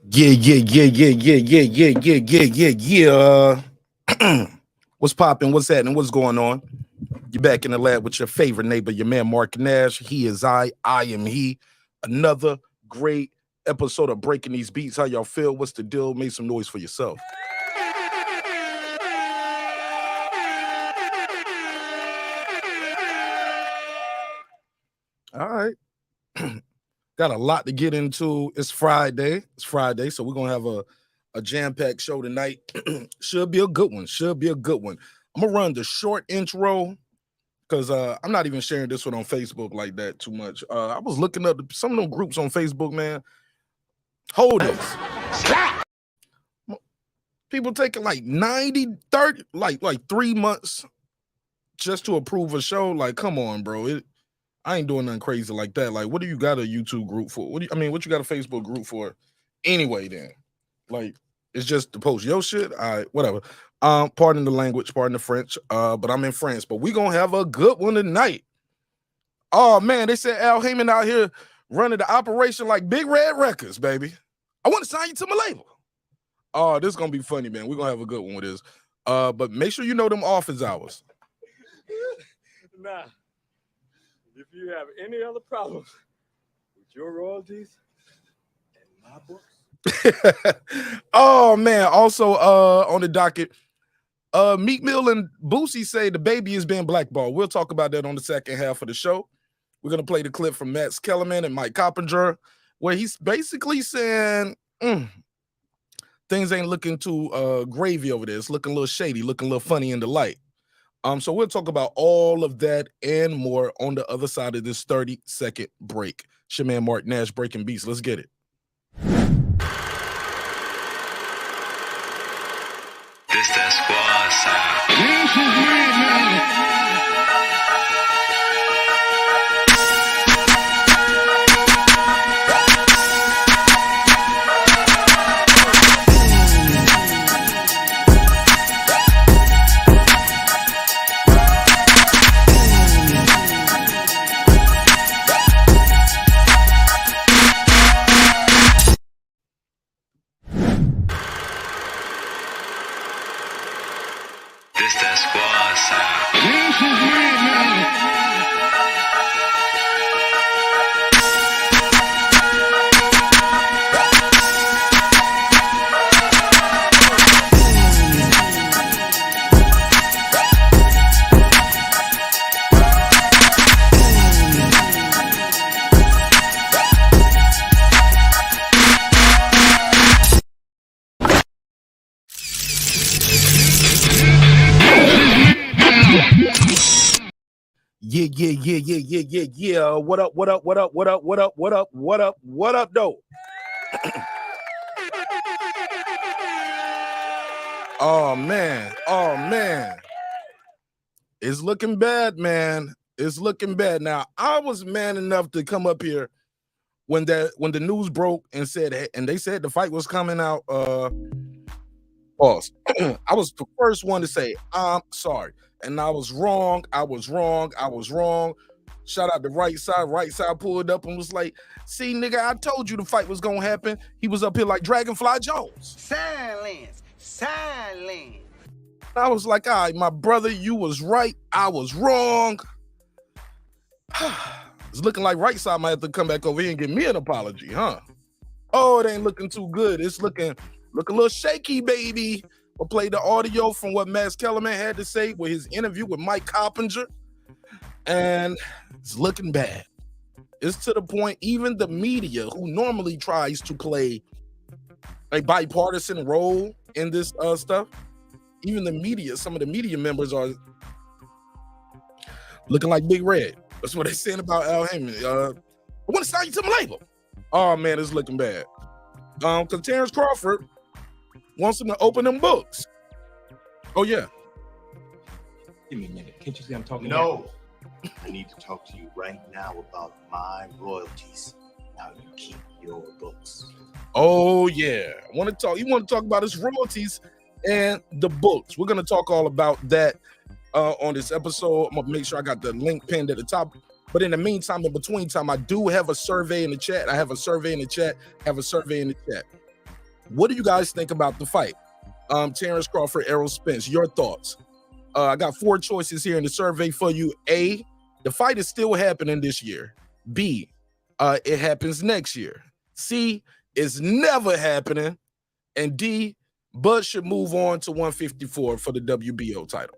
Yeah. What's popping? What's happening? What's going on? You're back in the lab with your favorite neighbor, your man Mark Nash. He is I am he. Another great episode of Breaking These Beats. How y'all feel? What's the deal? Make some noise for yourself. All right. Got a lot to get into. It's Friday, so we're gonna have a jam-packed show tonight. Should be a good one. I'm gonna run the short intro because I'm not even sharing this one on Facebook like that too much. I was looking up some of them groups on Facebook, man. Hold this. People taking like 90, 30, like 3 months just to approve a show. Like, come on, bro. I ain't doing nothing crazy like that. Like, what do you got a YouTube group for? What you got a Facebook group for? Anyway, then, like, it's just to post your shit. All right, whatever. Pardon the language, pardon the French. But I'm in France. But we gonna have a good one tonight. Oh man, they said Al Haymon out here running the operation like Big Red Records, baby. I want to sign you to my label. Oh, this is gonna be funny, man. We're gonna have a good one with this. But make sure you know them office hours. Nah. If you have any other problems with your royalties and my books. Oh man, also on the docket, Meek Mill and Boosie say the baby is being blackballed. We'll talk about that on the second half of the show. We're gonna play the clip from Matt Kellerman and Mike Coppinger, where he's basically saying things ain't looking too gravy over there. It's looking a little shady, looking a little funny in the light. So we'll talk about all of that and more on the other side of this 30-second break. It's your man Mark Nash, Breaking Beats. Let's get it. This that squad sound. This that squad sound. Yeah. What up, though? Oh man. It's looking bad, man. It's looking bad. Now, I was man enough to come up here when the news broke and they said the fight was coming out. Pause. I was the first one to say, I'm sorry. And I was wrong. Shout out to Right Side. Right Side pulled up and was like, see, nigga, I told you the fight was gonna happen. He was up here like Dragonfly Jones. Silence. I was like, all right, my brother, you was right. I was wrong. It's looking like Right Side might have to come back over here and give me an apology, huh? Oh, it ain't looking too good. It's looking a little shaky, baby. We'll play the audio from what Max Kellerman had to say with his interview with Mike Coppinger. And it's looking bad. It's to the point, even the media, who normally tries to play a bipartisan role in this stuff, even the media, some of the media members are looking like Big Red. That's what they're saying about Al Haymon. I want to sign you to my label. Oh, man, it's looking bad. Because Terence Crawford wants him to open them books. Oh, yeah. Give me a minute. Can't you see I'm talking? No. I need to talk to you right now about my royalties. Now you keep your books. Oh, yeah. You want to talk about his royalties and the books. We're going to talk all about that on this episode. I'm going to make sure I got the link pinned at the top. But in the meantime, in between time, I do have a survey in the chat. What do you guys think about the fight? Terence Crawford, Errol Spence, your thoughts. I got 4 choices here in the survey for you. A, the fight is still happening this year. B, it happens next year. C, it's never happening. And D, Bud should move on to 154 for the WBO title.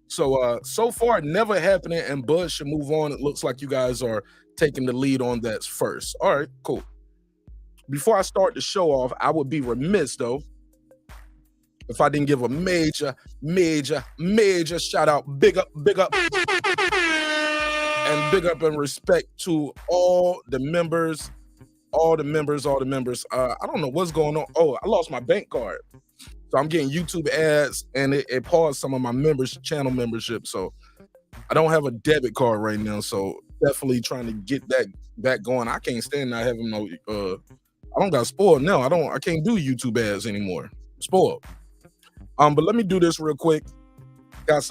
So far, never happening, and Bud should move on. It looks like you guys are taking the lead on that first. All right, cool. Before I start the show off, I would be remiss, though, if I didn't give a major shout out, big up, and big up and respect to all the members. I don't know what's going on. Oh, I lost my bank card. So I'm getting YouTube ads, and it paused some of my channel membership. So I don't have a debit card right now. So definitely trying to get that back going. I can't stand not having no, I don't got spoiled now. I can't do YouTube ads anymore. Spoiled. But let me do this real quick. I got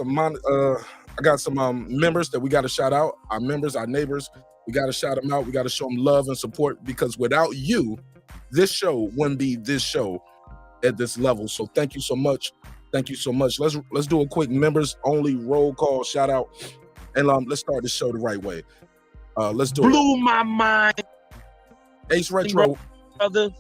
some members that we got to shout out. Our members, our neighbors, we got to shout them out. We got to show them love and support, because without you, this show wouldn't be this show at this level. So thank you so much. Let's do a quick members only roll call shout out, and let's start the show the right way. Let's do Blew my mind. Ace Retro, brother.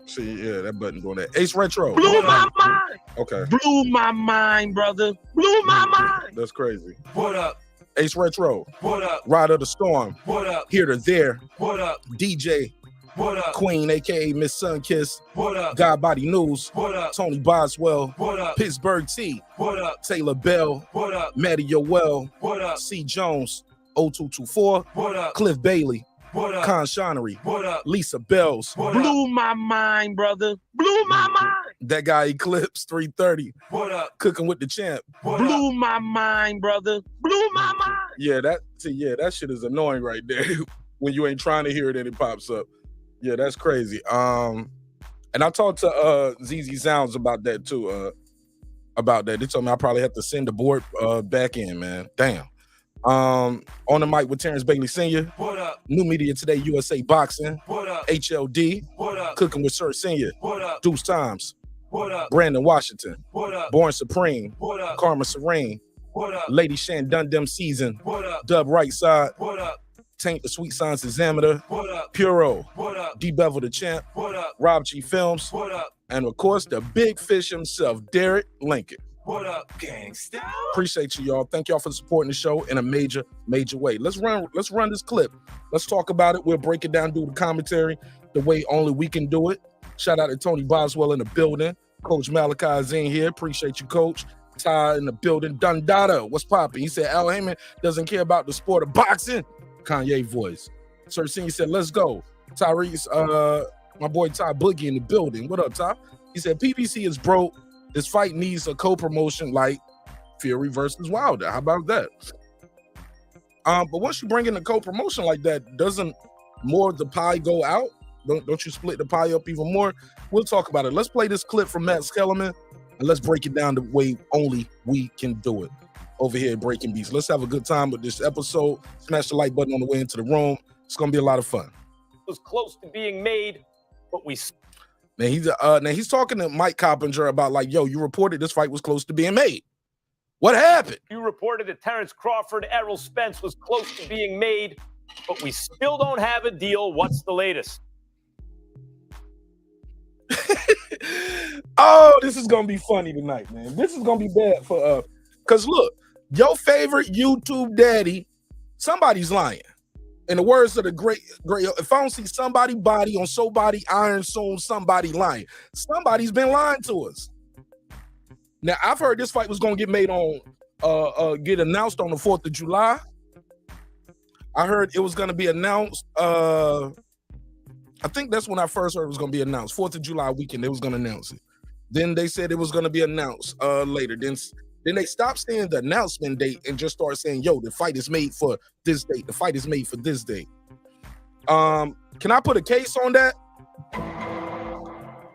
See, yeah, that button going there. Ace Retro. Blew my mind. Okay. Blew my mind, brother. Blew my mind. That's crazy. What up? Ace Retro. What up? Rider of the Storm. What up? Here to there. What up? DJ. What up? Queen, aka Miss Sunkiss. What up? God Body News. What up? Tony Boswell. What up? Pittsburgh T. What up? Taylor Bell. What up? Maddie Yoel. What up? C. Jones. 0224. What up? Cliff Bailey. What up? Con Shonery. What up? Lisa Bells. What up? Blew my mind, brother. Blew my mind. That guy Eclipse 330. What up? Cooking with the Champ. What up? Blew my mind, brother. Blew my mind. Yeah, that shit is annoying right there. When you ain't trying to hear it and it pops up. Yeah, that's crazy. And I talked to ZZ Sounds about that too. They told me I probably have to send the board back in, man. Damn. On the mic with Terrence Bailey Sr. What up? New Media Today, USA Boxing. What up? HLD. What up? Cooking with Sir Sr. What up? Deuce Times. What up? Brandon Washington. What up? Born Supreme. What up? Karma Serene. What up? Lady Shan Dundem Season. What up? Dub Right Side. What up? Tank the Sweet Science Examiner. What up? Puro. What up? D Bevel the Champ. What up? Rob G Films. What up? And of course, the big fish himself, Derek Lincoln. What up, gangsta? Appreciate you, y'all. Thank y'all for supporting the show in a major way. Let's run this clip. Let's talk about it. We'll break it down, do the commentary the way only we can do it. Shout out to Tony Boswell in the building. Coach Malachi is in here. Appreciate you, Coach. Ty in the building. Dundada, what's poppin'? He said Al Haymon doesn't care about the sport of boxing. Kanye voice. Sir Senior said, let's go. Tyrese, my boy Ty Boogie in the building. What up, Ty? He said PBC is broke. This fight needs a co-promotion like Fury versus Wilder. How about that? But once you bring in a co-promotion like that, doesn't more of the pie go out? Don't you split the pie up even more? We'll talk about it. Let's play this clip from Matt Kellerman, and let's break it down the way only we can do it over here at Breaking Beats. Let's have a good time with this episode. Smash the like button on the way into the room. It's going to be a lot of fun. Was close to being made, but we... Now he's talking to Mike Coppinger about like, yo, you reported this fight was close to being made. What happened? You reported that Terence Crawford, Errol Spence was close to being made, but we still don't have a deal. What's the latest? Oh, this is gonna be funny tonight, man. This is gonna be bad for because look, your favorite YouTube daddy, somebody's lying. In the words of the great, if I don't see somebody body on somebody iron soon, somebody lying. Somebody's been lying to us. Now I've heard this fight was gonna get made on get announced on the 4th of July. I heard it was gonna be announced. I think that's when I first heard it was gonna be announced. 4th of July weekend, they was gonna announce it. Then they said it was gonna be announced later. Then they stopped saying the announcement date and just started saying, yo, the fight is made for this date. The fight is made for this date. Can I put a case on that?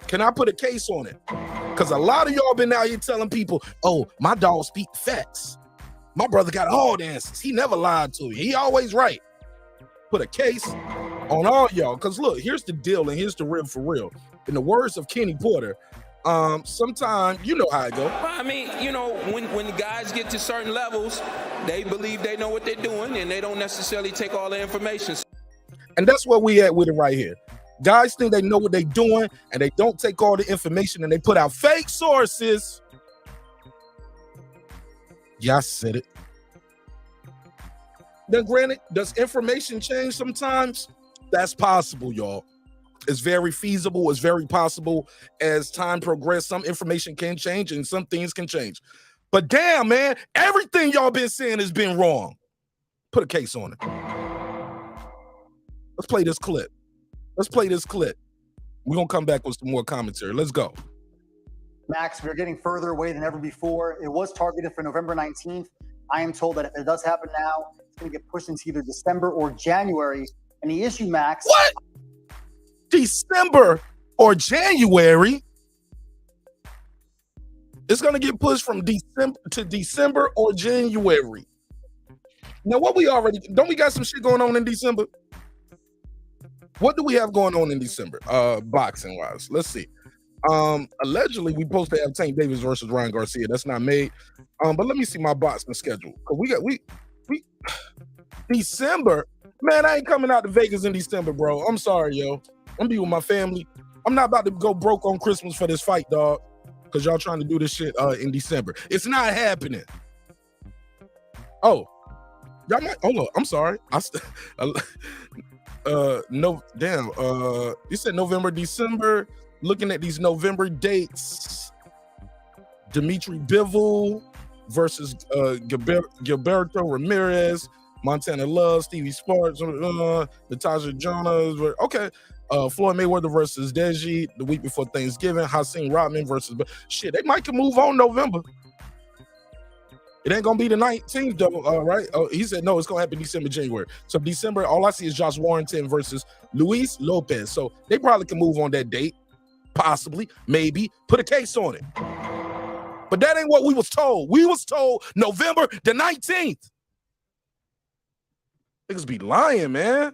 Can I put a case on it? Because a lot of y'all been out here telling people, oh, my dog speak facts. My brother got all the answers. He never lied to you. He always right. Put a case. on all y'all. Because look, here's the deal, and here's the rib for real. In the words of Kenny Porter, sometimes you know how it go. I mean, you know, when the guys get to certain levels, they believe they know what they're doing, and they don't necessarily take all the information. And that's where we at with it right here. Guys think they know what they're doing, and they don't take all the information, and they put out fake sources. Yeah, I said it. Then granted, does information change sometimes? That's possible, y'all. It's very feasible. It's very possible. As time progresses, some information can change and some things can change. But damn, man, everything y'all been saying has been wrong. Put a case on it. Let's play this clip. We're going to come back with some more commentary. Let's go. Max, we're getting further away than ever before. It was targeted for November 19th. I am told that if it does happen now, it's going to get pushed into either December or January. And the issue, Max... What? December or January? It's going to get pushed from December or January. Now, don't we got some shit going on in December? What do we have going on in December? Boxing wise. Let's see. Allegedly, we supposed to have Tank Davis versus Ryan Garcia. That's not made. But let me see my boxing schedule. We December. Man, I ain't coming out to Vegas in December, bro. I'm sorry, yo. I'm be with my family. I'm not about to go broke on Christmas for this fight, dog. Because y'all trying to do this shit in December. It's not happening. Oh. Y'all might, hold on. I'm sorry. No, damn. You said November, December. Looking at these November dates. Dimitri Bivol versus Gilberto Ramirez. Montana Love, Stevie Sparks, Natasha Jonas. Okay. Floyd Mayweather versus Deji the week before Thanksgiving. Hasim Rodman versus... Shit, they might can move on November. It ain't going to be the 19th, though, right? He said, no, it's going to happen December, January. So December, all I see is Josh Warrington versus Luis Lopez. So they probably can move on that date. Possibly, maybe. Put a case on it. But that ain't what we was told. We was told November the 19th. Niggas be lying, man.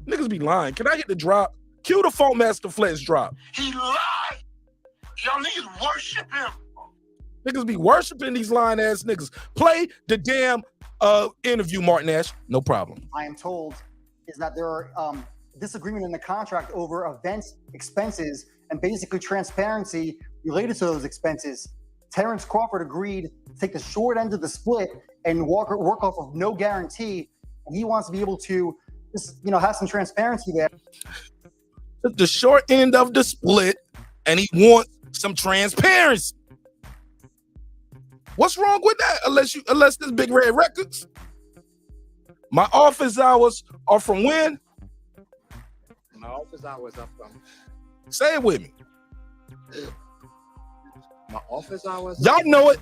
Niggas be lying. Can I hit the drop? Cue the Funk Master Flex drop. He lied. Y'all niggas worship him. Niggas be worshiping these lying ass niggas. Play the damn interview, Martin Ash. No problem. I am told is that there are disagreement in the contract over events, expenses, and basically transparency related to those expenses. Terence Crawford agreed to take the short end of the split and work off of no guarantee. And he wants to be able to just, have some transparency there. The short end of the split, and he wants some transparency. What's wrong with that? Unless this Big Red Records. My office hours are from when? My office hours are from. Say it with me. My office hours. Y'all know it.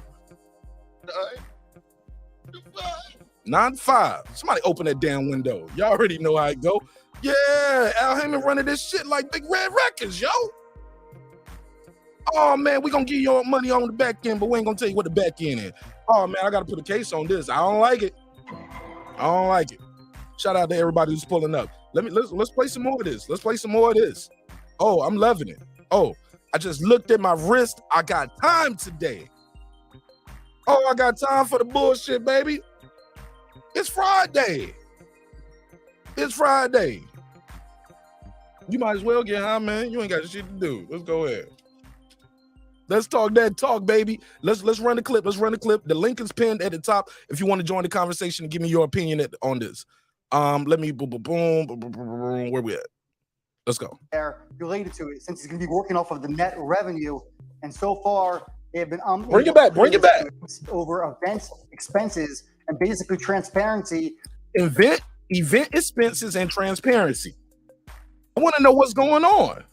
9 to 5. Somebody open that damn window. Y'all already know how it go. Yeah, Al Haymon running this shit like Big Red Records, yo. Oh, man, we going to give you money on the back end, but we ain't going to tell you what the back end is. Oh, man, I got to put a case on this. I don't like it. Shout out to everybody who's pulling up. Let's play some more of this. Oh, I'm loving it. Oh, I just looked at my wrist. I got time today. Oh, I got time for the bullshit, baby. It's Friday. You might as well get high, man. You ain't got shit to do. Let's go ahead. Let's talk that talk, baby. Let's run the clip. The link is pinned at the top if you want to join the conversation and give me your opinion on this. Let me boom. Where we at? Let's go. They're related to it since he's going to be working off of the net revenue, and so far they have been bring it back over events, expenses, and basically transparency. Event expenses and transparency. I want to know what's going on.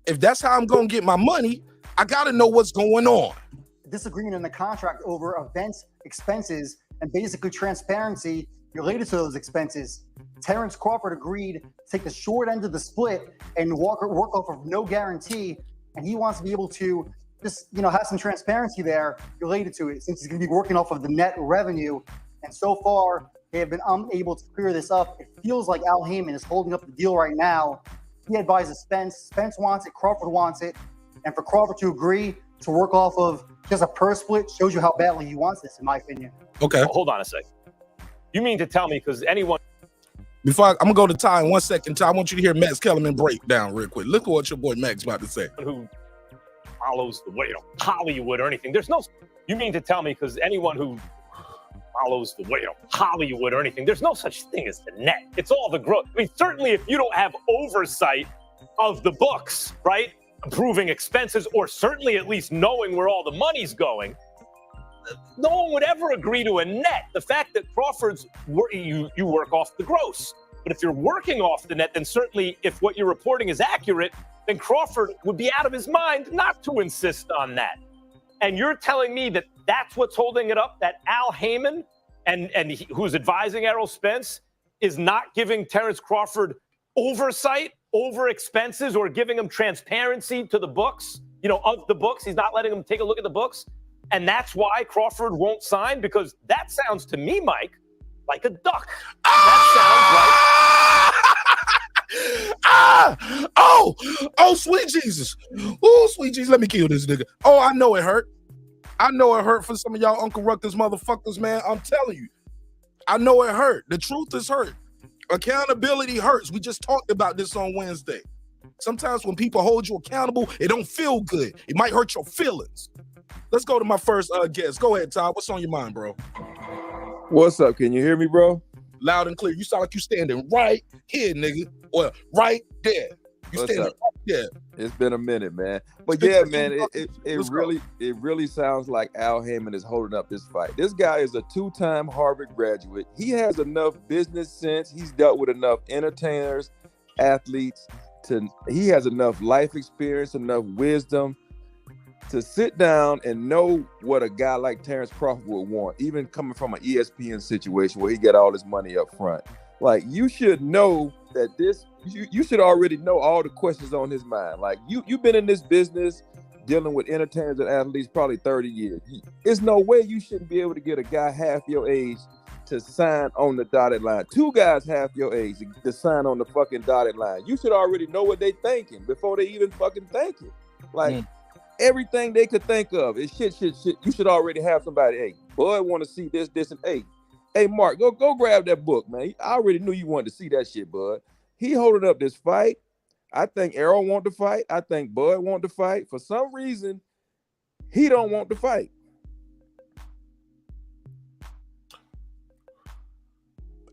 If that's how I'm going to get my money, I got to know what's going on. Disagreement in the contract over events, expenses, and basically transparency related to those expenses. Terence Crawford agreed to take the short end of the split and work off of no guarantee, and he wants to be able to just have some transparency there related to it since he's going to be working off of the net revenue, and so far they have been unable to clear this up. It feels like Al Haymon is holding up the deal right now. He advises Spence. Spence wants it. Crawford wants it. And for Crawford to agree to work off of just a purse split shows you how badly he wants this, in my opinion. Okay. Well, hold on a second. You mean to tell me, because anyone... Before I'm going to go to Ty in 1 second, Ty, I want you to hear Max Kellerman break down real quick. Look at what your boy Max about to say. Who follows the way, Hollywood or anything. There's no... You mean to tell me, because anyone who follows the way of Hollywood or anything, there's no such thing as the net. It's all the growth. I mean, certainly if you don't have oversight of the books, right? Approving expenses, or certainly at least knowing where all the money's going, no one would ever agree to a net. The fact that Crawford's, you work off the gross. But if you're working off the net, then certainly if what you're reporting is accurate, then Crawford would be out of his mind not to insist on that. And you're telling me that that's what's holding it up, that Al Haymon, who's advising Errol Spence, is not giving Terence Crawford oversight over expenses or giving him transparency to the books, of the books. He's not letting him take a look at the books. And that's why Crawford won't sign, because that sounds to me, Mike, like a duck. That sounds like... Oh, sweet Jesus. Oh, sweet Jesus. Let me kill this nigga. Oh, I know it hurt. I know it hurt for some of y'all Uncle Ruckus motherfuckers, man. I'm telling you. I know it hurt. The truth is hurt. Accountability hurts. We just talked about this on Wednesday. Sometimes when people hold you accountable, it don't feel good. It might hurt your feelings. Let's go to my first guest. Go ahead, Todd. What's on your mind, bro? What's up? Can you hear me, bro? Loud and clear. You sound like you standing right here, nigga. Well, right there. You standing right there. It's been a minute, man. But yeah, man, it really sounds like Al Haymon is holding up this fight. This guy is a 2-time Harvard graduate. He has enough business sense. He's dealt with enough entertainers, athletes. He has enough life experience, enough wisdom to sit down and know what a guy like Terence Crawford would want, even coming from an ESPN situation where he got all his money up front. Like, you should know that you should already know all the questions on his mind. Like, you've been in this business dealing with entertainers and athletes probably 30 years. There's no way you shouldn't be able to get a guy half your age to sign on the dotted line. 2 guys half your age to sign on the fucking dotted line. You should already know what they thinking before they even fucking think it. Like, everything they could think of is shit. You should already have somebody, hey, boy, I want to see this, and hey, Mark, go grab that book, man. I already knew you wanted to see that shit, bud. He holding up this fight. I think Errol want to fight. I think Bud want to fight. For some reason, he don't want to fight.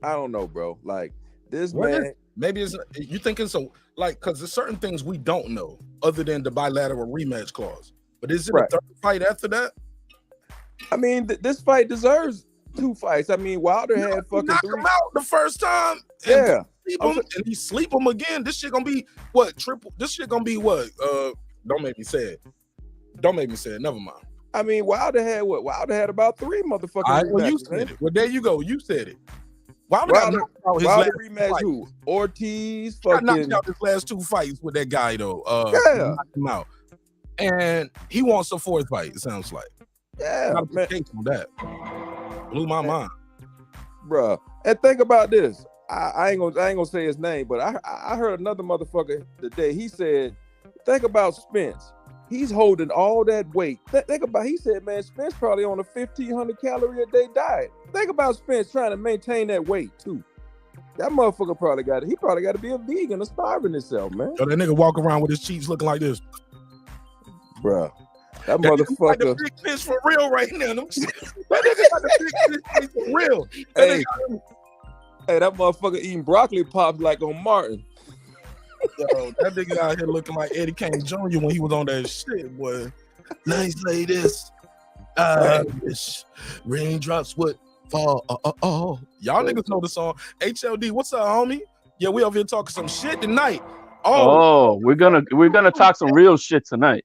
I don't know, bro. Like, this man. Maybe it's you thinking so, like, because there's certain things we don't know other than the bilateral rematch clause. But is it a third fight after that? I mean, this fight deserves 2 fights. I mean, Wilder had fucking knock 3. him out the first time. Yeah. And he sleep him again. This shit gonna be what? Triple. This shit gonna be what? Don't make me say it. Don't make me say it. Never mind. I mean, Wilder had what? Wilder had about 3 motherfucking rematches. Well, you said it. Well, there you go. You said it. Wilder rematch who? Ortiz fucking knocked out his last 2 fights with that guy though. Knocked him out. And he wants a 4th fight, it sounds like. Yeah, man. On that. Blew my mind. Bruh. And think about this. I ain't gonna say his name, but I heard another motherfucker today. He said, think about Spence. He's holding all that weight. Think about, he said, man, Spence probably on a 1,500 calorie a day diet. Think about Spence trying to maintain that weight too. That motherfucker probably got to be a vegan or starving himself, man. Yo, that nigga walk around with his cheeks looking like this. Bruh. That motherfucker. Like the big fish for real right now. That nigga got the big fish for real. Hey, that motherfucker eating broccoli pops like on Martin. Yo, that nigga out here looking like Eddie Kane Jr. when he was on that shit, boy. Nice lay this. Raindrops would fall. Y'all niggas know the song. HLD, what's up, homie? Yeah, we over here talking some shit tonight. We're gonna talk some real shit tonight.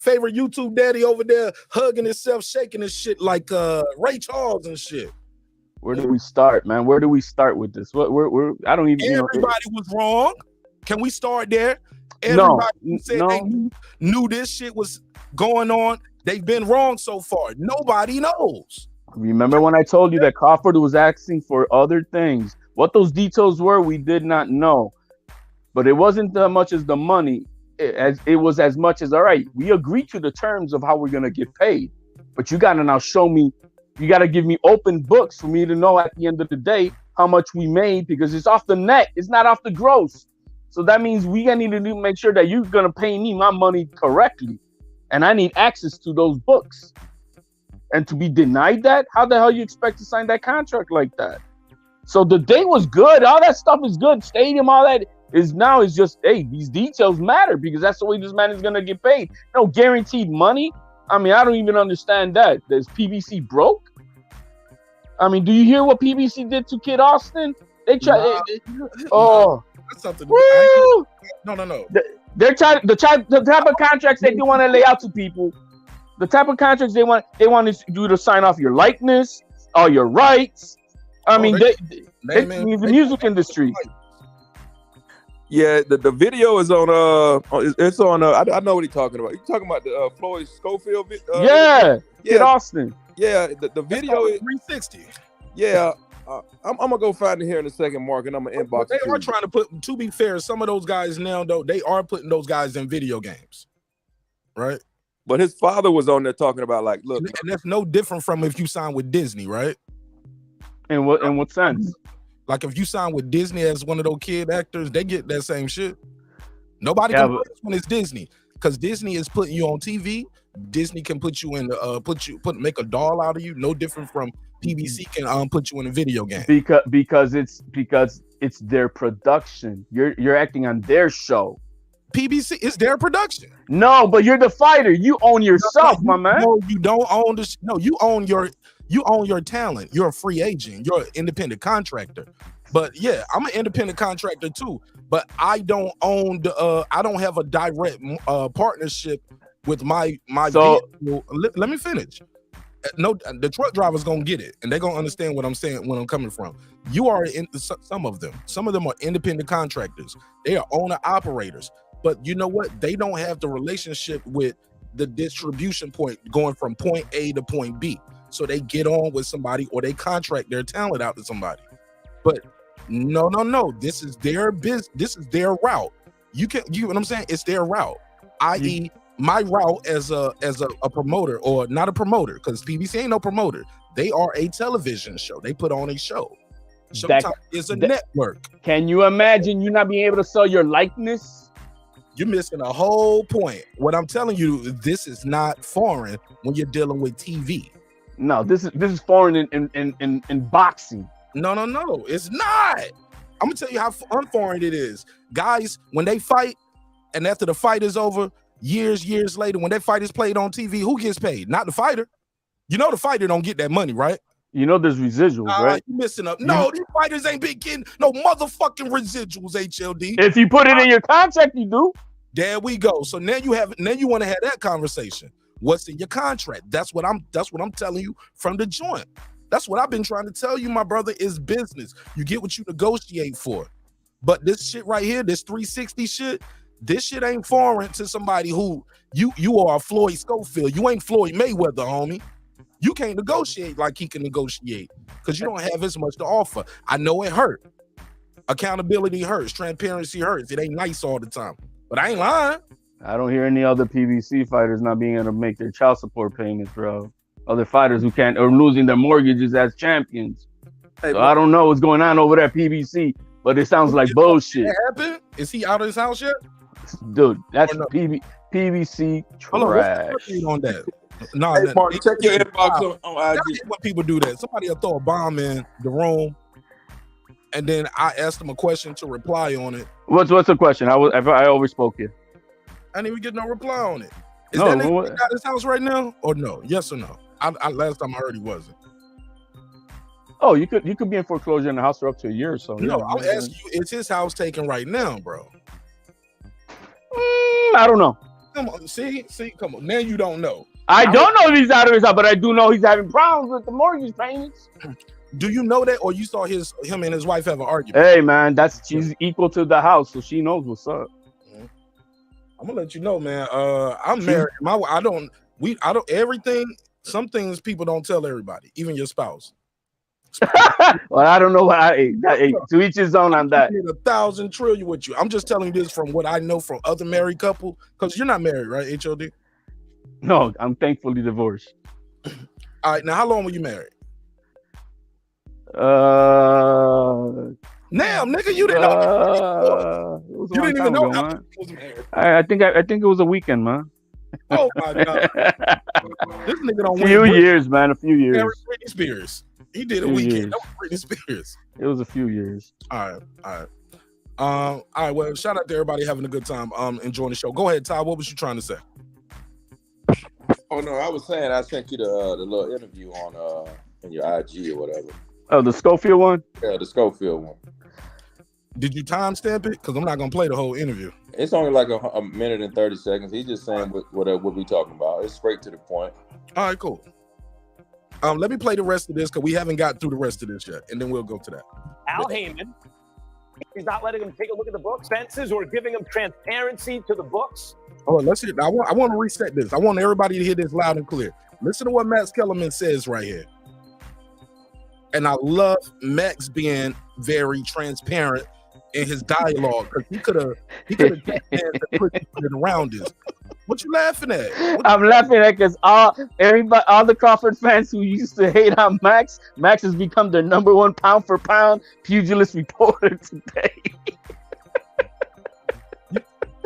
Favorite YouTube daddy over there hugging himself, shaking his shit like Ray Charles and shit. Where do we start, man? Where do we start with this? I don't even. Everybody was wrong. Can we start there? Everybody who said they knew this shit was going on. They've been wrong so far. Nobody knows. Remember when I told you that Crawford was asking for other things? What those details were, we did not know. But it wasn't that much as the money. It was as much as, all right, we agree to the terms of how we're going to get paid. But you got to now show me, you got to give me open books for me to know at the end of the day how much we made, because it's off the net. It's not off the gross. So that means we need to make sure that you're going to pay me my money correctly. And I need access to those books. And to be denied that, how the hell you expect to sign that contract like that? So the day was good. All that stuff is good. Stadium, all that is now is just, hey, these details matter because that's the way this man is going to get paid. No guaranteed money. I mean, I don't even understand that. Is PBC broke? I mean, do you hear what PBC did to Kid Austin? They tried. That's something. Woo! No. They're trying the type of contracts they want to lay out to people. The type of contracts they want you to sign off your likeness, all your rights. I mean, the music industry. Yeah, the video is on. It's on. I know what he's talking about. You're talking about the Floyd Schofield. Kid Austin. Yeah, the video is 360. Yeah, I'm gonna go find it here in a second, Mark, and I'm gonna inbox. They are trying to put. To be fair, some of those guys now, though, they are putting those guys in video games, right? But his father was on there talking about, like, look, and that's no different from if you sign with Disney, right? In what sense? Like if you sign with Disney as one of those kid actors, they get that same shit. Nobody can put this when it's Disney, because Disney is putting you on TV. Disney can put you in make a doll out of you. No different from PBC can put you in a video game. Because it's their production. You're acting on their show. PBC is their production. No, but you're the fighter. You own yourself, my man. No, you don't own this. No, you own your talent. You're a free agent. You're an independent contractor. But yeah, I'm an independent contractor too. But I don't own I don't have a direct partnership with my vehicle. Let me finish. No, the truck driver's gonna get it, and they're gonna understand what I'm saying, when I'm coming from. You are some of them are independent contractors. They are owner operators. But you know what? They don't have the relationship with the distribution point going from point A to point B. So they get on with somebody or they contract their talent out to somebody. But no. This is their business. This is their route. You know what I'm saying? It's their route. I.e., my route as a promoter, or not a promoter, because PBC ain't no promoter. They are a television show. They put on a show. Showtime is a network. Can you imagine you not being able to sell your likeness? You're missing a whole point. What I'm telling you, this is not foreign when you're dealing with TV. No, this is foreign in boxing. No, it's not. I'm gonna tell you how unforeign it is. Guys, when they fight, and after the fight is over, years later, when that fight is played on TV, who gets paid? Not the fighter. You know the fighter don't get that money, right? You know there's residuals, right? You missing up. No, these fighters ain't been getting no motherfucking residuals, HLD. If you put it in your contract, you do. There we go. So now you want to have that conversation. What's in your contract? That's what I'm telling you from the joint. That's what I've been trying to tell you, my brother, is business. You get what you negotiate for. But this shit right here, this 360 shit, this shit ain't foreign to somebody who you are Floyd Schofield. You ain't Floyd Mayweather, homie. You can't negotiate like he can negotiate because you don't have as much to offer. I know it hurt. Accountability hurts. Transparency hurts. It ain't nice all the time. But I ain't lying. I don't hear any other PBC fighters not being able to make their child support payments, bro. Other fighters who can't, or losing their mortgages as champions. So I don't know what's going on over there at PBC, but it sounds like bullshit. That happened? Is he out of his house yet? Dude, that's PBC trash. On that. No, hey, Mark, check your inbox on IG. When people do that, somebody will throw a bomb in the room, and then I asked them a question to reply on it. What's the question? I overspoke you. I didn't even get no reply on it. Is that nigga out his house right now, or no? Yes or no? I last time I heard he wasn't. Oh, you could be in foreclosure in the house for up to a year or so. No, I'm asking you, is his house taken right now, bro? I don't know. Come on, see, come on. Now you don't know. I don't know if he's out of his house, but I do know he's having problems with the mortgage payments. Do you know that, or you saw him and his wife have an argument? Hey man, she's equal to the house, so she knows what's up. I'm gonna let you know, man. I'm married. Everything Some things people don't tell everybody, even your spouse. Well, I don't know what to each his own on that. 1,000 trillion with you. I'm just telling you this from what I know from other married couple, because you're not married, right, HOD? No, I'm thankfully divorced. All right, now how long were you married? Damn, nigga, you didn't know. You didn't even know how long was married. I think it was a weekend, man. Oh my god, this nigga don't. A few years, man. A few years. Britney Spears. He did a weekend. That was Britney Spears. It was a few years. All right. Well, shout out to everybody having a good time. Enjoying the show. Go ahead, Ty. What was you trying to say? Oh no, I was saying I sent you the little interview on your IG or whatever. Oh, the Schofield one? Yeah, the Schofield one. Did you timestamp it? Because I'm not gonna play the whole interview. It's only like a minute and 30 seconds. He's just saying what we talking about. It's straight to the point. All right, cool. Let me play the rest of this because we haven't got through the rest of this yet, and then we'll go to that. Al Haymon, he's not letting him take a look at the books, expenses, or giving him transparency to the books. Oh, let's hear. I want to reset this. I want everybody to hear this loud and clear. Listen to what Max Kellerman says right here. And I love Max being very transparent in his dialogue because he could have put it around this. What you laughing at? I'm laughing at because all the Crawford fans who used to hate on Max has become their number one pound for pound pugilist reporter today.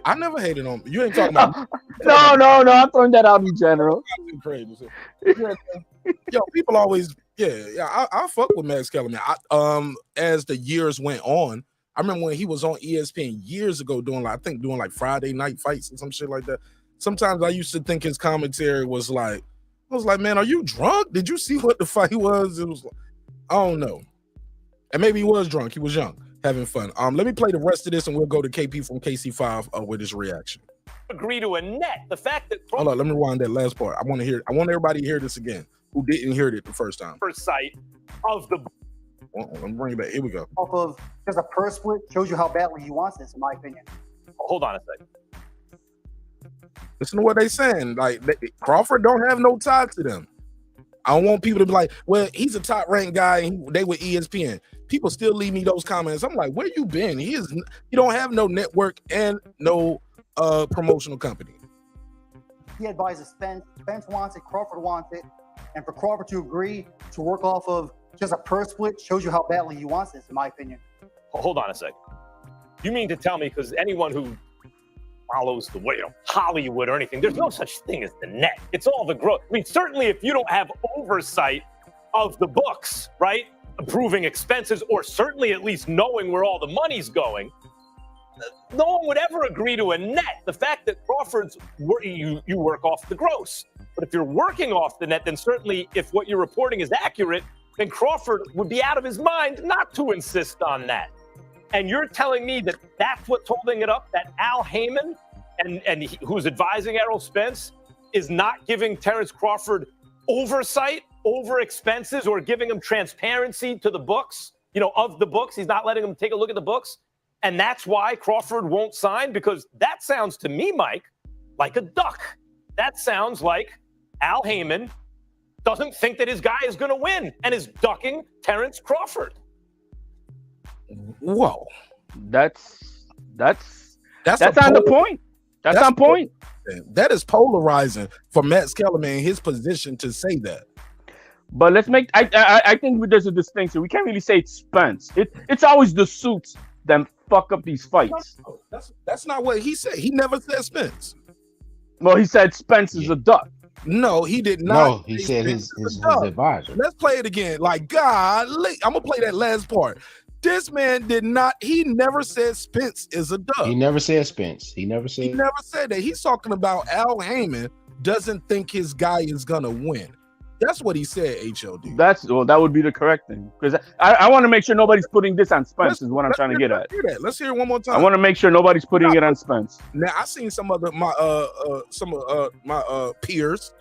I never hated on you. Ain't talking about no. I'm throwing that out in general. Crazy. Yo, people always I fuck with Max Kellerman. As the years went on, I remember when he was on ESPN years ago doing like Friday night fights and some shit like that. Sometimes I used to think his commentary was like, I was like, man, are you drunk? Did you see what the fight was? It was like, I don't know. And maybe he was drunk. He was young, having fun. Let me play the rest of this and we'll go to KP from KC5 with his reaction. Agree to a net. The fact that hold on, let me rewind that last part. I want everybody to hear this again who didn't hear it the first time. First sight of the let me bring it back. Here we go. Off of just a purse split shows you how badly he wants this, in my opinion. Hold on a second. Listen to what they saying. Like Crawford don't have no tie to them. I don't want people to be like, well, he's a top ranked guy. And they were ESPN. People still leave me those comments. I'm like, where you been? He don't have no network and no promotional company. He advises Spence. Spence wants it. Crawford wants it. And for Crawford to agree to work off of just a purse split shows you how badly he wants this, in my opinion. Hold on a second. You mean to tell me, because anyone who follows the way of Hollywood or anything, there's no such thing as the net. It's all the growth. I mean, certainly if you don't have oversight of the books, right? Approving expenses, or certainly at least knowing where all the money's going, no one would ever agree to a net. The fact that Crawford's, you work off the gross. But if you're working off the net, then certainly if what you're reporting is accurate, then Crawford would be out of his mind not to insist on that. And you're telling me that that's what's holding it up, that Al Haymon, who's advising Errol Spence, is not giving Terence Crawford oversight over expenses or giving him transparency to the books, of the books. He's not letting him take a look at the books. And that's why Crawford won't sign, because that sounds to me, Mike, like a duck. That sounds like Al Haymon doesn't think that his guy is going to win and is ducking Terence Crawford. Whoa, that's on the point. That's on point. That is polarizing for Max Kellerman in his position to say that. But let's make. I think there's a distinction. We can't really say it's Spence. It's always the suits that fuck up these fights. That's not what he said. He never said Spence. Well, he said Spence is a duck. No, he did not. No, he said his advisor. Let's play it again. Like, God, I'm gonna play that last part. This man did not. He never said Spence is a duck. He never said Spence. He never said that. He's talking about Al Haymon doesn't think his guy is gonna win. That's what he said, HOD. That would be the correct thing, because I want to make sure nobody's putting this on Spence. Is what I'm trying to get at. Let's hear it one more time. I want to make sure nobody's putting it on Spence. Now I seen some of my peers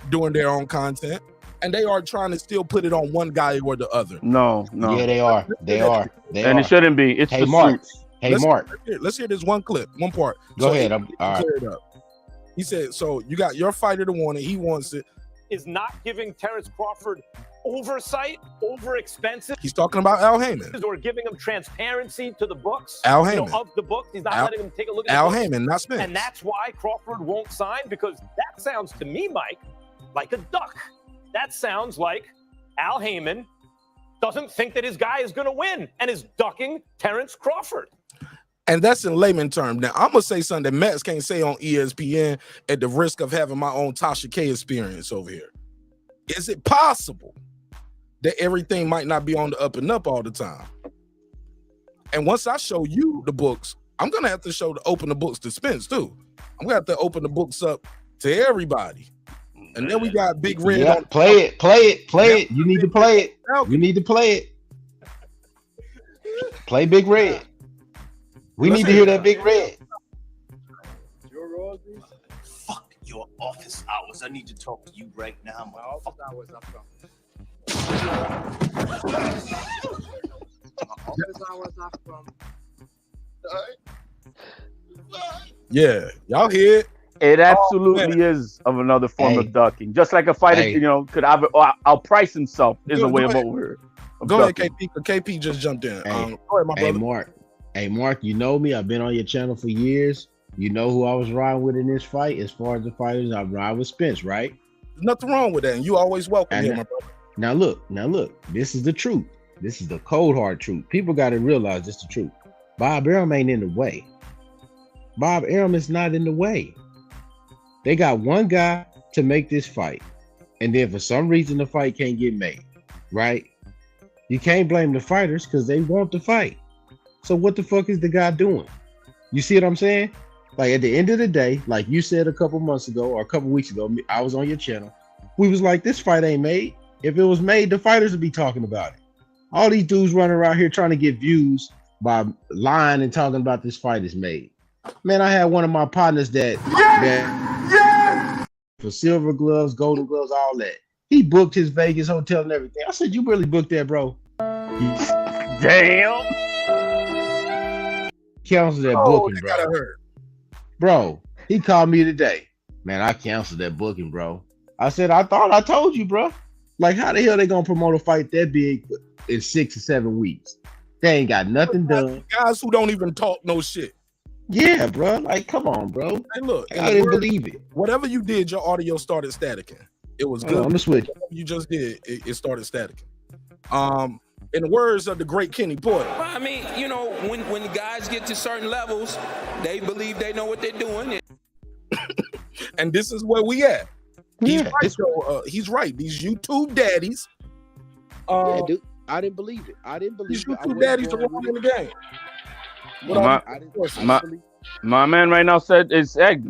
doing their own content, and they are trying to still put it on one guy or the other. No. Yeah, they are. And it shouldn't be. It's Hey, Mark. Hey, Mark. Let's hear this one clip, one part. Go ahead. I'm all right. Clear it up. He said, so you got your fighter to want it. He wants it. is not giving Terence Crawford oversight over expenses. He's talking about Al Haymon. Or giving him transparency to the books. Al Haymon. Of the books. He's not letting him take a look at Al the books. Haymon, not Spence. And that's why Crawford won't sign, because that sounds to me, Mike, like a duck. That sounds like Al Haymon doesn't think that his guy is going to win and is ducking Terence Crawford. And that's in layman terms. Now, I'm going to say something that Max can't say on ESPN at the risk of having my own Tasha K experience over here. Is it possible that everything might not be on the up and up all the time? And once I show you the books, I'm going to have to open the books to Spence, too. I'm going to have to open the books up to everybody. And then we got Big Red. Yeah, on play it. You need to play it. You need to play it. Play Big Red. We need to hear that Big Red. Fuck your office hours. I need to talk to you right now. My office hours up from. My office hours up from. Yeah, y'all hear it? It absolutely is of another form of ducking. Just like a fighter, could outprice himself is a way of over. Go ahead, KP. KP just jumped in. Go ahead, my brother. Mark, you know me. I've been on your channel for years. You know who I was riding with in this fight. As far as the fighters, I ride with Spence, right? There's nothing wrong with that. And you always welcome him, my brother. Now look. This is the truth. This is the cold hard truth. People got to realize this is the truth. Bob Arum ain't in the way. Bob Arum is not in the way. They got one guy to make this fight. And then for some reason, the fight can't get made, right? You can't blame the fighters because they want to fight. So what the fuck is the guy doing? You see what I'm saying? Like at the end of the day, like you said a couple months ago or a couple weeks ago, I was on your channel. We was like, this fight ain't made. If it was made, the fighters would be talking about it. All these dudes running around here trying to get views by lying and talking about this fight is made. Man, I had one of my partners that for silver gloves, golden gloves, all that. He booked his Vegas hotel and everything. I said, you really booked that, bro? Damn. Canceled that booking, bro. Bro, he called me today. Man, I canceled that booking, bro. I said, I thought I told you, bro. Like, how the hell they gonna promote a fight that big in 6 or 7 weeks? They ain't got nothing done. Guys who don't even talk no shit. Yeah, bro. Like, come on, bro. Hey, look, I didn't believe it. Whatever you did, your audio started staticking. It was good. I'm gonna switch. Whatever you just did, it started staticking. In the words of the great Kenny Porter. Well, I mean, when the guys get to certain levels, they believe they know what they're doing. And this is where we at. He's right, though. He's right. These YouTube daddies. Yeah, dude, I didn't believe it. These YouTube daddies are wrong in the game. My man right now said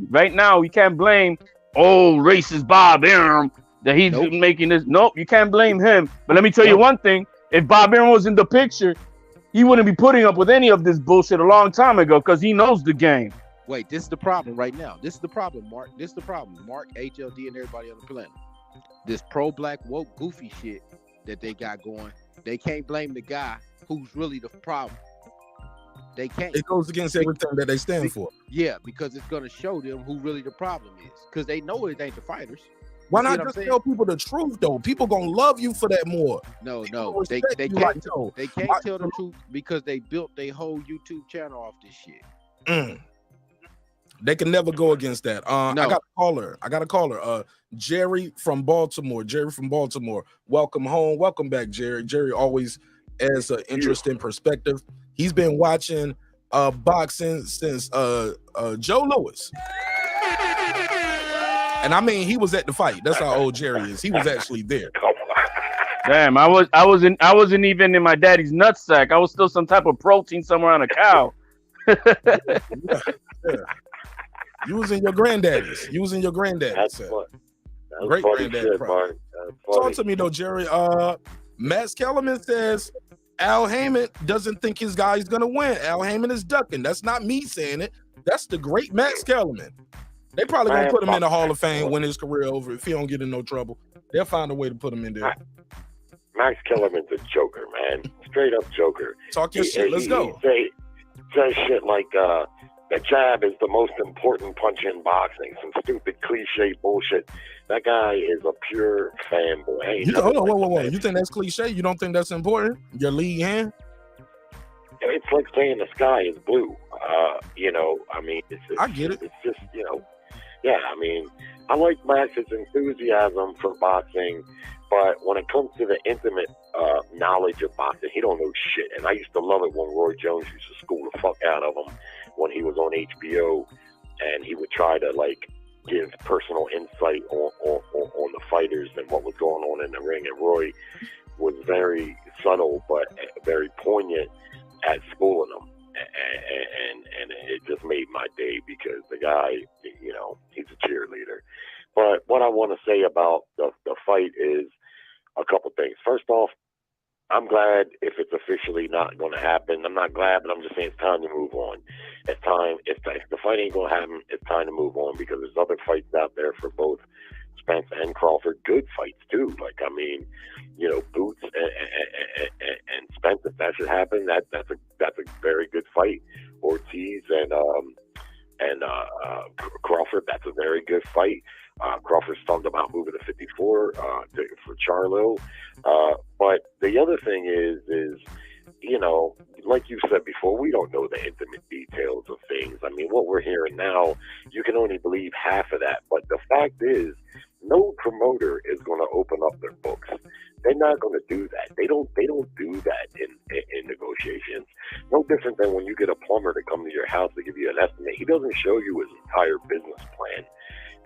right now we can't blame racist Bob Arum that he's making this. Nope, you can't blame him. But let me tell you one thing: if Bob Arum was in the picture, he wouldn't be putting up with any of this bullshit a long time ago because he knows the game. Wait, this is the problem right now. This is the problem, Mark. This is the problem. Mark, HLD, and everybody on the planet. This pro-black woke goofy shit that they got going. They can't blame the guy who's really the problem. They can't. It goes against everything that they stand for. Yeah, because it's gonna show them who really the problem is. Because they know it ain't the fighters. Why not just tell people the truth though? People gonna love you for that more. No, they can't. They can't tell the truth because they built their whole YouTube channel off this shit. They can never go against that. I got a caller. Jerry from Baltimore. Welcome home. Welcome back, Jerry. Jerry always has an interesting perspective. He's been watching boxing since Joe Louis. And I mean, he was at the fight. That's how old Jerry is. He was actually there. Damn, I wasn't even in my daddy's nutsack. I was still some type of protein somewhere on a cow. Yeah. You was in your granddaddy's. That's fun. Great granddaddy. Talk to me though, Jerry. Max Kellerman says Al Haymon doesn't think his guy is gonna win. Al Haymon is ducking. That's not me saying it. That's the great Max Kellerman. They probably gonna put him in the Hall of Fame when his career over. If he don't get in no trouble, they'll find a way to put him in there. Max Kellerman's a joker, man. Straight up joker. Talk your shit. Let's go. He says shit like, The jab is the most important punch in boxing. Some stupid cliche bullshit. That guy is a pure fanboy. Hey, You hold on, whoa. You think that's cliche? You don't think that's important? Your lead hand? It's like saying the sky is blue. You know, I mean, I get it. It's just, you know, yeah. I mean, I like Max's enthusiasm for boxing, but when it comes to the intimate knowledge of boxing, he don't know shit. And I used to love it when Roy Jones used to school the fuck out of him when he was on HBO, and he would try to like give personal insight on the fighters and what was going on in the ring. And Roy was very subtle but very poignant at schooling them, and it just made my day because the guy, you know, he's a cheerleader. But what I want to say about the fight is a couple things. First off, I'm glad if it's officially not going to happen. I'm not glad, but I'm just saying it's time to move on. It's time. If the fight ain't going to happen, it's time to move on because there's other fights out there for both Spence and Crawford. Good fights too. Like, I mean, you know, Boots and Spence. If that should happen, that's a very good fight. Ortiz and Crawford. That's a very good fight. Crawford's talked about moving to 54 for Charlo. But the other thing is, you know, like you said before, we don't know the intimate details of things. I mean, what we're hearing now, you can only believe half of that. But the fact is, no promoter is going to open up their books. They're not going to do that. They don't do that in negotiations. No different than when you get a plumber to come to your house to give you an estimate. He doesn't show you his entire business plan.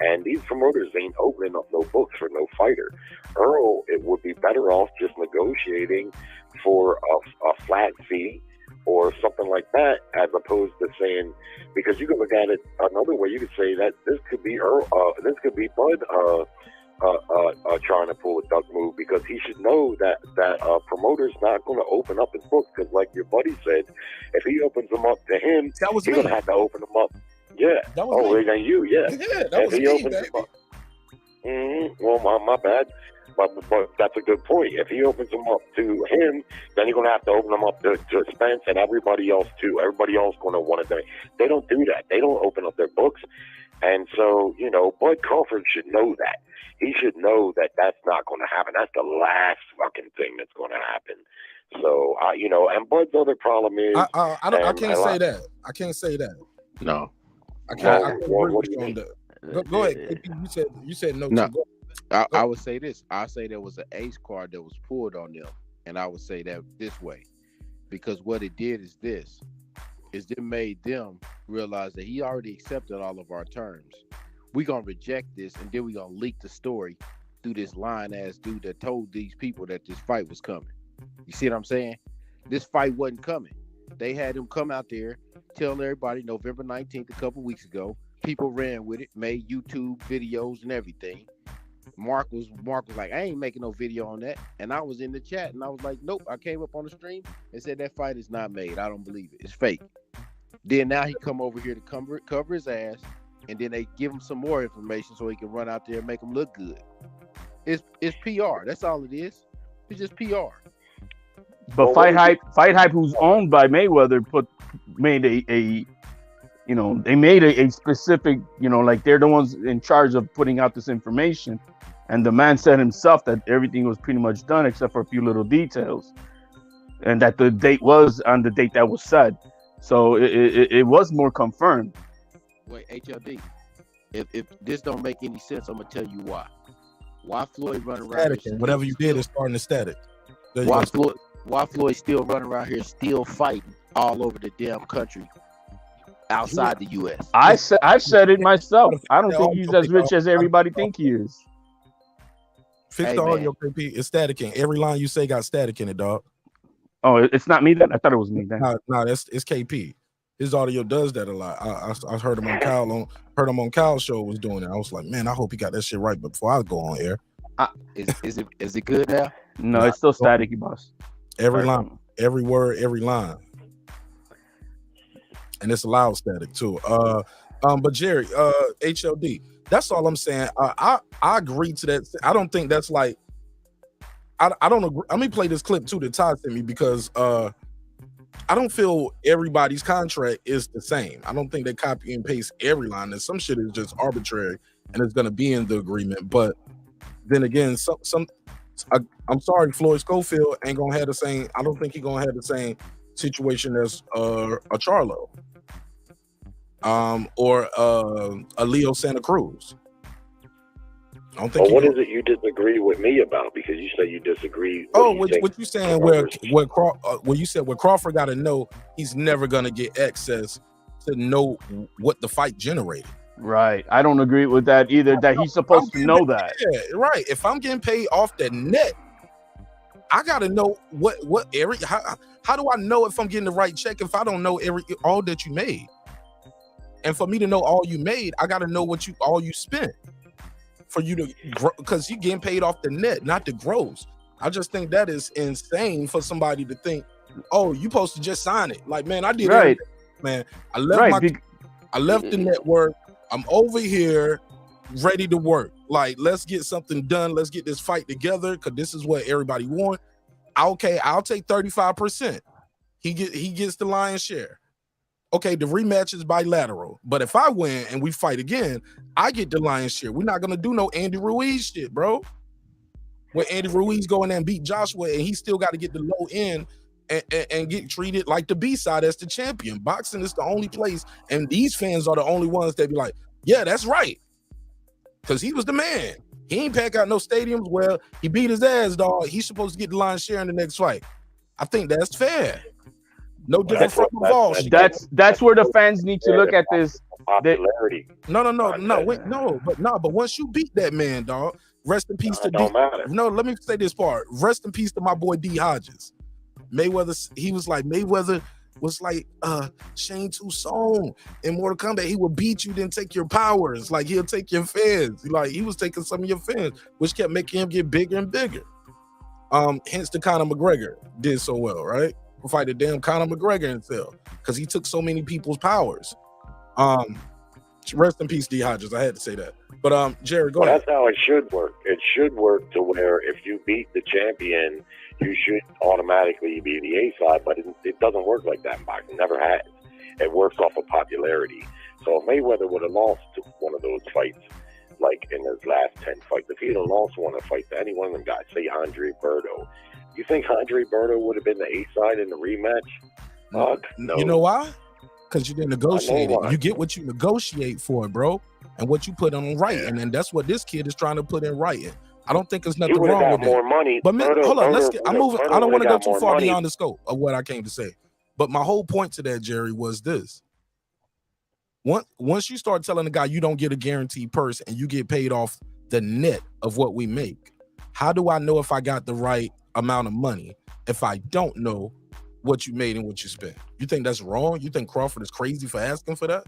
And these promoters ain't opening up no books for no fighter. Earl, it would be better off just negotiating for a flat fee or something like that, as opposed to saying, because you can look at it another way. You could say that this could be Earl, this could be Bud trying to pull a duck move, because he should know that promoter's not going to open up his books, because like your buddy said, if he opens them up to him, he's going to have to open them up. Yeah. That was me. And you, yeah. Yeah, that was me, baby. Well, my bad. But that's a good point. If he opens them up to him, then he's going to have to open them up to Spence and everybody else too. Everybody else going to want to. They don't do that. They don't open up their books. And so, you know, Bud Crawford should know that. He should know that that's not going to happen. That's the last fucking thing that's going to happen. So, you know, and Bud's other problem is... I can't say that. I can't say that. No. I can't agree with you on that. Go ahead. You said no. No. I would say this. I say there was an ace card that was pulled on them, and I would say that this way, because what it did is this: is it made them realize that he already accepted all of our terms. We're gonna reject this, and then we're gonna leak the story through this lying ass dude that told these people that this fight was coming. You see what I'm saying? This fight wasn't coming. They had him come out there, tell everybody November 19th, a couple weeks ago. People ran with it, made YouTube videos and everything. Mark was like, I ain't making no video on that. And I was in the chat and I was like, nope. I came up on the stream and said that fight is not made. I don't believe it. It's fake. Then now he come over here to cover his ass, and then they give him some more information so he can run out there and make him look good. It's PR. That's all it is. It's just PR. But Fight Hype, who's owned by Mayweather, made a specific, you know, like they're the ones in charge of putting out this information. And the man said himself that everything was pretty much done except for a few little details, and that the date was on the date that was said. So it was more confirmed. Wait, HLD, if this don't make any sense, I'm gonna tell you why. Why Floyd running around? Whatever you did is starting to static. Why Floyd still running around here, still fighting all over the damn country, outside the U.S. I've said it myself. I don't think he's as rich as everybody think he is. Fix the audio, KP. It's static in every line you say got static in it, dog. Oh, it's not me then? I thought it was me then. No, it's KP. His audio does that a lot. I heard him on Kyle's show was doing it. I was like, man, I hope he got that shit right. But before I go on air, is it good now? No, it's still staticky, boss. Every line, every word, every line, and it's loud static too. But Jerry, HLD. That's all I'm saying. I agree to that. I don't think that's like. I don't agree. Let me play this clip too that Todd sent me, because I don't feel everybody's contract is the same. I don't think they copy and paste every line. And some shit is just arbitrary and it's gonna be in the agreement. But then again, I'm sorry, Floyd Schofield ain't gonna have the same. I don't think he's gonna have the same situation as a Charlo, or a Leo Santa Cruz. I don't think. Well, what is it you disagree with me about? Because you say you disagree. What you saying? Where you said where Crawford got to know he's never gonna get access to know what the fight generated. Right. I don't agree with that either. That he's supposed to know that. Yeah, right. If I'm getting paid off the net, I gotta know what area. How do I know if I'm getting the right check if I don't know all that you made? And for me to know all you made, I gotta know all you spent. For you to grow, because you're getting paid off the net, not the gross. I just think that is insane for somebody to think, oh, you supposed to just sign it. Like, man, I did right. Man, I left the network. I'm over here ready to work. Like, let's get something done. Let's get this fight together because this is what everybody wants. Okay, I'll take 35%. He gets the lion's share. Okay, the rematch is bilateral. But if I win and we fight again, I get the lion's share. We're not gonna do no Andy Ruiz shit, bro. Where Andy Ruiz go in there and beat Joshua and he still got to get the low end and get treated like the B-side as the champion. Boxing is the only place, and these fans are the only ones that be like, yeah, that's right. Because he was the man. He ain't pack out no stadiums. Well, he beat his ass, dog. He's supposed to get the lion's share in the next fight. I think that's fair. No different from Vol. That's where the fans need to look at this. Popularity. But once you beat that man, dog, rest in peace to D. No, let me say this part. Rest in peace to my boy D. Hodges. Mayweather was like Shane Toussaint in Mortal Kombat. He would beat you, then take your powers. Like, he'll take your fans. Like, he was taking some of your fans, which kept making him get bigger and bigger. Hence the Conor McGregor did so well, right? Fight the damn Conor McGregor himself because he took so many people's powers. Rest in peace, D. Hodges. I had to say that. But Jerry, go ahead. That's how it should work. It should work to where if you beat the champion, you should automatically be the A side. But it doesn't work like that in boxing. Never has. It works off of popularity. So if Mayweather would have lost to one of those fights, like in his last 10 fights, if he'd have lost one of the fights to any one of them guys, say Andre Berto, you think Andre Berto would have been the A side in the rematch? No. You know why? Because you didn't negotiate it. You get what you negotiate for, bro, and what you put on writing, and that's what this kid is trying to put in writing. I don't think there's nothing wrong with more that. money. But man, hold on, I'm moving. I don't want to go too far money. beyond the scope of what I came to say. But my whole point to that, Jerry, was this: once you start telling the guy you don't get a guaranteed purse and you get paid off the net of what we make, how do I know if I got the right amount of money if I don't know what you made and what you spent? You think that's wrong? You think Crawford is crazy for asking for that?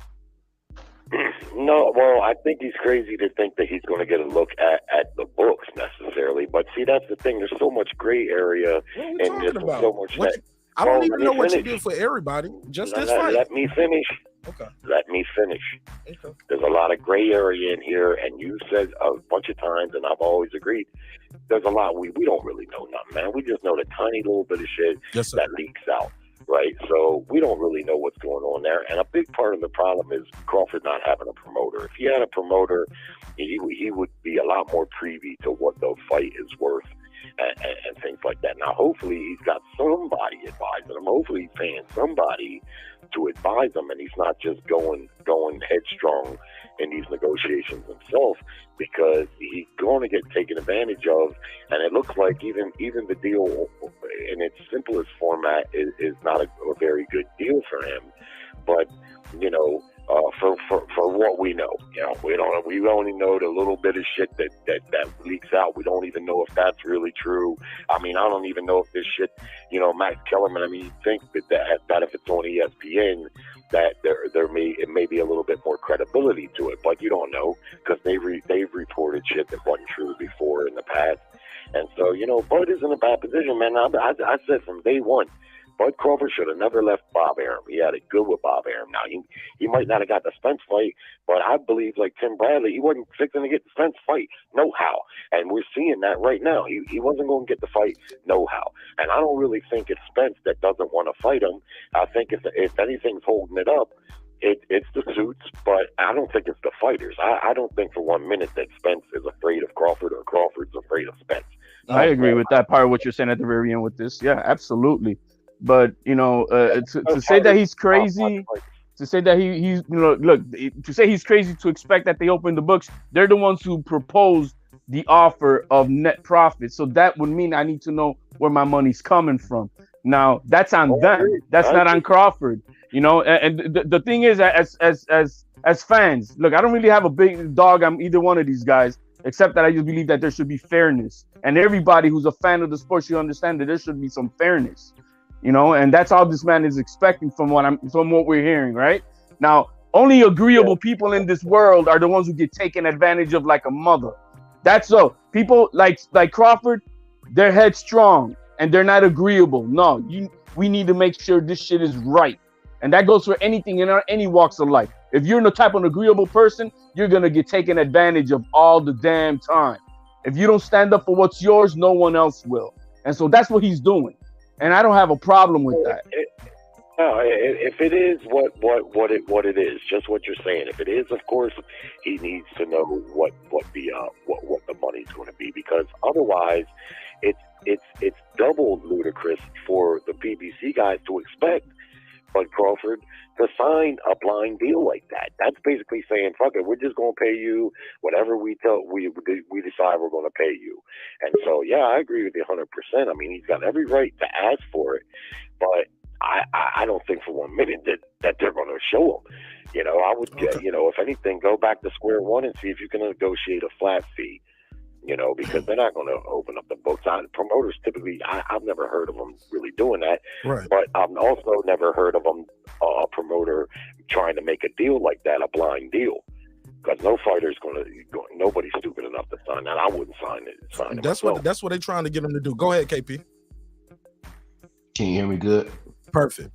No, well, I think he's crazy to think that he's going to get a look at the books necessarily. But see, that's the thing. There's so much gray area, and there's so much that. I don't even know what you did for everybody. Just this fight. Let me finish. Okay. Let me finish. Okay. There's a lot of gray area in here, and you said a bunch of times, and I've always agreed, there's a lot we don't really know nothing, man. We just know the tiny little bit of shit that leaks out, right? So we don't really know what's going on there. And a big part of the problem is Crawford not having a promoter. If he had a promoter, he would be a lot more privy to what the fight is worth. And things like that. Now, hopefully, he's got somebody advising him. Hopefully, he's paying somebody to advise him, and he's not just going headstrong in these negotiations himself, because he's going to get taken advantage of. And it looks like even the deal in its simplest format is not a very good deal for him. But for what we know, we only know the little bit of shit that leaks out. We don't even know if that's really true. I mean, I don't even know if this shit, Max Kellerman. I mean, you think that if it's on ESPN, that it may be a little bit more credibility to it, but you don't know, because they've reported shit that wasn't true before in the past. And so, Bud is in a bad position, man. I said from day one, Bud Crawford should have never left Bob Arum. He had it good with Bob Arum. Now, he might not have got the Spence fight, but I believe, like Tim Bradley, he wasn't fixing to get the Spence fight no how. And we're seeing that right now. He wasn't going to get the fight no how. And I don't really think it's Spence that doesn't want to fight him. I think if anything's holding it up, it's the suits, but I don't think it's the fighters. I don't think for 1 minute that Spence is afraid of Crawford or Crawford's afraid of Spence. I agree with that part of what you're saying at the very end with this. Yeah, absolutely. But to say that he's crazy, to say that he's to say he's crazy to expect that they open the books. They're the ones who proposed the offer of net profit. So that would mean I need to know where my money's coming from. Now that's on them. That's not on Crawford. And the thing is, as fans, look, I don't really have a big dog on either one of these guys, except that I just believe that there should be fairness. And everybody who's a fan of the sport should understand that there should be some fairness. And that's all this man is expecting from what we're hearing right now. Only agreeable people in this world are the ones who get taken advantage of like a mother. That's so. People like Crawford, they're headstrong and they're not agreeable. No, we need to make sure this shit is right, and that goes for anything in any walks of life. If you're the type of agreeable person, you're gonna get taken advantage of all the damn time. If you don't stand up for what's yours, no one else will. And so that's what he's doing. And I don't have a problem with that. No, if it is what it is, just what you're saying. If it is, of course, he needs to know what the money's going to be, because otherwise, it's double ludicrous for the PBC guys to expect Bud Crawford to sign a blind deal like that. That's basically saying, fuck it, we're just going to pay you whatever we decide we're going to pay you. And so, yeah, I agree with you 100%. I mean, he's got every right to ask for it, but I don't think for 1 minute that they're going to show him. I would, if anything, go back to square one and see if you can negotiate a flat fee. Because they're not going to open up the books. Promoters typically, I've never heard of them really doing that. Right. But I've also never heard of them, a promoter trying to make a deal like that, a blind deal. Because no fighter's nobody's stupid enough to sign that. I wouldn't sign it. That's what they're trying to get them to do. Go ahead, KP. Can you hear me good? Perfect.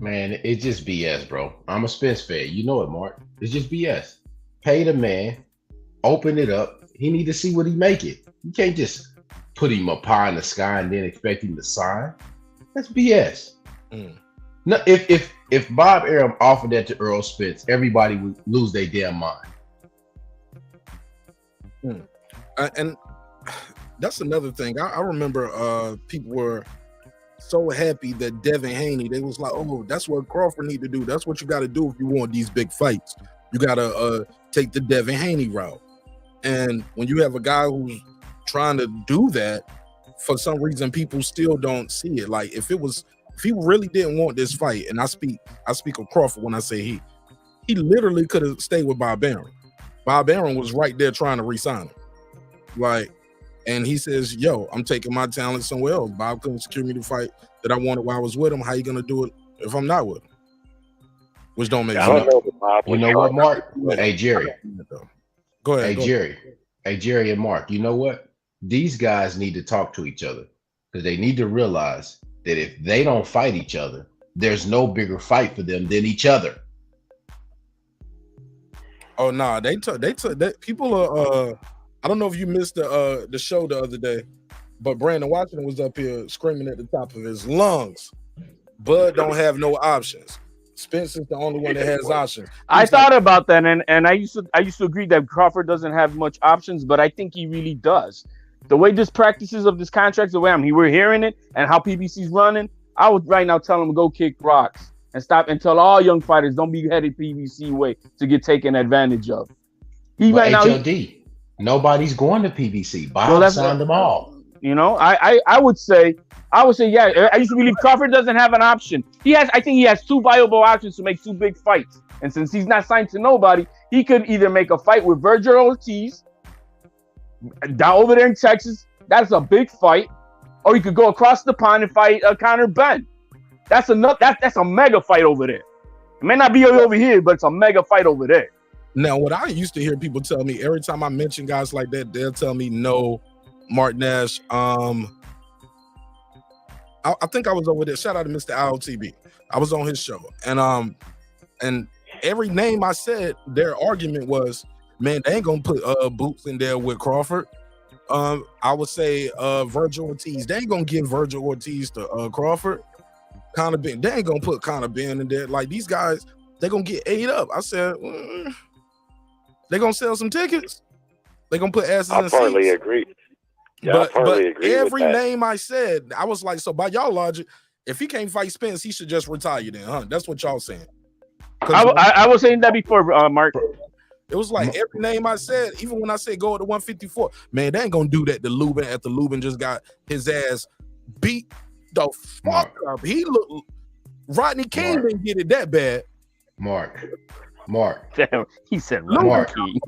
Man, it's just BS, bro. I'm a Spence fan. You know it, Mark. It's just BS. Pay the man, open it up. He need to see what he make it. You can't just put him up high in the sky and then expect him to sign. That's BS. No, if Bob Arum offered that to Errol Spence, everybody would lose their damn mind. And that's another thing. I remember people were so happy that Devin Haney, they was like, oh, that's what Crawford need to do. That's what you got to do if you want these big fights. You got to take the Devin Haney route. And when you have a guy who's trying to do that, for some reason, people still don't see it. Like if he really didn't want this fight, and I speak of Crawford when I say he literally could have stayed with Bob Arum. Bob Arum was right there trying to re-sign him. Like, and he says, yo, I'm taking my talent somewhere else. Bob couldn't secure me the fight that I wanted while I was with him. How you gonna do it if I'm not with him? Which don't make sense. You know what, Mark? Hey, Jerry. Go ahead. Hey, Jerry and Mark, you know what? These guys need to talk to each other, because they need to realize that if they don't fight each other, there's no bigger fight for them than each other. Oh, nah, they took people are I don't know if you missed the show the other day, but Brandon Washington was up here screaming at the top of his lungs, Bud don't have no options. Spence is the only one that has options. I thought about that, and I used to agree that Crawford doesn't have much options, but I think he really does. The way this practices of this contract, the way we're hearing it, and how PBC's running, I would right now tell him to go kick rocks and stop and tell all young fighters don't be headed PBC way to get taken advantage of. HLD, nobody's going to PBC. Bob signed them all. I would say, yeah. I used to believe Crawford doesn't have an option. I think he has two viable options to make two big fights. And since he's not signed to nobody, he could either make a fight with Virgil Ortiz down over there in Texas. That's a big fight. Or he could go across the pond and fight Conor Benn. That's a mega fight over there. It may not be over here, but it's a mega fight over there. Now, what I used to hear people tell me every time I mention guys like that, they'll tell me no, Mark Nash. I think I was over there. Shout out to Mr. IOTB. I was on his show, and every name I said, their argument was, man, they ain't gonna put Boots in there with Crawford. I would say Virgil Ortiz. They ain't gonna give Virgil Ortiz to Crawford. Conor Ben. They ain't gonna put Conor Ben in there. Like these guys, they gonna get ate up. I said, they gonna sell some tickets. They gonna put asses in seats. I partly agree. Yeah, But I partly agree every with that. name I said, I was like, so by y'all logic, if he can't fight Spence, he should just retire then, huh? That's what y'all saying. I was saying that before, Mark. It was like every name I said, even when I said go to 154, man, they ain't gonna do that to Lubin after Lubin just got his ass beat the fuck up. He looked Rodney King didn't get it that bad. Mark. Damn, he said Rodney King.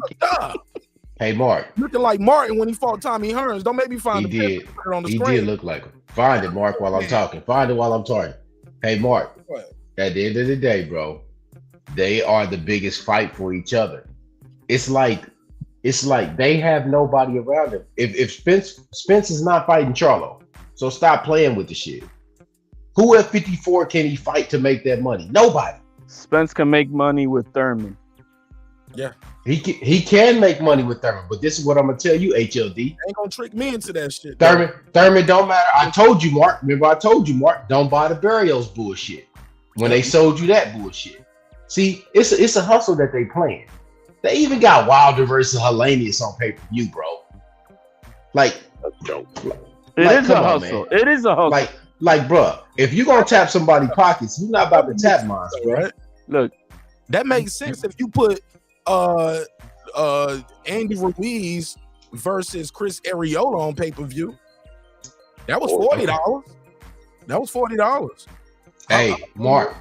Hey, Mark. Looking like Martin when he fought Tommy Hearns. Don't make me find He the did. picture on the He screen. did look like him. Find it, Mark, while I'm talking. Find it while I'm talking. Hey, Mark. At the end of the day, bro, they are the biggest fight for each other. It's like they have nobody around them. If Spence is not fighting Charlo, so stop playing with the shit. Who at 54 can he fight to make that money? Nobody. Spence can make money with Thurman. Yeah. He can make money with Thurman, but this is what I'm gonna tell you, HLD. Ain't gonna trick me into that shit. Thurman don't matter. I told you, Mark. Remember, I told you, Mark, don't buy the Barrios bullshit when they sold you that bullshit. See, it's a hustle that they playing. They even got Wilder versus Hellenius on pay-per-view, bro. Like, It is a hustle. It is a hustle. Like, bro, if you gonna tap somebody's pockets, you're not about to tap mine, right? Look, that makes sense if you put Andy Ruiz versus Chris Arreola on pay-per-view. That was $40. That was $40. Hey, Mark.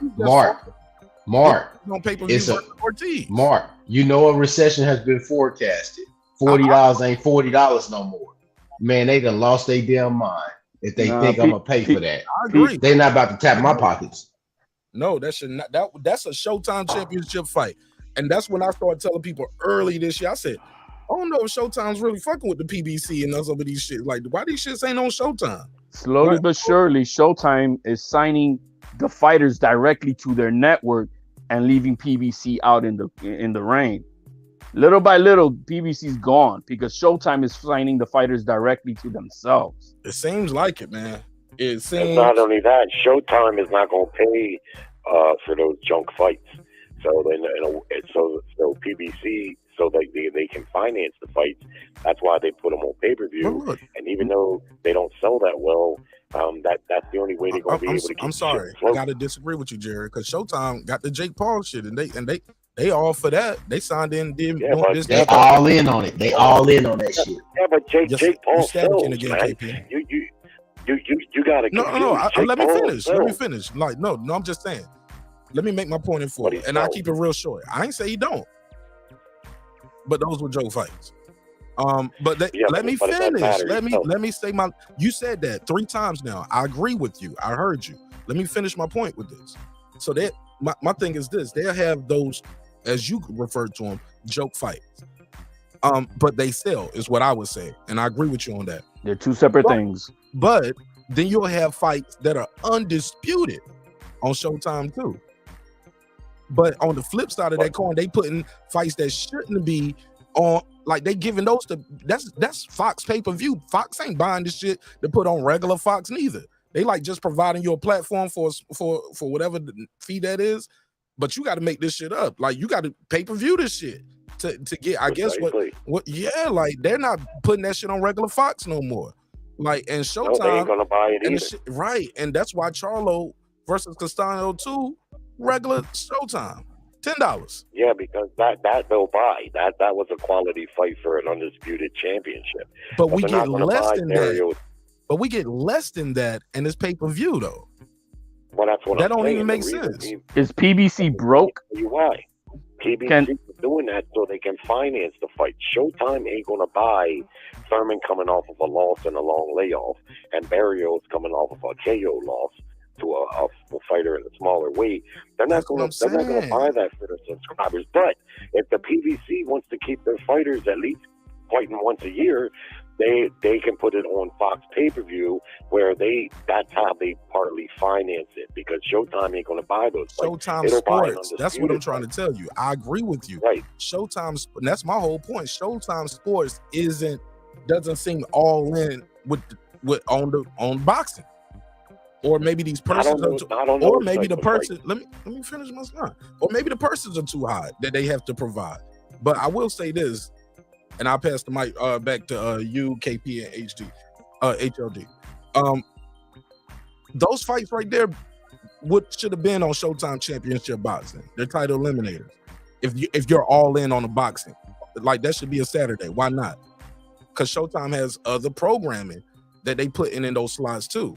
On pay-per-view versus Ortiz. Mark, you know a recession has been forecasted. $40 ain't $40 no more. Man, they done lost their damn mind if they think I'm gonna pay for that. I agree. They not about to tap my pockets. No, that should not. That's a Showtime championship fight, and that's when I started telling people early this year. I said, I don't know if Showtime's really fucking with the PBC and us over these shit. Like, why these shits ain't on Showtime? Slowly but surely, Showtime is signing the fighters directly to their network and leaving PBC out in the rain. Little by little, PBC's gone because Showtime is signing the fighters directly to themselves. It seems like it, man. It seems. And not only that, Showtime is not going to pay for those junk fights. So so PBC, so they can finance the fights. That's why they put them on pay-per-view. And even though they don't sell that well, that's the only way they're going to be able to keep. I'm sorry, I got to disagree with you, Jerry, because Showtime got the Jake Paul shit, and they all for that. They signed in, did this. They all in on it. They all in on that shit. Yeah, but Jake Paul sells, man. KP. You got to. No. Let me finish. Like, no, I'm just saying. Let me make my point in full, and I'll keep it real short. I ain't say he don't, but those were joke fights. Let me finish. Let me say my. You said that 3 times now. I agree with you. I heard you. Let me finish my point with this. So that my thing is this: they'll have those, as you referred to them, joke fights. But they sell is what I would say, and I agree with you on that. They're two separate things. But then you'll have fights that are undisputed on Showtime too. But on the flip side of that coin, they putting fights that shouldn't be on, like they giving those to that's Fox pay-per-view. Fox ain't buying this shit to put on regular Fox neither. They like just providing you a platform for whatever the fee that is. But you got to make this shit up. Like you got to pay-per-view this shit to get. I guess what? Yeah, like they're not putting that shit on regular Fox no more. Like and Showtime, they ain't gonna buy it either. Right, and that's why Charlo versus Castano 2, regular Showtime, $10. Yeah, because that they'll buy. That was a quality fight for an undisputed championship. But we get less than that. But we get less than that, and it's pay-per-view though. Well, that's what that I'm don't saying. even make sense. Is PBC broke? You why? PBC is doing that so they can finance the fight. Showtime ain't gonna buy Thurman coming off of a loss and a long layoff, and Barrios coming off of a KO loss to a fighter in a smaller weight. They're not gonna buy that for their subscribers. But if the PBC wants to keep their fighters at least fighting once a year, they can put it on Fox pay-per-view, where that's how they partly finance it, because Showtime ain't going to buy those. Showtime Sports. That's what I'm trying to tell you. I agree with you. Right. Showtime, and that's my whole point. Showtime Sports doesn't seem all in with on boxing. Or maybe these persons or maybe the person, let me finish my line. Or maybe the persons are too high that they have to provide. But I will say this, and I'll pass the mic back to you, KP, and HLD. Those fights right there should have been on Showtime Championship Boxing. They're title eliminators. If you're all in on the boxing, like that should be a Saturday. Why not? Because Showtime has other programming that they put in those slots too,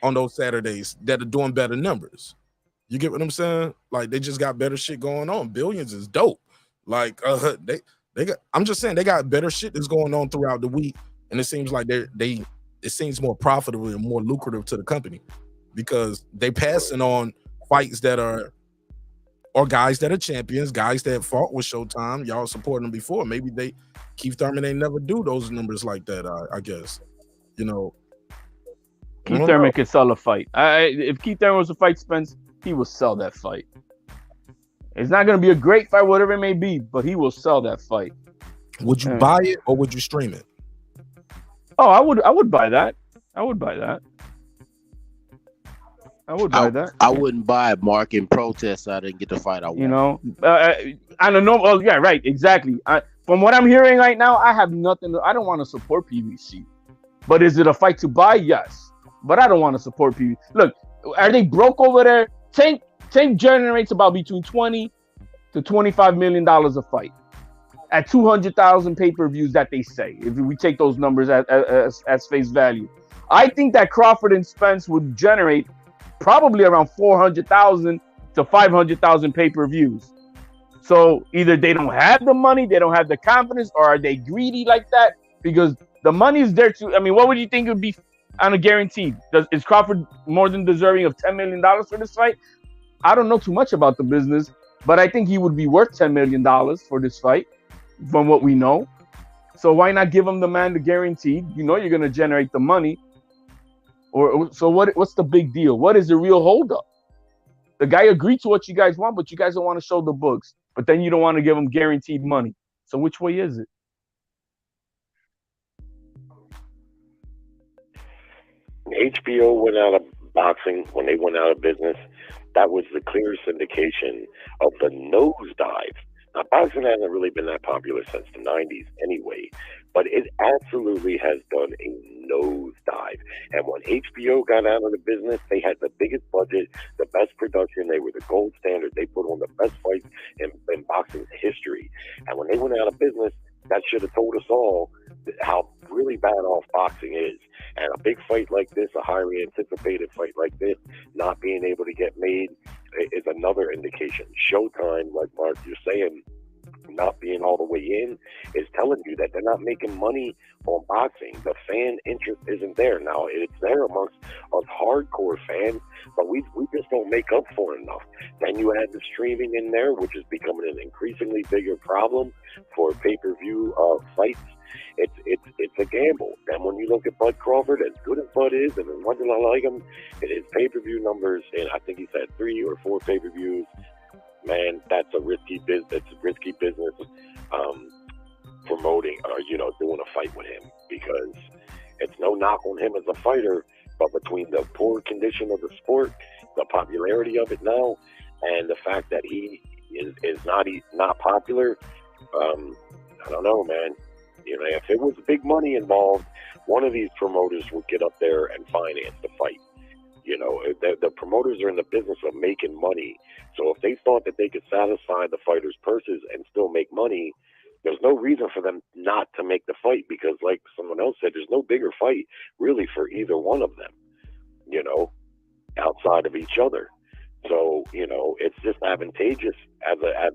on those Saturdays, that are doing better numbers. You get what I'm saying? Like, they just got better shit going on. Billions is dope. Like, they got. I'm just saying they got better shit that's going on throughout the week, and it seems like it seems more profitable and more lucrative to the company, because they passing on fights that are, or guys that are champions, guys that fought with Showtime. Y'all supporting them before. Maybe Keith Thurman ain't never do those numbers like that. I guess, you know. Keith Thurman could sell a fight. If Keith Thurman was to fight Spence, he will sell that fight. It's not going to be a great fight, whatever it may be, but he will sell that fight. Would you buy it or would you stream it? Oh, I would buy that. I would buy that. I wouldn't buy it, Mark, in protest. I didn't get the fight I want. You know, I don't know. Oh, yeah, right, exactly. From what I'm hearing right now, I have nothing. I don't want to support PBC. But is it a fight to buy? Yes. But I don't want to support PBC. Look, are they broke over there? Tank generates about between $20 to $25 million a fight at 200,000 pay-per-views that they say, if we take those numbers as face value. I think that Crawford and Spence would generate probably around 400,000 to 500,000 pay-per-views. So either they don't have the money, they don't have the confidence, or are they greedy like that? Because the money is there too. I mean, what would you think it would be on a guaranteed? Is Crawford more than deserving of $10 million for this fight? I don't know too much about the business, but I think he would be worth $10 million for this fight, from what we know. So why not give him the man the guaranteed? You know you're going to generate the money. So what's the big deal? What is the real holdup? The guy agreed to what you guys want, but you guys don't want to show the books. But then you don't want to give him guaranteed money. So which way is it? HBO went out of boxing when they went out of business. That was the clearest indication of the nosedive. Now, boxing hasn't really been that popular since the 90s anyway, but it absolutely has done a nosedive. And when HBO got out of the business, they had the biggest budget, the best production. They were the gold standard. They put on the best fights in boxing's history. And when they went out of business, that should have told us all how really bad off boxing is. And a big fight like this, a highly anticipated fight like this, not being able to get made is another indication. Showtime, like Mark, you're saying, not being all the way in is telling you that they're not making money on boxing. The fan interest isn't there. Now, it's there amongst us hardcore fans, but we just don't make up for it enough. Then you add the streaming in there, which is becoming an increasingly bigger problem for pay-per-view fights. It's a gamble. And when you look at Bud Crawford, as good as Bud is, and as much as I like him, his pay-per-view numbers, and I think he's had 3 or 4 pay-per-views, man, that's a risky business. It's a risky business promoting or, doing a fight with him, because it's no knock on him as a fighter, but between the poor condition of the sport, the popularity of it now, and the fact that he is not popular, I don't know, man. If it was big money involved, one of these promoters would get up there and finance the fight. The promoters are in the business of making money. So if they thought that they could satisfy the fighters' purses and still make money, there's no reason for them not to make the fight, because like someone else said, there's no bigger fight really for either one of them, outside of each other. So, it's just advantageous as a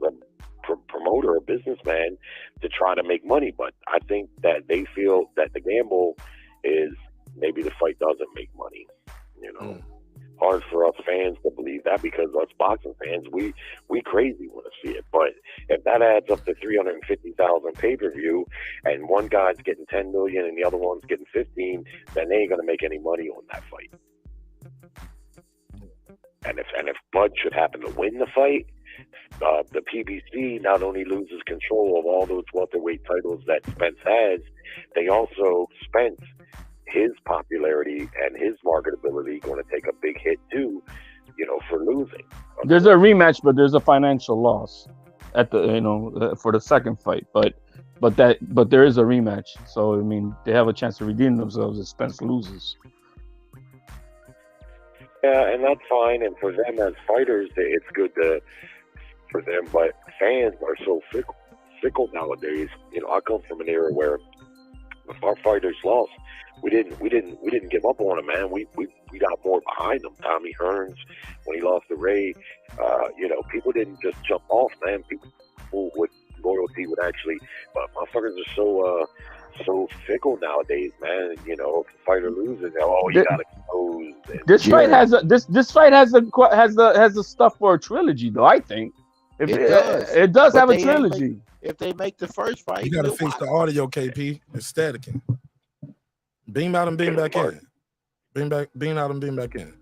promoter or businessman to try to make money. But I think that they feel that the gamble is maybe the fight doesn't make money. hard for us fans to believe that because us boxing fans, we crazy want to see it. But if that adds up to 350,000 pay-per-view, and one guy's getting 10 million and the other one's getting 15, then they ain't gonna make any money on that fight. And if Bud should happen to win the fight, the PBC not only loses control of all those welterweight titles that Spence has, they also Spence, his popularity and his marketability going to take a big hit too, for losing. There's a rematch, but there's a financial loss at the for the second fight. But there is a rematch, so I mean they have a chance to redeem themselves if Spence loses. Yeah, and that's fine. And for them as fighters, it's good for them. But fans are so fickle nowadays. I come from an era where if our fighters lost, we didn't give up on them, man. We got more behind them. Tommy Hearns, when he lost to Ray, people didn't just jump off, man. People with loyalty would actually, but motherfuckers are so fickle nowadays, man. If the fighter loses, you got exposed. This fight has the stuff for a trilogy, though. I think it does have a trilogy. If they make the first fight, you got to fix the audio, KP. It's staticking. Beam out and beam back in. Beam out and beam back in.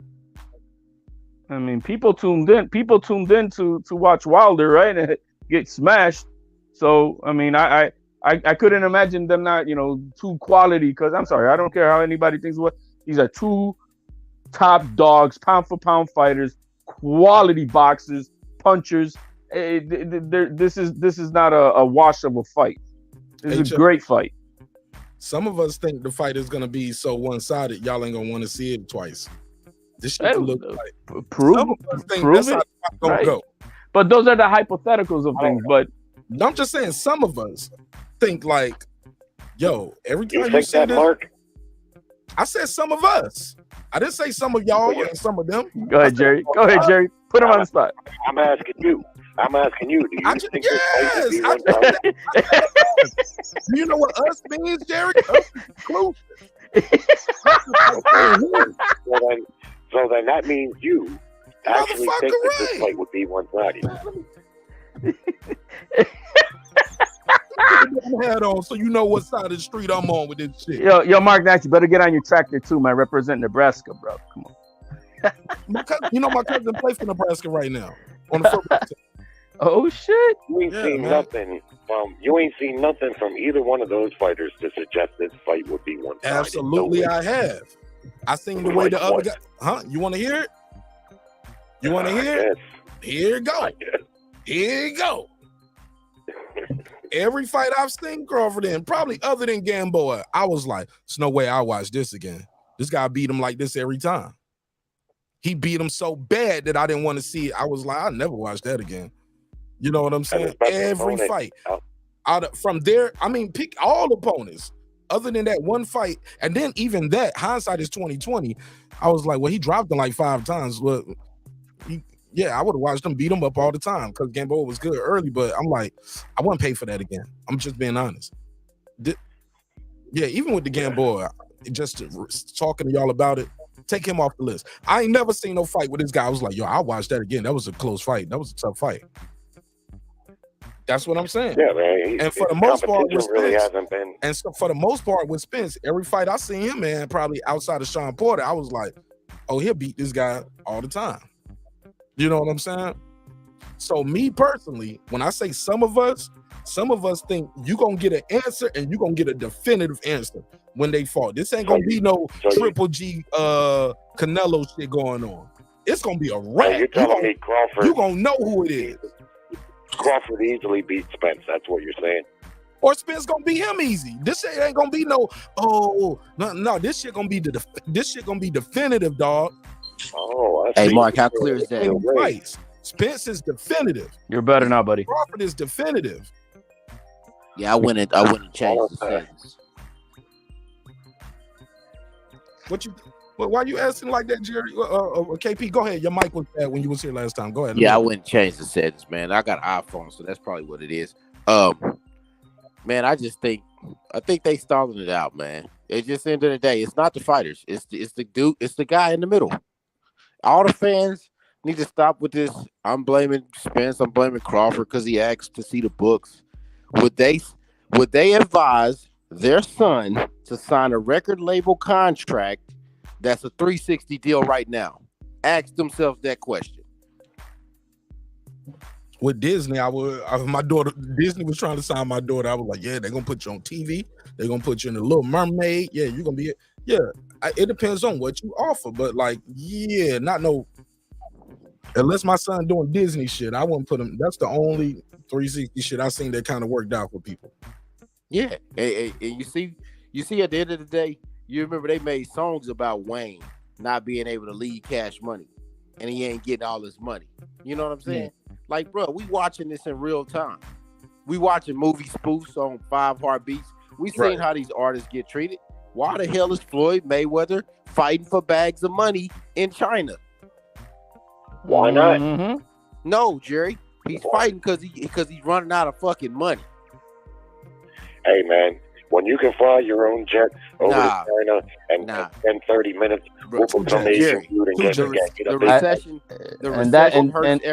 I mean, people tuned in to watch Wilder, right, and get smashed. So I mean, I couldn't imagine them not, two quality. Because I'm sorry, I don't care how anybody thinks what these are two top dogs, pound for pound fighters, quality boxers, punchers. This is not a wash of a fight. This is a great fight. Some of us think the fight is gonna be so one-sided, y'all ain't gonna want to see it twice. This shit can look like prove that's it. How the fight gonna go. But those are the hypotheticals of things. But I'm just saying, some of us think like, yo, every time you think see that, this, Mark? I said some of us. I didn't say some of y'all and some of them. Go ahead, Jerry. Put him on the spot. I'm asking you. Do you think this fight will be one-sided? Do you know what us means, Jerry? Exclusive. So then that means you actually think that this fight would be one-sided. Head on, so you know what side of the street I'm on with this shit. Yo, Mark Nash, you better get on your tractor too, man. Represent Nebraska, bro. Come on. My cousin plays for Nebraska right now on the football team. Oh shit! You ain't seen nothing from either one of those fighters to suggest this fight would be one-sided. Absolutely, I have. I seen the way the other guy. Huh? You want to hear it? You want to hear it? Here you go. Here you go. Every fight I've seen Crawford in, probably other than Gamboa, I was like, "There's no way I'll watch this again." This guy beat him like this every time. He beat him so bad that I didn't want to see it. I was like, I'll never watch that again. You know what I'm saying? Every fight. From there, I mean, pick all opponents other than that one fight. And then even that, hindsight is 2020. I was like, well, he dropped him like 5 times. Well, I would have watched him beat him up all the time because Gamboa was good early, but I'm like, I wouldn't pay for that again. I'm just being honest. Even with the Gamboa, just talking to y'all about it, take him off the list. I ain't never seen no fight with this guy. I was like, yo, I'll watch that again. That was a close fight. That was a tough fight. That's what I'm saying. Yeah, man. And for the most part, with Spence, really hasn't been. And so for the most part with Spence, every fight I seen him in, probably outside of Sean Porter, I was like, oh, he'll beat this guy all the time. You know what I'm saying? So me personally, when I say some of us think you're going to get an answer and you're going to get a definitive answer when they fought. This ain't going to be no Triple G Canelo shit going on. It's going to be a wrap. You're telling me Crawford. You're going to know who it is. Crawford easily beat Spence. That's what you're saying. Or Spence gonna beat him easy. This shit ain't gonna be no. This shit gonna be definitive, dog. Oh, hey, Mark, how clear is that? Fights. Spence is definitive. You're better now, buddy. Crawford is definitive. Yeah, I wouldn't change the sentence. Why you asking like that, Jerry? KP, go ahead. Your mic was bad when you was here last time. Go ahead. Yeah, I wouldn't change the sentence, man. I got an iPhone, so that's probably what it is. Man, I think they stalling it out, man. It's just the end of the day, it's not the fighters. It's the dude. It's the guy in the middle. All the fans need to stop with this. I'm blaming Spence. I'm blaming Crawford because he asked to see the books. Would they advise their son to sign a record label contract that's a 360 deal right now? Ask themselves that question. With Disney, my daughter, Disney was trying to sign my daughter. I was like, yeah, they're gonna put you on TV. They're gonna put you in the Little Mermaid. Yeah, you're gonna be. Yeah, it depends on what you offer, but like, yeah, not no. Unless my son doing Disney shit, I wouldn't put him. That's the only 360 shit I've seen that kind of worked out for people. Yeah, and you see, at the end of the day, you remember they made songs about Wayne not being able to lead Cash Money, and he ain't getting all his money. You know what I'm saying? Yeah. Like, bro, we watching this in real time. We watching movie spoofs on 5 Heartbeats. We seen how these artists get treated. Why the hell is Floyd Mayweather fighting for bags of money in China? Why not? Mm-hmm. No, Jerry. He's fighting because he's running out of fucking money. Hey, man, when you can fly your own jet over to China and spend 30 minutes whooping some Asian food and get the recession hurts everybody.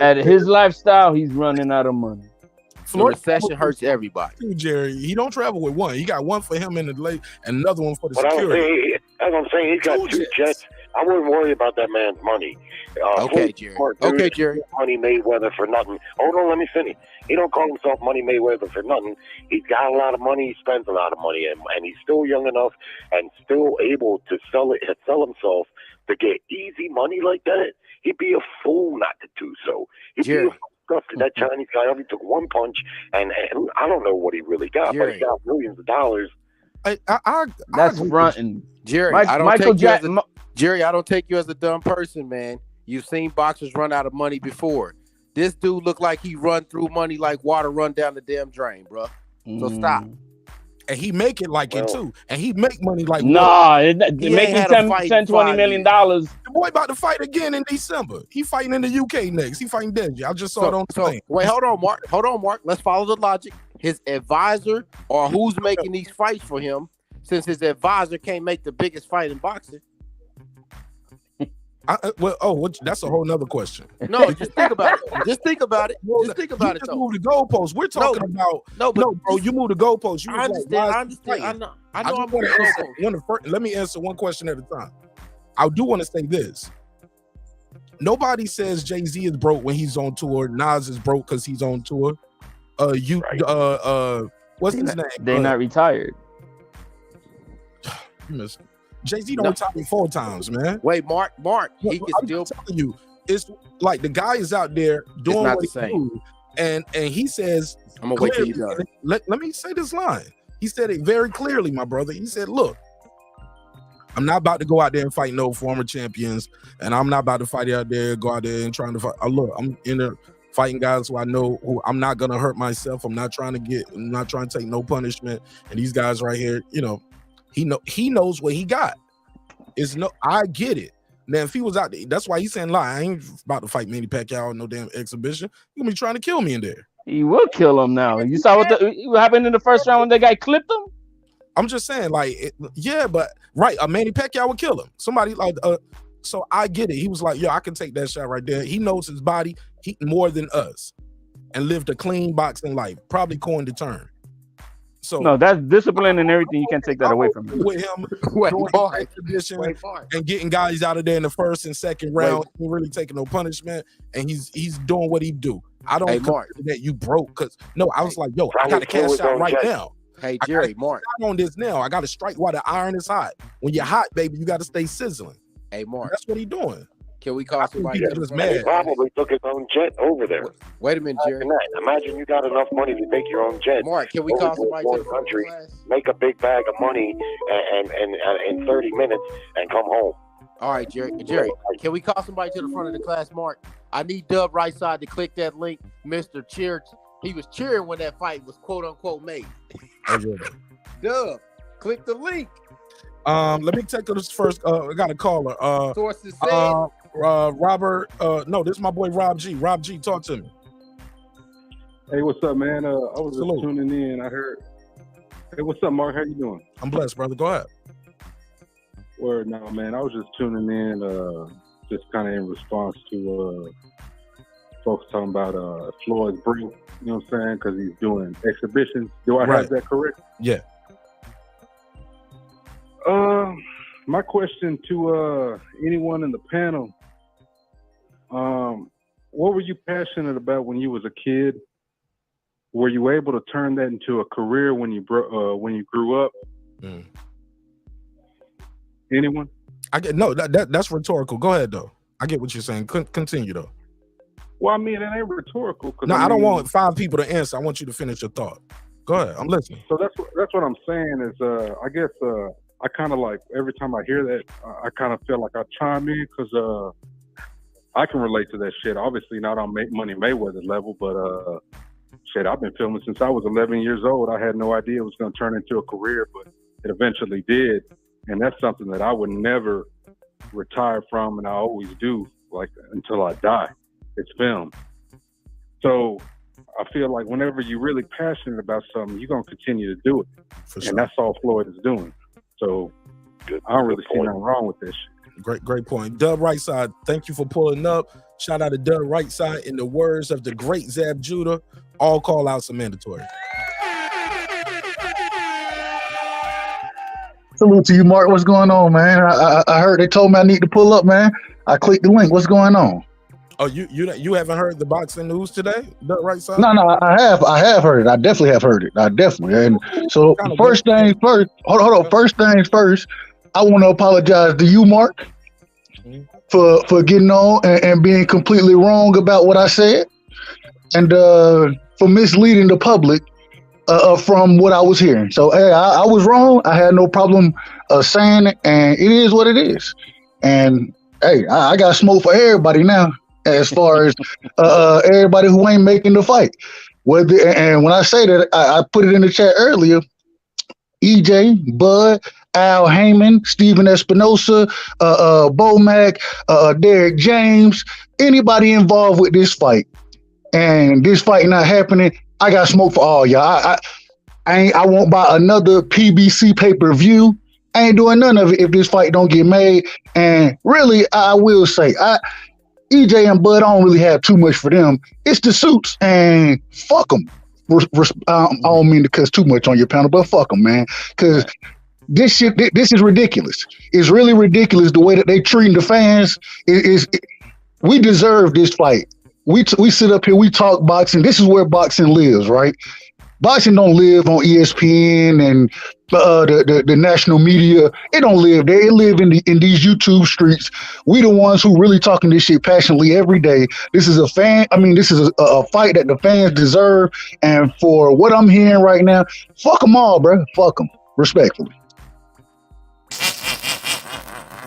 At his lifestyle, he's running out of money. The recession hurts everybody. Jerry, he don't travel with one. He got one for him in the lake and another one for the but security. As I'm saying, he's got 2 jets. I wouldn't worry about that man's money. Okay, Jerry. Money Mayweather for nothing. Hold on, let me finish. He don't call himself Money Mayweather for nothing. He's got a lot of money. He spends a lot of money, and he's still young enough and still able to sell himself to get easy money like that. He'd be a fool not to do so. He'd be a fool. That Chinese guy only took 1 punch, and I don't know what he really got, but he got millions of dollars. That's fronting. Jerry, I don't take you as a dumb person, man. You've seen boxers run out of money before. This dude looked like he run through money like water run down the damn drain, bro. So stop. And he make it like it too. And he make money like making $10-20 million. The boy about to fight again in December. He fighting in the UK next. He fighting Deji. I just saw it on the plane. Wait, hold on, Mark. Let's follow the logic. His advisor or who's making these fights for him, since his advisor can't make the biggest fight in boxing. That's a whole nother question. No, just think about it. Just think about it. Move the goalposts. We're talking about bro. You move the goalposts. I understand. I know. Let me answer one question at a time. I do want to say this. Nobody says Jay-Z is broke when he's on tour. Nas is broke because he's on tour. What's his name? They're not retired. Jay-Z don't retire 4 times, man. Wait, Mark, he can still telling you. It's like the guy is out there doing what he do, and he says, "I'm gonna wait till you done." Let me say this line. He said it very clearly, my brother. He said, "Look, I'm not about to go out there and fight no former champions, and I'm not about to go out there and trying to fight. Look, I'm in there fighting guys who I know who I'm not gonna hurt myself. I'm not trying to take no punishment. And these guys right here, you know." He knows what he got. I get it. Now, if he was out there, that's why he's saying, I ain't about to fight Manny Pacquiao in no damn exhibition. You're gonna be trying to kill me in there. He will kill him now. You saw what happened in the first round when that guy clipped him? I'm just saying, but Manny Pacquiao would kill him. Somebody so I get it. He was like, I can take that shot right there. He knows his body more than us and lived a clean boxing life. Probably coined the term. So no, that's discipline and everything. You can't take that away from him. With him and getting guys out of there in the first and second round, he really taking no punishment, and he's doing what he do. I don't consider that you broke because I was like, I got to cash out right now. Hey Jerry, Mark, on this now. I got to strike while the iron is hot. When you're hot, baby, you got to stay sizzling. Hey Mark, that's what he doing. Can we call somebody? He probably took his own jet over there. Wait a minute, Jerry. Imagine you got enough money to take your own jet. Mark, can we call somebody to the country, make a big bag of money, and in 30 minutes, and come home? All right, Jerry, can we call somebody to the front of the class, Mark? I need Dub right side to click that link. Mr. Cheer, he was cheering when that fight was quote unquote made. Dub, click the link. Let me take this first. I got a caller. Sources said. Robert. No, this is my boy Rob G. Rob G, talk to me. Hey, what's up, man? I was just tuning in. I heard. Hey, what's up, Mark? How you doing? I'm blessed, brother. Go ahead. Word, no, man. I was just tuning in. just kind of in response to folks talking about Floyd's break. You know what I'm saying? Because he's doing exhibitions. Do I have that correct? Yeah. My question to anyone in the panel: what were you passionate about when you was a kid? Were you able to turn that into a career when you grew up? Anyone? I get no. That's rhetorical. Go ahead though. I get what you're saying. Continue though. Well, I mean, it ain't rhetorical. No, I don't want 5 people to answer. I want you to finish your thought. Go ahead. I'm listening. So that's what I'm saying is, I guess I kind of like every time I hear that, I kind of feel like I chime in because I can relate to that shit. Obviously not on Money Mayweather level, but shit, I've been filming since I was 11 years old. I had no idea it was going to turn into a career, but it eventually did. And that's something that I would never retire from, and I always do, like until I die. It's film. So I feel like whenever you're really passionate about something, you're going to continue to do it. And that's all Floyd is doing. So I don't really see nothing wrong with this shit. Great point. Dub Right Side, thank you for pulling up. Shout out to Dub Right Side. In the words of the great Zab Judah, all call outs are mandatory. Salute to you, Mark. What's going on, man? I heard they told me I need to pull up, man. I clicked the link. What's going on? Oh, you haven't heard the boxing news today? Dub Right Side? No, I have heard it. I definitely have heard it. And so first things first. Hold on. First things first. I want to apologize to you, Mark, for getting on and being completely wrong about what I said, and for misleading the public from what I was hearing. So hey, I was wrong. I had no problem saying it, and it is what it is. And hey, I got smoke for everybody now, as far as everybody who ain't making the fight. And when I say that, I put it in the chat earlier. EJ, Bud, Al Haymon, Steven Espinosa, Bomac, Derek James, anybody involved with this fight, and this fight not happening, I got smoke for all y'all. I won't buy another PBC pay-per-view. I ain't doing none of it if this fight don't get made. And really, I will say, EJ and Bud, I don't really have too much for them. It's the suits, and fuck them. I don't mean to cuss too much on your panel, but fuck them, man. Because this is ridiculous. It's really ridiculous the way that they treating the fans. We deserve this fight. We sit up here, we talk boxing. This is where boxing lives, right? Boxing don't live on ESPN and the national media. It don't live there. It live in these YouTube streets. We the ones who really talking this shit passionately every day. This is a fight that the fans deserve. And for what I'm hearing right now, fuck them all, bro. Fuck them, respectfully.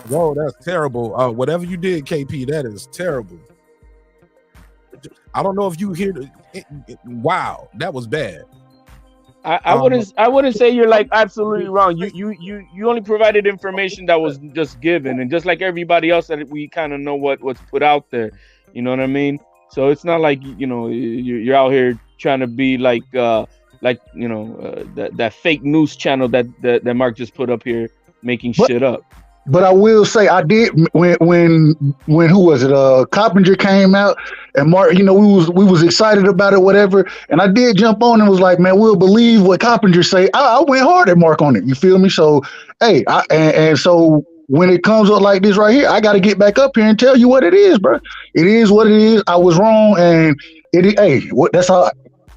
Whoa, that's terrible. Whatever you did, KP, that is terrible. I don't know if you hear wow, that was bad. I wouldn't say you're like absolutely wrong. You only provided information that was just given, and just like everybody else that we kind of know what's put out there. You know what I mean? So it's not like you're out here trying to be like that fake news channel that Mark just put up here making shit up. But I will say I did when who was it? Coppinger came out, and Mark, we was excited about it, whatever. And I did jump on and was like, man, we'll believe what Coppinger say. I went hard at Mark on it. You feel me? So hey, and so when it comes up like this right here, I got to get back up here and tell you what it is, bro. It is what it is. I was wrong, and that's how.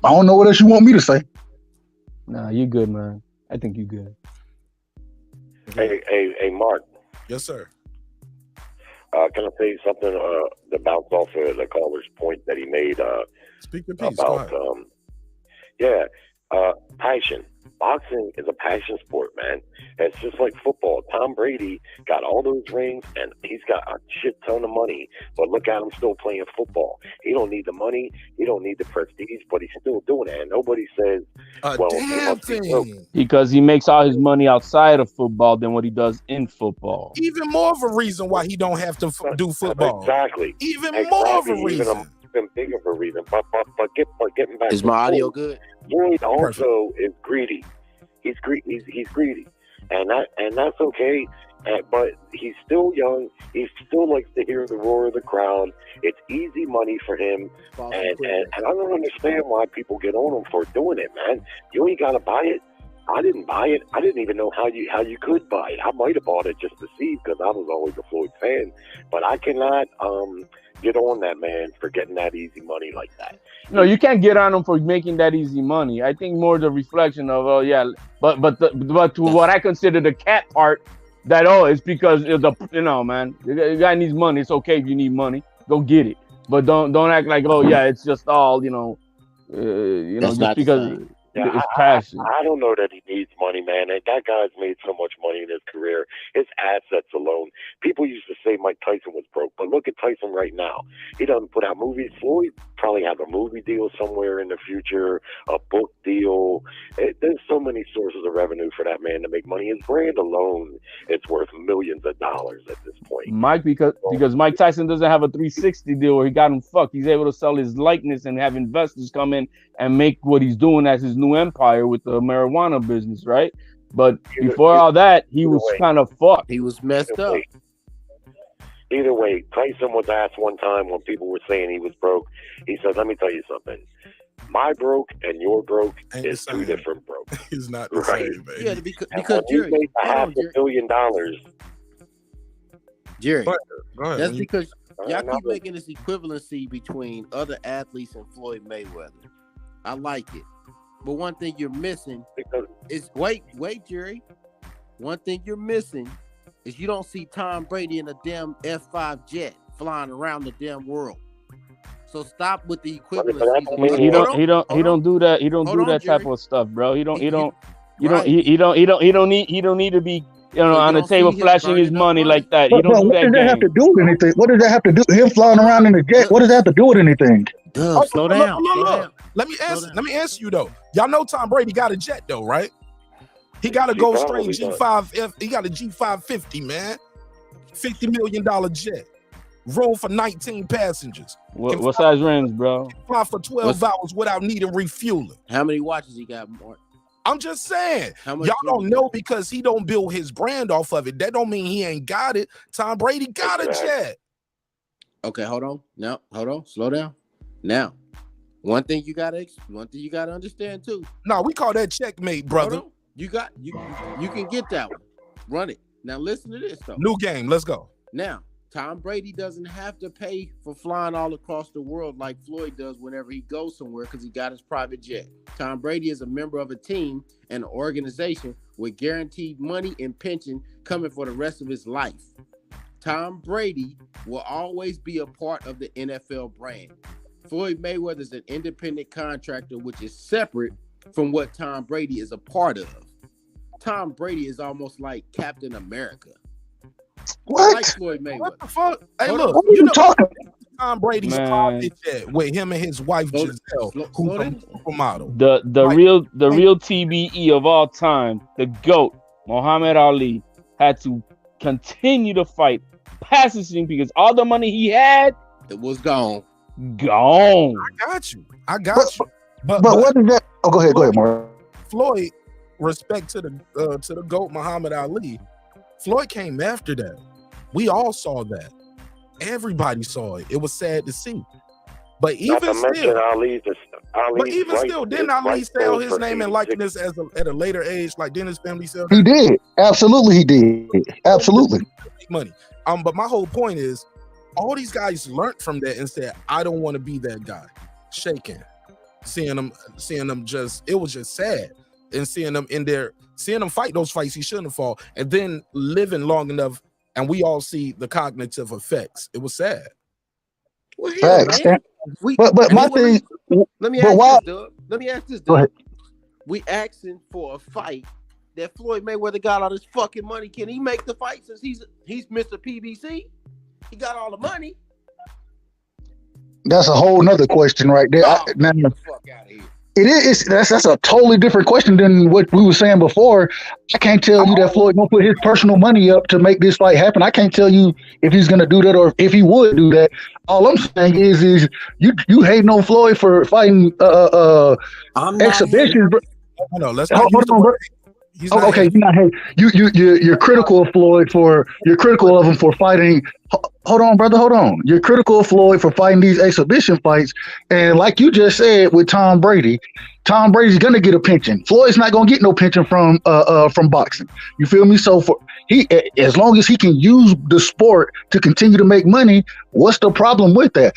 I don't know what else you want me to say. Nah, you good, man. I think you good. Hey, Mark. Yes, sir. Can I say something to bounce off of the caller's point that he made Speak your piece. about passion. Boxing is a passion sport, man. It's just like football. Tom Brady got all those rings, and he's got a shit ton of money, but look at him still playing football. He don't need the money. He don't need the prestige, but he's still doing it. And nobody says, well, he must be broke. Because he makes all his money outside of football than what he does in football. Even more of a reason why he don't have to do football. Exactly. Even more of a reason. Even bigger of a reason. But getting back Is to my audio Floyd, good? Floyd also is greedy. He's greedy, and that's okay. But he's still young. He still likes to hear the roar of the crowd. It's easy money for him, and I don't understand why people get on him for doing it, man. You ain't gotta buy it. I didn't buy it. I didn't even know how you could buy it. I might have bought it just to see because I was always a Floyd fan, but I cannot get on that man for getting that easy money like that. No, you can't get on him for making that easy money. I think more the reflection of, oh yeah, but to what I consider the cat part, that it's because man, the guy needs money. It's okay if you need money, go get it, but don't act like, oh yeah, it's just all just because. Yeah, It's passion. I don't know that he needs money, man. That guy's made so much money in his career. His assets alone. People used to say Mike Tyson was broke, but look at Tyson right now. He doesn't put out movies. Floyd probably have a movie deal somewhere in the future, a book deal. There's so many sources of revenue for that man to make money. His brand alone is worth millions of dollars at this point. Mike, because Mike Tyson doesn't have a 360 deal where he got him fucked. He's able to sell his likeness and have investors come in and make what he's doing as his new empire with the marijuana business, right? But before all that, he was kind of fucked. He was messed up. Either way, Tyson was asked one time when people were saying he was broke. He says, "Let me tell you something. My broke and your broke is two different broke." It's not the same, baby. Yeah, because you made $500 million. Jerry, Go ahead. that's because y'all keep making this equivalency between other athletes and Floyd Mayweather. I like it. But one thing you're missing is wait, Jerry. One thing you're missing is you don't see Tom Brady in a damn F5 jet flying around the damn world. So stop with the equivalency. He don't do that. He don't do that type of stuff, bro. He don't need to be on the table flashing his money like that. But what does that have to do with anything? What does that have to do? Him flying around in a jet. What does that have to do with anything? Slow down. Let me answer you though. Y'all know Tom Brady got a jet though, right? He got to go straight G5. He got a G550, man. $50 million jet. Room for 19 passengers. What size rims, bro? Fly for 12 hours without needing refueling. How many watches he got, Mark? I'm just saying. Y'all don't know because he don't build his brand off of it. That don't mean he ain't got it. Tom Brady got a jet. Okay, hold on. Now, hold on. Slow down. Now, one thing you gotta understand too. No, we call that checkmate, brother. You can get that one. Run it. Now listen to this though. New game. Let's go. Now, Tom Brady doesn't have to pay for flying all across the world like Floyd does whenever he goes somewhere because he got his private jet. Tom Brady is a member of a team and an organization with guaranteed money and pension coming for the rest of his life. Tom Brady will always be a part of the NFL brand. Floyd Mayweather is an independent contractor, which is separate from what Tom Brady is a part of. Tom Brady is almost like Captain America. What? Like Floyd Mayweather. What the fuck? Hey, look, what are you talking? Tom Brady's private jet with him and his wife Giselle, who's a supermodel. The real TBE of all time, the GOAT, Muhammad Ali, had to continue to fight past this thing because all the money he had, it was gone. Gone. I got you. But what is that? Oh, go ahead, Mark. Floyd, respect to the GOAT Muhammad Ali. Floyd came after that. We all saw that. Everybody saw it. It was sad to see. But even still, didn't Ali sell his name and likeness at a later age, like Dennis family sell? He did. Absolutely, he did. Absolutely. Money. But my whole point is, all these guys learned from that and said, "I don't want to be that guy." Shaking, seeing them just, it was just sad, and seeing them fight those fights he shouldn't have fought, and then living long enough, and we all see the cognitive effects. It was sad. Well, yeah, but my thing. Let me ask this, Doug. Go ahead. We asking for a fight that Floyd Mayweather got all this fucking money. Can he make the fight since he's Mr. PBC? He got all the money. That's a whole nother question right there. Get the fuck out of here. It is. That's a totally different question than what we were saying before. I can't tell you that Floyd won't put his personal money up to make this fight happen. I can't tell you if he's going to do that or if he would do that. All I'm saying is you hating on Floyd for fighting exhibitions. No, let's hold on, bro. Okay, you're critical of Floyd you're critical of him for fighting. Hold on, brother, hold on. You're critical of Floyd for fighting these exhibition fights, and like you just said with Tom Brady's gonna get a pension. Floyd's not gonna get no pension from boxing. You feel me? So as long as he can use the sport to continue to make money, what's the problem with that?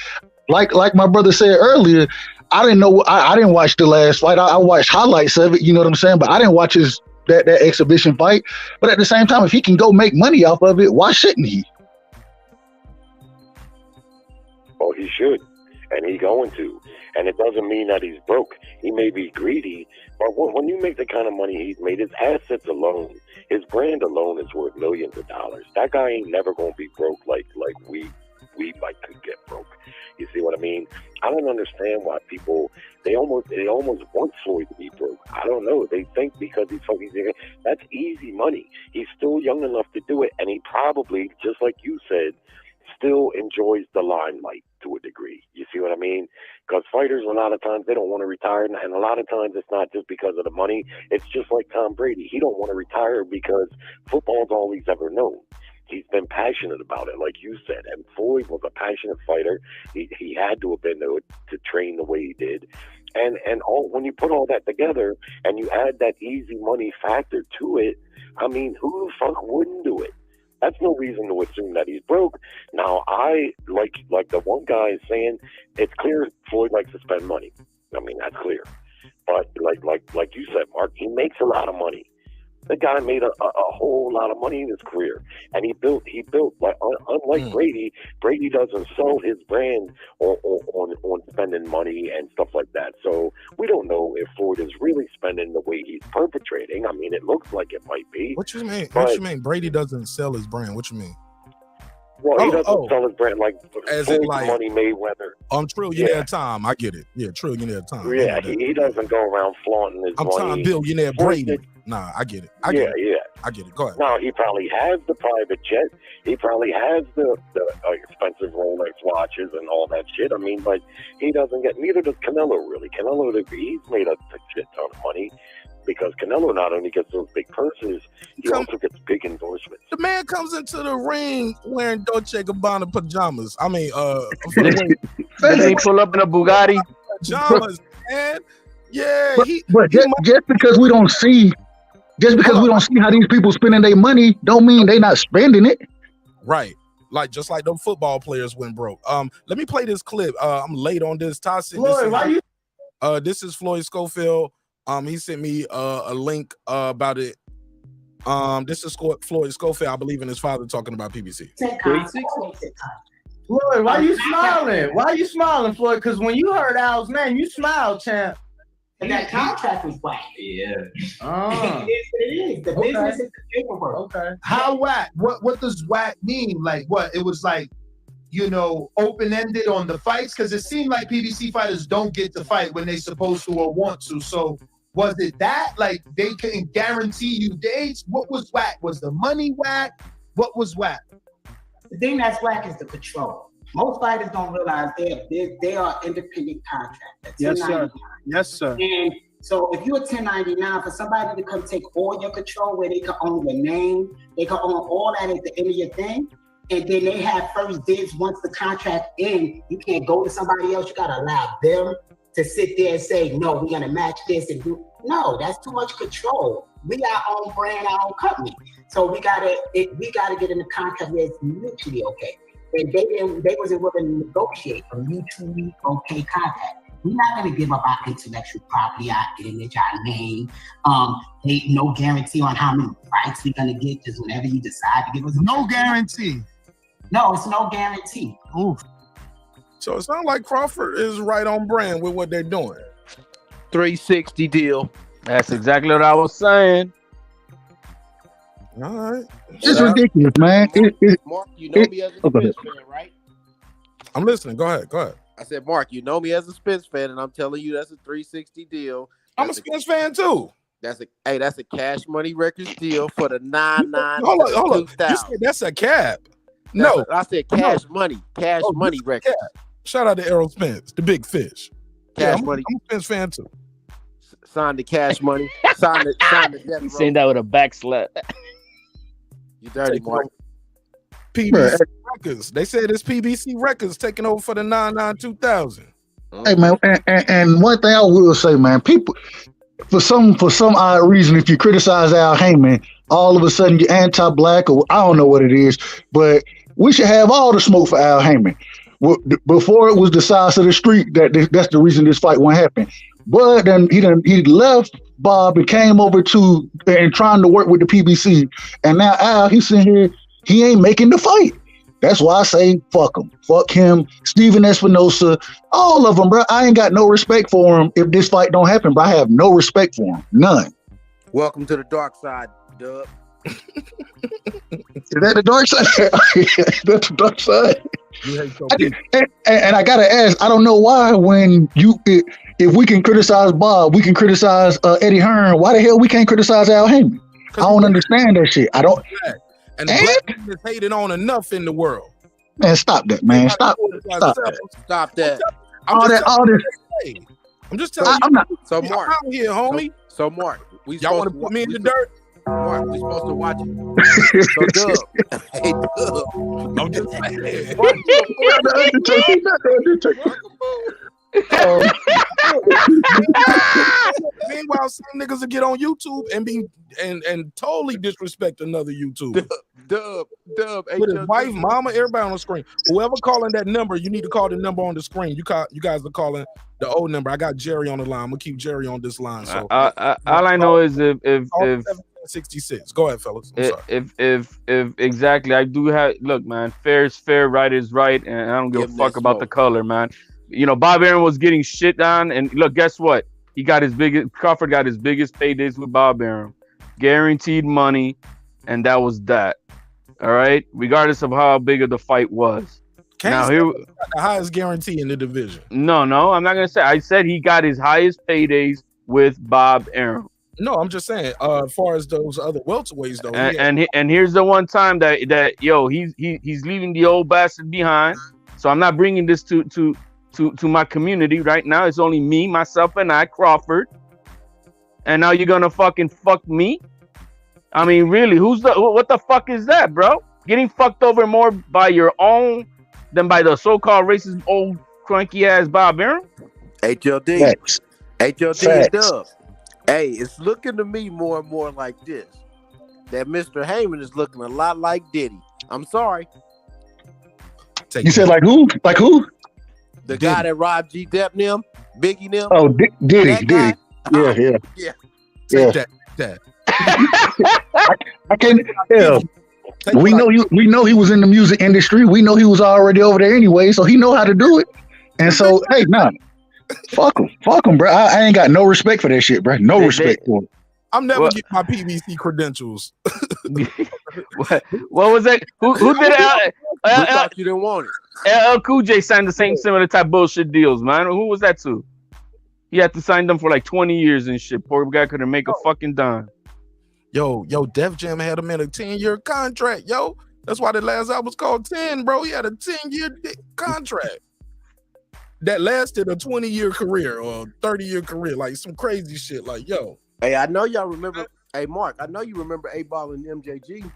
Like my brother said earlier, I didn't know. I didn't watch the last fight. I watched highlights of it. You know what I'm saying? But I didn't watch that exhibition fight. But at the same time, if he can go make money off of it, why shouldn't he? Well, he should, and he's going to. And it doesn't mean that he's broke. He may be greedy, but when you make the kind of money he's made, his assets alone, his brand alone is worth millions of dollars. That guy ain't never going to be broke like we could get broke. You see what I mean? I don't understand why people they almost want Floyd to be broke. I don't know. They think because he's fucking that's easy money. He's still young enough to do it, and he probably, just like you said, still enjoys the limelight to a degree. You see what I mean? Because fighters, a lot of times, they don't want to retire, and a lot of times it's not just because of the money. It's just like Tom Brady. He don't want to retire because football's all he's ever known. He's been passionate about it, like you said. And Floyd was a passionate fighter. He had to have been there to train the way he did. And when you put all that together and you add that easy money factor to it, I mean, who the fuck wouldn't do it? That's no reason to assume that he's broke. Now, I like the one guy is saying, it's clear Floyd likes to spend money. I mean, that's clear. But like you said, Mark, he makes a lot of money. The guy made a whole lot of money in his career, and he built like unlike Brady doesn't sell his brand on spending money and stuff like that. So we don't know if Floyd is really spending the way he's perpetrating. I mean, it looks like it might be. What you mean? What you mean? Brady doesn't sell his brand? What you mean? Well, he doesn't sell his brand like as in like Money Mayweather. Trillionaire Tom. I get it. Yeah, trillionaire Tom. Yeah, he doesn't go around flaunting his money. Tom Billionaire Brady. Nah, I get it. I get it. Go ahead. Now, he probably has the private jet. He probably has the expensive Rolex watches and all that shit. I mean, but he doesn't get, neither does Canelo really. Canelo, he's made a shit ton of money because Canelo not only gets those big purses, he also gets big endorsements. The man comes into the ring wearing Dolce & Gabbana pajamas. I mean, they pull up in a Bugatti. Pajamas, man. Yeah, but just because we don't see how these people spending their money, don't mean they not spending it. Right. Like just like them football players went broke. Let me play this clip. I'm late on this. Floyd, this is Floyd Schofield. He sent me a link about it. This is Floyd Schofield, I believe, in his father talking about PBC. Floyd, why you smiling? Why you smiling, Floyd? Because when you heard Al's name, you smiled, champ. And that contract was whack. Yeah. It is what it is. The business is the paperwork. Okay. How whack? What does whack mean? Like what? It was like, open-ended on the fights? Because it seemed like PBC fighters don't get to fight when they supposed to or want to. So was it that? Like they couldn't guarantee you dates? What was whack? Was the money whack? What was whack? The thing that's whack is the control. Most fighters don't realize they are independent contractors. Yes, sir. Yes, sir. And so if you're 1099, for somebody to come take all your control, where they can own your name, they can own all that at the end of your thing, and then they have first dibs once the contract ends. You can't go to somebody else. You gotta allow them to sit there and say, no, we're gonna match this and do. No, that's too much control. We our own brand, our own company. So we gotta get in the contract where it's mutually okay. And they wasn't willing to negotiate a mutually okay contract. We're not going to give up our intellectual property, our image, our name. Ain't no guarantee on how many fights we're going to get, just whenever you decide to give us. No guarantee. No, it's no guarantee. Oof. So it sounds like Crawford is right on brand with what they're doing. 360 deal. That's exactly what I was saying. All right. It's ridiculous, man. Mark, you know me as a Spence fan, right? I'm listening. Go ahead. I said, Mark, you know me as a Spence fan, and I'm telling you that's a 360 deal. I'm a Spence fan too. That's a Cash Money Records deal for the 99. Hold on. You said that's a cap. No, I said Cash Money. Cash Money Records. Shout out to Errol Spence, the big fish. Cash Money. I'm a Spence fan too. Sign the Cash Money. Sign the death He's row. saying that with a back slap. You dirty, Mark. PBC Records. They said it's PBC Records taking over for the 99-2000. Hey man, and one thing I will say, man, people for some odd reason, if you criticize Al Haymon, all of a sudden you're anti-black, or I don't know what it is, but we should have all the smoke for Al Haymon. Before it was the size of the street that's the reason this fight won't happen. But then he left Bob and came over to and trying to work with the PBC, and now Al, he's sitting here, he ain't making the fight. That's why I say fuck him. Fuck him, Steven Espinosa, all of them, bro. I ain't got no respect for him if this fight don't happen, bro. I have no respect for him. None. Welcome to the dark side, Dub. Is that the dark side? That's the dark side. And I gotta ask, I don't know why when if we can criticize Bob, we can criticize Eddie Hearn, why the hell we can't criticize Al Haymon? I don't understand that shit. I don't. And black people is hated on enough in the world. Man, stop that, man. Stop that. All this. I'm just telling you. I'm not. So Mark, out here, homie. So Mark, y'all want to put me in the dirt? Mark, we supposed to watch it. So Dub, hey Dub, I'm just saying. Meanwhile, some niggas will get on YouTube and be and totally disrespect another YouTuber. Dub, with his wife, mama, everybody on the screen. Whoever calling that number, you need to call the number on the screen. You guys are calling the old number. I got Jerry on the line. I'm gonna keep Jerry on this line. So all I know is if 66. Go ahead, fellas. I'm sorry. If exactly, I do have. Look, man, fair is fair, right is right, and I don't give a fuck about the color, man. You know, Bob Arum was getting shit on, and look, guess what? Crawford got his biggest paydays with Bob Arum, guaranteed money, and that was that. All right, regardless of how big of the fight was. Now here, the highest guarantee in the division. No, I'm not gonna say. I said he got his highest paydays with Bob Arum. No, I'm just saying. As far as those other welterweights, though, and here's the one time that he's leaving the old bastard behind. So I'm not bringing this to my community right now. It's only me, myself, and I, Crawford. And now you're gonna fucking fuck me? I mean, really? What the fuck is that, bro? Getting fucked over more by your own than by the so-called racist old cranky ass Bob Arum? HLD and Dub. Hey, it's looking to me more and more like this. That Mr. Haymon is looking a lot like Diddy. I'm sorry. You said like who? Like who? The guy that robbed G. Depp them, Biggie them. Oh, Diddy. Yeah. Take that. I can't tell. We know he was in the music industry. We know he was already over there anyway, so he know how to do it. And so, hey, nah, fuck him, bro. I ain't got no respect for that shit, bro. No respect for it. I'm never getting my PBC credentials. What was that? Who did it? I thought you didn't want it. LL Cool J signed the same similar type bullshit deals, man. Who was that to? He had to sign them for like 20 years and shit. Poor guy couldn't make a fucking dime. Yo, Def Jam had him in a 10-year contract, yo. That's why the last album was called 10, bro. He had a 10-year contract that lasted a 20-year career or 30-year career, like some crazy shit. Like, yo. Hey, I know y'all remember. Hey, Mark, I know you remember 8-Ball and MJG.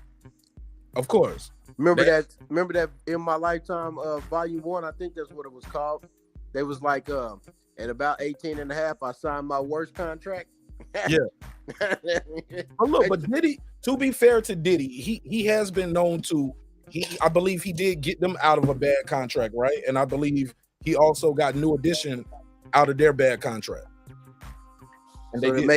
Of course. Remember that In My Lifetime Volume 1, I think that's what it was called. They was like, at about 18 and a half, I signed my worst contract. Yeah. But look, but Diddy, to be fair to Diddy, he has been known to, I believe he did get them out of a bad contract, right? And I believe he also got New Edition out of their bad contract. And they did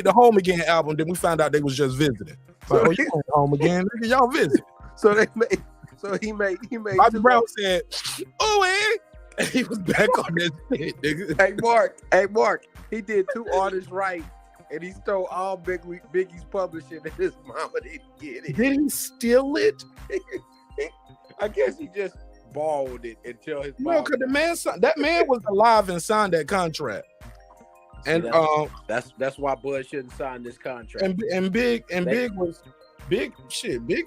the Home Again album, then we found out they was just visiting. Like, oh, you went home again, nigga, y'all visit. He made Bobby Brown said, oh, and he was back on that shit, nigga. Hey Mark, he did 2 artists right, and he stole all Biggie's publishing, and his mama didn't get it. Did he steal it? I guess he just borrowed it until his no, because that man was alive and signed that contract. And that's why Bud shouldn't sign this contract. Big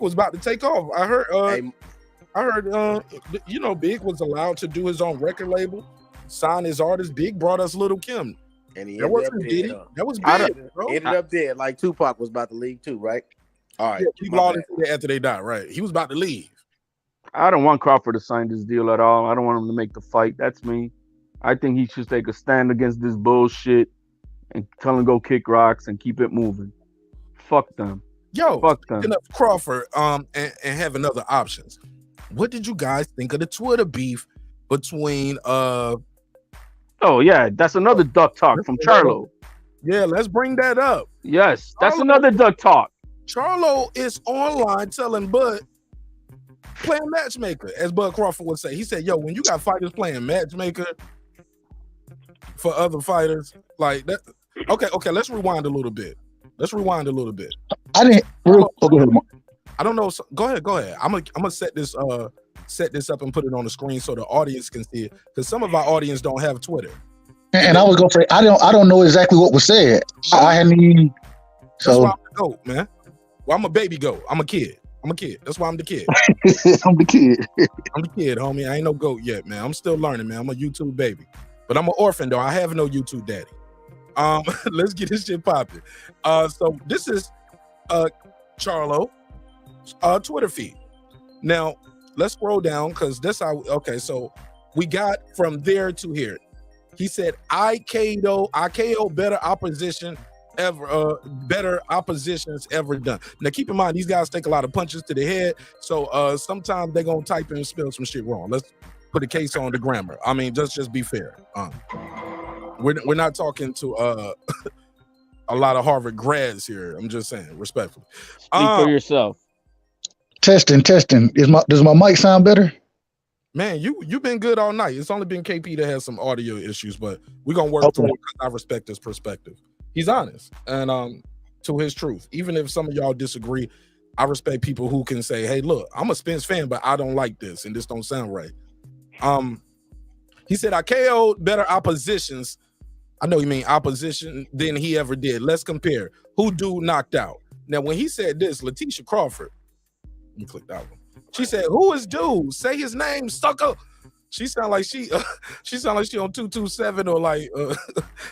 was about to take off. I heard Big was allowed to do his own record label, sign his artist. Big brought us Little Kim. And he That ended up wasn't dead. Diddy. Huh? That was I big, bro. Ended up dead, like Tupac was about to leave too, right? All right. Yeah, people all after they died, right? He was about to leave. I don't want Crawford to sign this deal at all. I don't want him to make the fight. That's me. I think he should take a stand against this bullshit and tell him go kick rocks and keep it moving. Fuck them. Yo, fuck them. speaking of Crawford, and having other options. What did you guys think of the Twitter beef between Oh yeah, that's another duck talk from Charlo. Yeah, let's bring that up. Yes, that's another duck talk. Charlo is online telling Bud playing matchmaker, as Bud Crawford would say. He said, yo, when you got fighters playing matchmaker for other fighters, like that. Okay, let's rewind a little bit. I didn't. Go ahead, Mark. I don't know. So, go ahead. I'm gonna set this up and put it on the screen so the audience can see it, because some of our audience don't have Twitter. And I was gonna say I don't know exactly what was said. I hadn't even. That's So why I'm the goat, man. Well, I'm a baby goat. I'm a kid. That's why I'm the kid. I'm the kid. I'm the kid, homie. I ain't no goat yet, man. I'm still learning, man. I'm a YouTube baby, but I'm an orphan though. I have no YouTube daddy. Let's get this shit popping. So this is Charlo Twitter feed. Now let's scroll down because that's how. Okay, so we got from there to here. He said, "IKO better opposition ever, better oppositions ever done." Now keep in mind these guys take a lot of punches to the head, so sometimes they're gonna type and spell some shit wrong. Let's put a case on the grammar. I mean, just be fair. We're not talking to a lot of Harvard grads here. I'm just saying, respectfully. Speak for yourself. Testing. Does my mic sound better? Man, you've been good all night. It's only been KP that has some audio issues, but we're gonna work through it because I respect his perspective. He's honest and to his truth. Even if some of y'all disagree, I respect people who can say, "Hey, look, I'm a Spence fan, but I don't like this, and this don't sound right." He said, "I KO'd better oppositions." I know you mean opposition than he ever did. Let's compare. Who dude knocked out? Now, when he said this, Letitia Crawford, let me click that one. She said, "Who is dude? Say his name, sucker." She sound like she on 227 or like.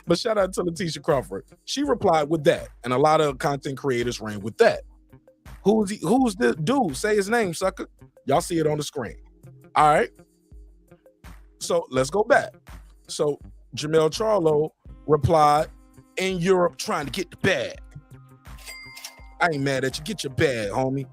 But shout out to Letitia Crawford. She replied with that, and a lot of content creators ran with that. Who's the dude? Say his name, sucker. Y'all see it on the screen. All right. So let's go back. So Jamel Charlo replied, "In Europe, trying to get the bag. I ain't mad at you. Get your bag, homie."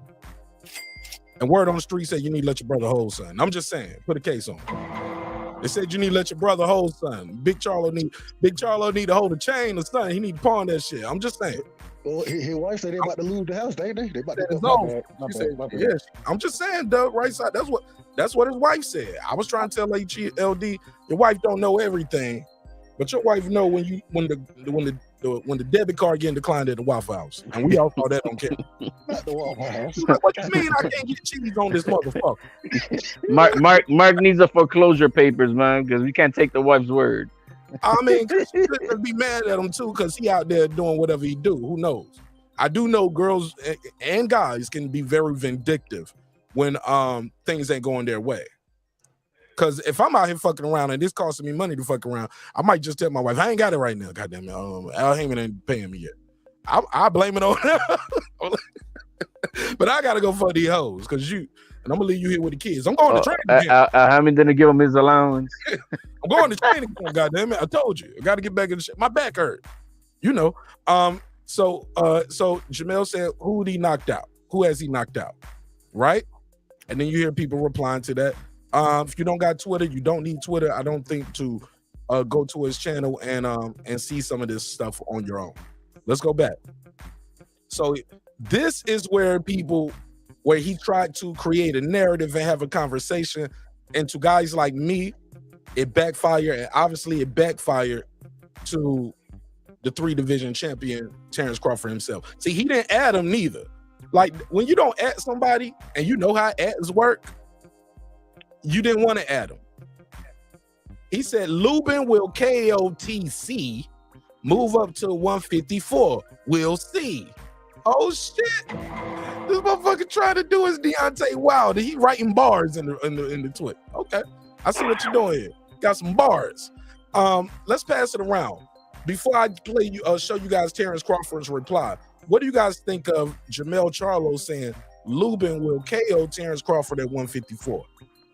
And word on the street said you need to let your brother hold son. I'm just saying, put a case on it. They said you need to let your brother hold son. Big Charlo need to hold a chain or something. He need to pawn that shit. I'm just saying. Well, his wife said they about to lose the house, ain't they? They about to My bad. Yeah, I'm just saying, Doug, right side. That's what his wife said. I was trying to tell LD, your wife don't know everything, but your wife know when the debit card getting declined at the Waffle House, and we all saw that on camera. Not the Waffle House. What you mean I can't get cheese on this motherfucker? Mark needs the foreclosure papers, man, because we can't take the wife's word. I mean, she could be mad at him too, because he out there doing whatever he do. Who knows? I do know girls and guys can be very vindictive when things ain't going their way. Because if I'm out here fucking around and this costing me money to fuck around, I might just tell my wife, I ain't got it right now. Goddamn it, Al Haymon ain't paying me yet. I blame it on him. But I gotta go for these hoes because and I'm gonna leave you here with the kids. I'm going to training camp. Hammond didn't give him his allowance. I'm going to training camp, goddamn it. I told you. I gotta get back in the shit. My back hurt. You know. So Jamel said, who he knocked out? Who has he knocked out? Right? And then you hear people replying to that. If you don't got Twitter, you don't need Twitter. I don't think to go to his channel and see some of this stuff on your own. Let's go back. So this is where he tried to create a narrative and have a conversation. And to guys like me, it backfired. And obviously it backfired to the 3-division champion, Terence Crawford himself. See, he didn't add him neither. Like when you don't add somebody and you know how ads work, you didn't want to add him. He said Lubin will KO TC, move up to 154. We'll see. Oh shit! This motherfucker trying to do his Deontay Wilder. He writing bars in the tweet. Okay, I see what you're doing here. Got some bars. Let's pass it around. before I play you, show you guys Terence Crawford's reply. What do you guys think of Jamel Charlo saying Lubin will KO Terence Crawford at 154?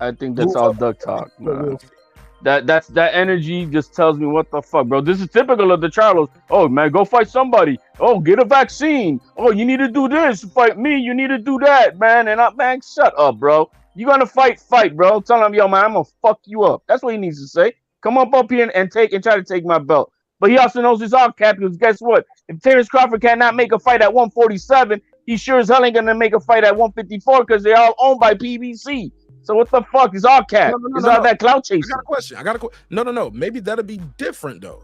I think that's all duck talk, man. That energy just tells me what the fuck, bro. This is typical of the Charlos. Oh man, go fight somebody. Oh, get a vaccine. Oh, you need to do this. Fight me. You need to do that, man. And man, shut up, bro. You gonna fight, bro. Tell him, yo, man, I'm gonna fuck you up. That's what he needs to say. Come up here and try to take my belt. But he also knows it's all cap because guess what? If Terence Crawford cannot make a fight at 147, he sure as hell ain't gonna make a fight at 154 because they're all owned by PBC. So what the fuck? It's all cap. It's all that clout chasing. I got a question. No. Maybe that'll be different though.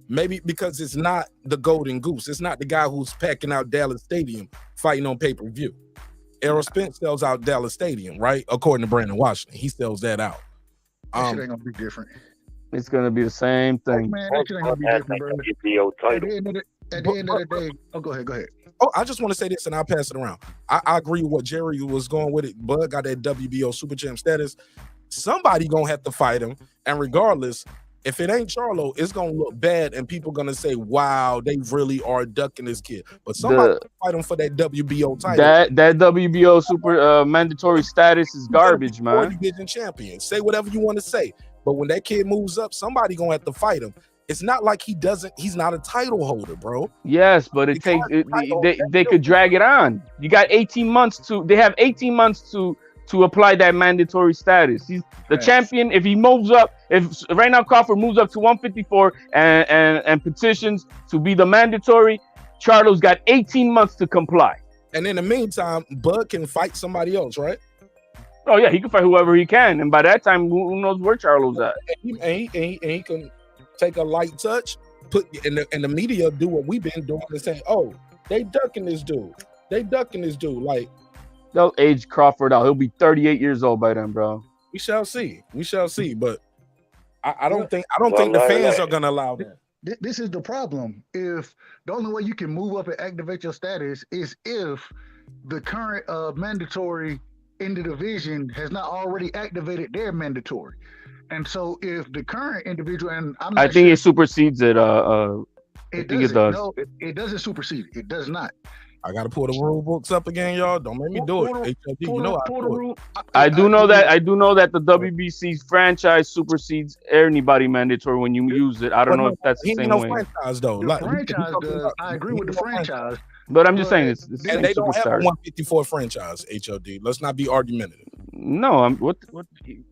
Maybe because it's not the Golden Goose. It's not the guy who's packing out Dallas Stadium fighting on pay-per-view. Errol Spence sells out Dallas Stadium, right? According to Brandon Washington, he sells that out. That shit ain't gonna be different. It's gonna be the same thing. Man, that shit ain't gonna be different, bro. At the end of the day, go ahead. Oh, I just want to say this and I'll pass it around. I agree with what Jerry was going with it. Bud got that WBO Super Champ status. Somebody gonna have to fight him. And regardless, if it ain't Charlo, it's gonna look bad and people gonna say, wow, they really are ducking this kid. But somebody fight him for that WBO title. That WBO super mandatory status is garbage, man. Division champion. Say whatever you want to say. But when that kid moves up, somebody gonna have to fight him. It's not like he's not a title holder, bro. Yes, but it takes they could drag it on. You got 18 months they have 18 months to apply that mandatory status. He's the champion. If he moves up, if right now Crawford moves up to 154 and petitions to be the mandatory, Charlo's got 18 months to comply. And in the meantime, Bud can fight somebody else, right? Oh yeah, he can fight whoever he can, and by that time, who knows where Charlo's at? And he can take a light touch, and the media do what we've been doing and saying, oh, they ducking this dude. Like, they'll age Crawford out. He'll be 38 years old by then, bro. We shall see. But I don't think the fans are gonna allow that. This is the problem. If the only way you can move up and activate your status is if the current mandatory in the division has not already activated their mandatory. And so if the current individual, and I think it supersedes it. It does. No, it doesn't supersede it. It does not. I gotta pull the rule books up again, y'all. Don't make me do it. I do know that the WBC's franchise supersedes anybody mandatory when you use it. I don't know if that's the same way. Franchise though. The franchise does. I agree with the franchise. But I'm just saying it's and they don't have a 154 franchise, HOD. Let's not be argumentative. No, what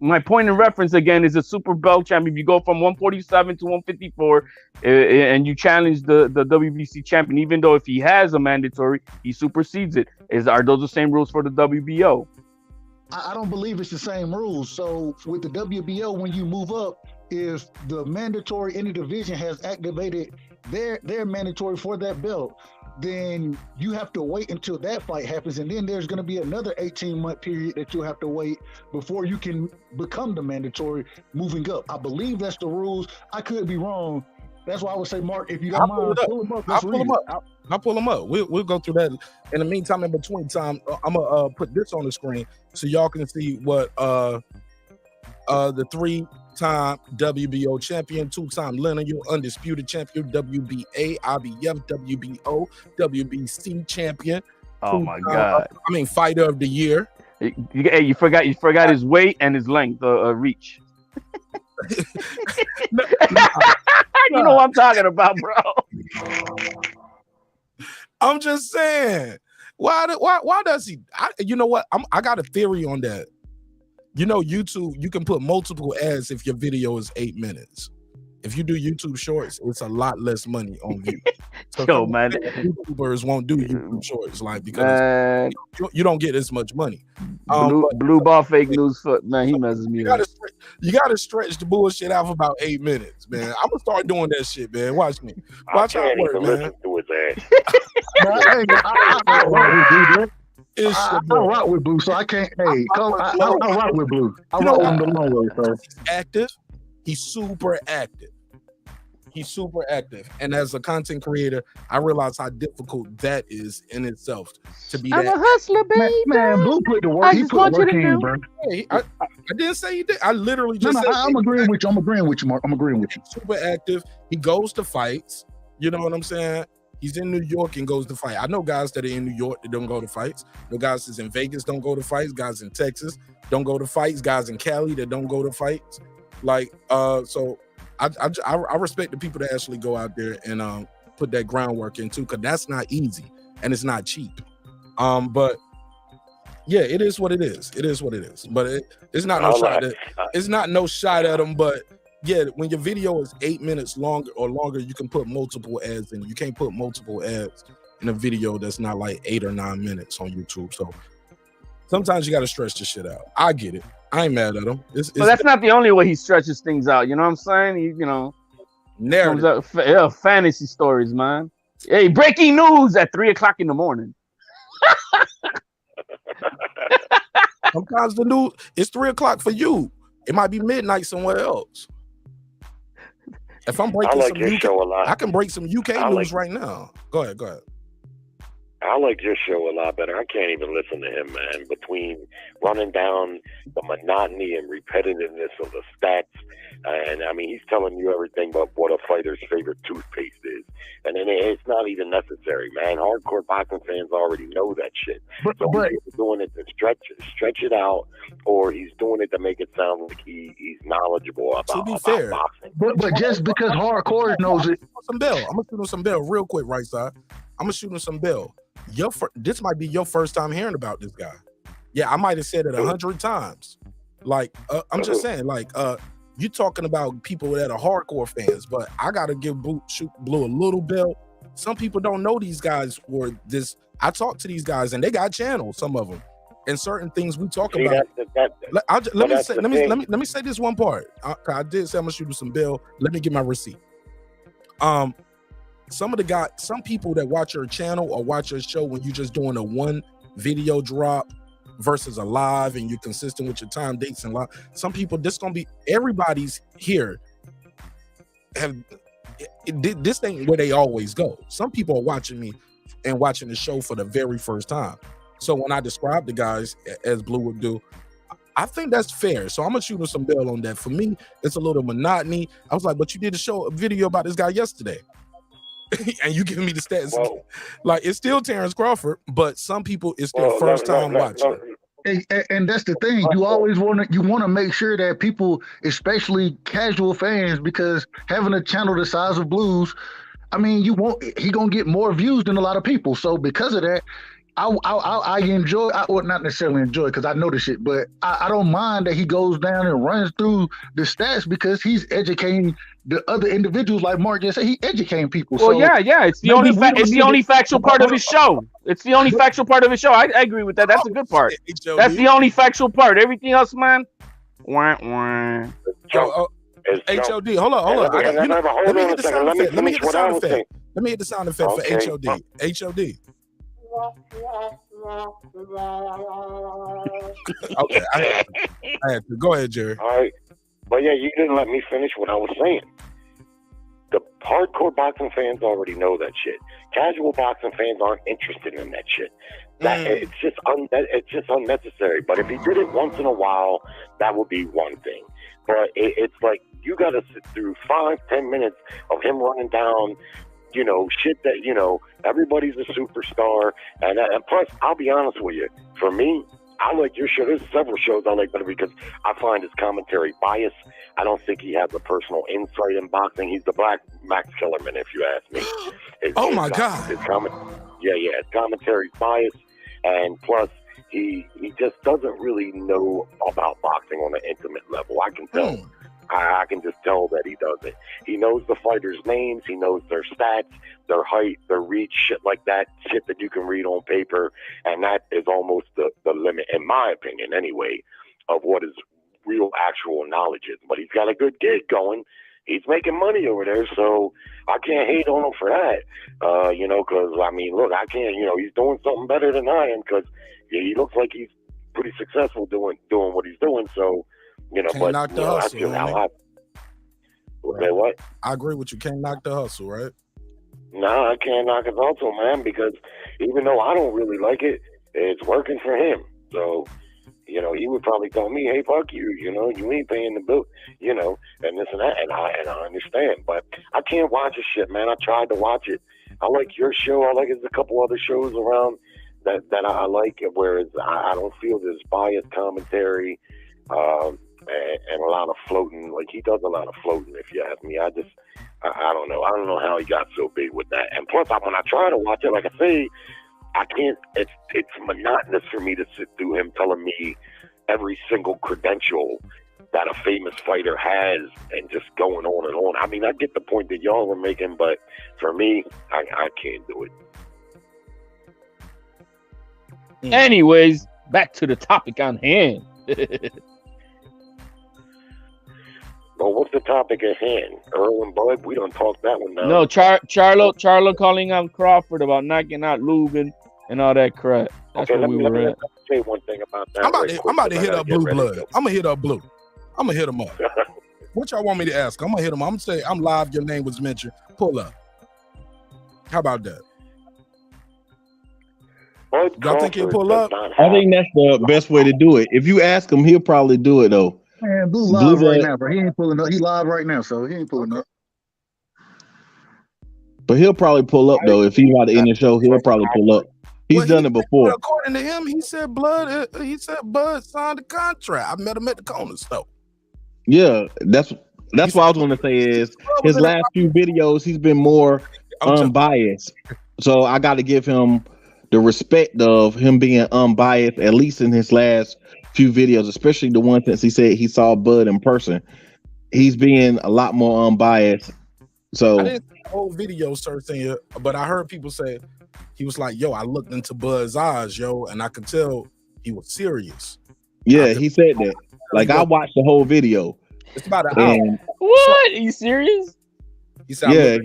my point in reference again is a super belt champion. If you go from 147 to 154 and you challenge the WBC champion, even though if he has a mandatory, he supersedes it. Are those the same rules for the WBO? I don't believe it's the same rules. So with the WBO, when you move up, if the mandatory in the division has activated their mandatory for that belt, then you have to wait until that fight happens, and then there's going to be another 18-month period that you'll have to wait before you can become the mandatory moving up. I believe that's the rules. I could be wrong. That's why I would say, Mark, if you don't mind, pull them up. I'll pull them up. We'll go through that. In the meantime, in between time, I'm gonna put this on the screen so y'all can see what the 3-time WBO champion, 2-time linear undisputed champion, WBA, IBF, WBO, WBC champion. Oh my God! Fighter of the year. Hey, you forgot his weight and his length, reach. You know what I'm talking about, bro. I'm just saying. Why does he? You know what? I got a theory on that. You know, YouTube, you can put multiple ads if your video is 8 minutes. If you do YouTube Shorts, it's a lot less money on views. So yo, man, YouTubers won't do YouTube Shorts, like, because you don't get as much money. Blue Ball fake news foot, man, he messes me up. You gotta stretch the bullshit out for about 8 minutes, man. I'm gonna start doing that shit, man. Watch me. Watch how it work, man. I rock with Blue, so I can't. Hey, I rock with Blue. I rock with him the long way, so. He's active. He's super active. And as a content creator, I realize how difficult that is in itself to be. I'm a hustler, baby. Man, Blue put the work. He put work in, bro. Hey, I didn't say he did. I literally No, just no, said I'm agreeing with you. I'm agreeing with you, Mark. I'm agreeing with you. super active. He goes to fights. You know what I'm saying? He's in New York and goes to fight. I know guys that are in New York that don't go to fights. No guys that's in Vegas don't go to fights. Guys in Texas don't go to fights. Guys in Cali that don't go to fights. Like, so I respect the people that actually go out there and put that groundwork into, because that's not easy and it's not cheap. But yeah, it is what it is. It is what it is. But it's not no shot at, it's not no shot at them. But yeah, when your video is 8 minutes longer, you can put multiple ads in. You can't put multiple ads in a video that's not like 8 or 9 minutes on YouTube. So sometimes you got to stretch the shit out. I get it. I ain't mad at him. So that's not the only way he stretches things out. You know what I'm saying? Narrative. Fantasy stories, man. Hey, breaking news at 3:00 in the morning. Sometimes the news it's 3:00 for you. It might be midnight somewhere else. If I'm breaking some UK, show a lot. I can break some UK news right now. Go ahead. I like your show a lot better. I can't even listen to him, man. Between running down the monotony and repetitiveness of the stats, and I mean, he's telling you everything but what a fighter's favorite toothpaste is, and then it's not even necessary, man. Hardcore boxing fans already know that shit. So he's doing it to stretch it out, or he's doing it to make it sound like he's knowledgeable about boxing. But just because hardcore knows it, I'm gonna shoot him some bell real quick, right side. I'm gonna shoot him some bell. This might be your first time hearing about this guy. Yeah, I might have said it 100 times. Like, I'm just saying, like, you talking about people that are hardcore fans, but I gotta give Blue a little bell. Some people don't know these guys were this. I talked to these guys and they got channels, some of them, and certain things we talk about. Let me say this one part. I did say I'm gonna shoot you some bell. Let me get my receipt. Some people that watch your channel or watch your show when you're just doing a one video drop versus a live and you're consistent with your time, dates, and live. Some people, everybody's here. This ain't where they always go. Some people are watching me and watching the show for the very first time. So when I describe the guys as Blue would do, I think that's fair. So I'm gonna shoot him some bell on that. For me, it's a little monotony. I was like, but you did a video about this guy yesterday. And you giving me the stats. Whoa. Like, it's still Terence Crawford, but some people it's their first time watching. And that's the thing. You always want to make sure that people, especially casual fans, because having a channel the size of Blue's, I mean, he gonna get more views than a lot of people. So because of that, I enjoy. Well, not necessarily enjoy because I know the shit, but I don't mind that he goes down and runs through the stats because he's educating the other individuals. Like Mark just said, he educating people. Well, so yeah, it's the only factual part of his show. It's the only factual part of his show. I agree with that. That's a good part. That's the only factual part. Everything else, man. Wah, wah. HOD, hold on. Let me hit the sound effect. Let me hit the sound effect for HOD. HOD. Okay, I had to. Go ahead, Jerry. All right. But yeah, you didn't let me finish what I was saying. The hardcore boxing fans already know that shit. Casual boxing fans aren't interested in that shit. It's just unnecessary. But if he did it once in a while, that would be one thing. But it's like you got to sit through 5-10 minutes of him running down, shit that, everybody's a superstar. And plus, I'll be honest with you, for me, I like your show. There's several shows I like better because I find his commentary biased. I don't think he has a personal insight in boxing. He's the black Max Kellerman, if you ask me. My God. His commentary's biased. And plus, he just doesn't really know about boxing on an intimate level. I can tell. I can just tell that he doesn't. He knows the fighters' names. He knows their stats, their height, their reach, shit like that, shit that you can read on paper. And that is almost the limit, in my opinion anyway, of what his real actual knowledge is. But he's got a good gig going. He's making money over there, so I can't hate on him for that. Because, I mean, look, I can't, he's doing something better than I am because he looks like he's pretty successful doing what he's doing, so... Can't knock the hustle. What? I agree with you. Can't knock the hustle, right? No, I can't knock his hustle, man, because even though I don't really like it, it's working for him. So, You know, he would probably tell me, "Hey, fuck you. You know, you ain't paying the bill. You know, and this and that." And I understand, but I can't watch this shit, man. I tried to watch it. I like your show. I like there's a couple other shows around that I like, whereas I don't feel there's biased commentary and a lot of floating. Like he does a lot of floating. If you ask me, I don't know. I don't know how he got so big with that. And plus, when I try to watch it, like I say, I can't. It's monotonous for me to sit through him telling me every single credential that a famous fighter has and just going on and on. I mean, I get the point that y'all were making, but for me, I can't do it. Anyways, back to the topic on hand. Well, what's the topic at hand? Earl and Bud? We don't talk that one now. No, Charlo calling out Crawford about knocking out Lubin and all that crap. That's okay, where we were at. Let me say one thing about that. I'm about to hit up Blue Blood. I'm gonna hit up Blue. I'm gonna hit him up. What y'all want me to ask? I'm gonna hit him. I'm gonna say I'm live. Your name was mentioned. Pull up. How about that? Y'all think he'll pull up? I think that's the best way to do it. If you ask him, he'll probably do it though. Man, Blue live right now, bro. He ain't pulling up. He live right now, so he ain't pulling up. But he'll probably pull up though. If he's about to end the show, he'll probably pull up. He's done it before. According to him, he said Bud signed the contract. I met him at the corner store. Yeah, that's what I was going to say is his last few videos, he's been more unbiased. So I got to give him the respect of him being unbiased, at least in his last few videos, especially the one since he said he saw Bud in person. He's being a lot more unbiased. So I didn't see the whole video, sir, thing, but I heard people say he was like, "Yo, I looked into Bud's eyes, yo, and I could tell he was serious." Yeah, he said that. Like I watched the whole video. It's about an hour. What? Are you serious? He said, yeah,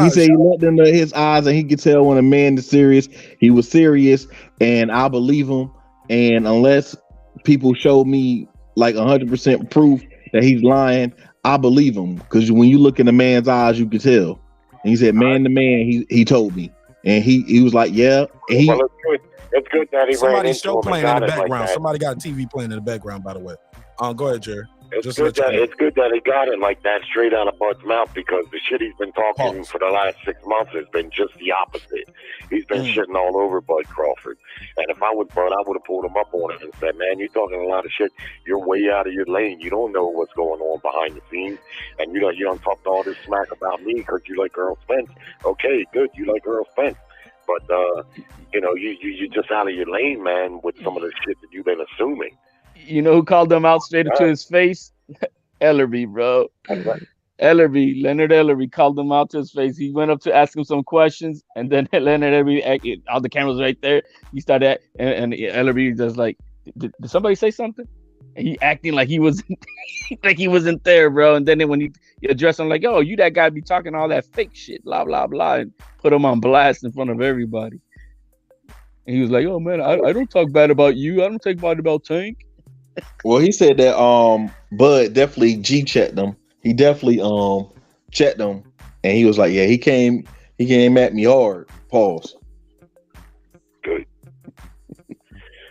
he said he looked into his eyes and he could tell when a man is serious. He was serious, and I believe him. And unless people show me like 100% proof that he's lying, I believe him, because when you look in the man's eyes, you can tell. And he said, man to man, he told me, and he was like, yeah. And Well, it's good that he ran Somebody's into show him playing and in the got it like background. that. Somebody got TV playing in the background, by the way. Go ahead, Jerry. It's good that he got it like that straight out of Bud's mouth, because the shit he's been talking for the last 6 months has been just the opposite. He's been shitting all over Bud Crawford. And if I was Bud, I would have pulled him up on it and said, man, you're talking a lot of shit. You're way out of your lane. You don't know what's going on behind the scenes. And you don't talk all this smack about me because you like Errol Spence. Okay, good. You like Errol Spence. But, you're just out of your lane, man, with some of the shit that you've been assuming. You know who called him out straight into his face? Ellerby, bro. Leonard Ellerby called him out to his face. He went up to ask him some questions, and then Leonard Ellerby, all the cameras right there. He started, and Ellerby just like, did somebody say something? And he acting like he wasn't, like he wasn't there, bro. And then when he addressed him, like, oh, you that guy be talking all that fake shit, blah blah blah, and put him on blast in front of everybody. And he was like, oh man, I don't talk bad about you. I don't talk bad about Tank. Well, he said that Bud definitely G-checked him. He definitely checked him, and he was like, yeah, he came at me hard. Pause. Good.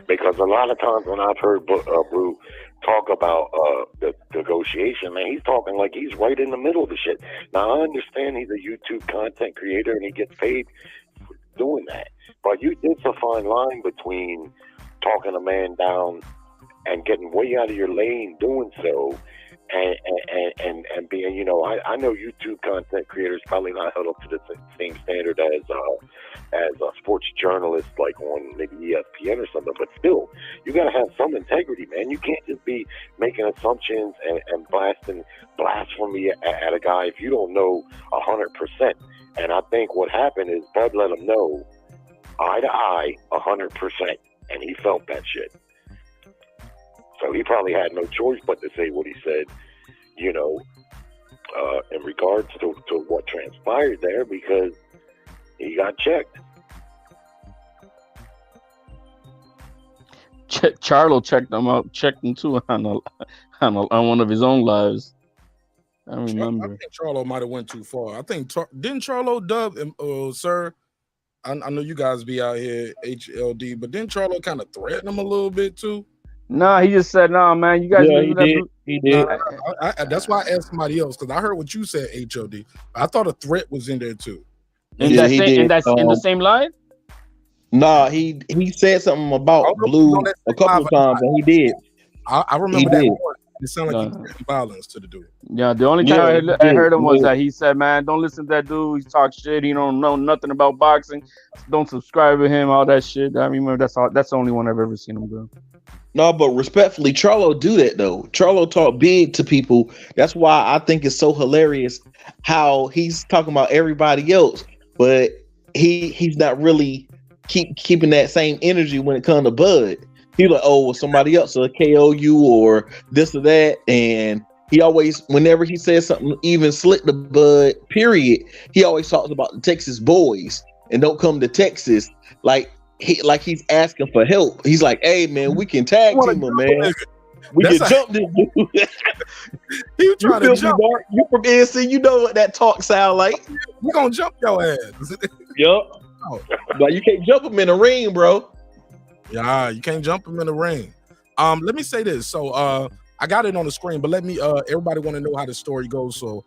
Because a lot of times when I've heard Blue talk about the negotiation, man, he's talking like he's right in the middle of the shit. Now, I understand he's a YouTube content creator and he gets paid for doing that. But it's a fine line between talking a man down and getting way out of your lane doing so, and being, I know YouTube content creators probably not held up to the same standard as sports journalists, like on maybe ESPN or something, but still, you got to have some integrity, man. You can't just be making assumptions and blasting blasphemy at a guy if you don't know 100%. And I think what happened is Bud let him know eye to eye 100%, and he felt that shit. So he probably had no choice but to say what he said, in regards to what transpired there, because he got checked. Charlo checked him too on one of his own lives. I remember. I think Charlo might have went too far. I think didn't Charlo dub him, sir? I know you guys be out here HLD, but didn't Charlo kind of threaten him a little bit too? Nah, he just said, "Nah, man, you guys." Yeah, do he that did. blue-" He did. That's why I asked somebody else because I heard what you said, HOD. I thought a threat was in there too. In Yeah, that he same, in did. that, in the same line. Nah, he said something I about don't know if it was blue on that a same couple live of or times, not. and he did. I He remember that did. part. It sounded like he Nah. threatened violence to the dude. Yeah, the only Yeah, time he I did. heard him was Blue. that he said, "Man, don't listen to that dude. He talks shit. He don't know nothing about boxing. Don't subscribe to him. All that shit." I remember that's the only one I've ever seen him do. No, but respectfully, Charlo do that though. Charlo talk big to people. That's why I think it's so hilarious how he's talking about everybody else, but he's not really keeping that same energy when it comes to Bud. He's like, oh, well, somebody else will KO you or this or that, and he always, whenever he says something even slick to Bud, period, he always talks about the Texas boys and don't come to Texas like he's asking for help. He's like, hey man, we can tag team him, man. We can jump this dude. He was trying to jump. Mark? You from NC, you know what that talk sound like. We gonna jump your ass. Yup. But you can't jump him in the ring, bro. Yeah, you can't jump him in the ring. Let me say this. So I got it on the screen, but let me everybody want to know how the story goes. So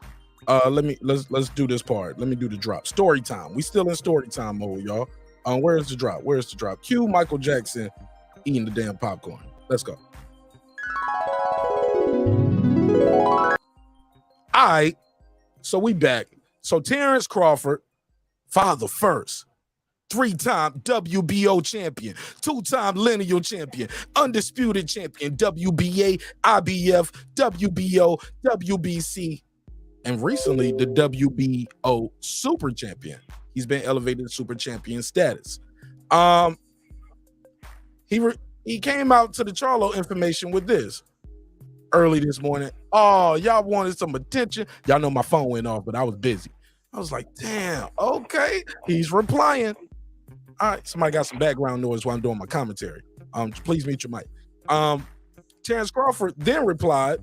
let's do this part. Let me do the drop. Story time. We still in story time mode, y'all. Where's the drop? Where's the drop? Cue Michael Jackson eating the damn popcorn. Let's go. All right, so we back. So Terence Crawford, father first, 3-time WBO champion, 2-time lineal champion, undisputed champion, WBA, IBF, WBO, WBC, and recently the WBO super champion. He's been elevated to super champion status. He came out to the Charlo information with this early this morning. Oh, y'all wanted some attention. Y'all know my phone went off, but I was busy. I was like, damn, okay. He's replying. All right, somebody got some background noise while I'm doing my commentary. Please mute your mic. Terence Crawford then replied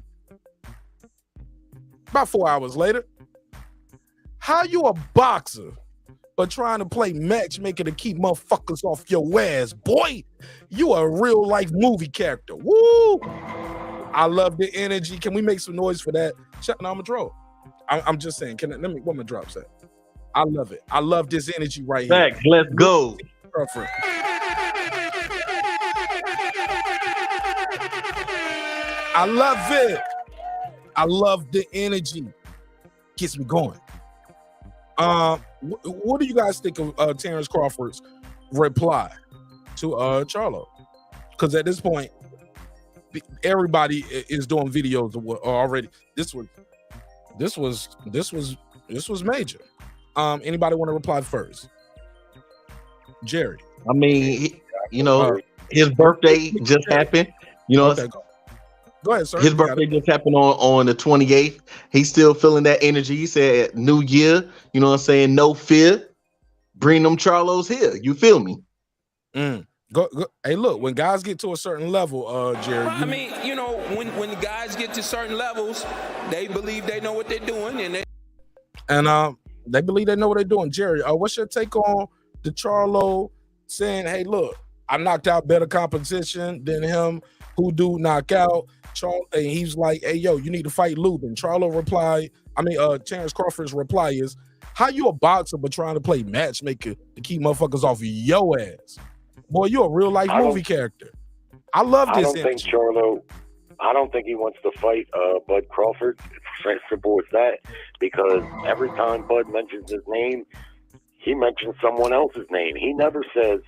about 4 hours later, how you a boxer but trying to play matchmaker to keep motherfuckers off your ass, boy? You a real life movie character. Woo! I love the energy. Can we make some noise for that? Shut down my troll. I'm just saying. Let me. What my drop say? I love it. I love this energy right here. Thanks. Let's go. Crawford. I love it. I love the energy. Gets me going. What do you guys think of Terence Crawford's reply to Charlo? Because at this point, everybody is doing videos of what already. This was major. Anybody want to reply first? Jerry. I mean, his birthday just happened. Okay, go ahead, sir. His birthday just happened on the 28th. He's still feeling that energy. He said, New Year, you know what I'm saying? No fear. Bring them Charlos here. You feel me? Go. Hey, look, when guys get to a certain level, Jerry. I mean, when the guys get to certain levels, they believe they know what they're doing, and they believe they know what they're doing. Jerry, what's your take on the Charlo saying, "Hey, look, I knocked out better competition than him. Who do knock out?" And he's like, "Hey, yo, you need to fight Lubin." Charlo replied. Terence Crawford's reply is, "How you a boxer but trying to play matchmaker to keep motherfuckers off of your ass? Boy, you a real life movie character." I love this. I don't think he wants to fight Bud Crawford. It's simple as that. Because every time Bud mentions his name, he mentions someone else's name. He never says.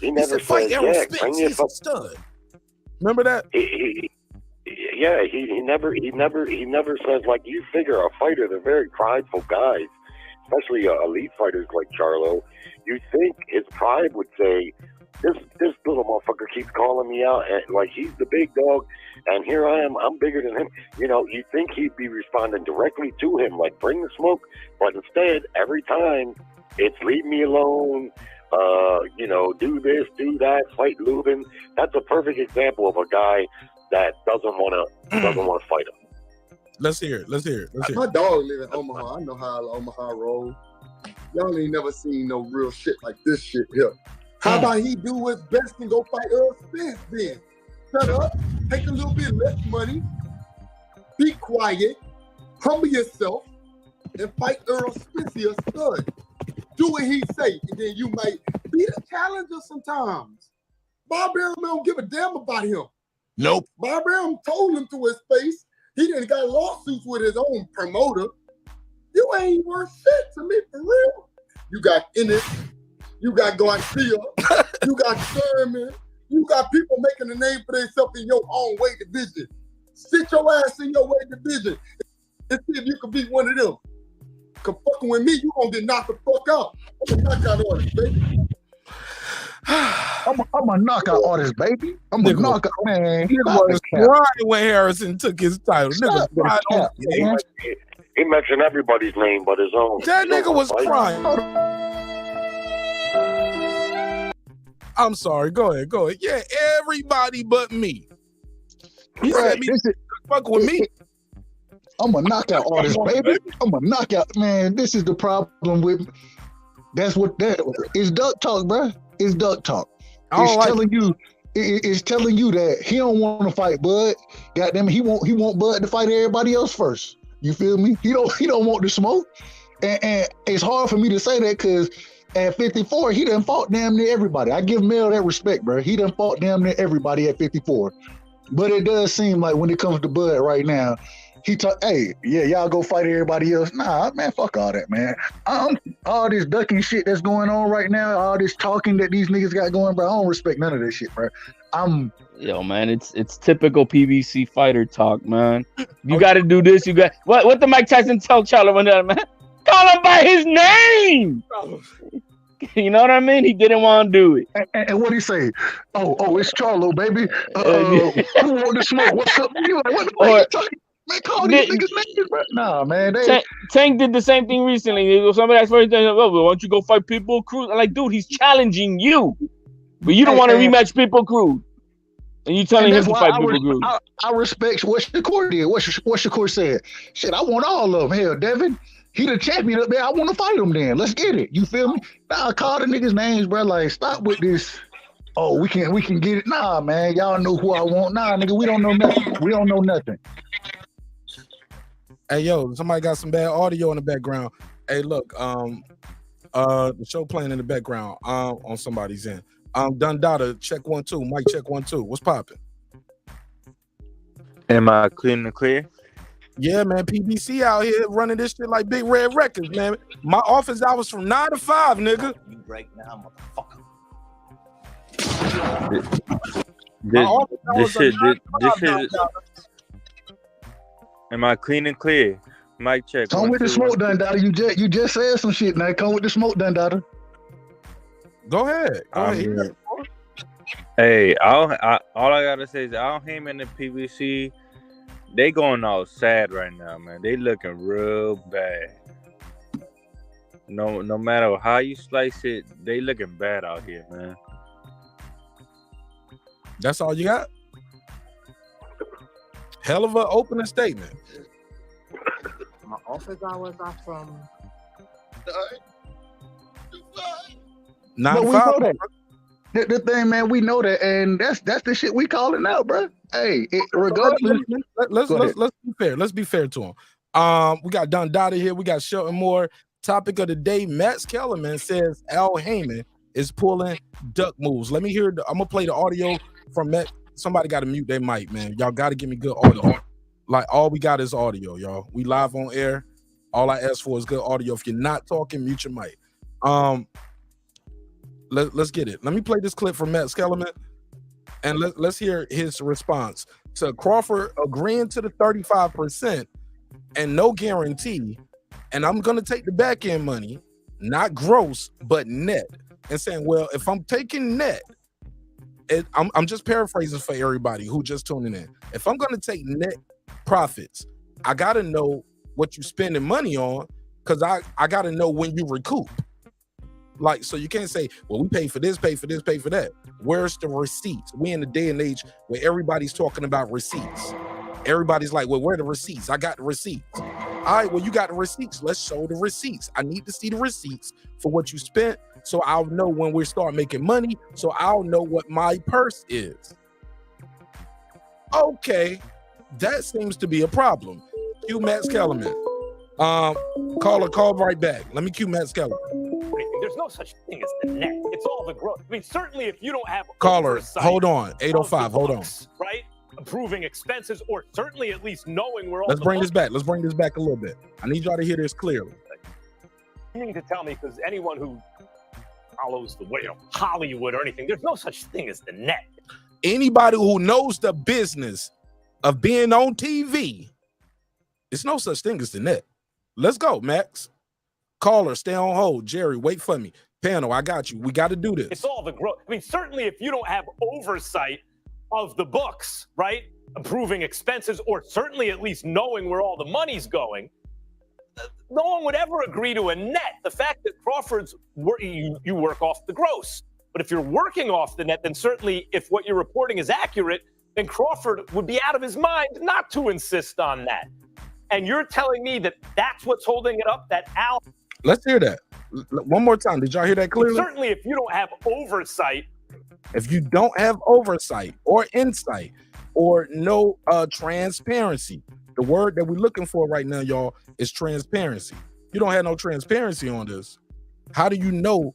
He never says, Errol "Yeah, Spence, bring your he's a stud." Remember that? He never says, like, you figure a fighter, they're very prideful guys, especially elite fighters like Charlo. You think his pride would say, this little motherfucker keeps calling me out, and like he's the big dog, and here I am, I'm bigger than him. You think he'd be responding directly to him, like, bring the smoke, but instead, every time, it's leave me alone, do this, do that, fight Lubin. That's a perfect example of a guy that doesn't want to fight him. Let's hear it. My dog live in Omaha. I know how Omaha roll. Y'all ain't never seen no real shit like this shit here. How about he do what's best and go fight Errol Spence then? shut up, take a little bit less money, be quiet, humble yourself, and fight Errol Spence, your son. Do what he say, and then you might be the challenger sometimes. Bob Arum don't give a damn about him. Nope. Bob Arum told him to his face. He done got lawsuits with his own promoter. You ain't worth shit to me, for real. You got Ennis, you got Garcia, you got Sherman, you got people making a name for themselves in your own weight division. Sit your ass in your weight division and see if you can beat one of them. Cause fucking with me, you gonna get knocked the fuck out. I'm a knockout artist, baby. I'm a knockout artist, baby. I'm a knockout, man. He was crying when Harrison took his title. Nigga cried on He mentioned everybody's name but his own. that nigga was crying. I'm sorry. Go ahead. Yeah, everybody but me. He said me fuck with me. I'm a knockout artist, baby. I'm a knockout, man. This is the problem with. That's what that is. Duck talk, bro. It's duck talk. It's telling you. It's telling you that he don't want to fight Bud. Goddamn, he want Bud to fight everybody else first. You feel me? He don't want the smoke, and it's hard for me to say that because at 54 he done fought damn near everybody. I give Mel that respect, bro. He done fought damn near everybody at 54, but it does seem like when it comes to Bud right now, he talk, hey, yeah, y'all go fight everybody else. Nah, man, fuck all that, man. All this ducking shit that's going on right now, all this talking that these niggas got going, bro. I don't respect none of this shit, bro. Yo, man, it's typical PBC fighter talk, man. You got to do this. You got what the Mike Tyson tell Charlie, man? Call him by his name. You know what I mean? He didn't want to do it. And what he say? Oh, it's Charlo, baby. Who want the smoke? What's up? You like, what the fuck you talking? Man, call these niggas names, bro. Nah, man. Tank did the same thing recently. Somebody asked for it. Well, why don't you go fight Pitbull Cruz? I'm like, dude, he's challenging you, but you don't want to rematch Pitbull Cruz, and you telling him to fight Pitbull Cruz. I respect what Shakur did. What Shakur said. Shit, I want all of them. Hell, Devin, he the champion up there. I want to fight him. Then let's get it. You feel me? Nah, call the niggas names, bro. Like, stop with this. Oh, we can get it. Nah, man. Y'all know who I want. Nah, nigga, we don't know nothing. We don't know nothing. Hey, yo, somebody got some bad audio in the background. Hey, look, the show playing in the background on somebody's end. Dundada, check 1 2. Mike, check 1 2. What's popping? Am I clean and clear? Yeah, man. PBC out here running this shit like Big Red Records, man. My office hours from 9 to 5, nigga. You right now, motherfucker. This shit. Am I clean and clear? Mic check. Come with the smoke, Dundada. You just said some shit, man. Come with the smoke, Dundada. Go ahead. Hey, all I gotta say is Al Haymon and PBC, they going all sad right now, man. They looking real bad. No matter how you slice it, they looking bad out here, man. That's all you got? Hell of an opening statement. My office hours are from 9 to 5. The thing, man, we know that, and that's the shit we calling out, bro. Hey, regardless. Let's be fair. Let's be fair to him. We got Dundada here. We got Shelton Moore. Topic of the day: Matt Kellerman says Al Haymon is pulling duck moves. Let me hear. I'm gonna play the audio from Matt. Somebody got to mute their mic, man. Y'all got to give me good audio. Like, all we got is audio, y'all. We live on air. All I ask for is good audio. If you're not talking, mute your mic. Let's get it. Let me play this clip from Matt Kellerman, and let's hear his response to Crawford agreeing to the 35% and no guarantee. And I'm going to take the back end money, not gross, but net. And saying, well, if I'm taking net, I'm just paraphrasing for everybody who just tuning in. If I'm going to take net profits, I got to know what you're spending money on, because I got to know when you recoup. Like, so you can't say, well, we pay for this, pay for this, pay for that. Where's the receipts? We in the day and age where everybody's talking about receipts. Everybody's like, well, where are the receipts? I got the receipts. All right, well, you got the receipts. Let's show the receipts. I need to see the receipts for what you spent, so I'll know when we start making money, so I'll know what my purse is. Okay, that seems to be a problem. Cue Max Kellerman. Call right back. Let me cue Max Kellerman. There's no such thing as the net. It's all the growth. I mean, certainly if you don't have Caller, oversight hold on. of 805, the hold on. books, right? Approving expenses, or certainly at least knowing where all Let's the bring money- this back. Let's bring this back a little bit. I need y'all to hear this clearly. You need to tell me, because anyone who follows the way of Hollywood or anything, there's no such thing as the net. Anybody who knows the business of being on TV, it's no such thing as the net. Let's go, Max. Caller, stay on hold. Jerry, wait for me. Panel, I got you. We got to do this. It's all the growth. I mean, certainly if you don't have oversight of the books, right? Approving expenses, or certainly at least knowing where all the money's going, no one would ever agree to a net. The fact that Crawford's, you work off the gross. But if you're working off the net, then certainly if what you're reporting is accurate, then Crawford would be out of his mind not to insist on that. And you're telling me that that's what's holding it up, that Al... Let's hear that. One more time. Did y'all hear that clearly? Certainly if you don't have oversight... If you don't have oversight or insight or no transparency, the word that we're looking for right now, y'all, is transparency. You don't have no transparency on this. How do you know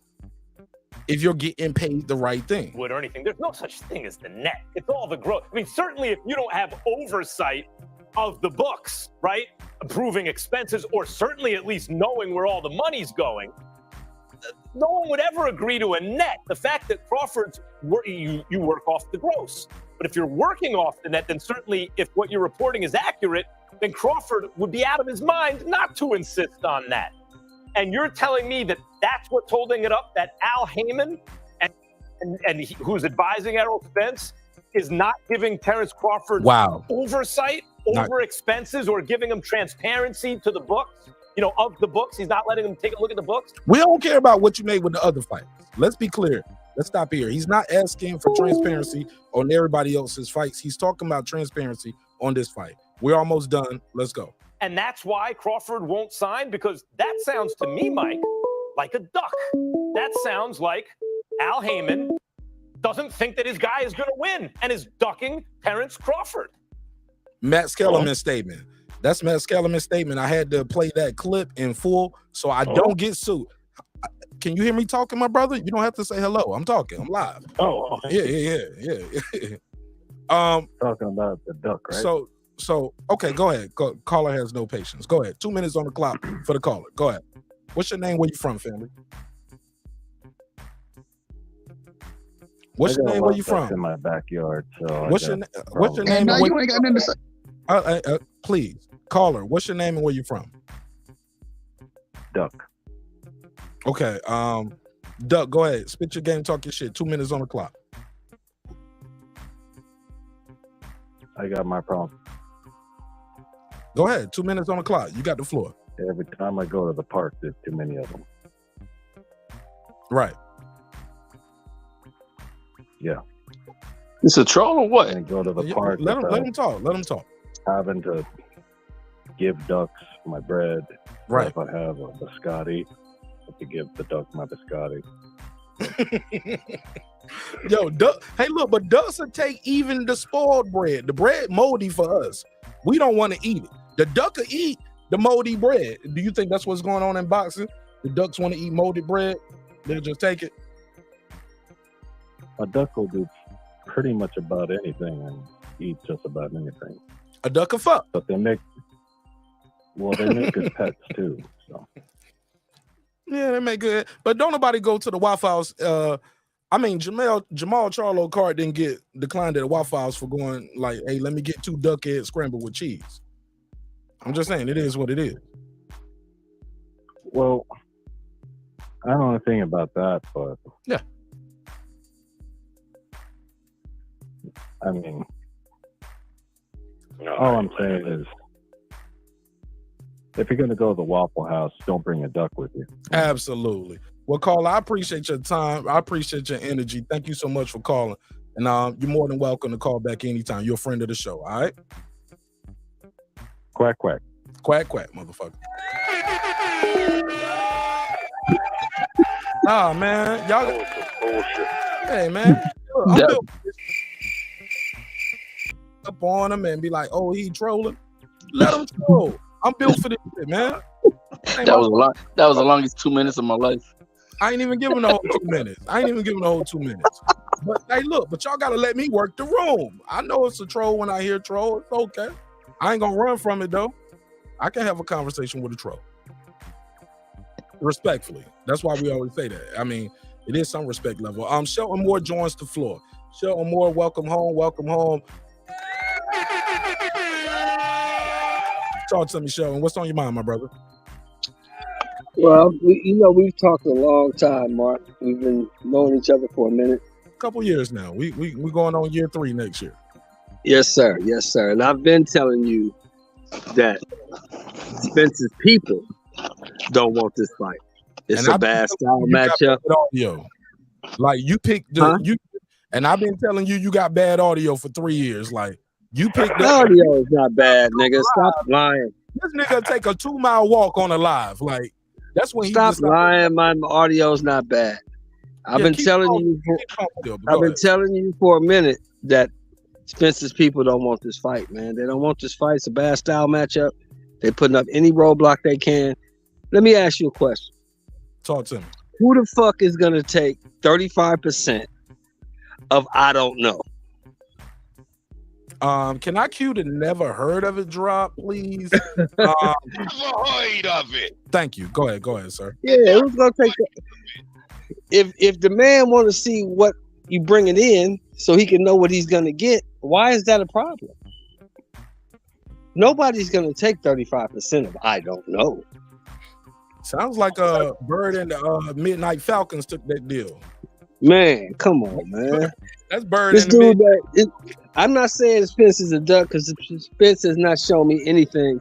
if you're getting paid the right thing? Or anything. There's no such thing as the net. It's all the growth. I mean, certainly if you don't have oversight of the books, right? Approving expenses, or certainly at least knowing where all the money's going, no one would ever agree to a net. The fact that Crawford's, you work off the gross. But if you're working off the net, then certainly if what you're reporting is accurate, then Crawford would be out of his mind not to insist on that. And you're telling me that that's what's holding it up, that Al Haymon, who's advising Errol Spence, is not giving Terence Crawford oversight over expenses, or giving him transparency to the books, of the books. He's not letting him take a look at the books. We don't care about what you made with the other fights. Let's be clear. Let's stop here. He's not asking for transparency on everybody else's fights. He's talking about transparency on this fight. We're almost done. Let's go. And that's why Crawford won't sign, because that sounds to me, Mike, like a duck. That sounds like Al Haymon doesn't think that his guy is going to win and is ducking Terence Crawford. Max Kellerman's statement. That's Max Kellerman's statement. I had to play that clip in full so I don't get sued. Can you hear me talking, my brother? You don't have to say hello. I'm talking. I'm live. Oh, yeah. Talking about the duck, right? So okay, go ahead. Caller has no patience. Go ahead. 2 minutes on the clock for the caller. Go ahead. What's your name? Where you from, family? What's your name? Where you from? In my backyard. So what's your name? Now you ain't got nothing to say. Please, caller. What's your name and where you from? Duck. Okay. Duck, go ahead. Spit your game. Talk your shit. 2 minutes on the clock. I got my problem. Go ahead. 2 minutes on the clock. You got the floor. Every time I go to the park, there's too many of them. Right. Yeah. It's a troll or what? And go to the park. Let him talk. Let him talk. Having to give ducks my bread. Right. If I have a biscotti, I have to give the duck my biscotti. Yo, duck. Hey, look, but ducks will take even the spoiled bread. The bread moldy for us. We don't want to eat it. The duck will eat the moldy bread. Do you think that's what's going on in boxing? The ducks want to eat molded bread? They'll just take it. A duck will do pretty much about anything and eat just about anything. A duck will fuck. But they make good pets too. So yeah, they make good. But don't nobody go to the Waffle House. Jamal Charlo card didn't get declined at the Waffle House for going like, hey, let me get 2 duck eggs scrambled with cheese. I'm just saying, it is what it is. Well, I don't know anything about that, but yeah. I mean, all I'm saying is, if you're going to go to the Waffle House, don't bring a duck with you. Absolutely. Well, caller, I appreciate your time. I appreciate your energy. Thank you so much for calling. And you're more than welcome to call back anytime. You're a friend of the show, all right? Quack, quack. Quack, quack, motherfucker. Ah, man. Y'all. Bullshit. Hey, man. up on him and be like, "Oh, he trolling." Let him troll. I'm built for this shit, man. That was a lot. That was the longest 2 minutes of my life. I ain't even giving the whole 2 minutes. But hey, look, but y'all gotta let me work the room. I know it's a troll when I hear troll. It's okay. I ain't gonna run from it though. I can have a conversation with a troll. Respectfully. That's why we always say that. I mean, it is some respect level. Shelton Moore joins the floor. Shelton Moore, welcome home. Welcome home. Talk to me, Shelton. What's on your mind, my brother? Well, we've talked a long time, Mark. We've been knowing each other for a minute. Couple years now. We going on year 3 next year. Yes, sir. Yes, sir. And I've been telling you that Spence's people don't want this fight. It's a bad style matchup. Audio. Like you picked the and I've been telling you got bad audio for 3 years. Like you picked the audio is not bad, nigga. Stop lying. This nigga take a 2-mile walk on a live. Like that's when he stop lying. My audio is not bad. I've been telling you for a minute that Spence's people don't want this fight, man. They don't want this fight. It's a bad style matchup. They're putting up any roadblock they can. Let me ask you a question. Talk to me. Who the fuck is gonna take 35% of I don't know? Can I cue the never heard of it drop, please? Never heard of it. Thank you. Go ahead, sir. Yeah, who's gonna take that? If the man want to see what you bring it in so he can know what he's gonna get, why is that a problem? Nobody's gonna take 35% of I don't know. Sounds like Bird and the Midnight Falcons took that deal. Man, come on, man. That's Bird. This dude I'm not saying Spence is a duck because Spence has not shown me anything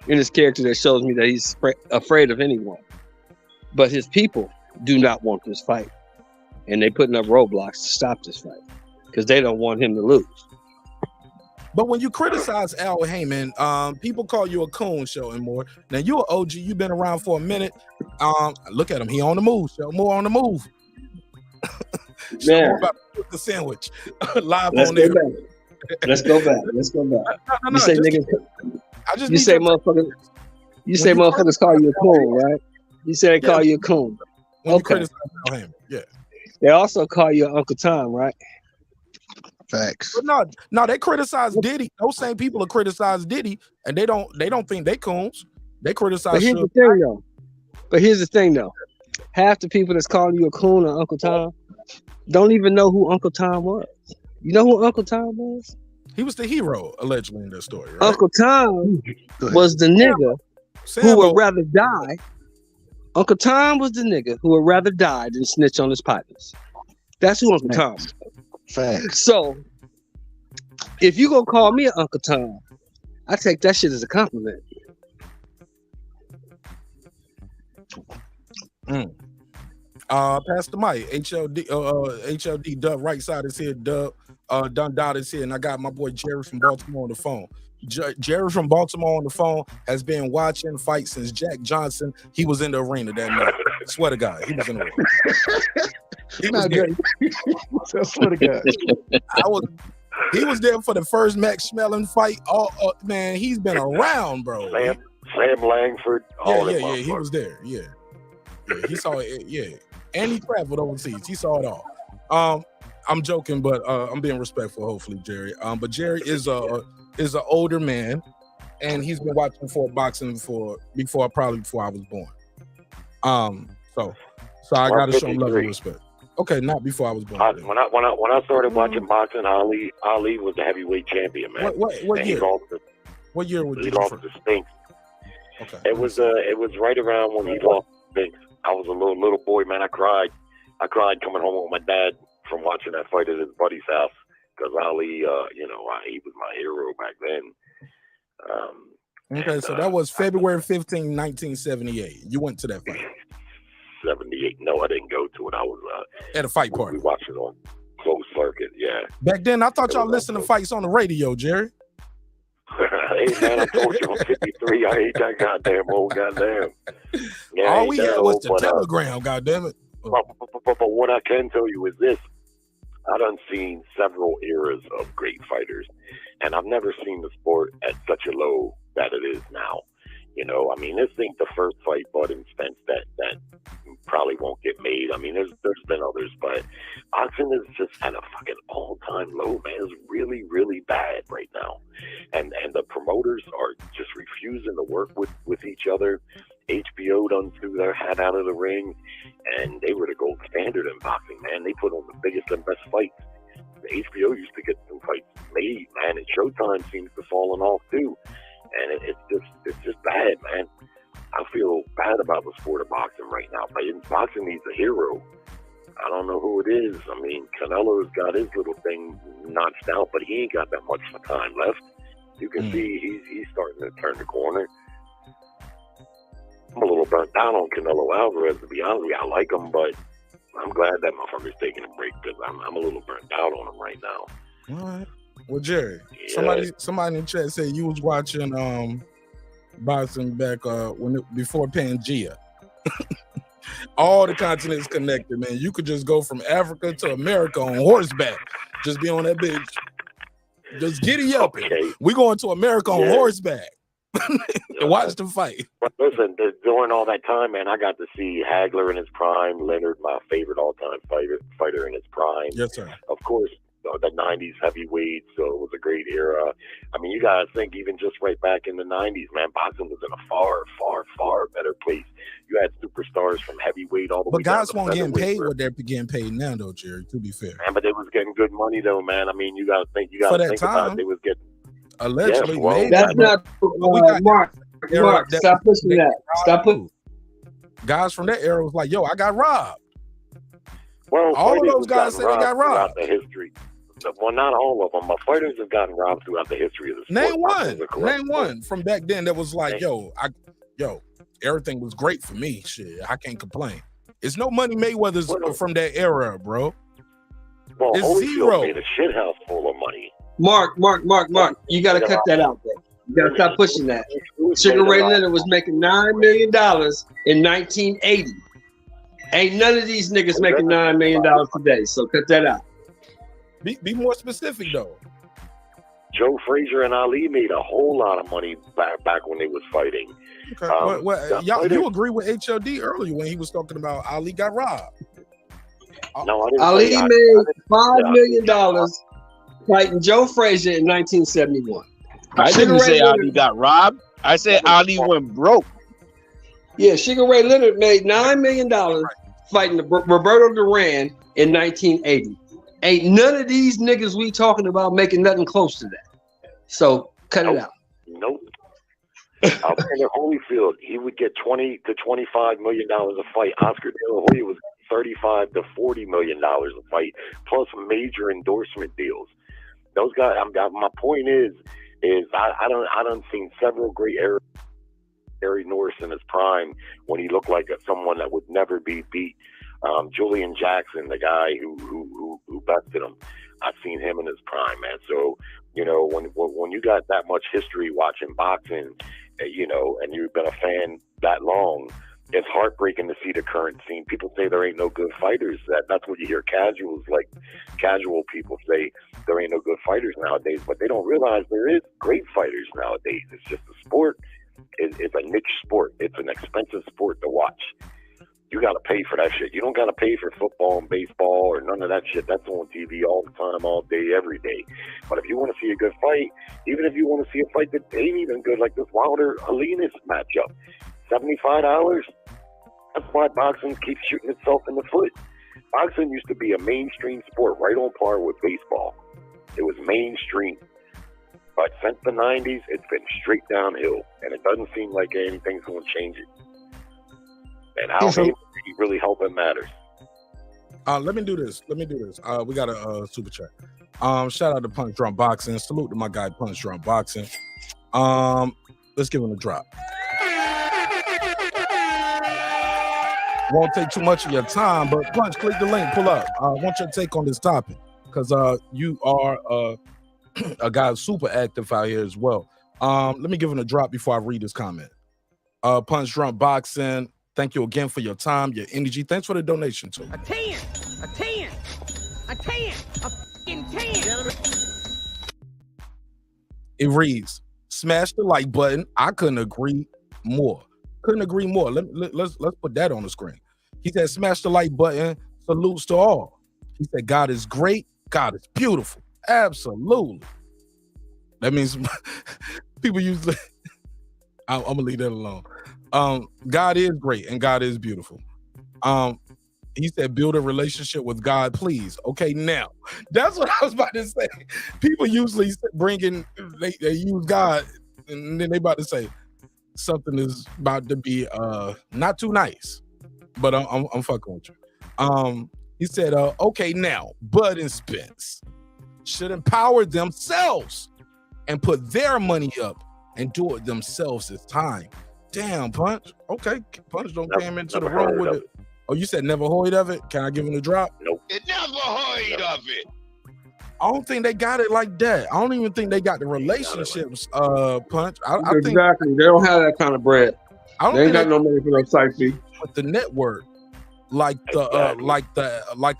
in his character that shows me that he's afraid of anyone. But his people do not want this fight. And they're putting up roadblocks to stop this fight because they don't want him to lose. But when you criticize Al Haymon, people call you a coon, Shelton Moore. Now you're an OG. You've been around for a minute. Look at him. He on the move. Shelton Moore on the move. Man, about to cook the sandwich live Let's on there. Let's go back. No, You say niggas. just You say motherfuckers. You say motherfuckers call you a coon, right? You say they call you a coon. When you Okay. criticize Al Haymon, yeah. They also call you Uncle Tom, right? Facts. But no, they criticize Diddy. Those same people will criticize Diddy, and they don't think they coons. They criticize. But here's the thing, though. Half the people that's calling you a coon or Uncle Tom don't even know who Uncle Tom was. You know who Uncle Tom was? He was the hero, allegedly, in this story, right? Uncle Tom was the nigga who would rather die. Uncle Tom was the nigga who would rather die than snitch on his partners. That's who Uncle Tom was. Facts. So, if you gonna call me an Uncle Tom, I take that shit as a compliment. Pastor Mike, HLD, Dub, right side is here, Dub, Dun Dot is here, and I got my boy Jerry from Baltimore on the phone. Jerry from Baltimore on the phone has been watching fights since Jack Johnson. He was in the arena that night. Swear to God, he was in the arena. He was there. I swear to God. He was there for the first Max Schmeling fight. Man, he's been around, bro. Sam Langford. Yeah, he was there. Yeah, he saw it. Yeah, and he traveled overseas. He saw it all. I'm joking, but I'm being respectful. Hopefully, Jerry. But Jerry is an older man, and he's been watching boxing before I was born. So I gotta show him love and respect. Okay, not before I was born. When I started watching boxing, Ali was the heavyweight champion, man. What year? What year would he lost to Spinks? Okay. It was right around when he lost to Spinks. I was a little boy, man. I cried coming home with my dad from watching that fight at his buddy's house because Ali, he was my hero back then. Okay, so that was February 15, 1978. You went to that fight. 78. No, I didn't go to it. I was at a fight party. We watched it on closed circuit. Yeah. Back then, I thought y'all listened to fights on the radio, Jerry. Hey man, I told you I'm 53. I ain't that goddamn old. Goddamn. Yeah, all we had was the telegram. Goddamn it. But what I can tell you is this: I done seen several eras of great fighters, and I've never seen the sport at such a low that it is now. You know, I mean, this ain't the first fight, Bud and Spence, that probably won't get made. I mean, there's been others, but boxing is just at a fucking all-time low, man. It's really, really bad right now, and the promoters are just refusing to work with each other. HBO done threw their hat out of the ring, and they were the gold standard in boxing, man. They put on the biggest and best fights. The HBO used to get some fights made, man, and Showtime seems to falling off too. And it's just bad, man. I feel bad about the sport of boxing right now. Boxing needs a hero. I don't know who it is. I mean, Canelo's got his little thing notched out, but he ain't got that much time left. You can see he's starting to turn the corner. I'm a little burnt down on Canelo Alvarez, to be honest with you. I like him, but I'm glad that motherfucker's taking a break because I'm a little burnt out on him right now. All right. Well, Jerry, Yeah. somebody in the chat said you was watching boxing back before Pangea. All the continents connected, man. You could just go from Africa to America on horseback. Just be on that bitch. Just giddy up. Okay. We going to America on Yeah. horseback. To watch the fight. But listen, during all that time, man, I got to see Hagler in his prime, Leonard, my favorite all-time fighter in his prime. Yes, sir. Of course, the 90s heavyweight, so it was a great era. I mean, you guys think even just right back in the 90s, man, boxing was in a far, far, far better place. You had superstars from heavyweight all the way But down guys to won't getting featherweight, paid what they're getting paid now, though, Jerry, to be fair. man, but they was getting good money, though, man. I mean, you got to think For that about time, it. They was getting allegedly well, made That's that, not but we got Mark. era Mark, that- stop pushing that. Stop pushing. guys from that era was like, yo, I got robbed. Well, All of fighters those have guys gotten said they got throughout robbed. the history. Well, not all of them, but fighters have gotten robbed throughout the history of the sport. Name one. Boxing's a correct Name one from back then that was like, yo, everything was great for me. Shit, I can't complain. It's no Money Mayweather's from that era, bro. Well, It's Holyfield zero. made a shit house full of money. Mark. You got to cut that out, bro. You got to stop pushing that. Sugar Ray Leonard was making $9 million in 1980. Ain't none of these niggas making $9 million today, so cut that out. Be more specific though. Joe Frazier and Ali made a whole lot of money back when they was fighting. Okay. The Y'all, fighters- you agree with HLD earlier when he was talking about Ali got robbed. No, I didn't Ali say made $5 million fighting Joe Frazier in 1971. I Sugar didn't Ray say Leonard- Ali got robbed. I said Ali went broke. Yeah, Sugar Ray Leonard made $9 million fighting Roberto Duran in 1980. Ain't none of these niggas we talking about making nothing close to that. So cut it out. Nope. Alexander Holyfield, he would get $20 to $25 million a fight. Oscar De La Hoya was $35 to $40 million a fight, plus major endorsement deals. Those guys. My point is I don't seen several great eras. Gary Norris in his prime when he looked like someone that would never be beat. Julian Jackson, the guy who bested him, I've seen him in his prime, man. So, you know, when you got that much history watching boxing, you know, and you've been a fan that long, it's heartbreaking to see the current scene. People say there ain't no good fighters. That's what you hear casual people say there ain't no good fighters nowadays, but they don't realize there is great fighters nowadays. It's just a sport. It's a niche sport. It's an expensive sport to watch. You got to pay for that shit. You don't got to pay for football and baseball or none of that shit. That's on TV all the time, all day, every day. But if you want to see a good fight, even if you want to see a fight that ain't even good, like this Wilder-Alinas matchup, $75. That's why boxing keeps shooting itself in the foot. Boxing used to be a mainstream sport, right on par with baseball. It was mainstream. But since the 90s, it's been straight downhill, and it doesn't seem like anything's going to change it. And Al Haymon really helping matters. Let me do this. We got a super chat. Shout out to Punch Drunk Boxing. Salute to my guy Punch Drunk Boxing. Let's give him a drop. Won't take too much of your time, but Punch, click the link, pull up. I want your take on this topic because you are a guy who's super active out here as well. Let me give him a drop before I read his comment. Punch Drunk Boxing, thank you again for your time, your energy. Thanks for the donation too. A 10. A 10. A fucking 10. It reads, smash the like button. I couldn't agree more. Couldn't agree more. Let's put that on the screen. He said, smash the like button. Salutes to all. He said, God is great. God is beautiful. Absolutely. That means people usually, I'm gonna leave that alone. God is great and God is beautiful. He said, build a relationship with God, please. Okay, now that's what I was about to say. People usually bring in, they use God, and then they about to say something is about to be not too nice, but I'm fucking with you. He said, okay, now Bud and Spence should empower themselves and put their money up and do it themselves this time. Damn, Punch. Okay, Punch don't came into the room with it. Oh, you said never heard of it? Can I give him the drop? Nope. It never heard of it. I don't think they got it like that. I don't even think they got the relationships, Punch. I think Exactly. They don't have that kind of bread. I don't They ain't think got no money for no site fee. with the network, like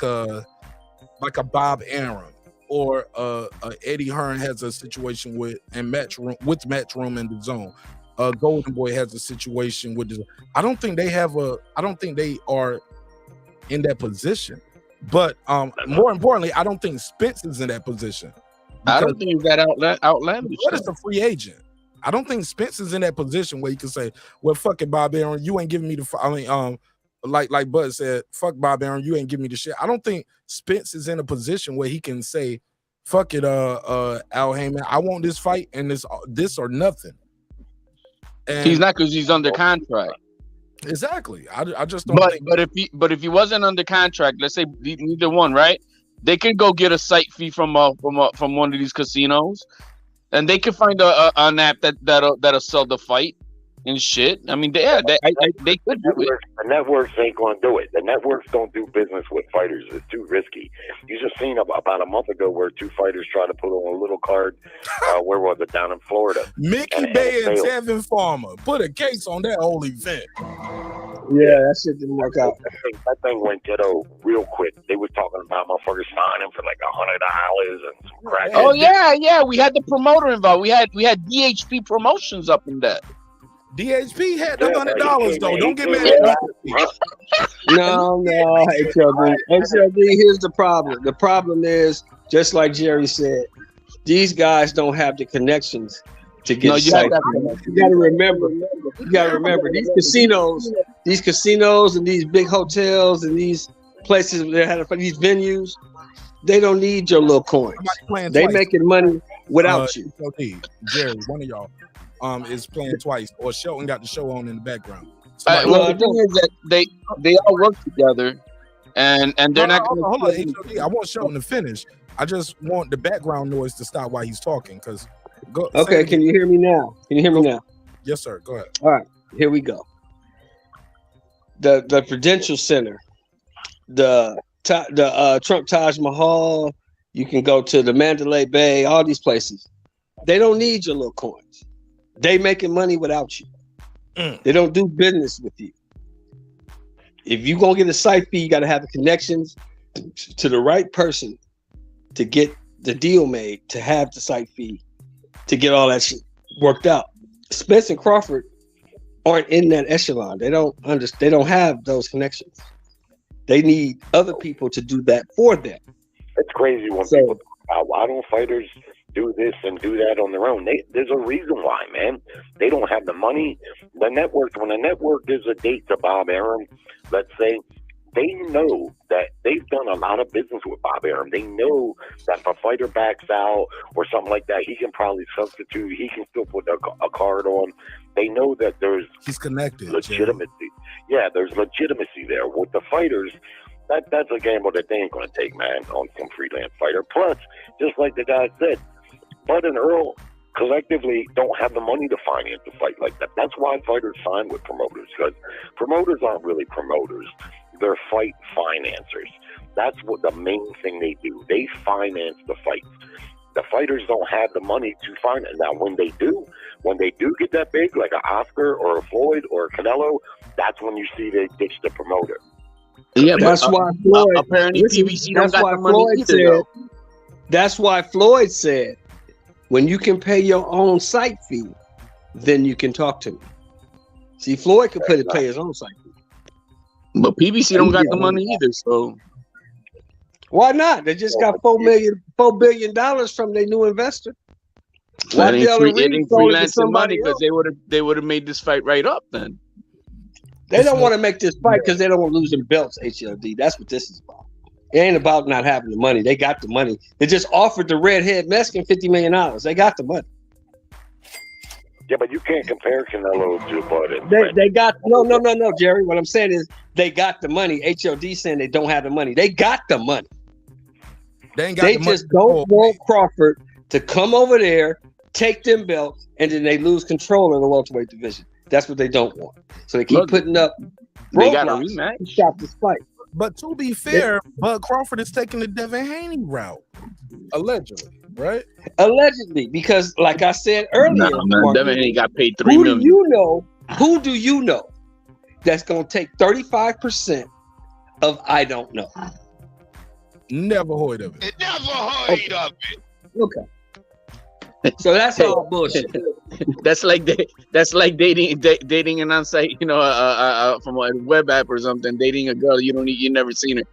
a Bob Aaron or Eddie Hearn has a situation with Matchroom and the Zone. Golden Boy has a situation with the. I don't think they are in that position. But more importantly, I don't think Spence is in that position. I don't think he's that outlandish. What is a free agent? I don't think Spence is in that position where you can say, "Well, fuck it, Bob Aaron, you ain't giving me the." I mean, like Bud said, "Fuck Bob Aaron, you ain't giving me the shit." I don't think Spence is in a position where he can say, "Fuck it, Al Haymon, I want this fight and this or nothing." And He's not because he's under contract. Exactly. I just don't. But if he wasn't under contract, let's say neither one, right? They could go get a site fee from one of these casinos, and they could find an app that'll sell the fight and shit. I mean, they could do it. The networks ain't gonna do it. The networks don't do business with fighters. It's too risky. You just seen about a month ago where two fighters tried to put on a little card. Where was it? Down in Florida. Mickey Bay and Tevin Farmer put a case on that whole event. Yeah, that shit didn't work out. That thing went ghetto real quick. They was talking about motherfuckers signing for like $100 and some crack. Oh yeah. We had the promoter involved. We had DHP Promotions up in that. DHP had the $100 though. Don't get mad at me. No, HLD. Here's the problem. The problem is, just like Jerry said, these guys don't have the connections to get sites. You gotta remember these casinos and these big hotels and these places that have these venues, they don't need your little coins. They making money without you. Jerry, one of y'all is playing twice, or Shelton got the show on in the background. Well, the thing is that they all work together, and they're not going to. Hold on, HOD. I want Shelton to finish. I just want the background noise to stop while he's talking. Okay, can you hear me now? Yes, sir. Go ahead. All right, here we go. The Prudential Center, the Trump Taj Mahal. You can go to the Mandalay Bay. All these places, they don't need your little coins. They making money without you. They don't do business with you. If you gonna get a site fee, you got to have the connections to the right person to get the deal made, to have the site fee, to get all that shit worked out. Spence and Crawford aren't in that echelon. They don't have those connections. They need other people to do that for them. It's crazy when people talk about why don't fighters do this and do that on their own. There's a reason why, man. They don't have the money. The network, when a network gives a date to Bob Arum, let's say, they know that they've done a lot of business with Bob Arum. They know that if a fighter backs out or something like that, he can probably substitute. He can still put a card on. They know that he's connected. Legitimacy. Yeah, there's legitimacy there. With the fighters, that's a gamble that they ain't going to take, man, on some freelance fighter. Plus, just like the guy said, Bud and Earl collectively don't have the money to finance a fight like that. That's why fighters sign with promoters, because promoters aren't really promoters. They're fight financiers. That's what the main thing they do. They finance the fights. The fighters don't have the money to finance. Now, when they do get that big, like an Oscar or a Floyd or a Canelo, that's when you see they ditch the promoter. Yeah, That's but why Floyd. apparently listen, PBC don't that's got why the money Floyd either, said. though. That's why Floyd said, when you can pay your own site fee, then you can talk to me. See, Floyd could pay his own site fee. But PBC don't got the money either, so why not? They just got $4 billion from their new investor. That ain't Waddell and it Reed ain't sold it to freelancing somebody money because else. they would have made this fight right up then. They don't want to make this fight because they don't want to lose them belts, HLD. That's what this is about. It ain't about not having the money. They got the money. They just offered the redhead Mexican $50 million. They got the money. Yeah, but you can't compare Canelo to Bud. They got no, Jerry. What I'm saying is they got the money. HLD saying they don't have the money. They got the money. They ain't got They the money. just don't want Crawford to come over there, take them belts, and then they lose control of the welterweight division. That's what they don't want. So they keep putting up They got a roadblocks rematch. to stop this fight. But to be fair, Bud Crawford is taking the Devin Haney route, allegedly, right? Allegedly, because like I said earlier, Nah, man, Mark, Devin Haney got paid $3 who million. do you know? Who do you know that's gonna take 35% of I don't know? Never heard of it. Never heard of it. Okay. So that's all bullshit. That's like dating an on-site, from a web app or something. Dating a girl you never seen her.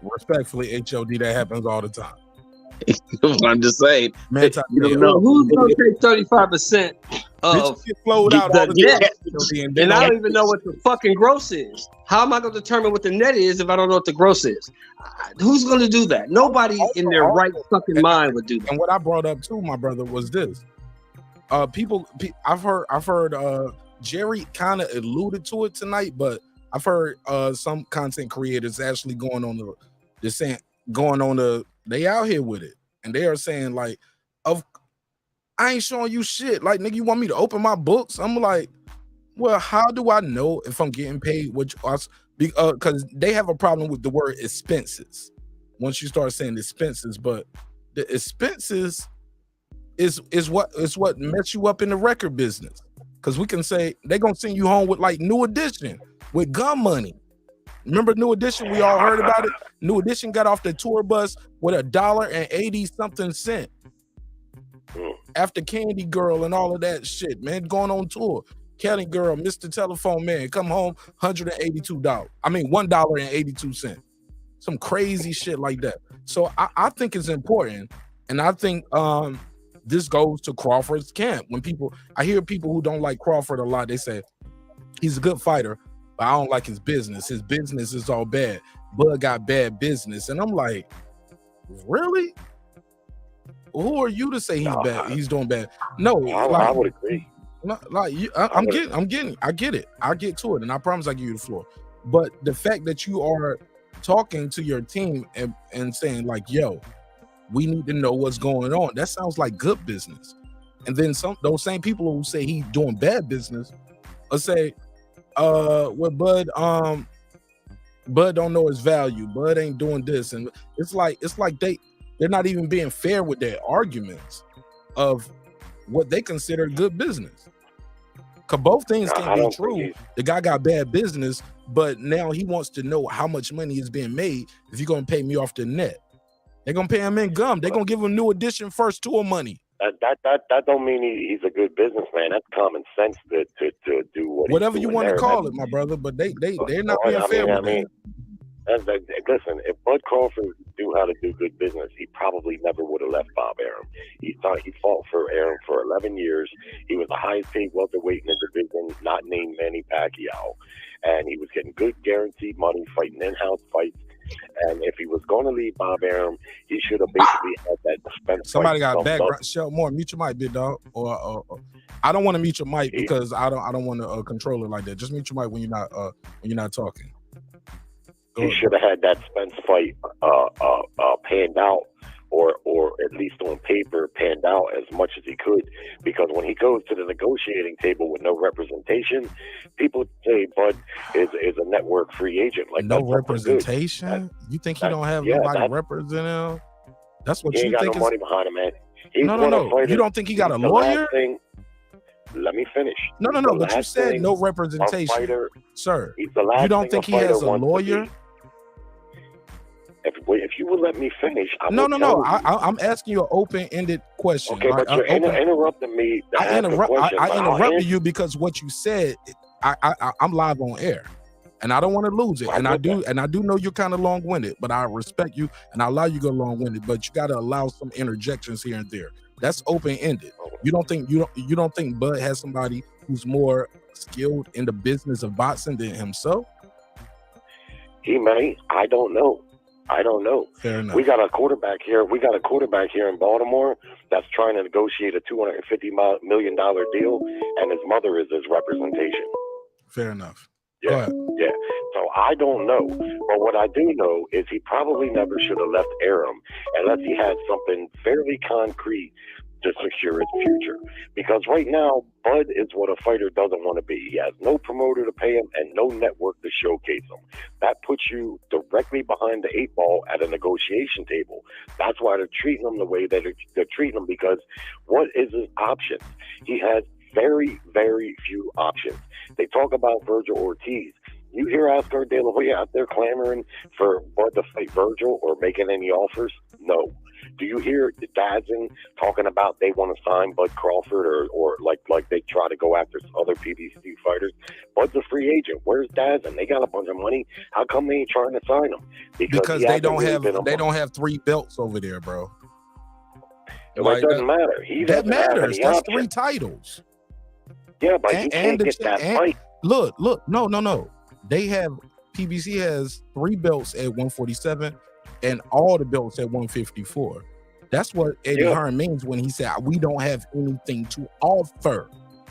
Respectfully, HOD, that happens all the time. I'm just saying. Man, You don't know. Who's gonna take 35% of Bitches get flowed out all the net? time. And I don't even know what the fucking gross is. How am I gonna determine what the net is if I don't know what the gross is? Who's gonna do that? Nobody in their right fucking mind would do that. And what I brought up too, my brother, was this. I've heard Jerry kind of alluded to it tonight, but I've heard some content creators actually going on they out here with it, and they are saying like, I ain't showing you shit. Like, nigga, you want me to open my books? I'm like, well, how do I know if I'm getting paid? Because they have a problem with the word expenses. Once you start saying expenses, but the expenses is what mess you up in the record business. Because we can say they're gonna send you home with like New Edition with gun money. Remember New Edition? We all heard about it. New Edition got off the tour bus with $1.80-something after Candy Girl and all of that shit, man, going on tour. Candy Girl, Mr. Telephone Man, come home $182. I mean $1.82. Some crazy shit like that. So I think it's important, and I think this goes to Crawford's camp. When I hear people who don't like Crawford a lot, they say he's a good fighter, but I don't like his business. His business is all bad. Bud got bad business. And I'm like, really? Who are you to say he's bad? He's doing bad. No, I would agree. I get it. I get to it, and I promise I give you the floor. But the fact that you are talking to your team and saying like, yo, we need to know what's going on, that sounds like good business. And then those same people who say he's doing bad business will say, well, Bud don't know his value. Bud ain't doing this. And it's like they're not even being fair with their arguments of what they consider good business. Because both things can be true. The guy got bad business, but now he wants to know how much money is being made if you're going to pay me off the net. They're going to pay him in gum. They're going to give him New Edition first tour money. That don't mean he's a good businessman. That's common sense to do whatever you want to call it, my brother. But they're not being fair with that. Listen, if Bud Crawford knew how to do good business, he probably never would have left Bob Arum. He fought for Arum for 11 years. He was the highest paid welterweight in the division, not named Manny Pacquiao, and he was getting good guaranteed money fighting in-house fights. And if he was going to leave Bob Arum, he should have basically had that Spence. Somebody got background. Show more. Mute your mic, big dog. Or I don't want to mute your mic because I don't want to control it like that. Just mute your mic when you're not talking. He should have had that Spence fight panned out, or at least on paper panned out as much as he could. Because when he goes to the negotiating table with no representation, people say Bud is a network free agent. Like no representation? You think he don't have nobody representing him? That's what he you ain't got think no money behind him, man. No. You don't think he got a lawyer? Let me finish. No. But you said no representation, fighter, sir. He's the last You don't thing think he has a lawyer? If you would let me finish, No. I'm asking you an open-ended question. Okay, but you're interrupting me. I interrupted you because what you said. I'm live on air, and I don't want to lose it. And I do know you're kind of long-winded, but I respect you and I allow you to go long-winded. But you got to allow some interjections here and there. That's open-ended. You don't think Bud has somebody who's more skilled in the business of boxing than himself? He may. I don't know. Fair enough. We got a quarterback here in Baltimore that's trying to negotiate a $250 million deal, and his mother is his representation. Fair enough. Yeah. So I don't know, but what I do know is he probably never should have left Aram unless he had something fairly concrete to secure his future. Because right now, Bud is what a fighter doesn't want to be. He has no promoter to pay him and no network to showcase him. That puts you directly behind the 8 ball at a negotiation table. That's why they're treating him the way that they're treating him, because what is his options? He has very, very few options. They talk about Virgil Ortiz. You hear Oscar De La Hoya out there clamoring for Bud to fight Virgil or making any offers? No. Do you hear Dazin talking about they want to sign Bud Crawford or like they try to go after other PBC fighters? Bud's a free agent. Where's Dazin? They got a bunch of money. How come they ain't trying to sign him? Because they don't have 3 belts over there, bro. It doesn't matter. That matters. That's 3 titles. Yeah, but you can't get that fight. Look. No. PBC has 3 belts at 147 and all the belts at 154. That's what Eddie Hearn means when he said we don't have anything to offer.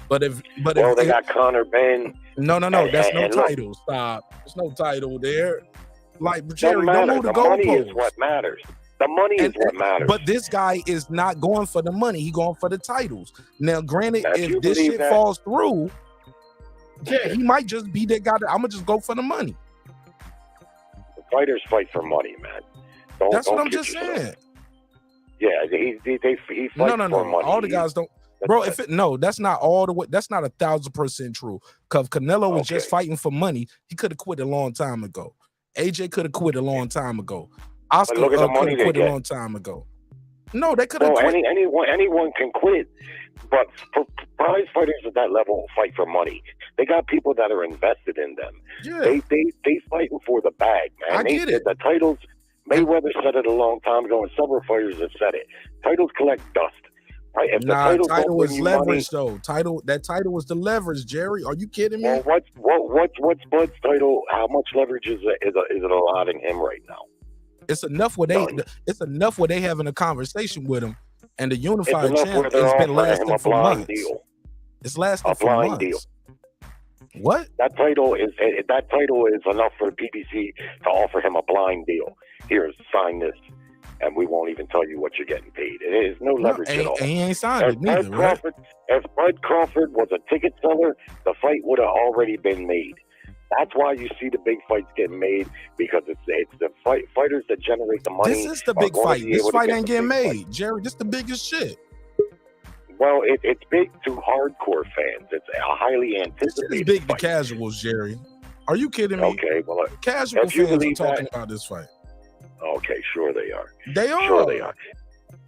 But they got Conor Ben. No. That's no title. Stop. There's no title there. Like Jerry, don't move the goalposts. Money is what matters. The money is what matters. But this guy is not going for the money. He's going for the titles. Now, granted, if this shit falls through, he might just be that guy. I'm gonna just go for the money. The fighters fight for money, man. That's what I'm just saying. Yeah, he fights for money. All the guys don't, bro. That's not all the way. That's not 1,000% true. Because Canelo was just fighting for money. He could have quit a long time ago. AJ could have quit a long time ago. Oscar could have quit a long time ago. No, they could have quit. Anyone can quit, but prize fighters at that level fight for money. They got people that are invested in them. Yeah. They fighting for the bag, man. I get it. The titles. Mayweather said it a long time ago, and several fighters have said it. Titles collect dust. Right? If title is leverage, though. That title was the leverage, Jerry. Are you kidding me? Well, what's Bud's title? How much leverage is it allotting him right now? It's enough where they having a conversation with him, and the unified champ has been lasting for months. It's lasting for months. Deal. What? That title is enough for the PBC to offer him a blind deal. Here, sign this, and we won't even tell you what you're getting paid. It is no leverage at all. And he ain't signed it neither, right? If Bud Crawford was a ticket seller, the fight would have already been made. That's why you see the big fights getting made, because it's the fighters that generate the money. This is the big fight. This fight ain't getting made, Jerry. This is the biggest shit. Well, it's big to hardcore fans. It's a highly anticipated. It's big to casuals, Jerry. Are you kidding me? Okay, well, casual fans are talking about this fight. Okay, sure they are. They are. Sure they are.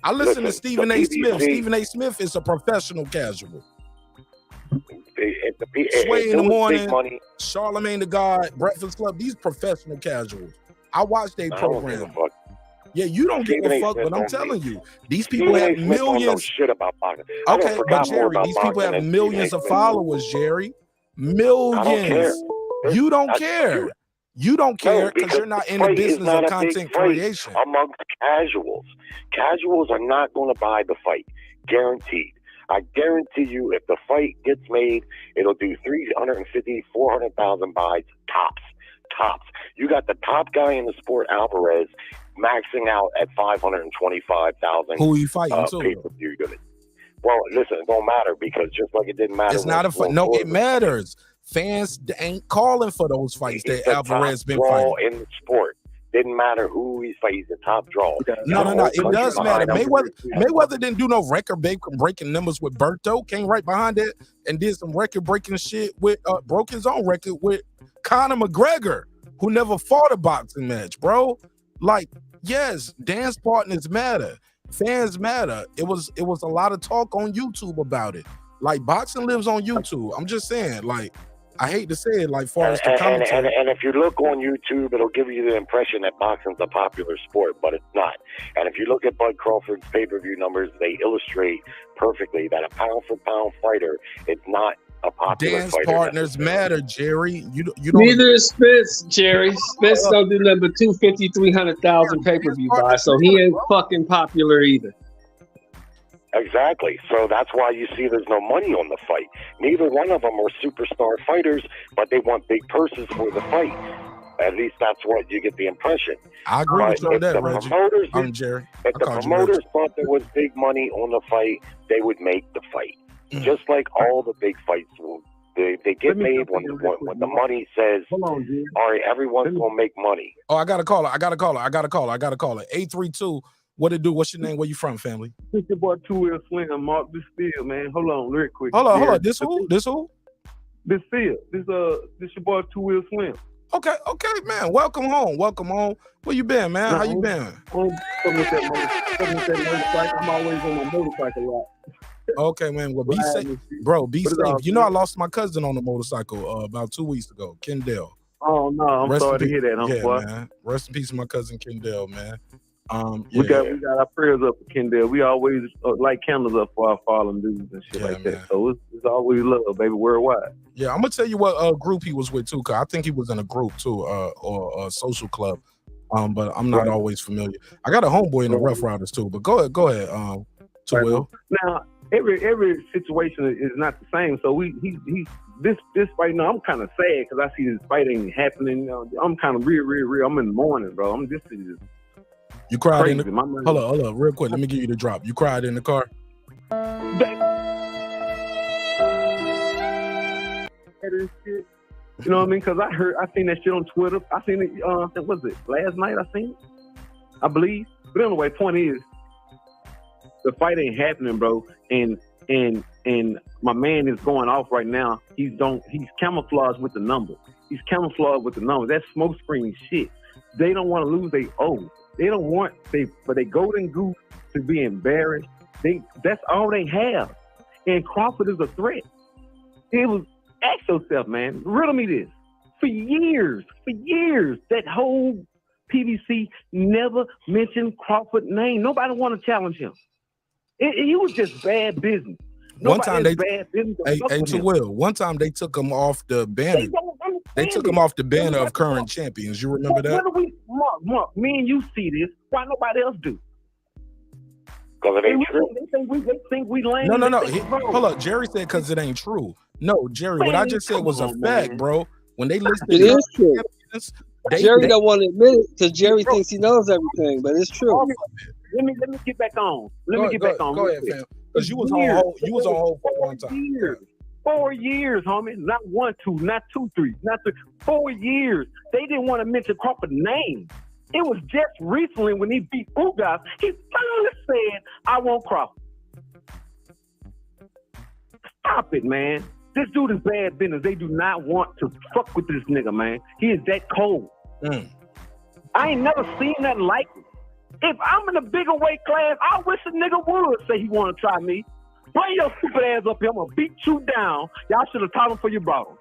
I listen to Stephen A. Smith. Stephen A. Smith is a professional casual. Sway in the morning, Charlemagne the God, Breakfast Club. These professional casuals. I watch their program. Yeah, you don't give a fuck, but I'm telling you, these people have millions. Shit about boxing. Okay, but Jerry, these people have millions of followers, Jerry. Millions. You don't care. You don't care because you're not in the business of content creation. Amongst casuals. Casuals are not going to buy the fight. Guaranteed. I guarantee you, if the fight gets made, it'll do 350, 400,000 buys tops. You got the top guy in the sport, Alvarez, maxing out at 525,000. Who are you fighting to? Pay-per-view unit. Well, listen, it don't matter, because just like it didn't matter. It's not a fight. No, it matters. Fans ain't calling for those fights that Alvarez been fighting in the sport. Didn't matter who he's fighting. He's a top draw. No. It does matter. Mayweather didn't do no record-breaking numbers with Berto. Came right behind it and did some record-breaking shit with broke his own record with Conor McGregor, who never fought a boxing match, bro. Like, yes, dance partners matter, fans matter. It was a lot of talk on YouTube about it. Like, boxing lives on YouTube. I'm just saying, like, I hate to say it, like, far as the commentary. And if you look on YouTube, it'll give you the impression that boxing's a popular sport, but it's not. And if you look at Bud Crawford's pay-per-view numbers, they illustrate perfectly that a pound-for-pound fighter is not a popular Dance fighter. partners matter, Jerry. You don't. Neither is Spence, Jerry. Spence don't do nothing but 250, 300,000 pay-per-view buys, so he ain't fucking popular either. Exactly. So that's why you see there's no money on the fight. Neither one of them are superstar fighters, but they want big purses for the fight. At least that's what you get the impression. I agree with you on that, Reggie. I'm Jerry. If the promoters thought there was big money on the fight, they would make the fight. Just like all the big fights, they get made when the money says, all right, everyone's going to make money. Oh, I got a caller. 832. What it do? What's your name? Where you from, family? This your boy 2 Will Slim, Mark. This Phil, man. Hold on, real quick. Hold on. This who? This Phil. This your boy 2 Will Slim. Okay, man. Welcome home. Where you been, man? How you been? I'm always on my motorcycle lot. Okay, man. Well, be safe, bro. Be safe. You know, I lost my cousin on the motorcycle about 2 weeks ago, Kendall. Oh no, I'm sorry to hear that, boy. Man. Rest in peace, my cousin Kendall, man. We got our prayers up for Kendall. We always light candles up for our fallen dudes and shit like that. So it's always love, baby, worldwide. Yeah, I'm gonna tell you what group he was with too, cause I think he was in a group too, or a social club. But I'm not always familiar. I got a homeboy in the Rough Riders too. But go ahead. Will. Now every situation is not the same. So this right now, I'm kind of sad because I see this fighting happening. I'm kind of real. I'm in the morning, bro. You cried crazy. in the hold up, real quick. Let me give you the drop. You cried in the car. You know what I mean? Because I seen that shit on Twitter. I seen it. Was it last night? I seen it, I believe. But anyway, point is, the fight ain't happening, bro. And my man is going off right now. He's camouflaged with the number. That's smoke screen shit. They don't want to lose their oath. They don't want for their golden goose to be embarrassed. That's all they have. And Crawford is a threat. Ask yourself, man. Riddle me this. For years, that whole PBC never mentioned Crawford's name. Nobody want to challenge him. He was just bad business. One time they took him off the banner. They took him off the banner of current champions. You remember that? Mark, me and you see this. Why nobody else do? Because it ain't true. They think we lame. No. Hold up. Jerry said because it ain't true. No, Jerry, what I just said was a fact, bro. When they listed it is true. Jerry don't want to admit it because Jerry thinks he knows everything, but it's true. Let me get back on. Go ahead, fam. Because you was on hold for a long time. 4 years, homie. Not 1, 2, not 2, 3, not 3. 4 years. They didn't want to mention Crawford's name. It was just recently when he beat Ugas, he finally said, I want Crawford. Stop it, man. This dude is bad business. They do not want to fuck with this nigga, man. He is that cold. I ain't never seen nothing like it. If I'm in a bigger weight class, I wish a nigga would say he want to try me. Bring your stupid ass up here. I'm going to beat you down. Y'all should have taught him for your bottle.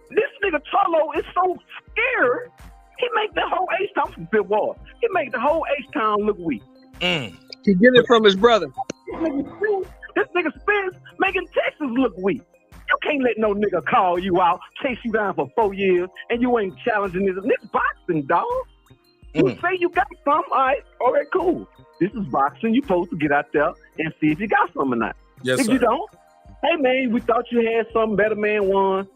This nigga Charlo is so scared. He make the whole H-Town from Fit Wall. He make the whole H-Town look weak. He get it from his brother. This nigga Spence making Texas look weak. You can't let no nigga call you out, chase you down for 4 years, and you ain't challenging this. This boxing, dog. You say you got something, all right, cool. This is boxing. You're supposed to get out there and see if you got something or not. Yes, if sir. you don't, hey, man, we thought you had something. Better man won.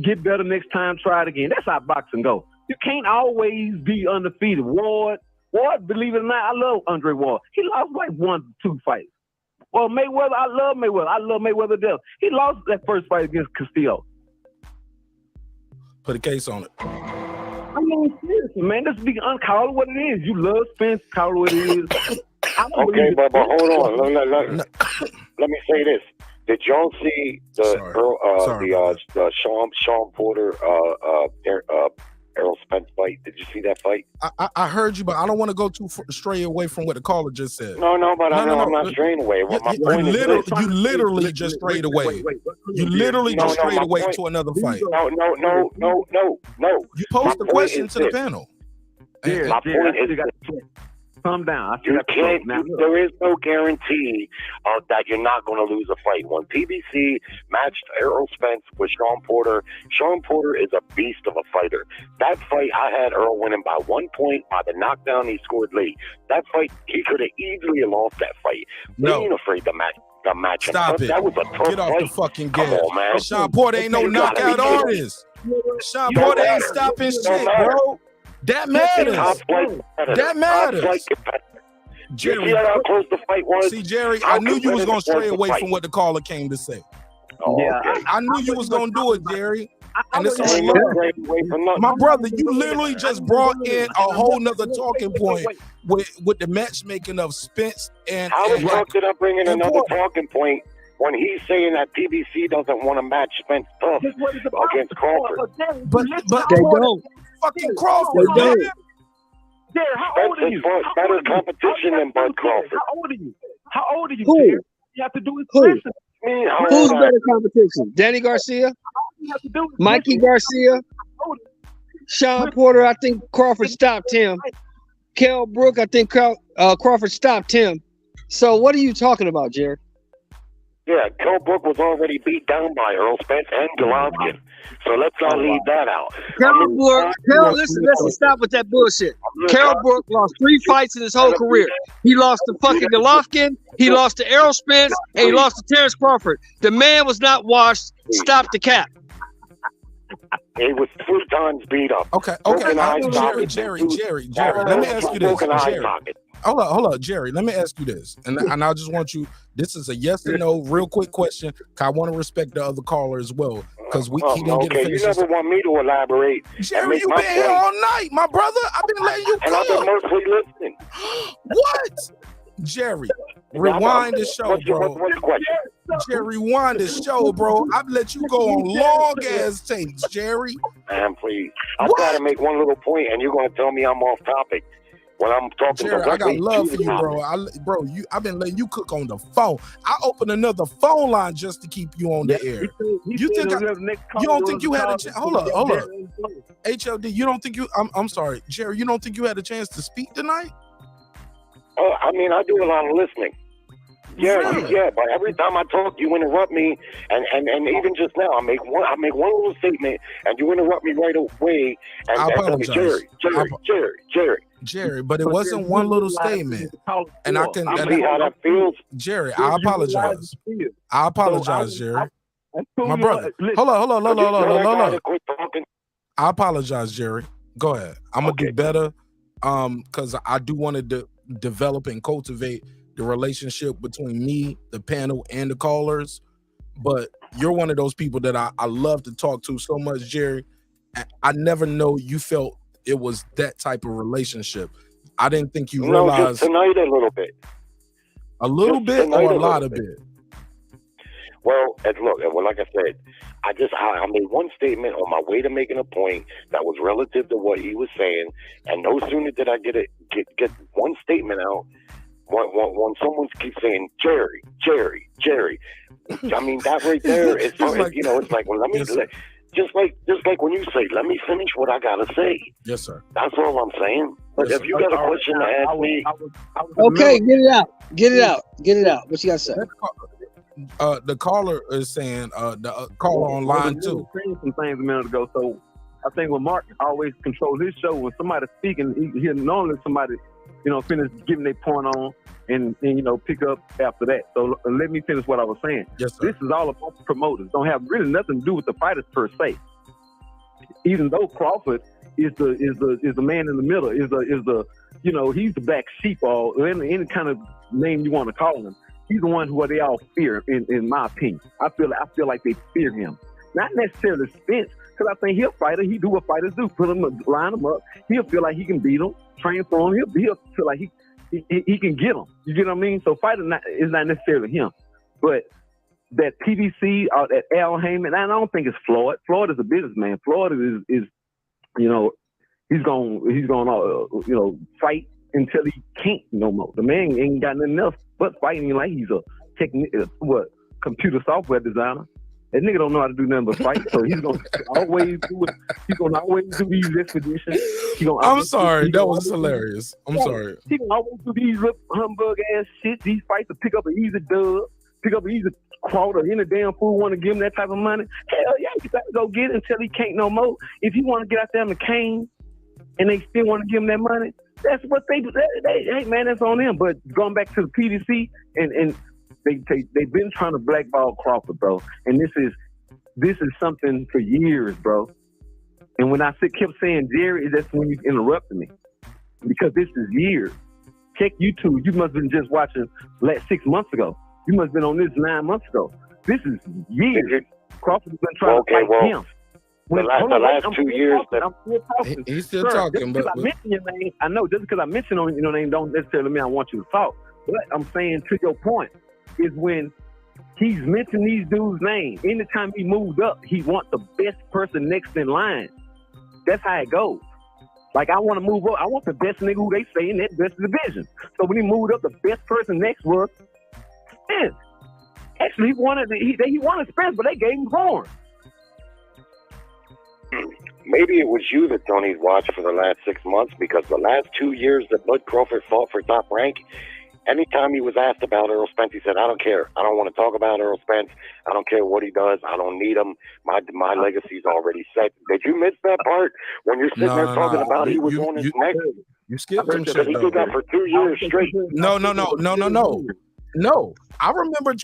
Get better next time. Try it again. That's how boxing goes. You can't always be undefeated. Ward, believe it or not, I love Andre Ward. He lost like 1, 2 fights. Well, Mayweather, I love Mayweather. I love Mayweather to death. He lost that first fight against Castillo. Put a case on it. I mean, seriously, man, let's be call it what it is. You love Spence, call it what it is. Okay, but hold on. Let me say this. Did y'all see the Sean Porter Errol Spence fight? Did you see that fight? I heard you, but I don't want to go too stray away from what the caller just said. No, but I'm not straying away. My point is this. You literally just strayed away. You literally just strayed away to another fight. No. You posed the question to the panel. My point is calm down. You can't. There is no guarantee that you're not going to lose a fight. When PBC matched Errol Spence with Sean Porter is a beast of a fighter. That fight, I had Errol winning by 1 point by the knockdown he scored late. That fight, he could have easily lost that fight. No. He ain't afraid to match. Stop it. That was a tough Get off fight. the fucking Come gas. on, man. Sean Porter ain't no knockout artist. Sean Porter ain't stopping shit, bro. That matters. That matters. Jerry, you see how close the fight was? See, Jerry, I knew you was gonna stray away from what the caller came to say. I knew you was gonna do it, Jerry. And it's my brother, you literally just brought in a whole nother talking point with the matchmaking of Spence and. How the fuck did I bring in another talking point when he's saying that PBC doesn't want to match Spence tough against Crawford? But they don't. Fucking Crawford. Jerry, how old are you? Better competition than Bud Crawford. How old are you? How old are you, Who? Jerry? You have to do is listen. Who's better competition? Danny Garcia? Mikey Garcia? Sean Porter, I think Crawford stopped him. Kell Brook, I think Crawford stopped him. So what are you talking about, Jerry? Yeah, Kell Brook was already beat down by Errol Spence and Golovkin. So let's not leave that out. Listen, stop with that bullshit. Kell Brook lost 3 fights in his whole career. He lost to fucking Golovkin, he lost to Errol Spence, and he lost to Terence Crawford. The man was not washed. Stop the cap. He was 3 times beat up. Okay. Jerry. Let me ask you this, Jerry. Hold up, Jerry. Let me ask you this, and I just want you. This is a yes or no, real quick question. Cause I want to respect the other caller as well, because he didn't get to finish. You never want me to elaborate. Jerry, you been here all night, my brother. I've been letting you and I've been mostly listening. What? Jerry, rewind the show, bro. What's the question? Jerry, rewind the show, bro. I've let you go on long ass takes, Jerry. Man, please. I'm trying to make one little point, and you're going to tell me I'm off topic. When I'm talking Jerry, I got love for you, bro. I've been letting you cook on the phone. I opened another phone line just to keep you on the air. You don't think you had a chance? Hold up. HLD, you don't think you? I'm sorry, Jerry. You don't think you had a chance to speak tonight? I mean, I do a lot of listening. Yeah, but every time I talk, you interrupt me, and even just now, I make one little statement, and you interrupt me right away. And I apologize, Jerry. But it wasn't one little statement, and I can. See how that feels, Jerry. I apologize. Jerry. My brother. Hold on. I apologize, Jerry. Go ahead. I'm gonna do better, because I do want to develop and cultivate the relationship between me, the panel, and the callers. But you're one of those people that I love to talk to so much, Jerry. I never know you felt it was that type of relationship. I didn't think you realized. Just tonight a little bit. A little bit or a lot of it? Well, like I said, I made one statement on my way to making a point that was relative to what he was saying, and no sooner did I get one statement out, when someone keeps saying Jerry, I mean that right there is it's like well, let me just like when you say let me finish what I gotta say. Yes, sir. That's all I'm saying. But if you got a question to ask me, okay, get it out. What you got to say? The caller is saying the caller on line 2. Saying some things a minute ago, so I think when Mark always controls his show, when somebody's speaking, he'll normally somebody finish giving their point on and pick up after that. So let me finish what I was saying. Yes, sir. This is all about the promoters. Don't have really nothing to do with the fighters per se. Even though Crawford is the man in the middle, is the he's the black sheep or any kind of name you want to call him. He's the one who they all fear, in my opinion. I feel like they fear him. Not necessarily Spence, because I think he'll fight her. He do what fighters do. Put him, line him up. He'll feel like he can beat him. Train for him. He'll feel like he can get him. You get what I mean? So fighting is not necessarily him, but that PBC or that Al Haymon, I don't think it's Floyd. Floyd is a businessman. Floyd is you know, he's gonna fight until he can't no more. The man ain't got nothing else but fighting. Like he's a computer software designer. That nigga don't know how to do nothing but fight, so he's gonna always do it. He's gonna always do these expeditions. I'm sorry, that was hilarious. I'm sorry. He can always do these little humbug ass shit. These fights to pick up an easy dub, pick up an easy quota. Any damn fool want to give him that type of money? Hell yeah, you gotta go get it until he can't no more. If he want to get out there on the cane, and they still want to give him that money, that's what they do. Hey man, that's on them. But going back to the PDC and they've been trying to blackball Crawford, bro. And this is something for years, bro. And when I kept saying Jerry, that's when you interrupted me. Because this is years. Check YouTube. You must have been just watching 6 months ago. You must have been on this 9 months ago. This is years. Crawford's been trying to fight him. The last 2 years, I'm still talking. He's still talking, but I mention your name, I know just because I mention your name don't necessarily mean I want you to talk. But I'm saying to your point is when he's mentioned these dudes' names. Anytime he moved up, he wants the best person next in line. That's how it goes. Like I want to move up. I want the best nigga who they say in that best division. So when he moved up, the best person next was Spence. Actually, he wanted Spence, but they gave him Horn. Maybe it was you that Tony's watched for the last 6 months, because the last 2 years that Bud Crawford fought for top rank, anytime he was asked about Errol Spence, he said, I don't care. I don't want to talk about Errol Spence. I don't care what he does. I don't need him. My legacy's already set. Did you miss that part when you're sitting there talking about he was on his neck? You skipped some shit. He did that for 2 years straight. No. I remember.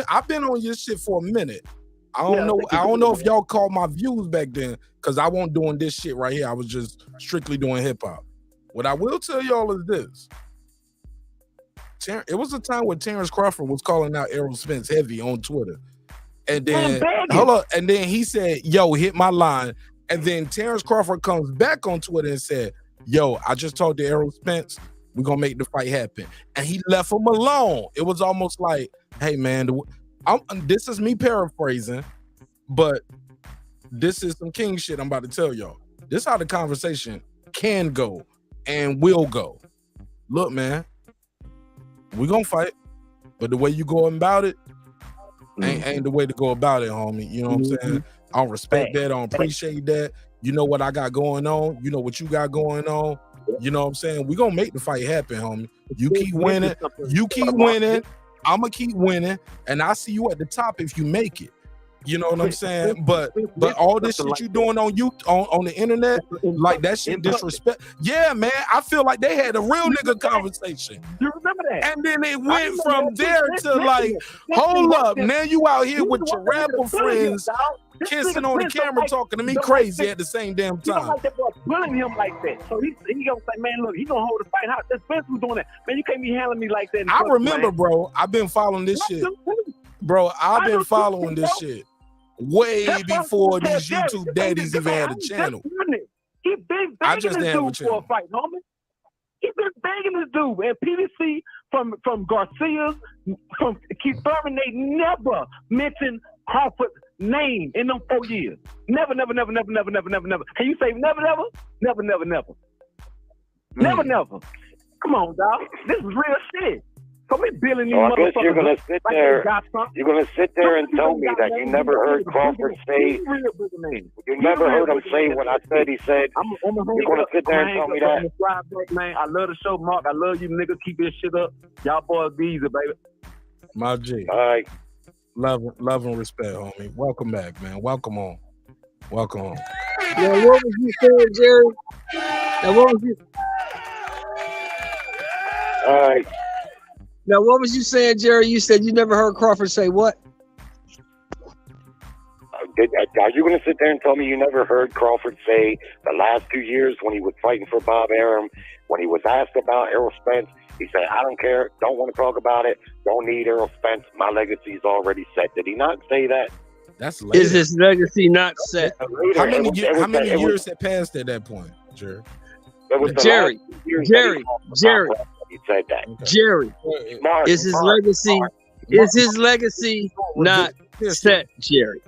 I've been on your shit for a minute. I don't know if y'all called my views back then, because I wasn't doing this shit right here. I was just strictly doing hip hop. What I will tell y'all is this. It was a time when Terence Crawford was calling out Errol Spence heavy on Twitter. And then and then he said, yo, hit my line. And then Terence Crawford comes back on Twitter and said, yo, I just talked to Errol Spence. We're gonna make the fight happen. And he left him alone. It was almost like, hey man, this is me paraphrasing, but this is some king shit I'm about to tell y'all. This is how the conversation can go and will go. Look, man, we gonna fight, but the way you go about it ain't the way to go about it, homie. You know what I'm saying? I don't respect that. I don't appreciate that. You know what I got going on. You know what you got going on. You know what I'm saying? We gonna make the fight happen, homie. You keep winning. You keep winning. I'm gonna keep winning, and I see you at the top if you make it. You know what I'm saying? But all this shit you doing on the internet, like that shit disrespect. Yeah, man, I feel like they had a real nigga conversation. You remember that? And then it went from there to like, hold up, now you out here with your rapper friends kissing on the camera, talking to me crazy at the same damn time. You don't like that boy bullying him like that. So he gonna say, man, look, he gonna hold the fight out. That's Spence who's doing that. Man, you can't be handling me like that. I remember, bro. I've been following this shit. Bro, I've been following this shit way before these YouTube daddies even had a channel. He been begging this dude for a fight, homie. He been begging this dude. And PBC from Garcia, from Keith Thurman, they never mentioned Crawford's name in them 4 years. Never. Can you say never? Never. Come on, dog. This is real shit. So we billing these I guess motherfuckers you're gonna like sit they there. got something. You're gonna sit there and tell me that you never heard Crawford say. You never heard him say what I said. He said. You're gonna sit there and tell me that. Man, I love the show, Mark. I love you, niggas. Keep this shit up. Y'all boys be easy, baby. My G. All right. Love and respect, homie. Welcome back, man. Welcome home. Now, what was you saying, Jerry? Now, what was you? All right. Now, what was you saying, Jerry? You said you never heard Crawford say what? Are you going to sit there and tell me you never heard Crawford say the last 2 years when he was fighting for Bob Arum, when he was asked about Errol Spence, he said, I don't care, don't want to talk about it, don't need Errol Spence, my legacy's already set. Did he not say that? That's later. Is his legacy not set? How many years had passed at that point, Jerry? Jerry, Jerry, He said that. Jerry. Is his legacy? Is his legacy not set, Jerry?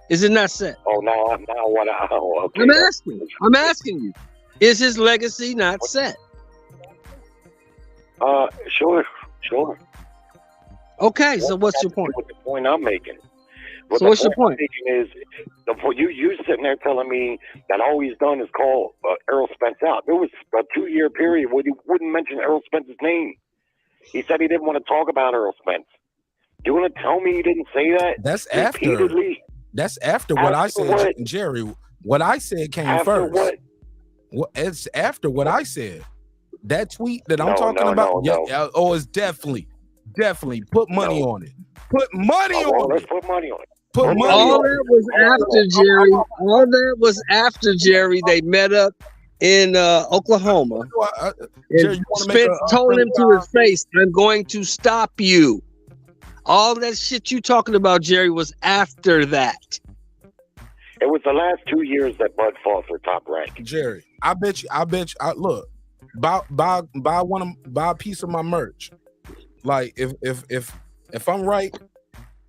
Is it not set? Oh, now what? Oh, okay. I'm asking you. Is his legacy not set? Sure. Okay, so what's your point? What the point I'm making? So what's your point? Is the point you sitting there telling me that all he's done is call Errol Spence out. There was a 2-year period where he wouldn't mention Errol Spence's name. He said he didn't want to talk about Errol Spence. You want to tell me he didn't say that? That's after. That's after what I said, what? Jerry. What I said came After first. what? Well, it's after what I said. That tweet that I'm talking about. Yeah. Oh, it's definitely put money on it. Put money on let's it. put money on it. Put money All on it. that was after Jerry. All that was after Jerry. They met up in Oklahoma. Jerry, And Spence told him to his face, "I'm going to stop you." All that shit you talking about, Jerry, was after that. It was the last 2 years that Bud fought for top rank. Jerry, I bet you. Look, buy a piece of my merch. Like if I'm right,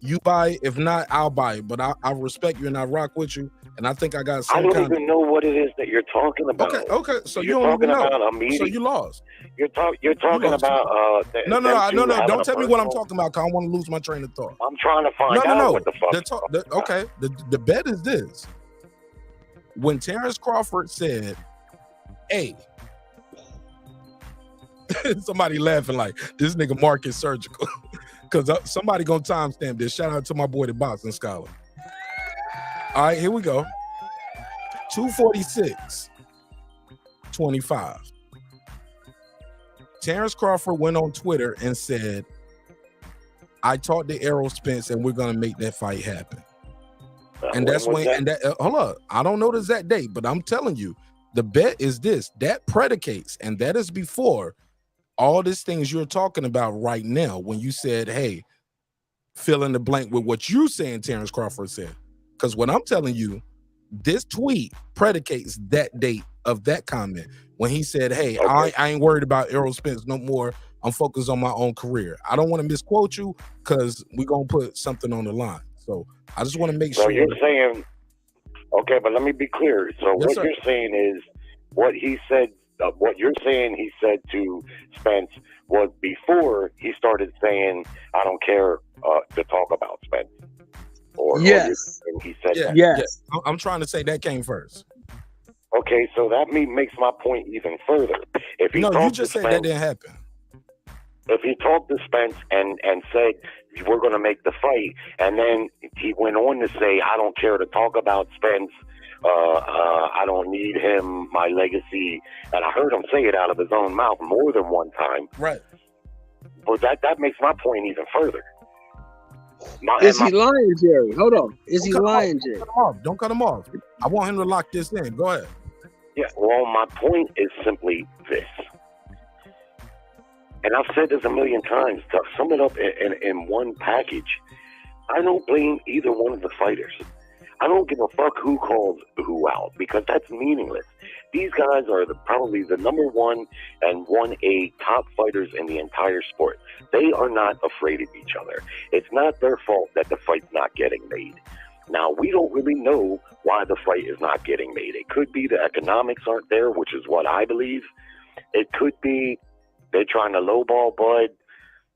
you buy it. If not, I'll buy it. But I respect you and I rock with you. And I think I got some I don't even know what it is that you're talking about. Okay. So you're you don't talking even know. about a meeting. So you lost. You're talking lost. about No. Don't tell me what I'm talking about, because I want to lose my train of thought. I'm trying to find out what the fuck. Okay. The bet is this. When Terence Crawford said, "Hey," somebody laughing like this nigga Mark is surgical, because somebody gonna timestamp this. Shout out to my boy the Boxing Scholar. All right, here we go. 246-25. Terence Crawford went on Twitter and said, "I talked to Errol Spence and we're gonna make that fight happen." And that's when, hold up, I don't know the exact date, but I'm telling you, the bet is this. That predicates, and that is before all these things you're talking about right now. When you said, "Hey, fill in the blank with what you saying," Terence Crawford said. Because what I'm telling you, this tweet predicates that date of that comment when he said, "Hey, I ain't worried about Errol Spence no more. I'm focused on my own career." I don't want to misquote you because we're going to put something on the line. So I just want to make sure. So you're saying, okay, but let me be clear. So Yes, what sir. you're saying is what he said, what you're saying he said to Spence was before he started saying, "I don't care to talk about Spence." Or Yes. He said that. Yes. I'm trying to say that came first. Okay, so that makes my point even further. If he No, you talked just to said that Spence, didn't happen. if he talked to Spence and said, "We're going to make the fight," and then he went on to say, "I don't care to talk about Spence. I don't need him, my legacy," and I heard him say it out of his own mouth more than one time. Right. But that makes my point even further. Is he lying, Jerry? Hold on. Is he lying, Jerry? Don't cut him off. I want him to lock this in. Go ahead. Yeah, well, my point is simply this. And I've said this a million times. To sum it up in one package, I don't blame either one of the fighters. I don't give a fuck who calls who out, because that's meaningless. These guys are probably the number 1 and 1A top fighters in the entire sport. They are not afraid of each other. It's not their fault that the fight's not getting made. Now, we don't really know why the fight is not getting made. It could be the economics aren't there, which is what I believe. It could be they're trying to lowball Bud.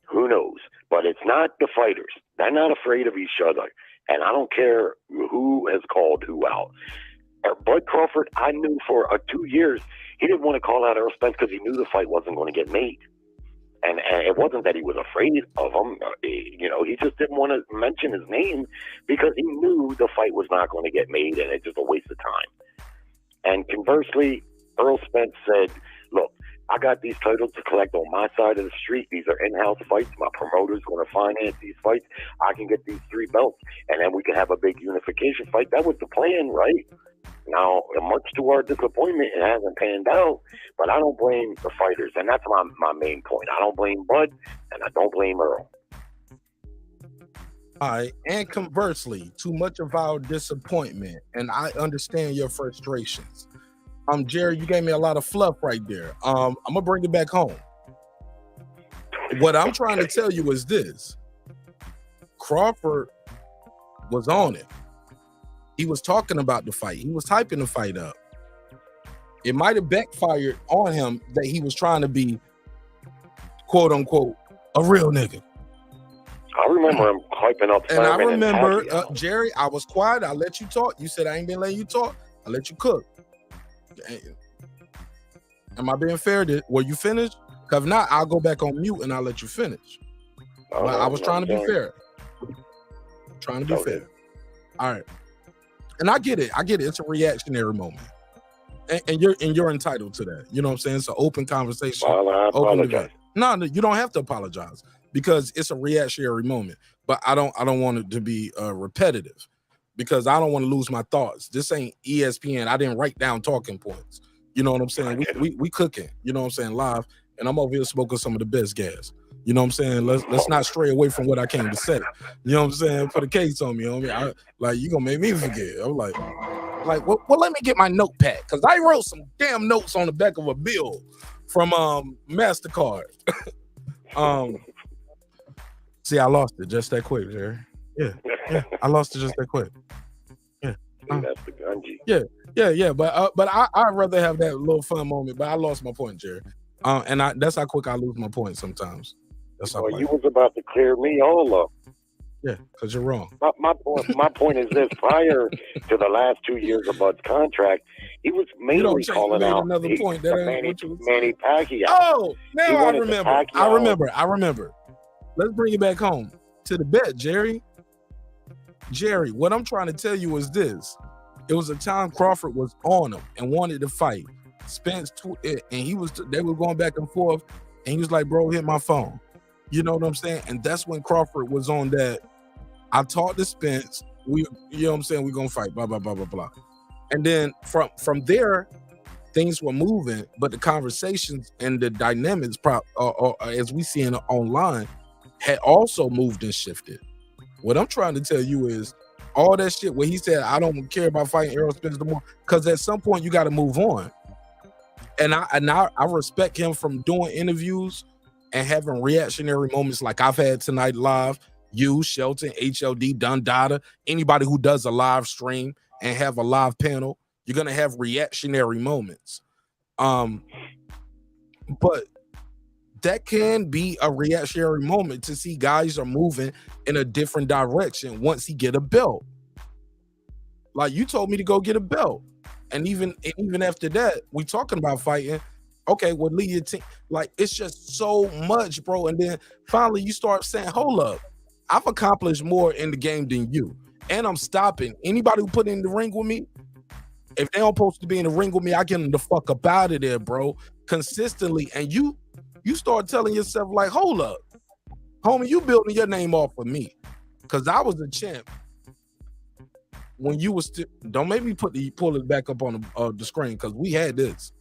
Who knows? But it's not the fighters. They're not afraid of each other. And I don't care who has called who out. Bud Crawford, I knew for 2 years, he didn't want to call out Errol Spence because he knew the fight wasn't going to get made. And it wasn't that he was afraid of him. He just didn't want to mention his name because he knew the fight was not going to get made, and it's just a waste of time. And conversely, Errol Spence said, "Look, I got these titles to collect on my side of the street. These are in-house fights. My promoter's going to finance these fights. I can get these 3 belts, and then we can have a big unification fight." That was the plan, right? Now, much to our disappointment, it hasn't panned out, but I don't blame the fighters, and that's my main point. I don't blame Bud, and I don't blame Earl. All right, and conversely, too much of our disappointment, and I understand your frustrations. Jerry, you gave me a lot of fluff right there. I'm gonna bring it back home. What I'm trying to tell you is this: Crawford was on it. He was talking about the fight. He was hyping the fight up. It might have backfired on him that he was trying to be, quote unquote, a real nigga. I remember him hyping up. And I Thurman remember, Pacquiao. Jerry, I was quiet. I let you talk. You said I ain't been letting you talk. I let you cook. Am I being fair? Were you finished? Because if not, I'll go back on mute and I'll let you finish. But I was trying to be fair. Trying to be fair. All right. And I get it. It's a reactionary moment. And you're entitled to that. You know what I'm saying? It's an open conversation. Well, I open apologize. debate. No, you don't have to apologize because it's a reactionary moment. But I don't want it to be repetitive because I don't want to lose my thoughts. This ain't ESPN. I didn't write down talking points. You know what I'm saying? We cooking. You know what I'm saying? Live. And I'm over here smoking some of the best gas. You know what I'm saying? Let's not stray away from what I came to say. You know what I'm saying? Put a case on me, homie. You gonna make me forget. I'm like, well, let me get my notepad because I wrote some damn notes on the back of a bill from MasterCard. See, I lost it just that quick, Jerry. Yeah, I lost it just that quick. Yeah, that's the gunji. Yeah. But I'd rather have that little fun moment. But I lost my point, Jerry. And that's how quick I lose my point sometimes. That's how. Well, you was about to clear me all up. Yeah, because you're wrong. My point is this: prior to the last 2 years of Bud's contract, he was mainly calling out another point that Manny Pacquiao. Oh, now I remember. Let's bring it back home to the bet, Jerry. Jerry, what I'm trying to tell you is this: it was a time Crawford was on him and wanted to fight. Spence and they were going back and forth, and he was like, "Bro, hit my phone." You know what I'm saying? And that's when Crawford was on that. I talked to Spence. You know what I'm saying? We're gonna fight. Blah blah blah blah blah. And then from there, things were moving, but the conversations and the dynamics, as we see online, had also moved and shifted. What I'm trying to tell you is all that shit where he said, "I don't care about fighting Errol Spence no more," because at some point you got to move on. And I respect him from doing interviews and having reactionary moments like I've had tonight live. You, Shelton, HLD, Dundada, anybody who does a live stream and have a live panel, you're gonna have reactionary moments. But that can be a reactionary moment to see guys are moving in a different direction once he get a belt. Like you told me to go get a belt. And even after that, we talking about fighting. Okay, well, lead your team. Like, it's just so much, bro. And then finally you start saying, hold up, I've accomplished more in the game than you. And I'm stopping. Anybody who put in the ring with me, if they don't supposed to be in the ring with me, I get them the fuck up out of there, bro. Consistently. And you start telling yourself, like, hold up, homie, you building your name off of me. Because I was a champ. When you was still, don't make me pull it back up on the screen because we had this.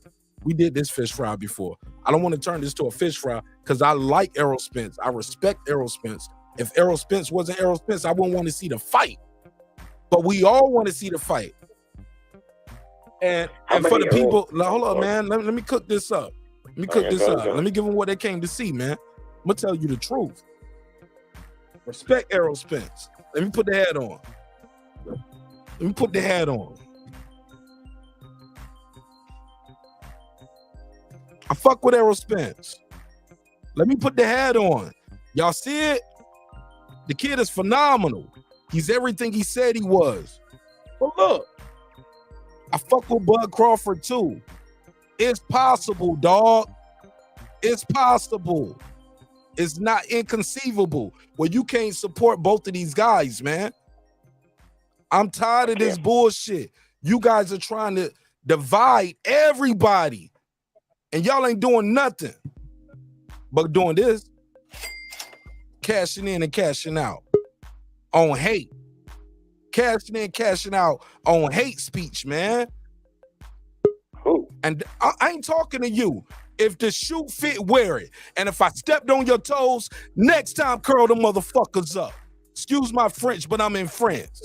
We did this fish fry before. I don't want to turn this to a fish fry because I like Errol Spence. I respect Errol Spence. If Errol Spence wasn't Errol Spence, I wouldn't want to see the fight. But we all want to see the fight. And for the people, now, hold on, man. Let me cook this up. Let me cook this up. Let me give them what they came to see, man. I'm gonna tell you the truth. Respect Errol Spence. Let me put the hat on. Let me put the hat on. I fuck with Errol Spence. Let me put the hat on. Y'all see it? The kid is phenomenal. He's everything he said he was. But look, I fuck with Bud Crawford too. It's possible, dog. It's possible. It's not inconceivable where you can't support both of these guys, man. I'm tired of this bullshit. You guys are trying to divide everybody. And y'all ain't doing nothing but doing this. Cashing in and cashing out on hate. Cashing in, cashing out on hate speech, man. And I ain't talking to you. If the shoe fit, wear it. And if I stepped on your toes, next time curl the motherfuckers up. Excuse my French, but I'm in France.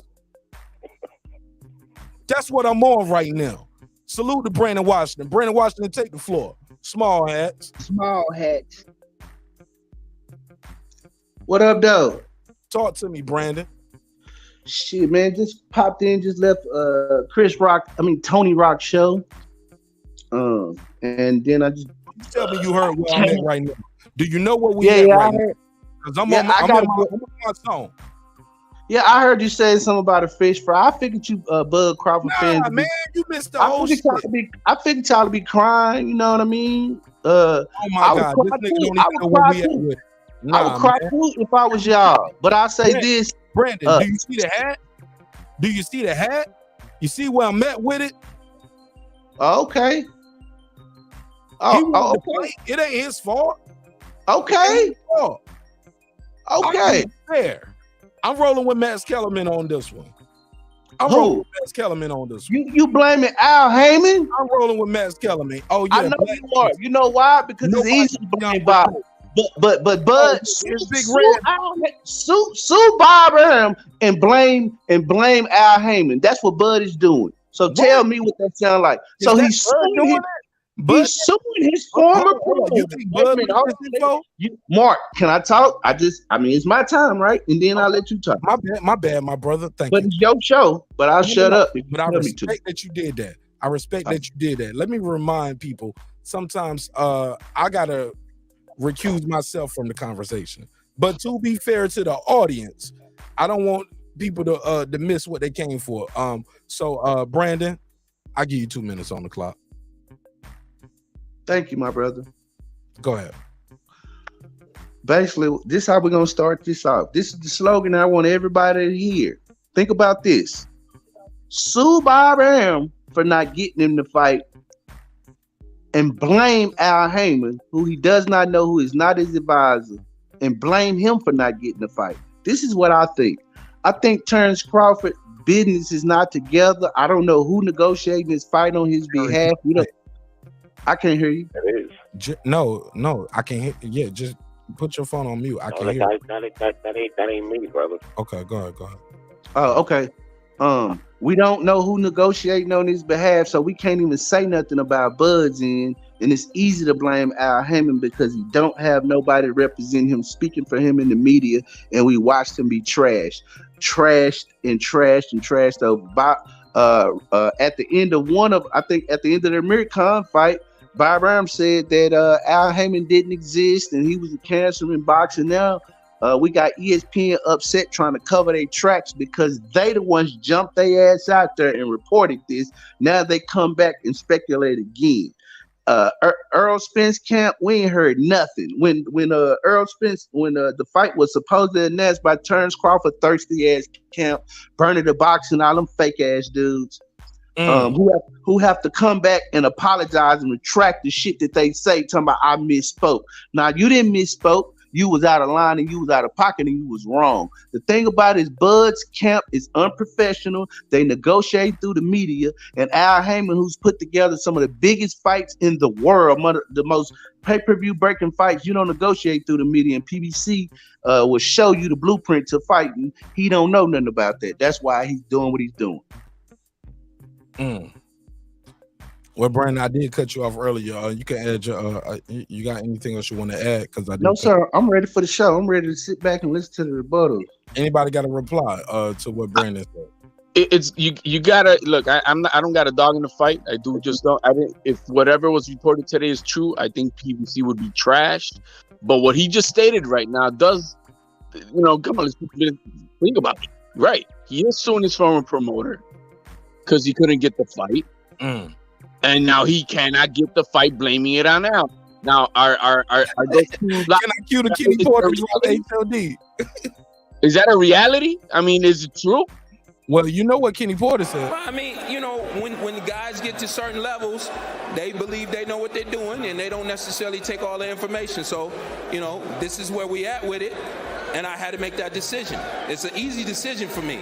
That's what I'm on right now. Salute to Brandon Washington. Brandon Washington, take the floor. Small hats. Small hats. What up, though? Talk to me, Brandon. Shit, man, just popped in, just left Tony Rock show. And then I just tell me you heard where I'm at right now. Do you know what we at right now? Because I'm on my song. Yeah, I heard you say something about a fish fry. I figured you Bud Crawford fans. Man, you missed the whole shit. I figured y'all to be crying, you know what I mean? Oh my God, this nigga don't even know where we at with it. I would cry too if I was y'all. But I'll say this. Brandon, do you see the hat? Do you see the hat? You see where I'm at with it? Okay. Okay. It ain't his fault. Okay. Okay. Fair. I'm rolling with Max Kellerman on this one. I'm rolling with Max Kellerman on this one. You blaming Al Haymon? I'm rolling with Max Kellerman. Oh yeah, I know you are. You know why? Because it's easy to blame Bob. But Bud, sue Bob Arum and blame Al Haymon. That's what Bud is doing. So tell me what that sounds like. So he's suing his former Mark, can I talk? It's my time, right? And then I'll let you talk. My bad, my brother. Thank you. But it's your show, but I'll shut up. But I respect that you did that. I respect that you did that. Let me remind people, sometimes I gotta recuse myself from the conversation. But to be fair to the audience, I don't want people to miss what they came for. So Brandon, I give you 2 minutes on the clock. Thank you, my brother. Go ahead. Basically, this is how we're gonna start this off. This is the slogan I want everybody to hear. Think about this. Sue Bob Arum for not getting him to fight, and blame Al Haymon, who he does not know, who is not his advisor, and blame him for not getting the fight. This is what I think. I think Terence Crawford business is not together. I don't know who negotiating this fight on his behalf. I can't hear you. It is. No, I can't hear. Yeah, just put your phone on mute. I can't hear. That ain't me, brother. Okay, go ahead. Oh, okay. We don't know who negotiating on his behalf, so we can't even say nothing about Bud's end. And it's easy to blame Al Haymon because he don't have nobody representing him, speaking for him in the media, and we watched him be trashed over. At the end of the Amir Khan fight, Bob Arum said that Al Haymon didn't exist and he was a cancer in boxing. Now we got ESPN upset trying to cover their tracks because they the ones jumped their ass out there and reported this. Now they come back and speculate again. Errol Spence camp, we ain't heard nothing. When the fight was supposedly announced by Terence Crawford, thirsty ass camp, burning the boxing, all them fake ass dudes. Who have to come back and apologize and retract the shit that they say, talking about I misspoke. Now you didn't misspoke. You was out of line and you was out of pocket and you was wrong. The thing about it is Bud's camp is unprofessional. They negotiate through the media, and Al Haymon, who's put together some of the biggest fights in the world, the most pay-per-view breaking fights, you don't negotiate through the media, and PBC will show you the blueprint to fighting. He don't know nothing about that. That's why he's doing what he's doing. Well, Brandon, I did cut you off earlier. You can add your. You got anything else you want to add? Because no, sir. I'm ready for the show. I'm ready to sit back and listen to the rebuttal. Anybody got a reply to what Brandon said? It's you gotta look. I don't got a dog in the fight. I do just don't. I didn't. If whatever was reported today is true, I think PBC would be trashed. But what he just stated right now does, come on, let's think about it. Right, he is suing his former promoter because he couldn't get the fight. And now he cannot get the fight, blaming it on Al. Now, are those two? Can I cue the Kenny Porter HLD? Is that a reality? I mean, is it true? Well, you know what Kenny Porter said. I mean, when guys get to certain levels, they believe they know what they're doing, and they don't necessarily take all the information. So, this is where we at with it, and I had to make that decision. It's an easy decision for me.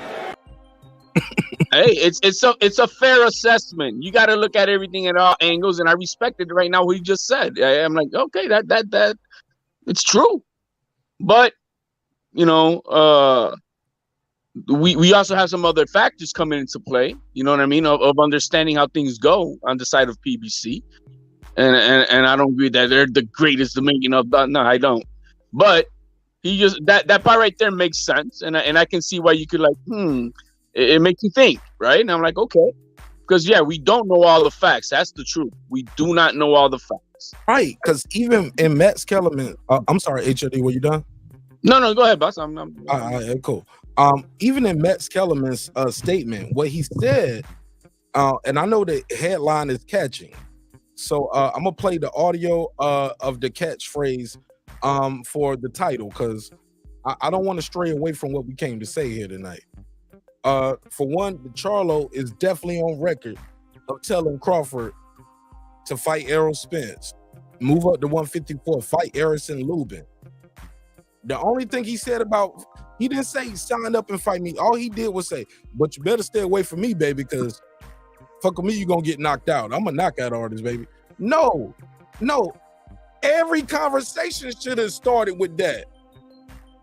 Hey, it's a fair assessment. You got to look at everything at all angles, and I respected right now what he just said. I'm like, okay, that it's true, but we also have some other factors coming into play. You know what I mean? Of understanding how things go on the side of PBC, and I don't agree that they're the greatest Dominion of. No, I don't. But he just that part right there makes sense, and I can see why you could like, it makes you think, right? And I'm like, okay, because yeah, we don't know all the facts. That's the truth. We do not know all the facts. Right, because even in Matt's Kellerman, I'm sorry, HOD, were you done? No, go ahead, boss. I'm cool. Even in Matt's Kellerman's statement, what he said, and I know the headline is catching, so I'm gonna play the audio of the catchphrase for the title, because I don't want to stray away from what we came to say here tonight. For one, Charlo is definitely on record of telling Crawford to fight Errol Spence, move up to 154, fight Erison Lubin. The only thing he said about, he didn't say sign up and fight me. All he did was say, but you better stay away from me, baby, because fuck with me, you're gonna get knocked out. I'm a knockout artist, baby. No. Every conversation should have started with that.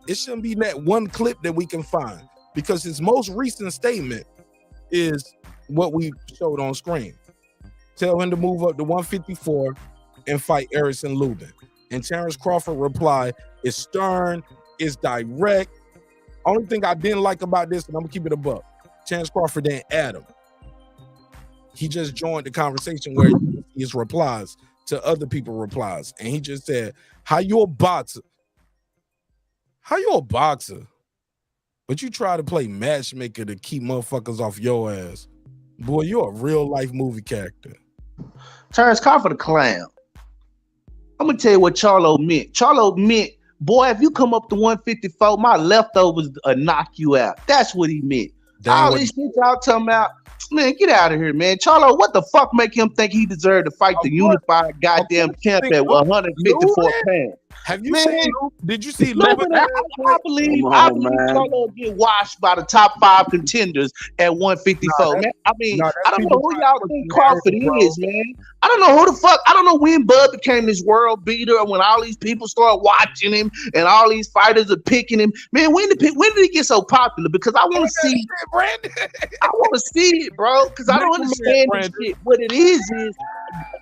It shouldn't be that one clip that we can find, because his most recent statement is what we showed on screen. Tell him to move up to 154 and fight Erison Lubin. And Terence Crawford replied, it's stern, it's direct. Only thing I didn't like about this, and I'm gonna keep it a buck, Terence Crawford didn't add him. He just joined the conversation where his replies to other people's replies. And he just said, how you a boxer? But you try to play matchmaker to keep motherfuckers off your ass. Boy, you're a real life movie character. Terence Crawford a clown. I'm gonna tell you what Charlo meant. Charlo meant, boy, if you come up to 154, my leftovers knock you out. That's what he meant. All these shit y'all talking about, man, get out of here, man. Charlo, what the fuck make him think he deserved to fight the unified goddamn champ at 154 pounds? Have you seen? Did you see? I believe Charlo get washed by the top 5 contenders at 154. Man, I mean, I don't know who y'all think Crawford is, man. I don't know who the fuck. I don't know when Bud became this world beater, when all these people started watching him and all these fighters are picking him. Man, when did he get so popular? Because I want to see. I want to see it, bro. Because I don't understand this shit. What it is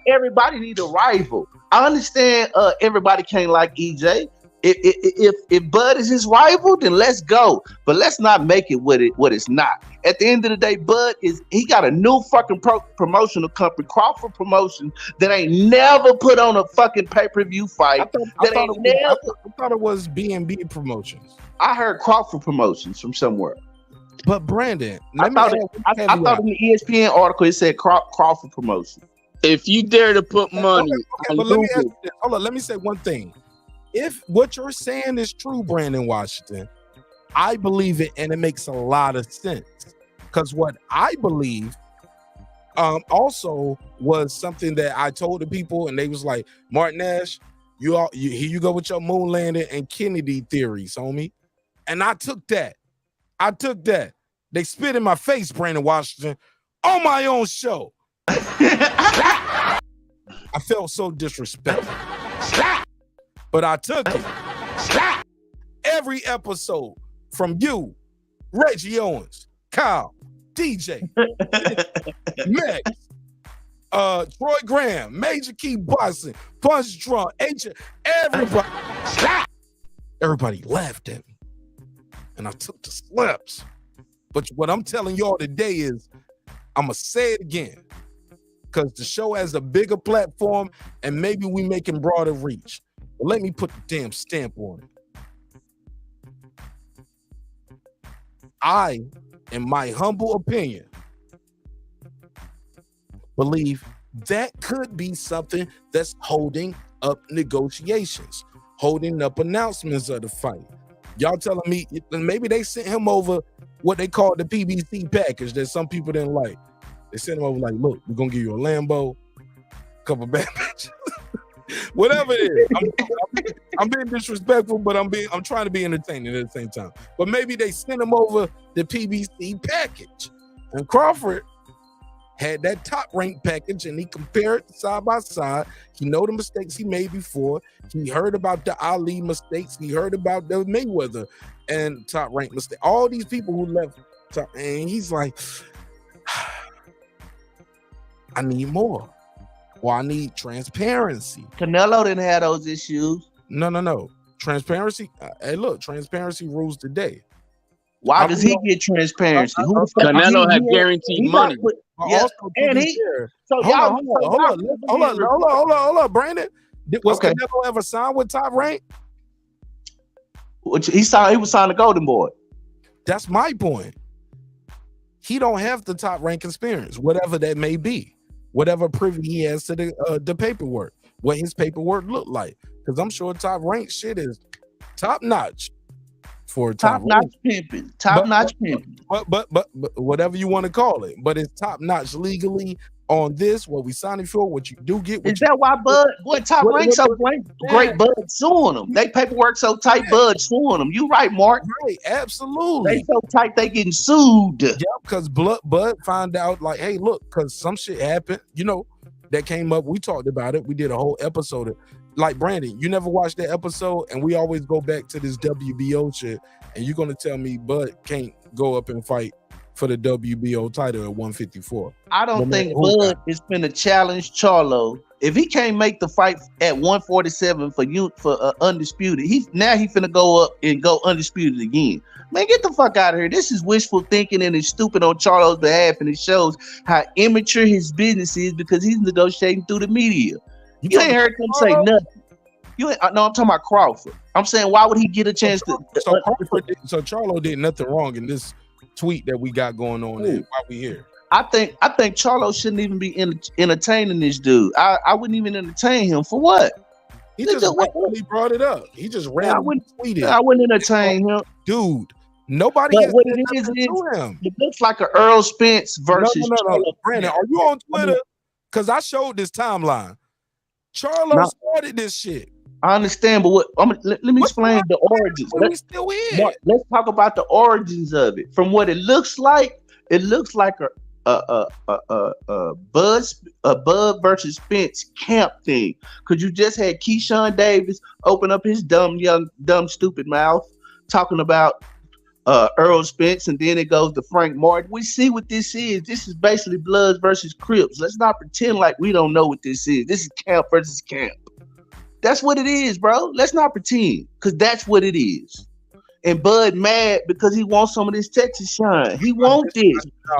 everybody need a rival. I understand everybody can't like EJ. If Bud is his rival, then let's go. But let's not make it what it's not. At the end of the day, Bud he got a new fucking promotional company, Crawford Promotion, that ain't never put on a fucking pay-per-view fight. I thought it was B&B Promotions. I heard Crawford Promotions from somewhere. But Brandon, I thought in the ESPN article it said Crawford Promotion. If you dare to put money, but let me ask you this. Hold on, let me say one thing. If what you're saying is true, Brandon Washington, I believe it, and it makes a lot of sense. Because what I believe also was something that I told the people, and they was like, Martin Nash, here you go with your moon landing and Kennedy theories, homie. And I took that. They spit in my face, Brandon Washington, on my own show. I felt so disrespectful. But I took it. Every episode from you, Reggie Owens, Kyle, DJ, Max, Troy Graham, Major Key Boxing, Punch Drunk, everybody laughed at me. And I took the slaps. But what I'm telling y'all today is, I'm going to say it again, because the show has a bigger platform and maybe we making broader reach. But let me put the damn stamp on it. I, in my humble opinion, believe that could be something that's holding up negotiations, holding up announcements of the fight. Y'all telling me maybe they sent him over what they call the PBC package that some people didn't like. They sent him over like, look, we're gonna give you a Lambo, a couple bad bitches, whatever it is. I'm being disrespectful, but I'm trying to be entertaining at the same time. But maybe they sent him over the PBC package, and Crawford had that top rank package, and he compared side by side. He know the mistakes he made before. He heard about the Ali mistakes. He heard about the Mayweather and top rank mistake. All these people who left, and he's like, I need more. Well, I need transparency. Canelo didn't have those issues. No. Transparency. Hey, look, transparency rules the day. Why does he get transparency? Who the fuck? Canelo had guaranteed money. Yeah, and he. So y'all, hold on, Brandon. Was Canelo ever signed with Top Rank? Which he was signed to Golden Boy. That's my point. He don't have the Top Rank experience, whatever that may be, whatever privy he has to the paperwork, what his paperwork looked like. Because I'm sure Top Rank shit is top notch for top notch pimping, top notch pimping. But whatever you want to call it, but it's top notch legally on this. What we signing for, what you do get. Is that why Top Rank so great? Bud suing them. They paperwork so tight. Bud suing them. You right, Mark? Right, absolutely. They so tight they getting sued. Yeah, because Bud find out like, hey, look, because some shit happened. That came up. We talked about it. We did a whole episode. Like, Brandon, you never watched that episode, and we always go back to this WBO shit, and you're gonna tell me Bud can't go up and fight for the WBO title at 154. I don't think Bud is finna challenge Charlo. If he can't make the fight at 147 for undisputed, he finna go up and go undisputed again. Man, get the fuck out of here. This is wishful thinking and it's stupid on Charlo's behalf, and it shows how immature his business is because he's negotiating through the media. You ain't heard him say nothing. No, I'm talking about Crawford. I'm saying, why would he get a chance to? So Charlo did nothing wrong in this tweet that we got going on. While we here, I think Charlo shouldn't even be entertaining this dude. I wouldn't even entertain him for what? He just randomly brought it up. He just randomly tweeted. I wouldn't entertain him, dude. Nobody. But what it is him. It looks like an Errol Spence versus. No. Brandon, are you on Twitter? Because I showed this timeline. Charlo started this shit. I understand, but let me explain the origins. We still here. Let's talk about the origins of it. From what it looks like a Bud versus Spence camp thing. Because you just had Keyshawn Davis open up his dumb stupid mouth talking about Errol Spence, and then it goes to Frank Martin. We see what this is. This is basically Bloods versus Crips. Let's not pretend like we don't know what this is. This is camp versus camp. That's what it is, bro. Let's not pretend, because that's what it is. And Bud mad because he wants some of this Texas shine. He wants this.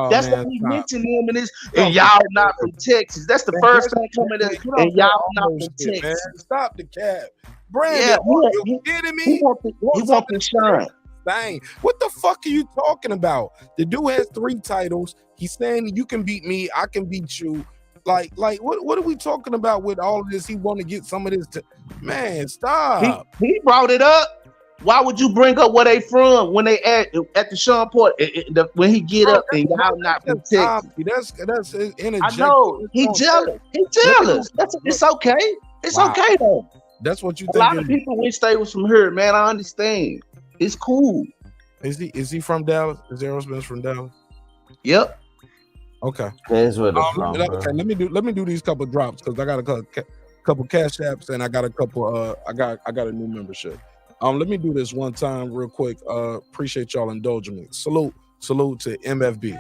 That's why we mentioned him in this. And y'all not from Texas. That's the first thing coming in. And y'all not from Texas. Man. Stop the cap. Brandon, you kidding me? He want the shine. Dang. What the fuck are you talking about? The dude has 3 titles. He's saying you can beat me, I can beat you. Like what are we talking about with all of this? He want to get some of this. Man, stop. He brought it up. Why would you bring up where they from when they at the Sean Port when he get up and y'all not from Texas? That's I know he jealous. It's okay. It's okay though. That's what you think. A lot of people wish they was from here, man. I understand. It's cool. Is he from Dallas? Is Errol Spence from Dallas? Yep. Okay. That's where they're from. Okay, let me do these couple drops because I got a couple cash apps and I got a couple. I got a new membership. Let me do this one time real quick. Appreciate y'all indulging me. Salute to MFB.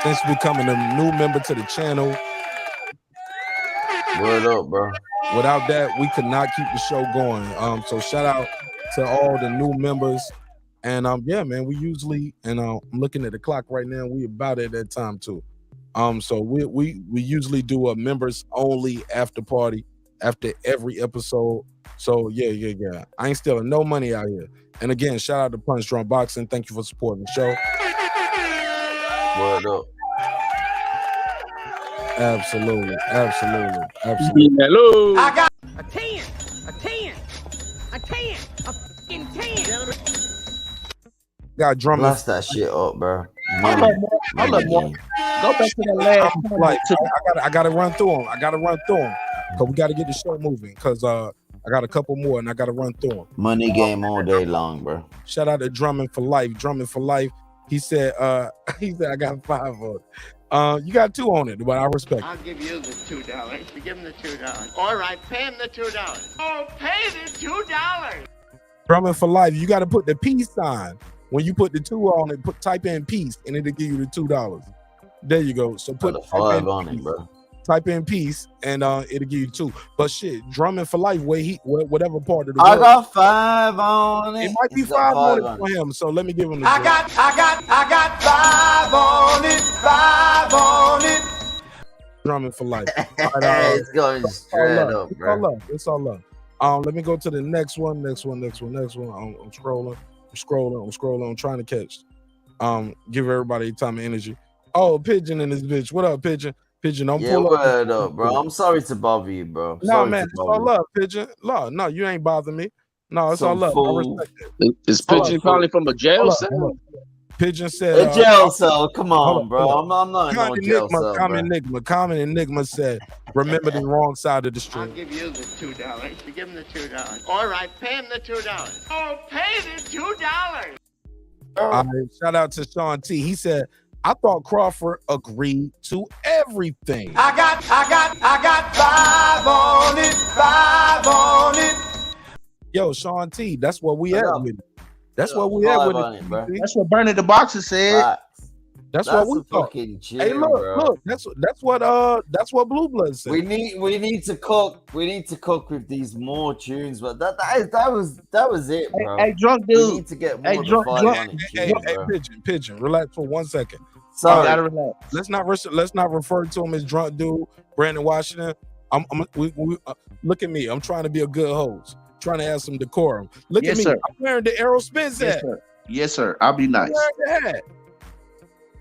Thanks for becoming a new member to the channel. Word up, bro. Without that, we could not keep the show going. So shout out to all the new members. And yeah, man, we usually, and I'm looking at the clock right now, we about at that time too. So we usually do a members only after party after every episode. So yeah. I ain't stealing no money out here. And again, shout out to Punch Drunk Boxing. Thank you for supporting the show. Word up. Absolutely. Hello. I got a 10, a 10. Got drumming. Blast that shit up, bro. I love more. Go back to the last. Like, I gotta run through them. Cause we gotta get the show moving. Cause I got a couple more and I gotta run through them. Money game all day long, bro. Shout out to Drumming for Life. He said, I got 5 on it. You got 2 on it, but I respect it. I'll give you the $2. You give him the $2. All right, pay him the $2. Oh, pay the $2. Drumming for life. You got to put the peace sign. When you put the 2 on it, type in peace, and it'll give you the $2. There you go. So put the 5 on it, bro. Type in peace, and it'll give you 2. But shit, drumming for life. Whatever part of the I world. got 5 on it. It might be He's got 5 on it on for him. So let me give him the. I got 5 on it. 5 on it. Drumming for life. It's going straight up, bro. It's all love. Let me go to the next one. I'm scrolling. I'm trying to catch. Give everybody time and energy. Oh, Pigeon in this bitch. What up, Pigeon? Pigeon, don't pull word up, bro. I'm sorry to bother you, bro. No, man, it's all love, Pigeon. No, you ain't bothering me. No, it's all love. I respect it. Is Pigeon calling from a jail cell? Pigeon said a jail cell. Come on, bro. I'm not in no jail cell. Common Enigma said, remember the wrong side of the street. I'll give you the $2. You give him the $2. All right, pay him the $2. Oh, pay the $2. All right, shout out to Sean T. He said, I thought Crawford agreed to everything. I got 5 on it. 5 on it. Yo, Sean T, that's what we at with it. That's what we at with it, bro. That's what Bernie the Boxer said. That's what we thought. Hey, look, that's what Blue Blood said. We need to cook. We need to cook with these more tunes, but that was it, bro. Hey, drunk dude. We need to get more Hey, Pigeon, relax for 1 second. Sorry, gotta relax. Let's not refer to him as drunk dude, Brandon Washington. Look at me. I'm trying to be a good host, trying to have some decorum. Look at me. Sir. I'm wearing the Errol Spence hat. Yes, sir. I'll be nice.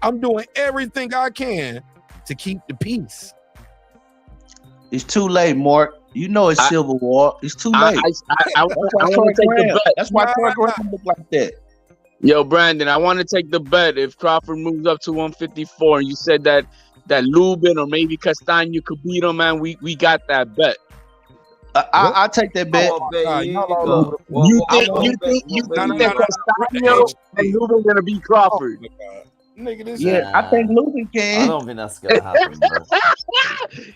I'm doing everything I can to keep the peace. It's too late, Mark. You know it's Civil War. It's too late. I want to take the bet. That's why Troy Graham look like that. Yo, Brandon, I want to take the bet. If Crawford moves up to 154, and you said that Lubin or maybe Castaño could beat him, man, we got that bet. I'll take that bet. You think that Castaño and Lubin gonna beat Crawford? I think Lubin can. I don't think that's gonna happen, bro.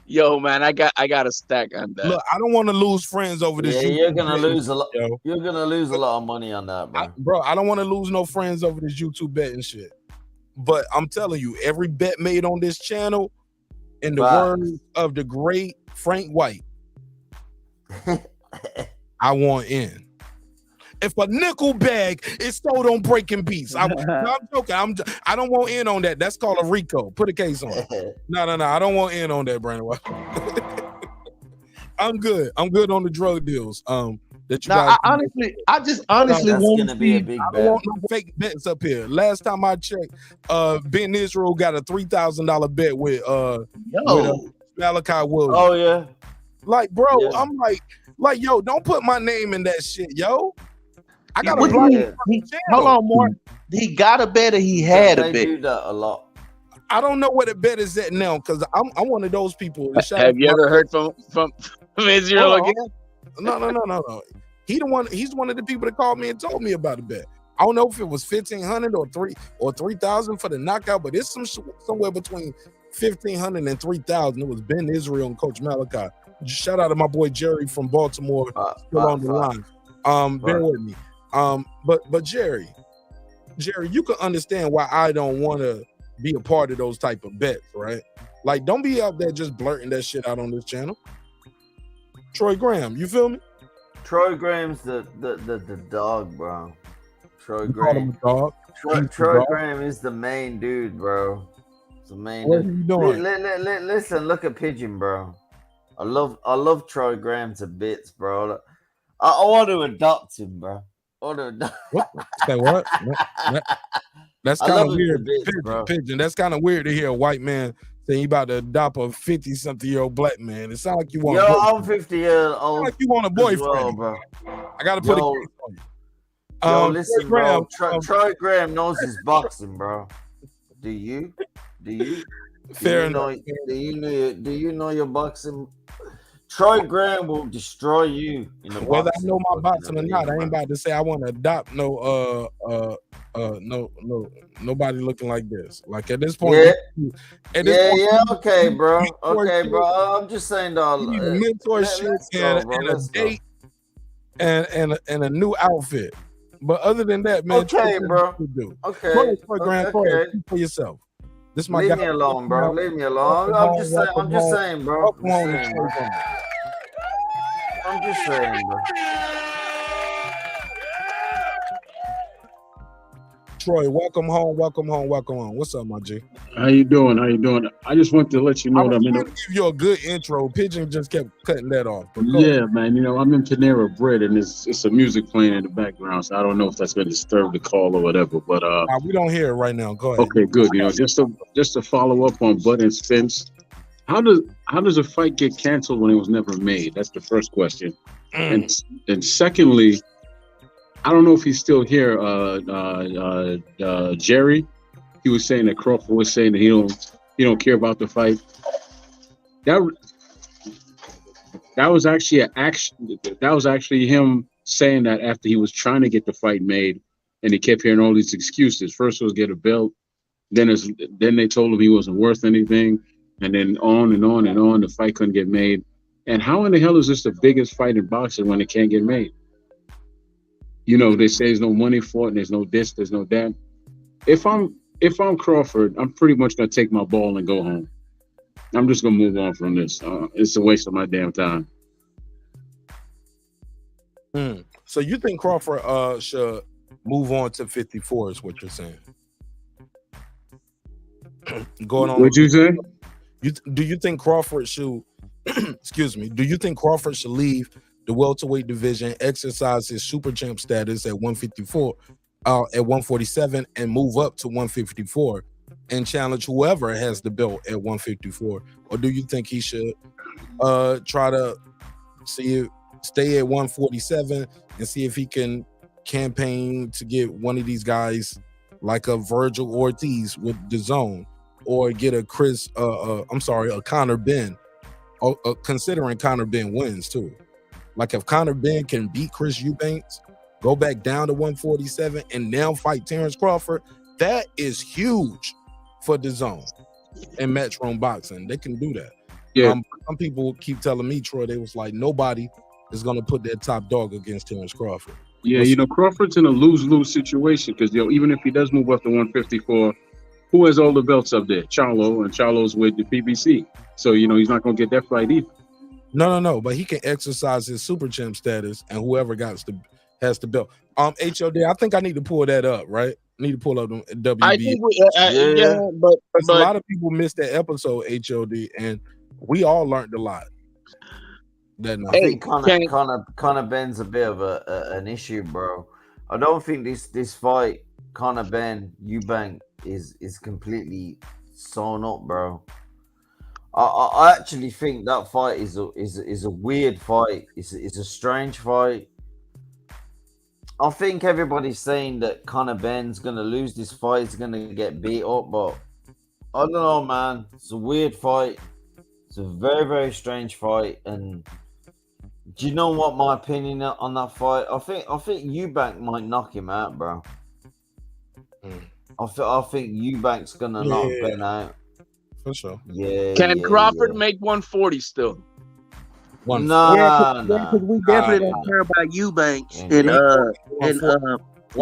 Yo, man, I got a stack on that. Look, I don't want to lose friends over this. Yeah, you're gonna lose a lot. You're gonna lose a lot of money on that, bro. I don't want to lose no friends over this YouTube betting shit. But I'm telling you, every bet made on this channel, in the words of the great Frank White, I want in. If a nickel bag is sold on Breaking Beats, I'm joking. I don't want in on that. That's called a RICO. Put a case on it. No. I don't want in on that, Brandon. I'm good. I'm good on the drug deals. That you guys. I just honestly want to be a big I don't want no fake bets up here. Last time I checked, Ben Israel got a $3,000 bet with Malachi Williams. Oh yeah. Like, bro, I'm like, yo, don't put my name in that shit, yo. I got Hold on, Mark. He got a bet or he had a bet? They do that a lot. I don't know where the bet is at now because I'm one of those people. Have you ever heard from Israel again? No. He's one of the people that called me and told me about the bet. I don't know if it was 1,500 or 3,000 for the knockout, but it's somewhere between 1,500 and 3,000. It was Ben Israel and Coach Malachi. Shout out to my boy Jerry from Baltimore, still on the line. Bear with me. But Jerry, you can understand why I don't want to be a part of those type of bets, right? Like, don't be out there just blurting that shit out on this channel. Troy Graham, you feel me? Troy Graham's the dog, bro. Troy You call him Graham. a dog? Troy Graham is the main dude, bro. It's the main What dude. are you doing? Listen, look at Pigeon, bro. I love Troy Graham to bits, bro. I want to adopt him, bro. What? Say what? That's I kind of love him weird, to bits, bro. Pigeon. That's kind of weird to hear a white man saying you about to adopt a 50-something-year-old black man. It sounds like you want. Yo, I'm 50 years old. Like you want a boyfriend, well, bro. I got to put a case on you. Yo, listen, Troy Graham, bro. Troy Graham knows his boxing, bro. Do you? Fair enough. Do you know your boxing? Troy Graham will destroy you in the Whether I boxing. know my boxing or not, I ain't about to say I want to adopt nobody looking like this. Like at this point, Okay, bro. Okay, bro. I'm just saying, dog. You need a mentorship Let's go, bro. and a Let's go. date and a new outfit. But other than that, man, Okay, bro. Okay, Okay. for yourself. This my Leave guy. me alone, bro. Leave me alone. I'm just saying, bro. I'm just saying, bro. Troy, welcome home. What's up, my G? How you doing? I just want to let you know that I'm in. Give you a good intro. Pigeon just kept cutting that off. Yeah, man. You know, I'm in Panera Bread, and it's a music playing in the background, so I don't know if that's going to disturb the call or whatever. But we don't hear it right now. Go ahead. Okay, good. You know, just to follow up on Bud and Spence. How does a fight get canceled when it was never made? That's the first question. And secondly, I don't know if he's still here. Jerry, he was saying that Crawford was saying that he don't care about the fight. That was actually That was actually him saying that after he was trying to get the fight made, and he kept hearing all these excuses. First was get a belt, then they told him he wasn't worth anything, and then on and on and on. The fight couldn't get made. And how in the hell is this the biggest fight in boxing when it can't get made? You know, they say there's no money for it, and there's no this, there's no that. If I'm Crawford, I'm pretty much gonna take my ball and go home. I'm just gonna move on from this. It's a waste of my damn time. So you think Crawford should move on to 54? Is what you're saying? Going on. What'd you say? Do you think Crawford should? Excuse me. Do you think Crawford should leave the welterweight division, exercise his super champ status at 154, at 147, and move up to 154 and challenge whoever has the belt at 154? Or do you think he should try to stay at 147 and see if he can campaign to get one of these guys like a Virgil Ortiz with the zone, or get a Conor Benn, considering Conor Benn wins too? Like if Conor Benn can beat Chris Eubanks, go back down to 147 and now fight Terence Crawford, that is huge for the zone and Matchroom Boxing. They can do that. Yeah. Some people keep telling me, Troy, they was like, nobody is going to put their top dog against Terence Crawford. Yeah, you know, Crawford's in a lose-lose situation because, even if he does move up to 154, who has all the belts up there? Charlo, and Charlo's with the PBC. So, he's not going to get that fight either. No, but he can exercise his super champ status, and whoever has the belt. HOD, I think I need to pull that up, right? I need to pull up the WB. I think but a lot of people missed that episode, HOD, and we all learned a lot. I think Conor Benn's a bit of an issue, bro. I don't think this fight, Conor Benn Eubank, is completely sewn up, bro. I actually think that fight is a weird fight. It's a strange fight. I think everybody's saying that Conor Benn's gonna lose this fight. He's gonna get beat up, but I don't know, man. It's a weird fight. It's a very, very strange fight. And do you know what my opinion on that fight? I think Eubank might knock him out, bro. I think Eubank's gonna knock Ben out. For sure. Yeah. Can Crawford make 140 still? No, because we definitely don't care about Eubanks. We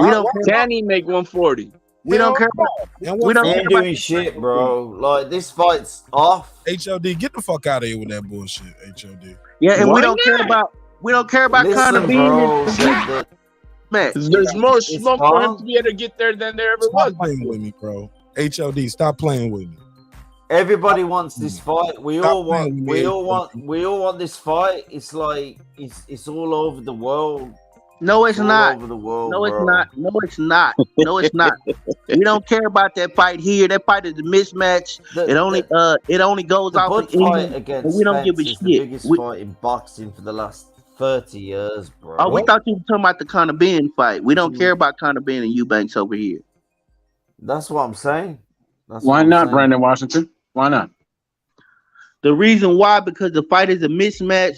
don't. Can he make 140? We don't care about. We don't care doing shit, bro. Like this fight's off. HOD, get the fuck out of here with that bullshit. HOD. Yeah, and we don't care about. We don't care about Conor Benn. Man, there's more smoke for him to be able to get there than there ever was. Stop playing with me, bro. HOD, stop playing with me. Everybody wants this fight. We all want this fight. It's like it's all over the world. No, it's not. Over the world, no, it's bro. not. No, it's not. No, it's not. We don't care about that fight here. That fight is a mismatch. It only goes off Bud in England, fight against and we don't give a Spence is shit. the biggest fight in boxing for the last 30 years, bro. Oh, we thought you were talking about the Conor Benn fight. We don't care about Conor Benn and Eubanks over here. That's what I'm saying. Why not, Brandon Washington? Why not? The reason why, because the fight is a mismatch.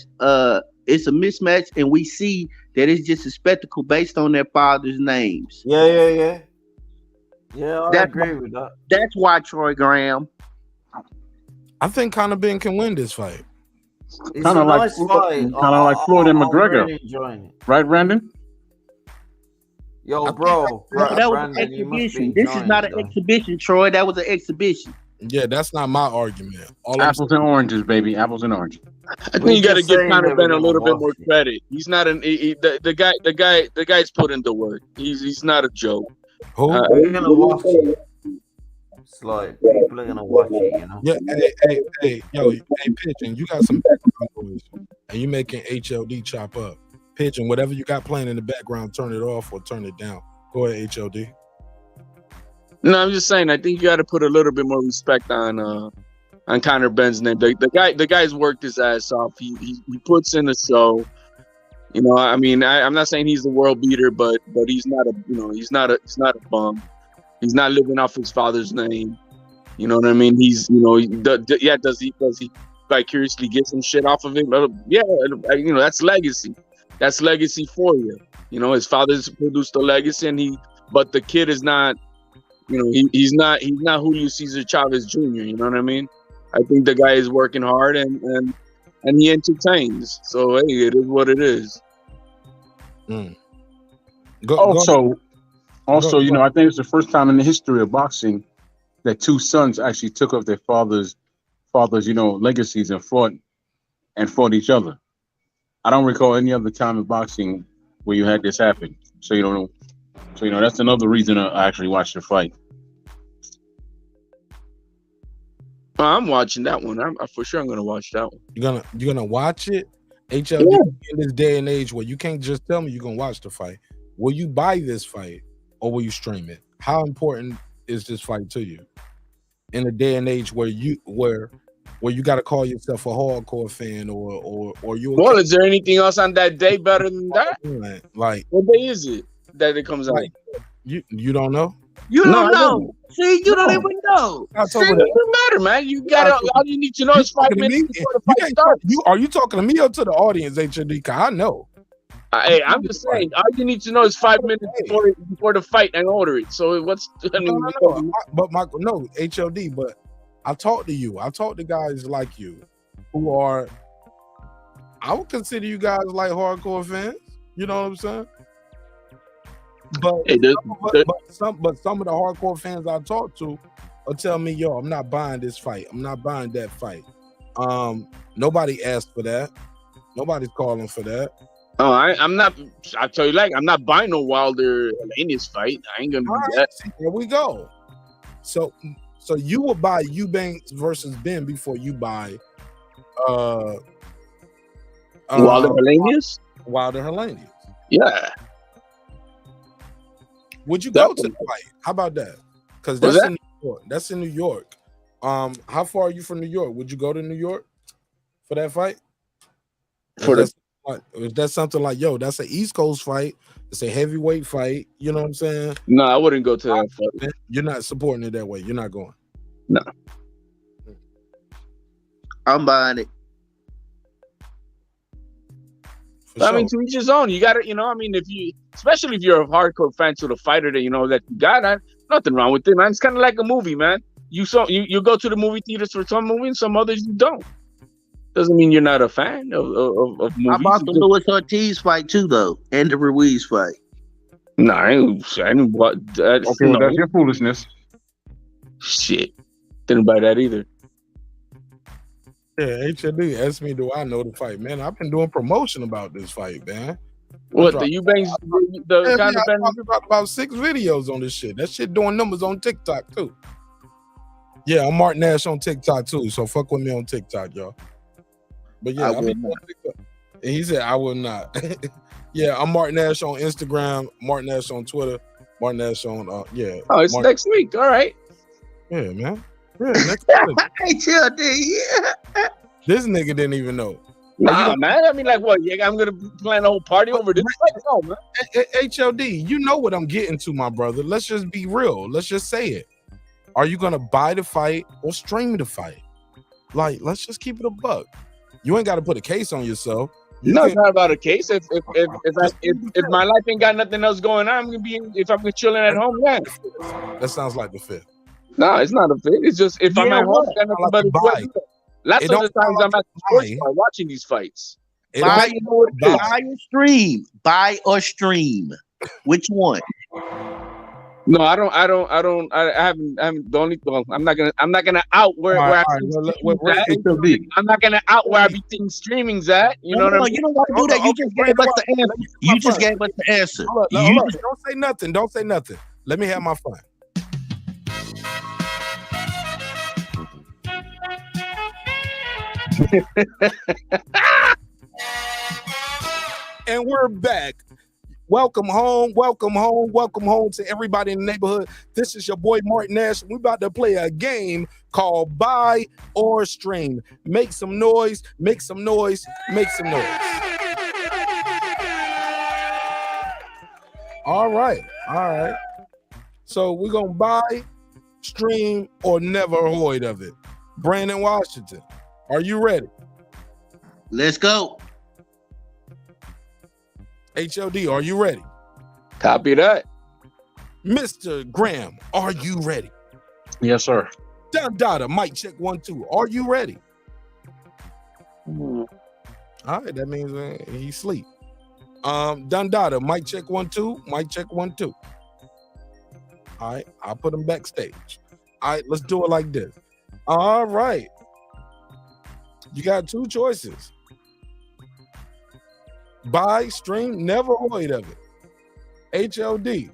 It's a mismatch, and we see that it's just a spectacle based on their fathers' names. Yeah, I That's agree why, with that. that's why Troy Graham. I think Conor Ben can win this fight. It's Kind a of like nice fight. kind of like Floyd and I'm McGregor, really enjoying it. right, Brandon? Yo, bro, No, that was an Brandon, you must be exhibition. This is enjoying not it, an though. exhibition, Troy. That was an exhibition. Yeah, that's not my argument. All I'm Apples and oranges, baby. Apples and oranges. I think you got to give Conor Ben a little bit more credit. He's not the guy's put in the work. He's not a joke. Who? We're gonna watch it. It's like people are gonna watch it, you know. Yeah, hey, Pigeon, you got some background noise, and you making HLD chop up. Pigeon, whatever you got playing in the background, turn it off or turn it down. Go ahead, HLD. No, I'm just saying. I think you got to put a little bit more respect on Conor Ben's name. The guy's worked his ass off. He puts in a show. You know, I mean, I'm not saying he's the world beater, but he's not a bum. He's not living off his father's name. You know what I mean? He's, you know, does he vicariously get some shit off of it? Yeah, you know, that's legacy. That's legacy for you. You know, his father's produced a legacy, but the kid is not. You know, he's not Julio Cesar Chavez Jr. You know what I mean? I think the guy is working hard and he entertains. So hey, it is what it is. Also, you know, I think it's the first time in the history of boxing that two sons actually took up their father's, you know, legacies and fought each other. I don't recall any other time in boxing where you had this happen. So you know, that's another reason I actually watched the fight. I'm watching that one. I'm for sure. I'm gonna watch that one. You're gonna watch it. HLD in this day and age where you can't just tell me you're gonna watch the fight. Will you buy this fight or will you stream it? How important is this fight to you? In a day and age where you got to call yourself a hardcore fan or you. Well, is there anything else on that day better than that? Like what day is it that it comes out? You don't know? You don't know. See, you don't even know. It doesn't matter, man. You got all you need to know is 5 minutes before the fight starts. Are you talking to me or to the audience, HLD? I know. Hey, I'm just saying. All you need to know is 5 minutes before the fight and order it. So what's? I mean, but HLD. But I talk to you. I talk to guys like you, who are. I would consider you guys like hardcore fans. You know what I'm saying? But some of the hardcore fans I talk to will tell me, "Yo, I'm not buying this fight. I'm not buying that fight." Nobody asked for that. Nobody's calling for that. Oh, I'm not. I tell you, like, I'm not buying no Wilder Helenius fight. I ain't gonna do that. Here we go. So you will buy Eubanks versus Ben before you buy Wilder Helenius. Wilder Helenius. Yeah. Would you go to the fight? How about that? Because that's in New York. That's in New York. How far are you from New York? Would you go to New York for that fight? Is that something like, yo, that's an East Coast fight? It's a heavyweight fight. You know what I'm saying? No, I wouldn't go to that fight. You're not supporting it that way. You're not going. No. I'm buying it. I mean, to each his own. You got to, you know, I mean, especially if you're a hardcore fan to the fighter that you know that you got, nothing wrong with it, man. It's kind of like a movie, man. You go to the movie theaters for some movies, and some others you don't. Doesn't mean you're not a fan of movies. I bought the Luis Ortiz fight too, though, and the Ruiz fight. No, I didn't watch that. Okay, well, that's your foolishness. Shit, didn't buy that either. Yeah, HLD asked me, do I know the fight? Man, I've been doing promotion about this fight, man. What, the Eubanks? I talked about 6 videos on this shit. That shit doing numbers on TikTok, too. Yeah, I'm Mark Nash on TikTok, too, so fuck with me on TikTok, y'all. But yeah, and he said, I will not. Yeah, I'm Mark Nash on Instagram, Mark Nash on Twitter, Mark Nash on, yeah. Oh, it's next week. All right. Yeah, man. Yeah, next week. HLD. This nigga didn't even know. Nah, man. I mean, like, what? Yeah, I'm gonna plan a whole party over this. No, man. HLD, you know what I'm getting to, my brother. Let's just be real. Let's just say it. Are you gonna buy the fight or stream the fight? Like, let's just keep it a buck. You ain't got to put a case on yourself. You No, can- it's not about a case. If my life ain't got nothing else going on, I'm gonna be if I'm chilling at home. Yeah. That sounds like the fifth. No, it's not a fit. It's just if I'm Yeah, at home, what? I got I nothing like but to to do. buy. Lots It of the don't times sound I'm at the sports buy. bar watching these fights. It Buy, don't buy or stream. Buy or stream. Which one? No, I haven't. The only. Well, I'm not gonna out where All where right, I all right, think well, streaming's at. I'm not gonna out where I be thinking streaming's at. You know what I mean? You don't got to do that. You just gave us the answer. You just gave us the answer. Hold You up. just- Don't say nothing. Don't say nothing. Let me have my fun. And we're back. Welcome home, welcome home, welcome home to everybody in the neighborhood. This is your boy Martin Nash. We're about to play a game called Buy or Stream. Make some noise, make some noise, make some noise. All right, all right. So we're gonna buy, stream, or never avoid of it. Brandon Washington, are you ready? Let's go. HLD, are you ready? Copy that. Mr. Graham, are you ready? Yes, sir. Don Dada, mic check 1 2. Are you ready? All right, that means he sleep. Don Dada, mic check 1 2. Mic check 1 2. All right, I'll put him backstage. All right, let's do it like this. All right, you got 2 choices. Buy, stream, never avoid of it. HLD,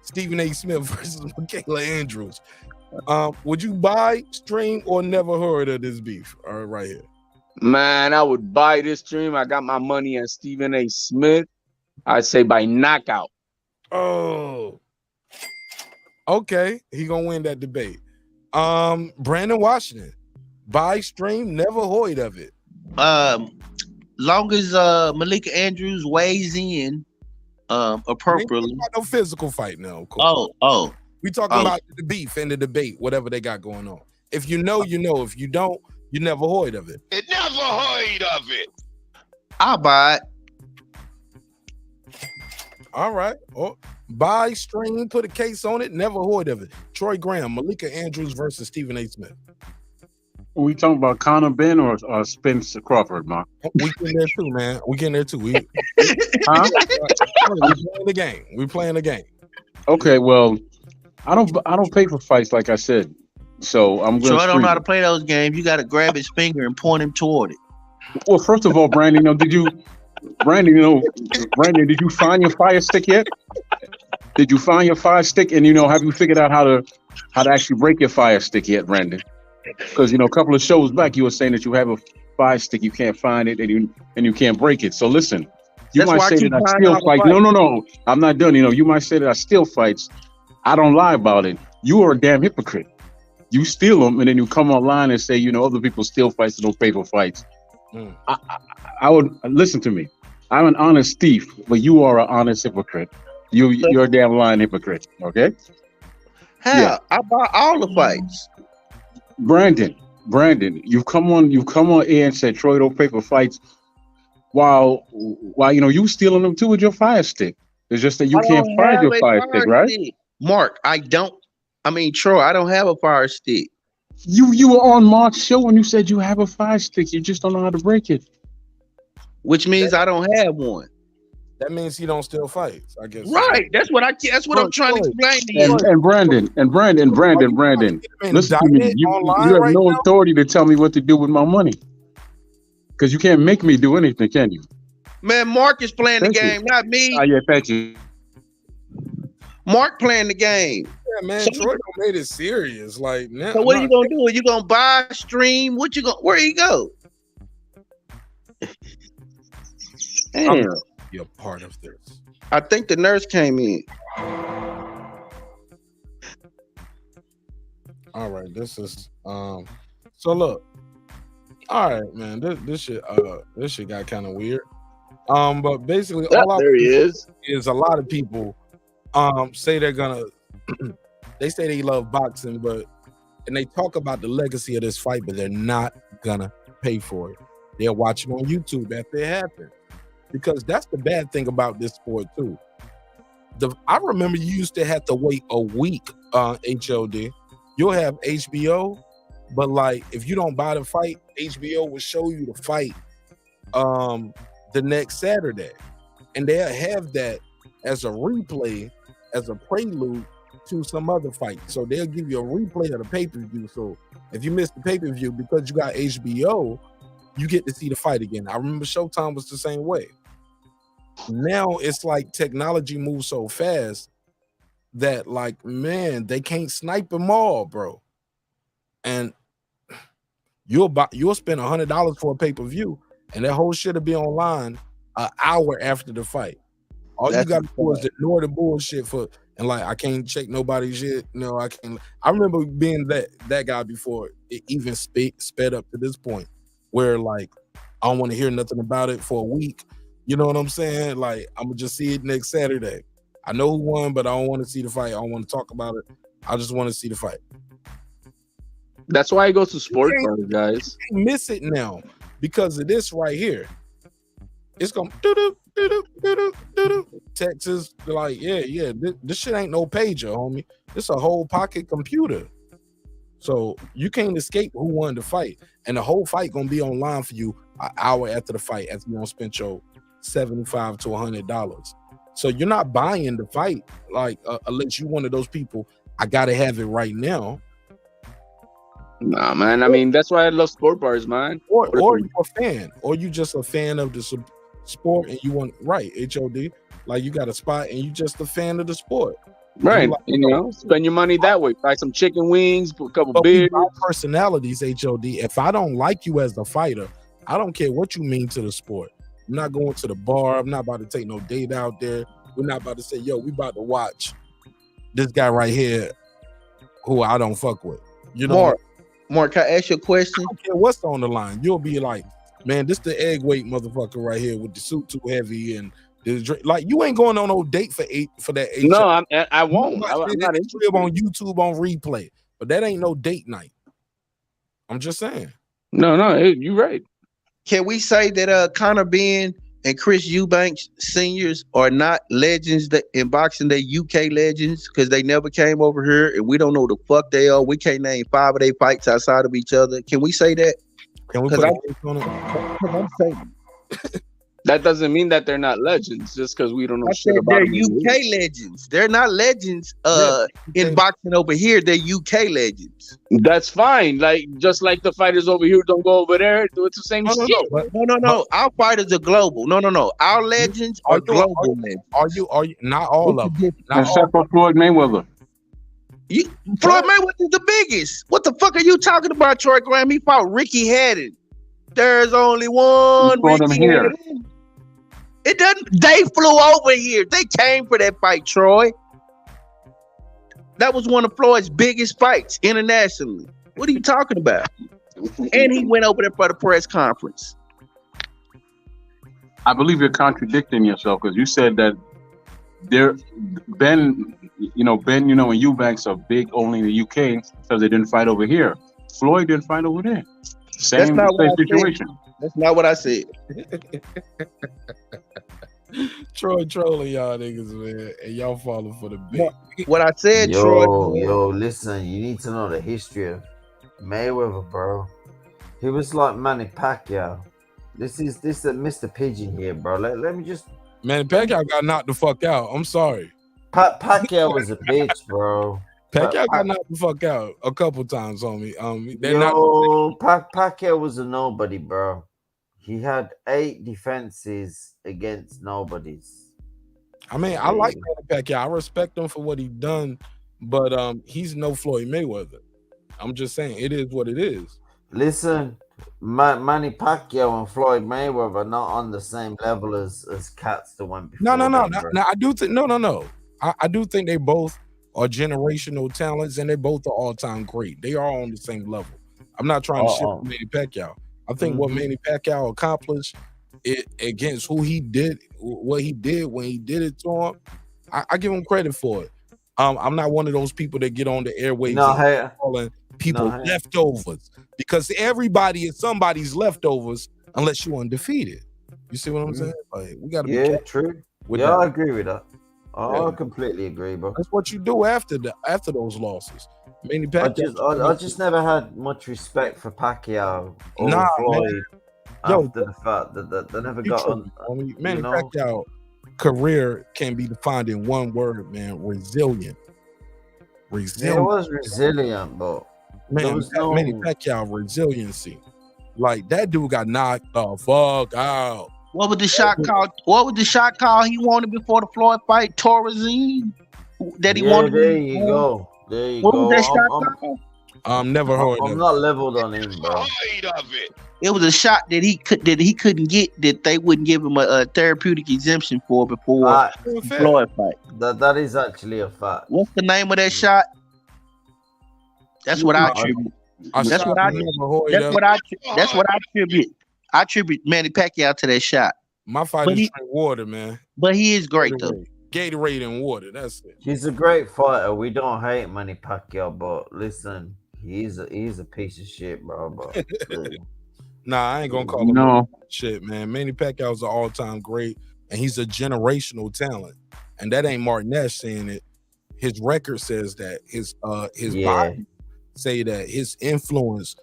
Stephen A. Smith versus Michaela Andrews. Would you buy, stream, or never heard of this beef? All right, right here. Man, I would buy this stream. I got my money on Stephen A. Smith. I'd say by knockout. Oh, okay. He gonna win that debate. Brandon Washington, buy, stream, never heard of it. Long as Malika Andrews weighs in appropriately. No physical fight now. Of course. Oh. We talking about the beef and the debate, whatever they got going on. If you know, you know. If you don't, you never heard of it. It never heard of it. I'll buy it. All right. Oh, buy, stream, put a case on it, never heard of it. Troy Graham, Malika Andrews versus Stephen A. Smith. Are we talking about Conor Ben or Spence Crawford, man? We getting there too, man. We getting there too. We Huh? playing the game. We playing the game. Okay, well, I don't pay for fights like I said, so I'm So going. I don't know how to play those games. You got to grab his finger and point him toward it. Well, first of all, Brandon, did you find your fire stick yet? Did you find your fire stick, and have you figured out how to actually break your fire stick yet, Brandon? Because a couple of shows back, you were saying that you have a fire stick, you can't find it, and you can't break it. So listen, you That's might why I say keep that I trying steal to fights. fight. No, I'm not done. You might say that I steal fights. I don't lie about it. You are a damn hypocrite. You steal them, and then you come online and say, other people steal fights and don't pay for fights. I would listen to me. I'm an honest thief, but you are an honest hypocrite. You're a damn lying hypocrite. Okay. Hell, Yeah. I buy all the fights. Brandon, you've come on air and said Troy don't pay for fights, while you stealing them too with your fire stick. It's just that you can't find your fire stick, right? Mark, Troy, I don't have a fire stick. You were on Mark's show and you said you have a fire stick. You just don't know how to break it. Which means I don't have one. That means he don't steal fights, I guess. Right. That's what I'm trying to explain to you. And Brandon, listen to me. You have no authority to tell me what to do with my money. Because you can't make me do anything, can you? Man, Mark is playing the game, not me. Oh, yeah, thank you. Mark playing the game. Yeah, man, Troy made it serious. Like, now, So what are you gonna do? Are you gonna buy, stream? Where you go? Damn. You're part of this. I think the nurse came in. All right, this is so look. All right, man. This shit got kind of weird. But basically There he is. A lot of people say they're gonna they say they love boxing, and they talk about the legacy of this fight, but they're not gonna pay for it. They'll watch it on YouTube after it happens. Because that's the bad thing about this sport too. I remember you used to have to wait a week, HOD. You'll have HBO, but like if you don't buy the fight, HBO will show you the fight the next Saturday. And they'll have that as a replay, as a prelude to some other fight. So they'll give you a replay of the pay-per-view. So if you missed the pay-per-view because you got HBO, you get to see the fight again. I remember Showtime was the same way. Now it's like technology moves so fast that like, man, they can't snipe them all, bro. And you'll spend $100 for a pay-per-view and that whole shit will be online an hour after the fight. All you gotta do is ignore the bullshit and like I can't check nobody's shit. No, I can't. I remember being that guy before it even sped up to this point where like I don't want to hear nothing about it for a week. You know what I'm saying? Like I'm gonna just see it next Saturday. I know who won, but I don't want to see the fight. I don't want to talk about it. I just want to see the fight. That's why I go to sport cards, guys. You can't miss it now because of this right here. It's gonna Texas, like, yeah. This shit ain't no pager, homie. It's a whole pocket computer. So you can't escape who won the fight. And the whole fight gonna be online for you an hour after the fight after you don't spend your $75 to $100. So you're not buying the fight, like unless you one of those people, I gotta have it right now. Nah, man. I mean, that's why I love sport bars, man. Or you're a fan, or you just a fan of the sport and you want HOD, like you got a spot and you just a fan of the sport. Right. Like, you know, spend your money that way. Buy some chicken wings, put a couple beers. Personalities, HOD. If I don't like you as the fighter, I don't care what you mean to the sport. I'm not going to the bar. I'm not about to take no date out there. We're not about to say, yo, we about to watch this guy right here who I don't fuck with. You know, Mark, can I ask you a question? I don't care what's on the line. You'll be like, man, this the egg weight motherfucker right here with the suit too heavy and like you ain't going on no date for that. No, I won't. I'm not interested on YouTube on replay, but that ain't no date night. I'm just saying. No, you're right. Can we say that Conor Benn and Chris Eubanks seniors are not legends in boxing? They UK legends because they never came over here and we don't know the fuck they are. We can't name 5 of their fights outside of each other. Can we say that? Can we put on it? I'm saying that doesn't mean that they're not legends just because we don't know shit about they're them. UK legends. They're not legends in boxing over here. They're UK legends. That's fine. Like just like the fighters over here don't go over there. It's the same shit. No. Our fighters are global. No. Our legends are global legends. Are you not all of them? Except for Floyd Mayweather. Floyd Mayweather is the biggest. What the fuck are you talking about, Troy Graham? He fought Ricky Haddon. There's only one Ricky Haddon. It doesn't. They flew over here. They came for that fight, Troy. That was one of Floyd's biggest fights internationally. What are you talking about? And he went over there for the press conference. I believe you're contradicting yourself because you said that Ben, and Eubanks are big only in the UK because they didn't fight over here. Floyd didn't fight over there. Same situation. That's not what I said. Troy trolling y'all niggas, man, and y'all falling for the bait. What I said, Yo, listen, you need to know the history of Mayweather, bro. He was like Manny Pacquiao. This is Mr. Pigeon here, bro. Let me just. Manny Pacquiao got knocked the fuck out. I'm sorry. Pacquiao was a bitch, bro. Pacquiao got knocked the fuck out a couple times, homie. Pacquiao was a nobody, bro. He had 8 defenses against nobodies. I mean, I like Manny Pacquiao. I respect him for what he done, but he's no Floyd Mayweather. I'm just saying, it is what it is. Listen, Manny Pacquiao and Floyd Mayweather are not on the same level as cats that went before. No. I do think I do think they both are generational talents, and they both are all-time great. They are on the same level. I'm not trying to shit on Manny Pacquiao. I think what Manny Pacquiao accomplished against who he did, what he did when he did it to him, I give him credit for it. I'm not one of those people that get on the airwaves No, and hey, calling people no, hey. leftovers, because everybody is somebody's leftovers unless you're undefeated. You see what I'm saying? Like, we got to be Yeah, careful true. with Yeah, that. I agree with that. I Yeah. completely agree, bro. That's what you do after those losses. Manny I Pacquiao. just never had much respect for Pacquiao or Nah, Floyd man. Yo, after the fact that they never you got tripping, on. homie. Manny You know, Pacquiao career can be defined in one word, man: resilient. yeah, it Resilient. was resilient, but there Man, was Manny no. Pacquiao resiliency. Like, that dude got knocked the fuck out. What was the shot called? What was the shot called he wanted before the Floyd fight? Torazine? That he Yeah, wanted? there you go. There you What was go. that shot called? Never heard I'm of not leveled on him, bro. It was a shot that he couldn't get, that they wouldn't give him a therapeutic exemption for before the Floyd fight. That is actually a fact. What's the name of that shot? That's what I attribute. That's what I attribute. I attribute Manny Pacquiao to that shot. My fighters drink water, man. But he is great though. Gatorade and water. That's it. He's a great fighter. We don't hate Manny Pacquiao, but listen, he's a piece of shit, bro. But Nah, I ain't gonna call him shit, man. Manny Pacquiao's an all-time great, and he's a generational talent. And that ain't Martin Nash saying it. His record says that. His body say that. His influence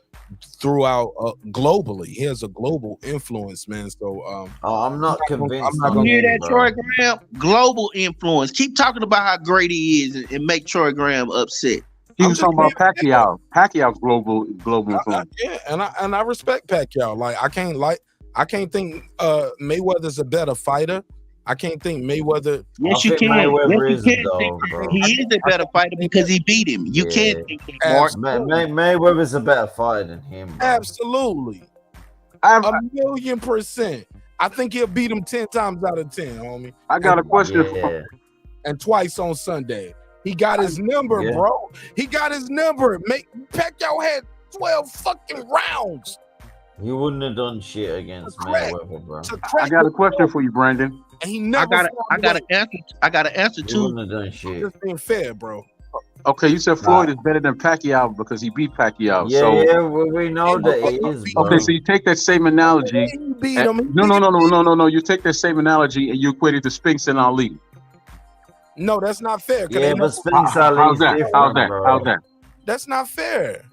throughout globally. He has a global influence, man. So I'm not convinced. You hear that, Troy Graham? Global influence. Keep talking about how great he is and make Troy Graham upset. He was talking about Pacquiao. Pacquiao's global influence. Yeah, and I respect Pacquiao. Like, I can't think Mayweather's a better fighter. I can't think Mayweather. Yes, you can. He is a better fighter because he beat him. You can't think that, Mark. Mayweather's a better fighter than him, bro. Absolutely. 1,000,000%. I think he'll beat him 10 times out of 10, homie. I got a question for you. And twice on Sunday. He got his number, bro. He got his number. Pacquiao had 12 fucking rounds. He wouldn't have done shit against Mayweather, bro. I got a question for you, Brandon. And he never. I got an answer He too. wouldn't have done shit. Just being fair, bro. Okay, you said Floyd is better than Pacquiao because he beat Pacquiao. Yeah, we know that he is, bro. Okay, so you take that same analogy. No. You take that same analogy and you equate it to Spinks and Ali. No, that's not fair. Yeah, but Spinks Ali how's is that? different, bro. How's that? That's not fair.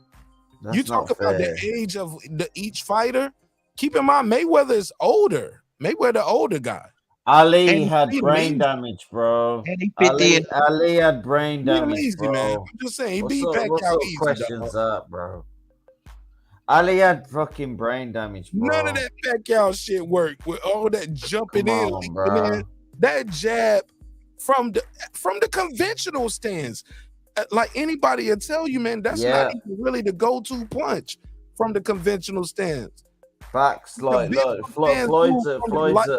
That's You talk not about fair. the age of each fighter. Keep in mind, Mayweather is older. Mayweather, older guy. Ali had brain damage, bro. Ali had brain damage, easy, bro. man. I'm just saying, he beat What Pacquiao sort of easy, questions dog. that, bro? Ali had fucking brain damage, bro. None of that Pacquiao shit worked with all that jumping Come in, on, leaping bro. in. That jab from the conventional stance. Like, anybody will tell you, man, that's not even really the go-to punch from the conventional stance. Facts, like Floyd's an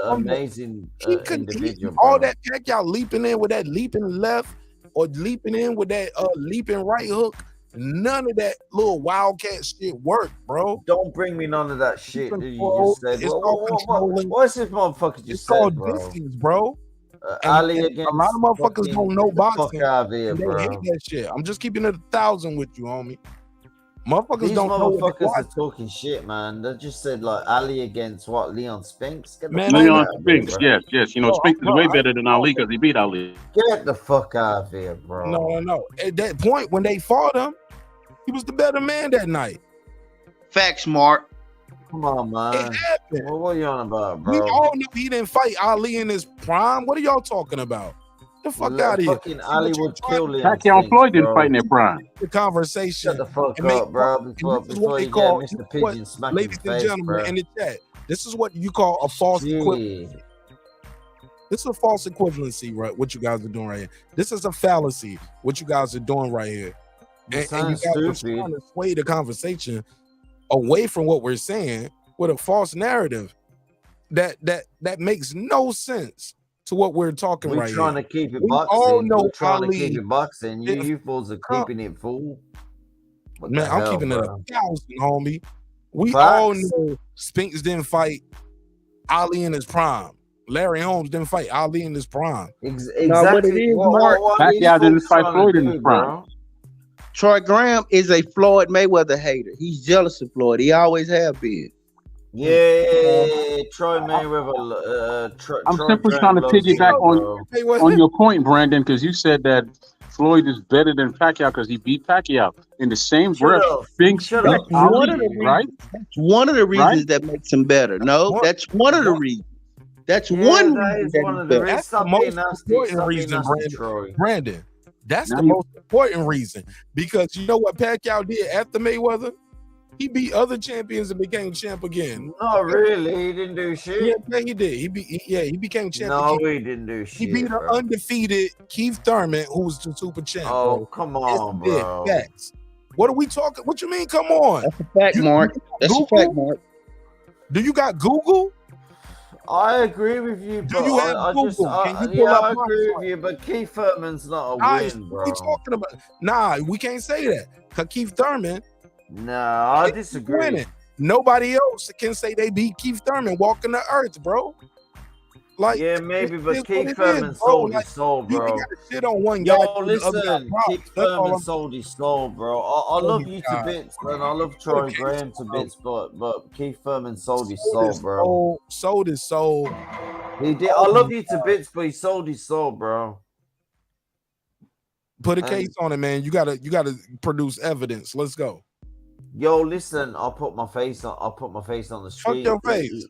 amazing individual, all bro. that Pacquiao leaping in with that leaping left or leaping in with that leaping right hook. None of that little wildcat shit worked, bro. Don't bring me none of that shit that you just said. What's this motherfucker just said, bro? Distance, bro. Ali And against a lot of motherfuckers don't know get the fuck boxing. out of here, And they bro. hate that shit. I'm just keeping it 1,000 with you, homie. Motherfuckers These don't know what they motherfuckers are watch. talking shit, man. They just said like Ali against what? Leon Spinks? Get the Man, fuck Leon out of here, Spinks, bro. yes. You know, Spinks is way better than Ali because he beat Ali. Get the fuck out of here, bro. No. At that point, when they fought him, he was the better man that night. Facts, Mark. Come on, man. It happened. What are you on about, We bro? all knew he didn't fight Ali in his prime. What are y'all talking about? The fuck out of here. Fucking Ali would kill Leon Pacquiao and Spinks, Floyd didn't bro. fight in their prime. The conversation. Shut the fuck and make- up, bro. and Before this is what they you call- get Mr. this is what- Pigeon smack ladies his and face, gentlemen bro. in the chat, this is what you call a false equivalency. This is a false equivalency, right? What you guys are doing right here. This is a fallacy. What you guys are doing right here. You And you sound guys are stupid. trying to sway the conversation away from what we're saying with a false narrative that makes no sense to what we're talking We're right here. trying to keep it We all boxing. know We're trying to Ali. keep it boxing. You fools are keeping it full. What Man, the I'm hell, keeping it bro? 1,000, homie. We Facts. all know Spinks didn't fight Ali in his prime. Larry Holmes didn't fight Ali in his prime. Now, what it is, Mark, Pacquiao didn't fight Floyd in his prime. Troy Graham is a Floyd Mayweather hater. He's jealous of Floyd. He always have been. Yeah, Troy Mayweather. I'm Troy simply Graham trying to loves piggyback you, bro. on your point, Brandon, because you said that Floyd is better than Pacquiao because he beat Pacquiao in the same breath. That's one of the reasons, right? That's one of the reasons Right? that makes him better. No, that's one of the reasons. That's one reason that he's better. That's the most important reason, Brandon. That's the most important reason because you know what Pacquiao did after Mayweather? He beat other champions and became champ again. Not really. He didn't do shit. Yeah, he did. He became champ. No, again. he didn't do shit. He beat an undefeated Keith Thurman, who was the super champ. Oh, bro. come on, bro. Facts. What are we talking? What you mean? Come on. That's a fact, Mark. That's a fact, Mark. Do you got Google? I agree with you, but you have I Google? just, Can you pull up I my agree site? with you, but Keith Thurman's not a Guys, win, what bro. we talking about? Nah, we can't say that. Cause Keith Thurman. Nah, I disagree. Winning. Nobody else can say they beat Keith Thurman walking the earth, bro. Like, yeah, maybe, it's but what Keith it Thurman is, bro. sold Like, his soul, you bro. ain't gotta shit on one guy. Yo, the other guy listen, props. Keith That's all Thurman I'm sold his soul, bro. I love you to bits, and I love Troy Graham to bits, but Keith Thurman sold his soul, bro. Sold his soul. He did. I love you to bits, but he sold his soul, bro. Put a case on it, man. You gotta produce evidence. Let's go. Yo, listen, I'll put my face on the street. Fuck your face.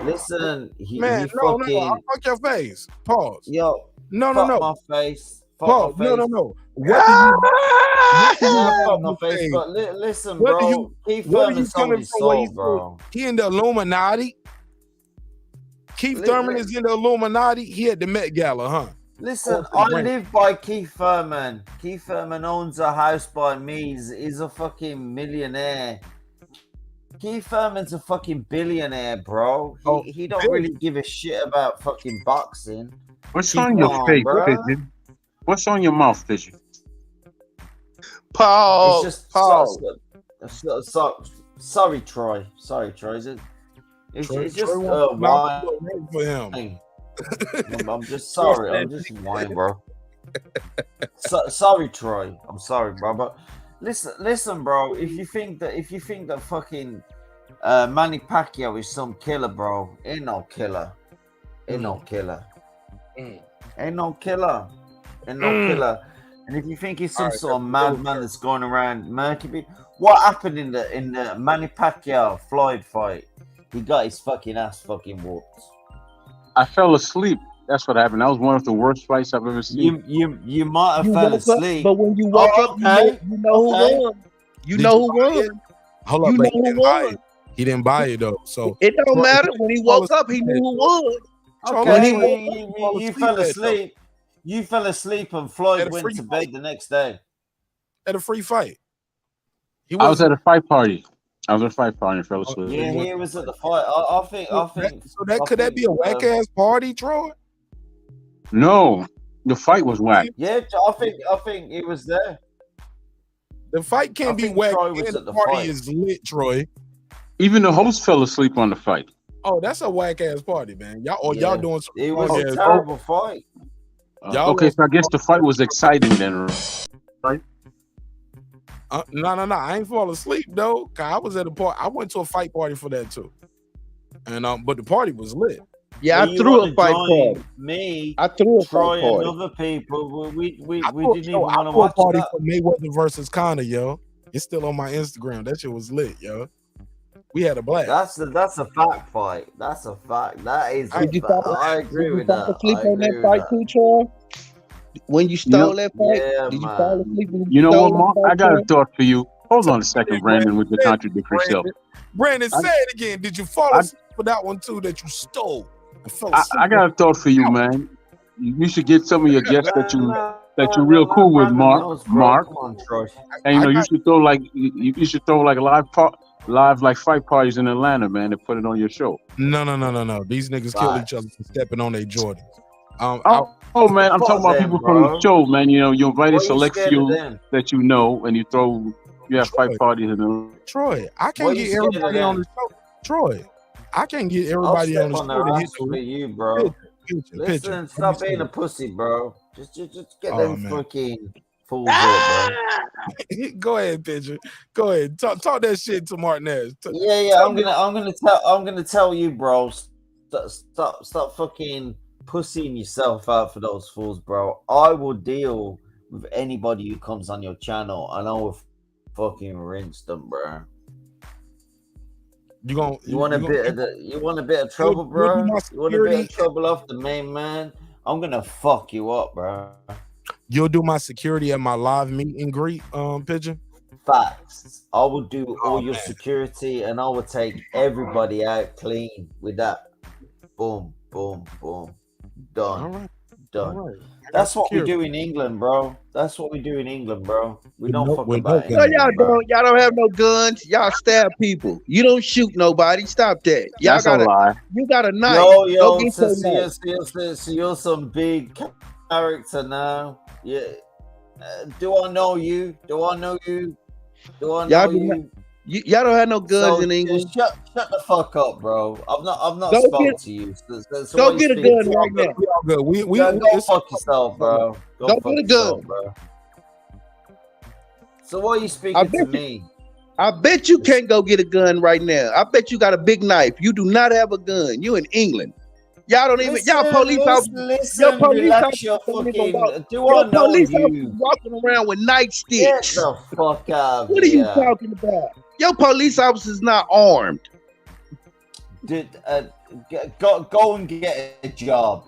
Listen, Man, no, I'll fuck your face. Pause. Yo, no. my face. Pause. No. My face. But listen, bro. Keith Thurman sold his soul, bro. He in the Illuminati. Keith Thurman is in the Illuminati. He at the Met Gala, huh? Listen, I live by Keith Thurman. Keith Thurman owns a house by me. He's a fucking millionaire. Keith Thurman's a fucking billionaire, bro. He don't really give a shit about fucking boxing. What's on your face, Pigeon? What's on your mouth, Pigeon? Paul. It's just Paul. Sorry, Troy. Sorry, Troy. It's just wine for him. I'm just sorry. I'm just wine, bro. Sorry, Troy. I'm sorry, bro. But listen, bro. If you think that fucking Manny Pacquiao is some killer, bro, ain't no killer. Ain't no killer. Ain't no killer. And if you think he's some sort of madman that's going around murking, what happened in the Manny Pacquiao Floyd fight? He got his fucking ass fucking whooped. I fell asleep. That's what happened. That was one of the worst fights I've ever seen. You might have fell asleep, but when you woke up, you know who won. You know who won. Hold up, he didn't buy it. He didn't buy it though. So it don't matter. When he woke up, he knew who won. Okay, you fell asleep. You fell asleep, and Floyd went to bed the next day. At a free fight. I was at a fight party. And fell asleep. Yeah, he was at the fight. I think. So could that be a whack ass party, Troy? No, the fight was whack. Yeah, I think he was there. The fight can't be whack. The party is lit, Troy. Even the host fell asleep on the fight. Oh, that's a whack ass party, man. Y'all doing some. It was a terrible fight. Okay, so I guess the fight was exciting then, right? No. I ain't fall asleep though. Cause I was at a party. I went to a fight party for that too. And but the party was lit. Yeah, I threw a fight party. I threw a Troy fight party. and other people. We didn't even I want to threw a watch party that. for Mayweather versus Conor, yo. It's still on my Instagram. That shit was lit, yo. We had a blast. That's a fact fight. That's a fact. That is. I agree with that. Did you fall asleep on that fight too, Troy? When you stole that fight, did you fall asleep? You know what, Mark? I got a thought for you. Hold on a second, Brandon, with the contradiction yourself. Brandon, say it again. Did you fall asleep for that one too that you stole? I got a thought for you, man. You should get some of your guests that you're real cool with, Mark. And you should throw like live like fight parties in Atlanta, man, and put it on your show. No. These niggas kill each other for stepping on their Jordans. Man, I'm talking about people from the show, man. You invite a select few that you know, and you have fight parties in them. Troy, I can't get everybody on the show. Troy, I can't get I'll everybody step on the on show their to hit ass the for you, bro. Listen, stop being a pussy, bro. Just get Oh, them man. fucking fools up, bro. Go ahead, Pigeon. Go ahead. Talk that shit to Martinez. Yeah. I'm gonna tell you, bro. Stop fucking pussying yourself out for those fools, bro. I will deal with anybody who comes on your channel, and I will fucking rinse them, bro. You want a bit of trouble, bro? You want a bit of trouble off the main man? I'm gonna fuck you up, bro. You'll do my security at my live meet and greet, Pigeon. Facts. I will do all your security, and I will take everybody out clean with that. Boom, boom, boom. Done. All right. Done. All right. That's what we do in England, bro. That's what we do in England, bro. We don't fuck with about no No, England, bro. y'all don't have no guns. Y'all stab people. You don't shoot nobody. Stop that. Y'all That's a lie. You got a knife. Yo, Go get your knife. so you're some big character now. Yeah. Do I know you? Do I know you? Do I know Y'all do you? not- Y'all don't have no guns in England. Shut the fuck up, bro. I've not Go spoken get- to you. So Go why get you a speaking gun to right me? now. We all good. We Go fuck yourself, bro. Go fuck get a yourself, gun. bro. So why are you I speaking to bet you- me? I bet you can't go get a gun right now. I bet you got a big knife. You do not have a gun. You in England. Y'all don't even. Y'all police officers. Your police relax officers your don't even fucking. walk- Do your I know police you? officers walking around with Get nightsticks. the fuck out. What are you talking about? Your police officers not armed. Dude, go and get a job.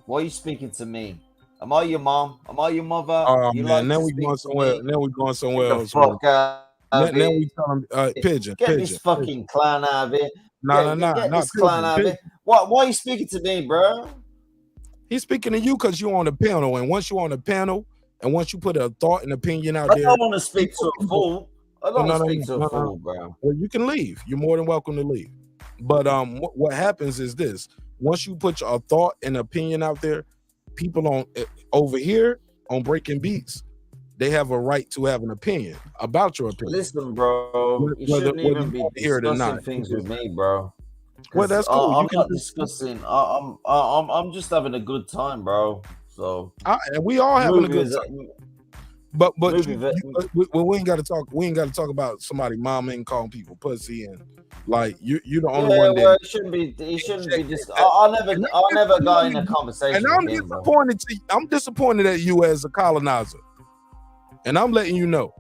Why are you speaking to me? Am I your mom? Am I your mother? Oh You man, like now to we speak going to somewhere. me? Now we going somewhere Get the else. fuck out. Now we telling Pigeon. Get Pigeon. this fucking clown out of here. Nah, Get nah, this clown Pigeon, out of here. Why are you speaking to me, bro? He's speaking to you because you're on the panel, and once you're on the panel, and once you put a thought and opinion out I there, don't want to speak to a fool. I don't want to speak to no. a fool, bro. Well, you can leave. You're more than welcome to leave. But what happens is this: once you put your thought and opinion out there, people on over here on Breaking Beats, they have a right to have an opinion about your opinion. Listen, bro, you shouldn't even be discussing things with me, bro. Well, that's cool. I'm not discussing. I'm just having a good time, bro. So and we all having a good movies- time. But movie we ain't got to talk. We ain't got to talk about somebody mama and calling people pussy and like you're the only one that. Well, it shouldn't be. It shouldn't be. I never got in a conversation. And I'm with him, bro. disappointed. I'm disappointed at you as a colonizer, and I'm letting you know.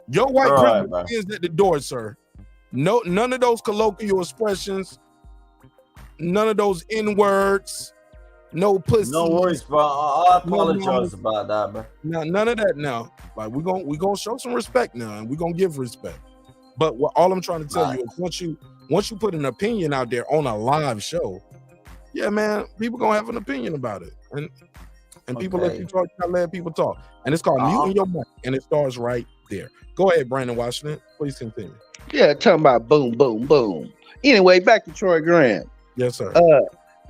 Your white All right, privilege is at the door, sir. No, none of those colloquial expressions, none of those N-words, no pussy. No worries, bro. I apologize about that, bro. No, none of that now. Like we gonna show some respect now, and we're gonna give respect. But all I'm trying to tell you is once you put an opinion out there on a live show, yeah, man, people gonna have an opinion about it, and people let you talk. You gotta let people talk, and it's called muting your mic, and it starts right there. Go ahead, Brandon Washington. Please continue. Yeah, talking about boom, boom, boom. Anyway, back to Troy Graham. Yes, sir.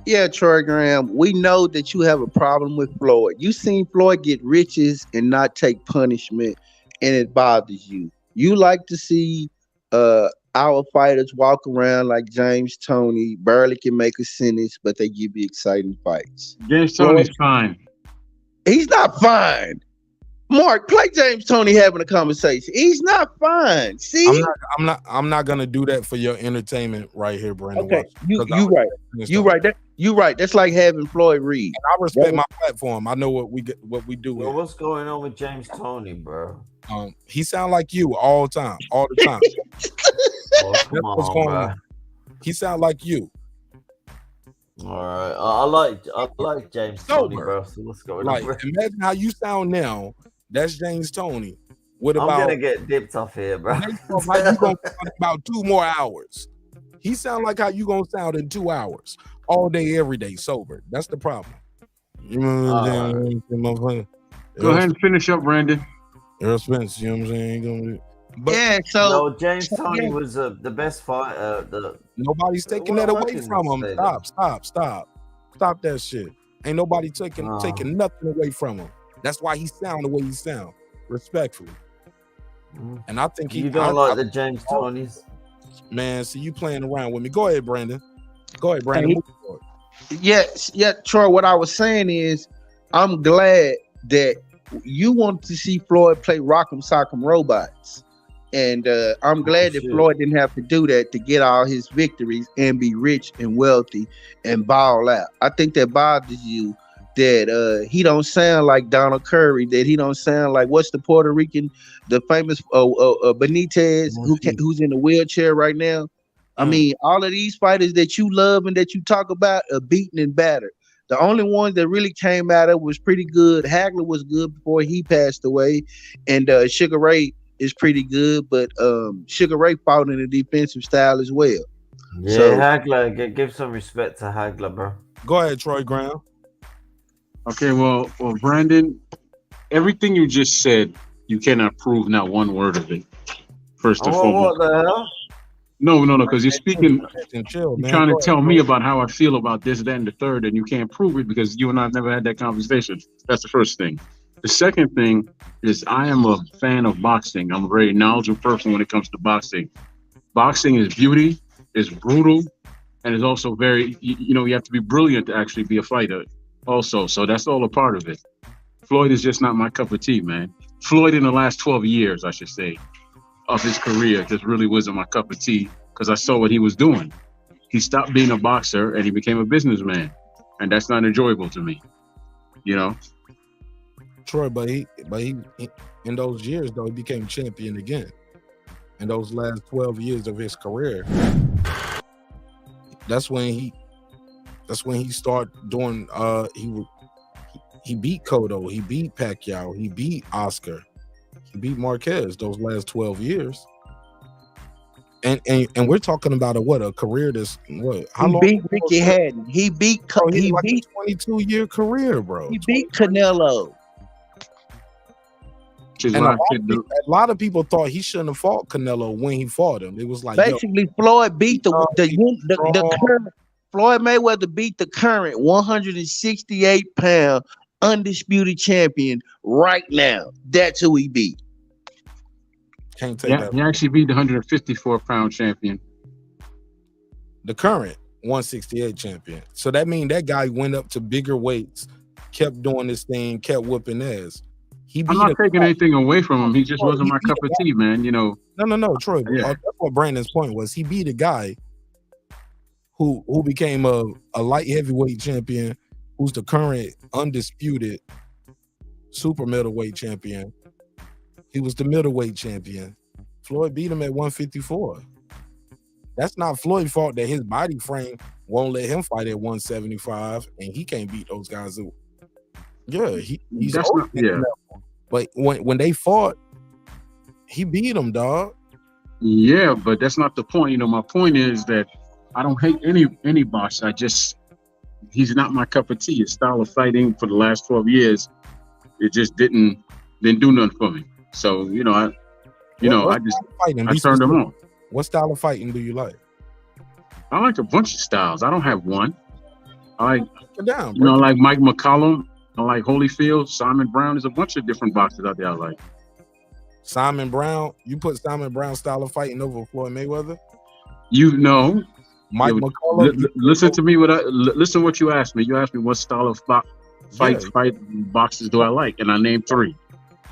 Yeah, Troy Graham, we know that you have a problem with Floyd. You seen Floyd get riches and not take punishment, and it bothers you. You like to see our fighters walk around like James Toney, barely can make a sentence, but they give you exciting fights. James Toney's fine. He's not fine. Mark, play James Toney having a conversation. He's not fine. See, I'm not gonna do that for your entertainment right here, Brandon. okay, Washington, you right. You right. That's like having Floyd Reed. And I respect my platform. I know what we do. Well, what's going on with James Toney, bro? He sound like you all the time. Oh, That's come what's on, going bro. on. He sound like you. All right, I like James Toney, bro. So what's going Like, on? Bro? imagine how you sound now. That's James Toney. What I'm about gonna get dipped off here, bro. how you gonna sound in about 2 more hours? He sound like how you gonna sound in 2 hours, all day, every day, sober. That's the problem. You know what I'm saying? Go ahead and finish up, Brandon. Errol Spence, you know what I'm saying? Yeah, so no, James Toney was the best fighter. Nobody's taking that away from him. Stop that shit. Ain't nobody taking nothing away from him. That's why he sound the way he sound, respectfully. And I think You don't like the James Toneys. Man, see you playing around with me. Go ahead, Brandon. Go ahead, Brandon. Hey, Move forward. yeah, Troy. What I was saying is, I'm glad that you want to see Floyd play Rock'em Sock'em Robots, and I'm glad that Floyd didn't have to do that to get all his victories and be rich and wealthy and ball out. I think that bothers you that he don't sound like Donald Curry, that he don't sound like what's the Puerto Rican, the famous Benitez, who's in the wheelchair right now. I mean, all of these fighters that you love and that you talk about are beaten and battered. The only one that really came out of was pretty good. Hagler was good before he passed away, and Sugar Ray is pretty good, but Sugar Ray fought in a defensive style as well. Yeah, So, Hagler, give some respect to Hagler, bro. Go ahead, Troy Graham. Okay, well, Brandon, everything you just said, you cannot prove not one word of it. First and foremost. What the hell? No, because you're speaking, chill, you're trying to tell me about how I feel about this, that, and the third, and you can't prove it because you and I have never had that conversation. That's the first thing. The second thing is I am a fan of boxing. I'm a very knowledgeable person when it comes to boxing. Boxing is beauty, it's brutal, and it's also very, you have to be brilliant to actually be a fighter also. So that's all a part of it. Floyd is just not my cup of tea, man. Floyd in the last 12 years, I should say, of his career just really wasn't my cup of tea because I saw what he was doing. He stopped being a boxer and he became a businessman, and that's not enjoyable to me. Troy, but he in those years though, he became champion again. In those last 12 years of his career, that's when he started doing. He beat Cotto, he beat Pacquiao, he beat Oscar, he beat Marquez. Those last 12 years, and we're talking about a career that's what? How long? He beat Ricky Hatton. He beat he beat 22-year career, bro. He beat Canelo. And a lot of people thought he shouldn't have fought Canelo when he fought him. It was like basically Floyd beat the current. Floyd Mayweather beat the current 168-pound undisputed champion right now. That's who he beat. Can't take that. He actually beat the 154-pound champion. The current 168 champion. So that means that guy went up to bigger weights, kept doing this thing, kept whooping ass. I'm not taking anything away from him. He just wasn't my cup of tea, man. No, Troy. Yeah. That's what Brandon's point was. He beat a guy who became a light heavyweight champion, who's the current undisputed super middleweight champion. He was the middleweight champion. Floyd beat him at 154. That's not Floyd's fault that his body frame won't let him fight at 175, and he can't beat those guys. Yeah, he's that's not, yeah. But when they fought, he beat him, dog. Yeah, but that's not the point. My point is that I don't hate any boxer. He's not my cup of tea. His style of fighting for the last 12 years, it just didn't do nothing for me. So, I turned him on. What style of fighting do you like? I like a bunch of styles. I don't have one. I like, I like Mike McCollum. I like Holyfield, Simon Brown. There's a bunch of different boxers out there I like. Simon Brown, you put Simon Brown's style of fighting over Floyd Mayweather? Mike McCollum. Listen to me. Listen what you asked me. You asked me what style of fight boxers do I like, and I named 3.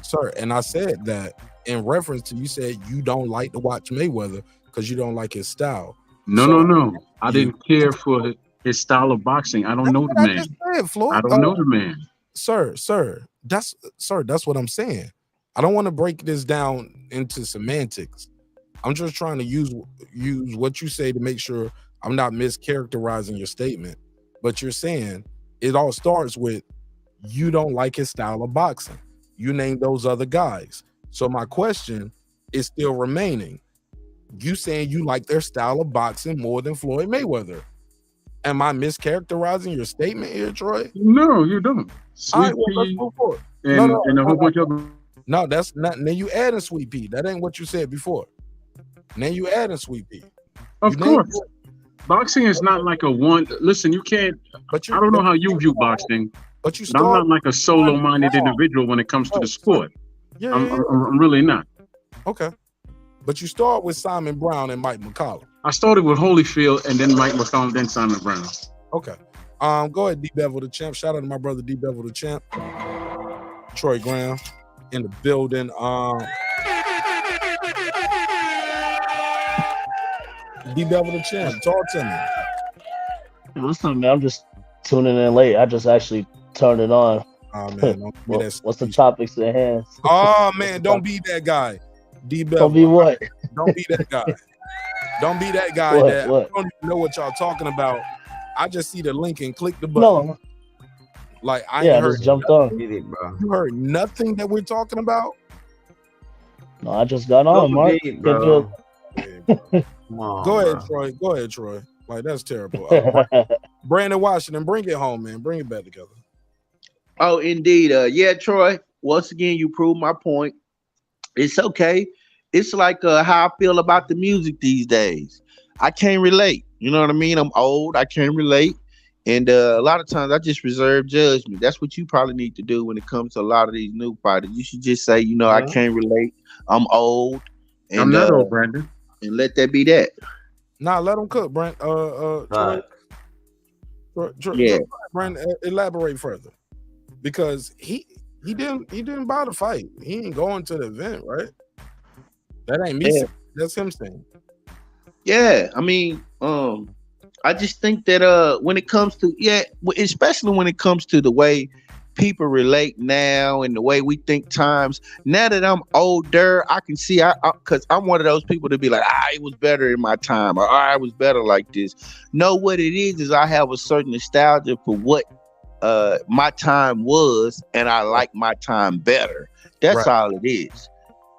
Sir, and I said that in reference to you said you don't like to watch Mayweather because you don't like his style. No. I didn't care for his style of boxing. I don't know the man. I don't know the man. Sir, that's what I'm saying. I don't want to break this down into semantics. I'm just trying to use what you say to make sure I'm not mischaracterizing your statement. But you're saying it all starts with you don't like his style of boxing. You named those other guys. So my question is still remaining. You saying you like their style of boxing more than Floyd Mayweather. Am I mischaracterizing your statement here, Troy? No, you don't. All right, well, let's move forward. And a whole bunch of... No, that's not. Now you adding Sweet Pea. That ain't what you said before. Now you adding Sweet Pea. Of course. Boxing is not like a one. Listen, you can't. I don't know how you view boxing. But I'm not like a solo-minded individual when it comes to the sport. Yeah, I'm really not. Okay. But you start with Simon Brown and Mike McCollum. I started with Holyfield and then Mike McCollum, then Simon Brown. Okay. Go ahead, D Bevel the Champ. Shout out to my brother D Bevel the Champ. Troy Graham in the building. D Bevel the Champ. Talk to me. Listen, man, I'm just tuning in late. I just actually turned it on. Oh man, what's the topics at hand? Oh man, don't be that guy. D Bevel. Don't be what? Don't be that guy. Don't be that guy What? that What? I don't even know what y'all talking about. I just see the link and click the button. No. Like I Yeah, I ain't heard just jumped on. You heard nothing that we're talking about? No, I just got on, Mark. Go ahead, Troy. Go ahead, Troy. Like that's terrible. Brandon Washington, bring it home, man. Bring it back together. Oh, indeed. Yeah, Troy. Once again, you proved my point. It's okay. It's like how I feel about the music these days. I can't relate. You know what I mean? I'm old. I can't relate. And a lot of times I just reserve judgment. That's what you probably need to do when it comes to a lot of these new fighters. You should just say, you know, I can't relate. I'm old. And, I'm not old, Brandon. And let that be that. Nah, let him cook, Brent. Troy, Yeah. Brent, elaborate further. Because he didn't buy the fight. He ain't going to the event, right? That ain't me saying. That's him saying. Yeah, I mean, I just think that when it comes to especially when it comes to the way people relate now and the way we think times. Now that I'm older, I can see because I'm one of those people to be like, it was better in my time, or I was better like this. No, what it is I have a certain nostalgia for what my time was, and I like my time better. That's all it is.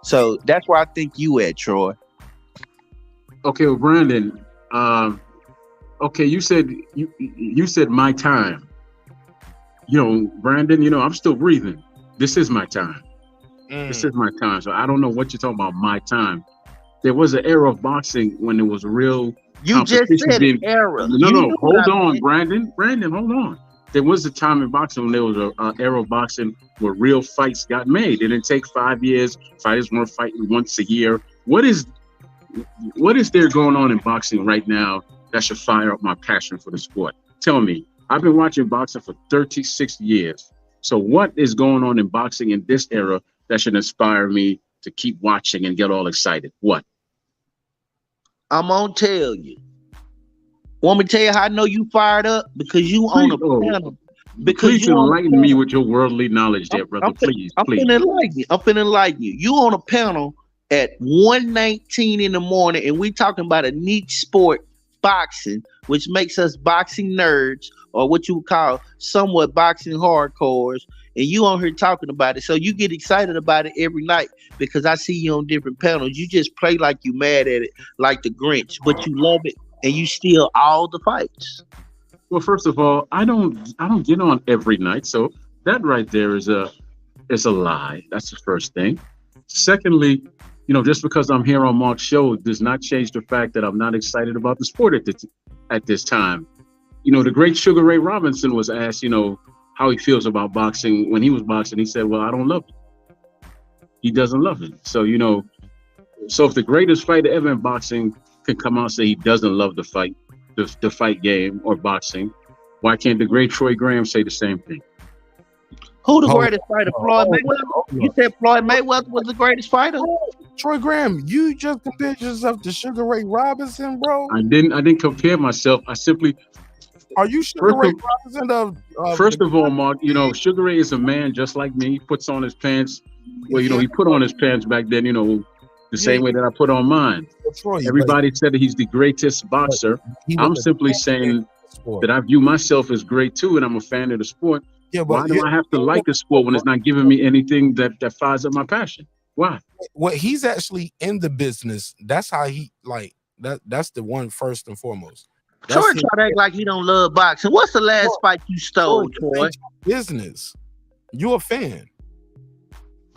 So that's where I think you at, Troy. Okay, well, Brandon. Okay, you said my time. You know, Brandon. You know, I'm still breathing. This is my time. This is my time. So I don't know what you're talking about. My time. There was an era of boxing when there was a real. You just said an era. No. Hold on, Brandon. Brandon, hold on. There was a time in boxing when there was an era of boxing where real fights got made. It didn't take 5 years. Fighters weren't fighting once a year. What is there going on in boxing right now that should fire up my passion for the sport? Tell me. I've been watching boxing for 36 years. So what is going on in boxing in this era that should inspire me to keep watching and get all excited? What? I'm gonna tell you. Want me to tell you how I know you fired up? Because you on a panel. Because please enlighten me with your worldly knowledge there, brother. Please. I'm finna enlighten you. You on a panel at 1:19 in the morning, and we talking about a niche sport, boxing, which makes us boxing nerds, or what you would call somewhat boxing hardcores, and you on here talking about it. So you get excited about it every night because I see you on different panels. You just play like you mad at it, like the Grinch, but you love it and you steal all the fights. Well, first of all, I don't get on every night, so that right there is a lie. That's the first thing. Secondly, you know, just because I'm here on Mark's show does not change the fact that I'm not excited about the sport at this time. You know, the great Sugar Ray Robinson was asked, you know, how he feels about boxing when he was boxing. He said, well, I don't love it. He doesn't love it. So, you know, so if the greatest fighter ever in boxing can come out and say he doesn't love the fight, the fight game or boxing, why can't the great Troy Graham say the same thing? Who the greatest fighter? Floyd Mayweather? You said Floyd Mayweather was the greatest fighter? Troy Graham, you just compared yourself to Sugar Ray Robinson, bro. I didn't compare myself. I simply. Are you Sugar Ray Robinson of? First of all, Mark, you know, Sugar Ray is a man just like me. He puts on his pants. Well, you know, he put on his pants back then, you know, the same way that I put on mine. Everybody said that he's the greatest boxer. I'm simply saying that I view myself as great too, and I'm a fan of the sport. Yeah, but why do I have to like the sport when it's not giving me anything that fires up my passion? Why? Well, he's actually in the business. That's how he that's the one first and foremost. Troy try to act like he don't love boxing. What's the last fight you stole, Troy? Business. You a fan.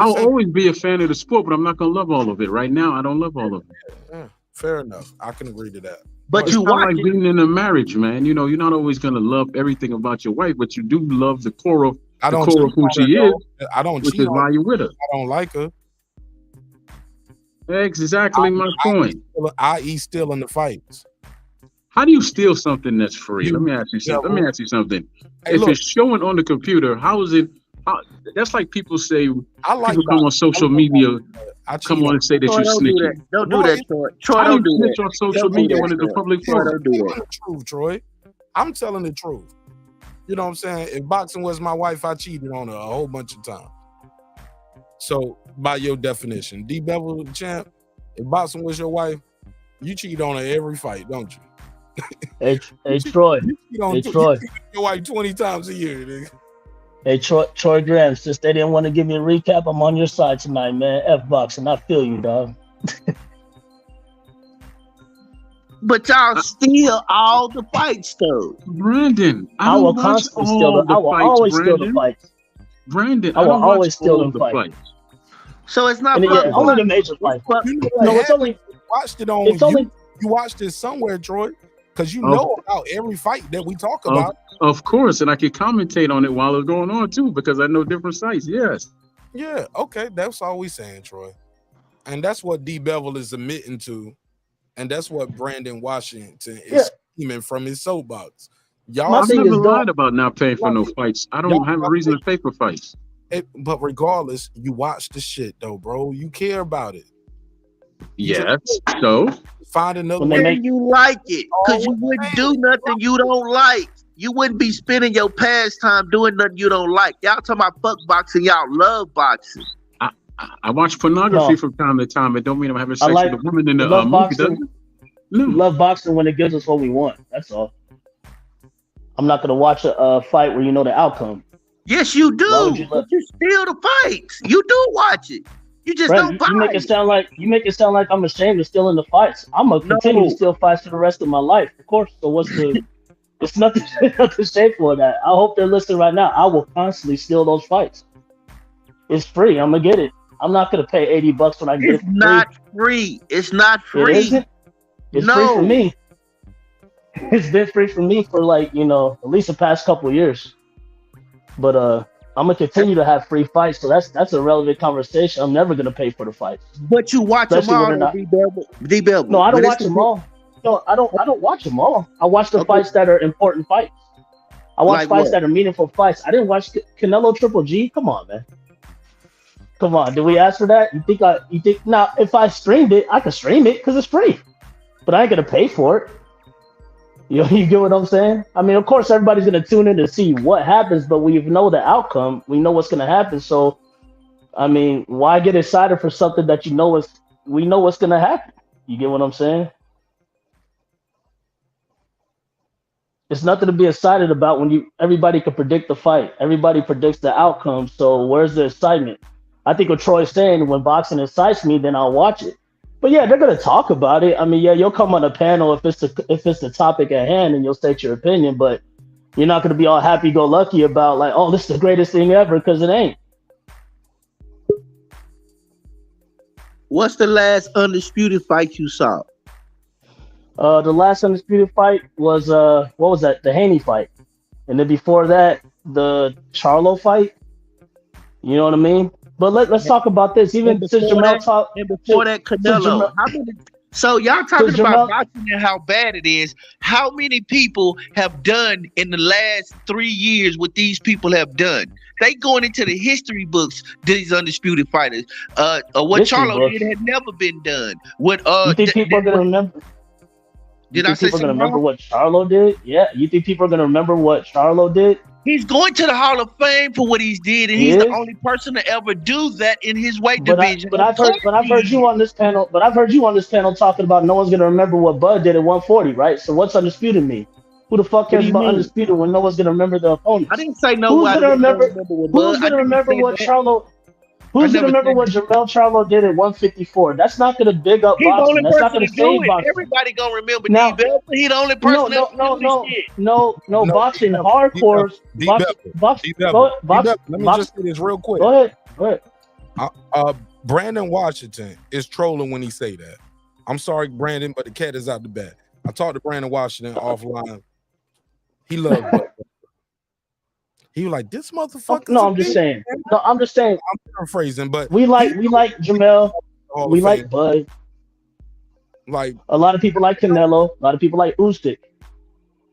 I'll always be a fan of the sport, but I'm not gonna love all of it. Right now, I don't love all of it. Yeah, fair enough. I can agree to that. But it's not like being in a marriage, man. You know, you're not always gonna love everything about your wife, but you do love the core of who she is. I don't which cheat is why you're with her. I don't like her. Exactly my point. I.e. stealing the fights. How do you steal something that's free? Let me ask you something. Let me ask you something. If it's showing on the computer, how is it? That's like people say. People come on social media, come on and say that Troy, you're don't do that. snitching. Don't do that, Troy. Troy, I don't didn't do snitch that. on social Don't do media that, when it's a Troy. public Troy, forum. don't do I'm that. telling the truth, Troy. I'm telling the truth. You know what I'm saying? If boxing was my wife, I cheated on her a whole bunch of times. So, by your definition, D Bevel the champ, if boxing was your wife, you cheat on her every fight, don't you? Hey, Troy. You cheat on your wife 20 times a year, nigga. Hey, Troy Graham, since they didn't want to give me a recap, I'm on your side tonight, man. F boxing, I feel you, dog. But y'all steal all the fights, though. Brandon, I will constantly steal them. I will always steal the fights. Brandon, I will always steal them fights. So it's not yeah, only the major fights. No, it's only watched it on. It's only you watched it somewhere, Troy, because you know about every fight that we talk about. Of course, and I can commentate on it while it's going on too, because I know different sites. Yes. Yeah. Okay, that's all we saying, Troy, and that's what D Bevel is admitting to, and that's what Brandon Washington is scheming from his soapbox. Y'all, I've never lied about not paying for no fights. I don't have a reason to pay for fights. But regardless, you watch the shit though, bro. You care about it. Yes. So find another way. way. You like it, because you wouldn't do nothing you don't like. You wouldn't be spending your pastime doing nothing you don't like. Y'all talking about fuck boxing. Y'all love boxing. I watch pornography from time to time. It don't mean I'm having sex with a woman in the movie, boxing. does it? No. We love boxing when it gives us what we want. That's all. I'm not gonna watch a fight where you know the outcome. Yes, you do. But you steal the fights. You do watch it. You just don't buy you make it sound like I'm ashamed of stealing the fights. I'm gonna continue to steal fights for the rest of my life, of course. So what's the? It's nothing shameful in that. I hope they're listening right now. I will constantly steal those fights. It's free. I'm gonna get it. I'm not gonna pay $80 when I get it. It's not free. It's not free. It isn't. It's free for me. It's been free for me for at least the past couple of years. But I'm gonna continue to have free fights, so that's a relevant conversation. I'm never gonna pay for the fights. But you watch them all, D-Bevel. No, I don't watch them all. No, I don't watch them all. I watch the fights that are important fights. I watch fights that are meaningful fights. I didn't watch Canelo Triple G. Come on, man. Come on. Did we ask for that? You think now if I streamed it, I could stream it because it's free. But I ain't gonna pay for it. You get what I'm saying? I mean, of course, everybody's gonna tune in to see what happens, but we know the outcome. We know what's gonna happen. So, I mean, why get excited for something that we know what's gonna happen? You get what I'm saying? It's nothing to be excited about when everybody can predict the fight. Everybody predicts the outcome. So where's the excitement? I think what Troy's saying, when boxing excites me, then I'll watch it. But yeah, they're gonna talk about it. I mean, yeah, you'll come on a panel if it's the topic at hand and you'll state your opinion, but you're not gonna be all happy-go-lucky about like, oh, this is the greatest thing ever, because it ain't. What's the last undisputed fight you saw? The last undisputed fight was what was that? The Haney fight, and then before that, the Charlo fight. You know what I mean? But let's talk about this. Even since Jamel talked, and before that, Canelo. So y'all talking about boxing and how bad it is. How many people have done in the last 3 years what these people have done? They going into the history books. These undisputed fighters. What Charlo did had never been done. What you think people are gonna remember? You think people are gonna remember what Charlo did? Yeah. You think people are gonna remember what Charlo did? He's going to the Hall of Fame for what he's did, and he's the only person to ever do that in his weight division. But I've heard you on this panel. But I've heard you on this panel talking about no one's gonna remember what Bud did at 140, right? So what's undisputed mean? Who the fuck cares about undisputed when no one's gonna remember the opponent? I didn't say nobody. Who's gonna remember what Charlo? Who's gonna remember what Jamel Charlo did at 154? That's not gonna big up boxing. That's not gonna save boxing. Everybody gonna remember D-Bell. He the only person. No. Boxing hardcore. Boxing. Let me just say this real quick. Go ahead. Brandon Washington is trolling when he say that. I'm sorry, Brandon, but the cat is out the bag. I talked to Brandon Washington offline. He loves it. He was like, this motherfucker. No, I'm just saying. I'm paraphrasing, but we like Jamel. Hall we of like Fame. Bud. Like A lot of people like Canelo. A lot of people like Usyk.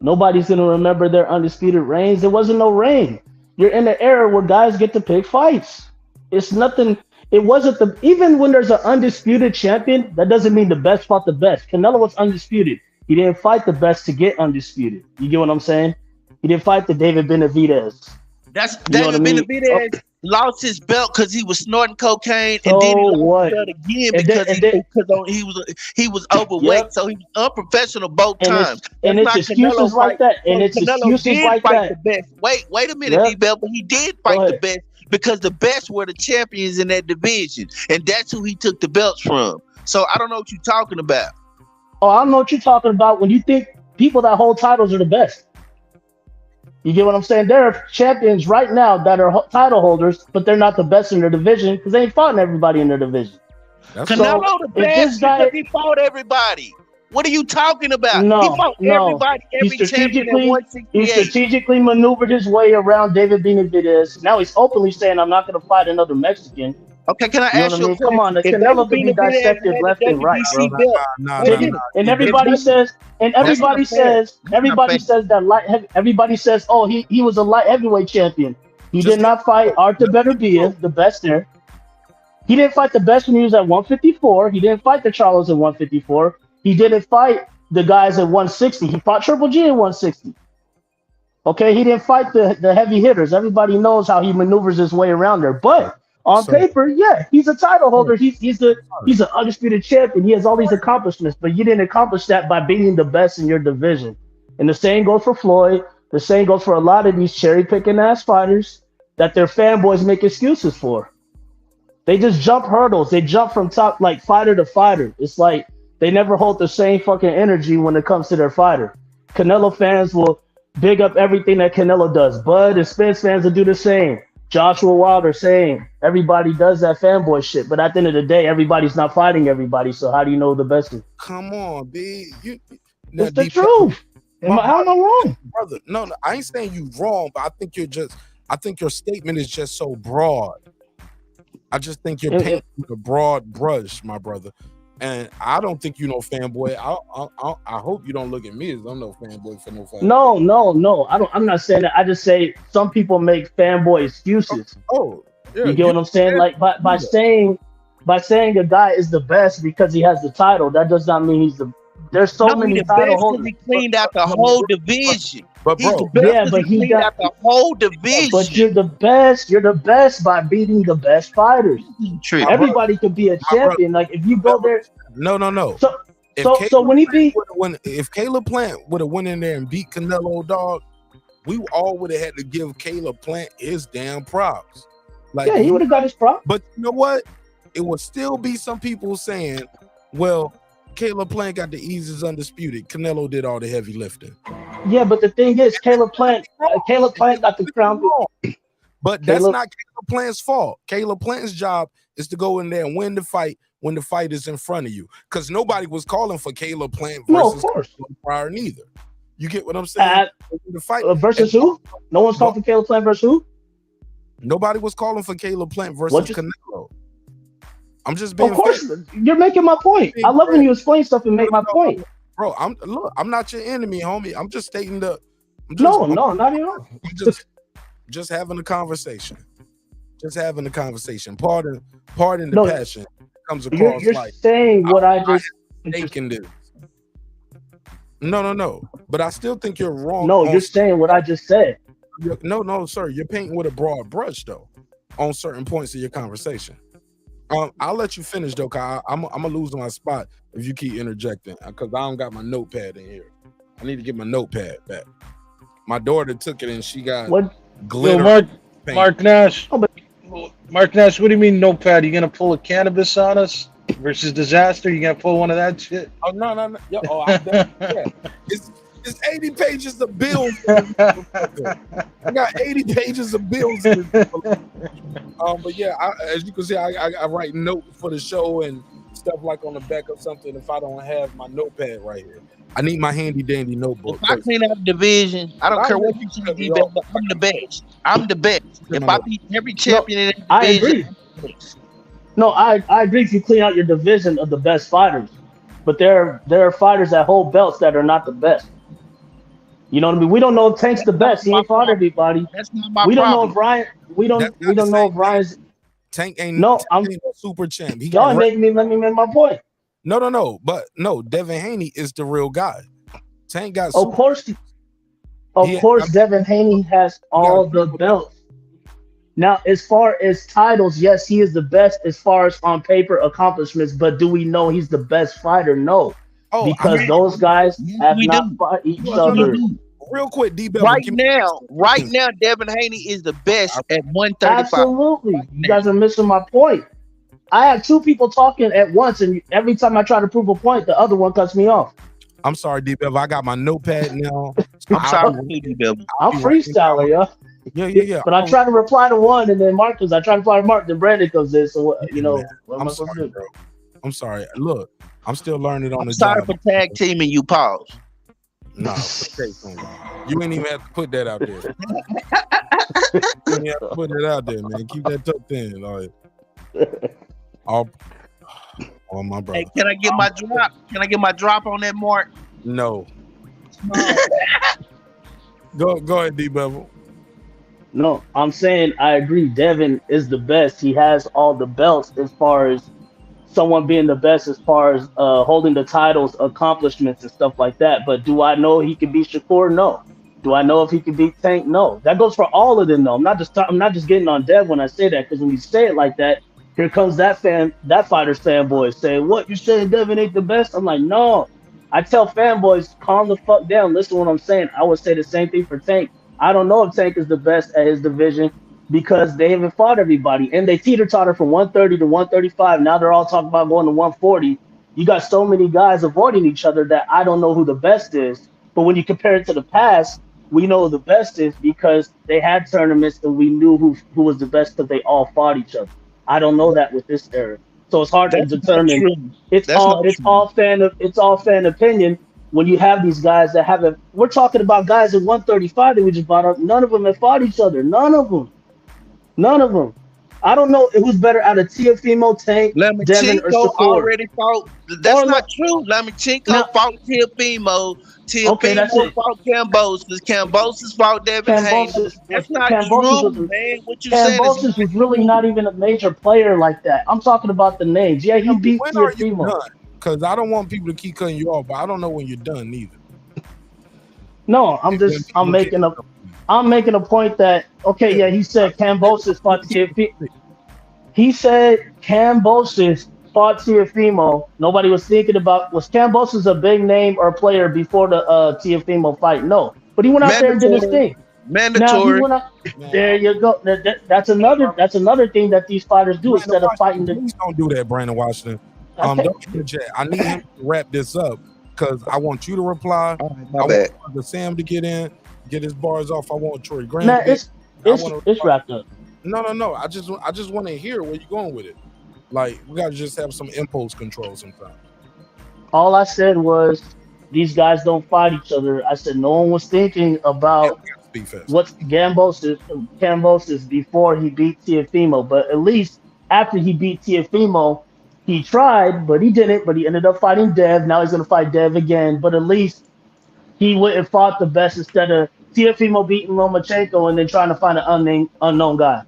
Nobody's gonna remember their undisputed reigns. There wasn't no reign. You're in an era where guys get to pick fights. It's nothing. It wasn't the even when there's an undisputed champion, that doesn't mean the best fought the best. Canelo was undisputed. He didn't fight the best to get undisputed. You get what I'm saying? He didn't fight the David Benavidez. That's You know what I David mean? Benavidez lost his belt because he was snorting cocaine, So and then he lost what? his belt again And then- because and then- he was overweight, Yep. so he was unprofessional both And times. and That's it's not excuses Canelo like fight. that. And So it's Canelo excuses did like fight that. the best. Wait a minute, Yep. D-Bell, but he did Go fight the ahead. best because the best were the champions in that division, and that's who he took the belts from. So I don't know what you're talking about. Oh, I don't know what you're talking about when you think people that hold titles are the best. You get what I'm saying? There are champions right now that are title holders, but they're not the best in their division because they ain't fought everybody in their division. Canelo the if best this guy, because he fought everybody. What are you talking about? no, he fought no, everybody, he every champion at strategically, 168. maneuvered his way around David Benavidez. Now he's openly saying, "I'm not going to fight another Mexican." Okay, can I You know ask what I you a mean? Come on, the question? If Canelo could be David Benavidez dissected had left the and right, bro. WBC belt, Wait a minute. And everybody says, That's not fair. says that light. Everybody says, oh, he was a light heavyweight champion. He did not fight Arthur Beterbiev, the best there. He didn't fight the best when he was at 154. He didn't fight the Charlos at 154. He didn't fight the guys at 160. He fought Triple G at 160. Okay, he didn't fight the heavy hitters. Everybody knows how he maneuvers his way around there. But on paper, yeah, he's a title holder. He's an undisputed champion. He has all these accomplishments, but you didn't accomplish that by beating the best in your division. And the same goes for Floyd. The same goes for a lot of these cherry-picking ass fighters that their fanboys make excuses for. They just jump hurdles. They jump from top, like fighter to fighter. It's like they never hold the same fucking energy when it comes to their fighter. Canelo fans will big up everything that Canelo does. Bud and Spence fans will do the same. Joshua Wilder same. Everybody does that fanboy shit. But at the end of the day, everybody's not fighting everybody. So how do you know who the best is? Come on, B. It's the truth. How am I wrong? Brother, no, I ain't saying you wrong, but I think your statement is just so broad. I just think you're painting with a broad brush, my brother. And I don't think you know fanboy. I hope you don't look at me as I'm no fanboy for no fanboy. No. I'm not saying that. I just say some people make fanboy excuses. Yeah, you get what I'm saying? Like by saying a guy is the best because he has the title, that does not mean he's the. There's so many title holders. He cleaned out the whole division. But He's bro, the best because he cleaned out the whole division. But you're the best. You're the best by beating the best fighters. True. Everybody could be a champion. Like if you go there. No. So when he beat, if Caleb Plant would have went in there and beat Canelo, dog, we all would have had to give Caleb Plant his damn props. Like, yeah, he would have got his props. But you know what? It would still be some people saying, "Well, Caleb Plant got the easiest undisputed. Canelo did all the heavy lifting." Yeah, but the thing is, Caleb Plant got the crown. But that's not Caleb Plant's fault. Caleb Plant's job is to go in there and win the fight when the fight is in front of you. Because nobody was calling for Caleb Plant versus prior neither. You get what I'm saying? The fight versus who? No one's calling for Caleb Plant versus who? Nobody was calling for Caleb Plant versus Canelo. I'm just being. Of course, you're making my point. I love when you explain stuff and make my point. Bro, I'm not your enemy, homie. I'm just stating the. No, not at all. Just having a conversation. Just having a conversation. Pardon the passion. Comes across you're like saying what I just taking this. No. But I still think you're wrong. No, you're saying what I just said. No, sir. You're painting with a broad brush though, on certain points of your conversation. I'll let you finish though, cause I'm gonna lose my spot if you keep interjecting. Cause I don't got my notepad in here. I need to get my notepad back. My daughter took it and she got glitter. Yo, Mark Nash. Mark Nash, what do you mean notepad? You gonna pull a cannabis on us versus disaster? You gonna pull one of that shit? Oh no. Yo, yeah. It's 80 pages of bills. I got 80 pages of bills. But yeah, as you can see, I write notes for the show and stuff like on the back of something. If I don't have my notepad right here, I need my handy dandy notebook. If I clean out the division, I don't care what you say, D-Bell, but I'm the best. I'm the best. If I beat every champion in that division, No, I agree if you clean out your division of the best fighters, but there are fighters that hold belts that are not the best. You know what I mean? We don't know if Tank's the best. He ain't fought everybody. That's not my We don't know problem. if Ryan. We don't know if Ryan's. Tank ain't No, Tank ain't no super champ. He y'all got let me make my point. No. But no, Devin Haney is the real guy. Tank got Of course, Devin Haney has all the belts. Now, as far as titles, yes, he is the best as far as on paper accomplishments. But do we know he's the best fighter? No, because those guys have not fought each other. Real quick, D. Right now, Devin Haney is the best at 135. Absolutely, you guys are missing my point. I have two people talking at once, and every time I try to prove a point, the other one cuts me off. I'm sorry, D-Bev. I got my notepad now. I'm sorry, D-Bev. I'm freestyling, yo. Yeah. But I try to reply to one, and then Marcus. I try to reply to Mark, then Brandon comes in. So you know, what am I supposed to do? Bro. I'm sorry. Look, I'm still learning on the sorry job. for tag teaming you. Pause. No, you ain't even have to put that out there. You ain't have to put that out there, man. Keep that tucked in. All my brother. Hey, can I get my drop? Can I get my drop on that, Mark? No. Go ahead, D-Bevel. No, I'm saying I agree. Devin is the best. He has all the belts as far as someone being the best as far as holding the titles, accomplishments, and stuff like that. But do I know he can beat Shakur? No. Do I know if he can beat Tank? No. That goes for all of them, though. I'm not just getting on Dev when I say that, because when you say it like that, here comes that fighter's fanboy saying, "What, you saying Devin ain't the best?" I'm like, no. I tell fanboys, calm the fuck down. Listen to what I'm saying. I would say the same thing for Tank. I don't know if Tank is the best at his division because they haven't fought everybody. And they teeter-totter from 130 to 135. Now they're all talking about going to 140. You got so many guys avoiding each other that I don't know who the best is. But when you compare it to the past, we know who the best is because they had tournaments and we knew who was the best because they all fought each other. I don't know that with this era. So it's hard to determine. It's all fan opinion. When you have these guys that haven't, we're talking about guys at 135 that we just brought up. None of them have fought each other. None of them. I don't know who's better out of Teofimo, Tank, Devin, or Shakur. Already fought. That's not true. Lamichenko fought Teofimo. Teofimo fought Kambosos. Kambosos fought Devin Haney. That's not true, man. What you saying? Kambosos was really not even a major player like that. I'm talking about the names. Yeah, he beat Teofimo. Because I don't want people to keep cutting you off, but I don't know when you're done either. No, I'm making a point that he said Kambosos fought Teofimo. He said Kambosos fought Teofimo. Nobody was thinking about, was Kambosos a big name or player before the Teofimo fight? No, but he went out there and did his thing. Mandatory. There you go. That's another thing that these fighters do instead of fighting. Please don't do that, Brandon Washington. Don't interject. I need him to wrap this up because I want you to reply. I want Sam to get in, get his bars off. I want Troy Graham. Nah, it's wrapped up. No. I just want to hear where you're going with it. Like, we gotta just have some impulse control sometimes. All I said was these guys don't fight each other. I said no one was thinking about what's Kambosos before he beat Teofimo, but at least after he beat Teofimo, he tried, but he didn't. But he ended up fighting Dev. Now he's going to fight Dev again. But at least he went and fought the best instead of Teofimo beating Lomachenko and then trying to find an unknown guy.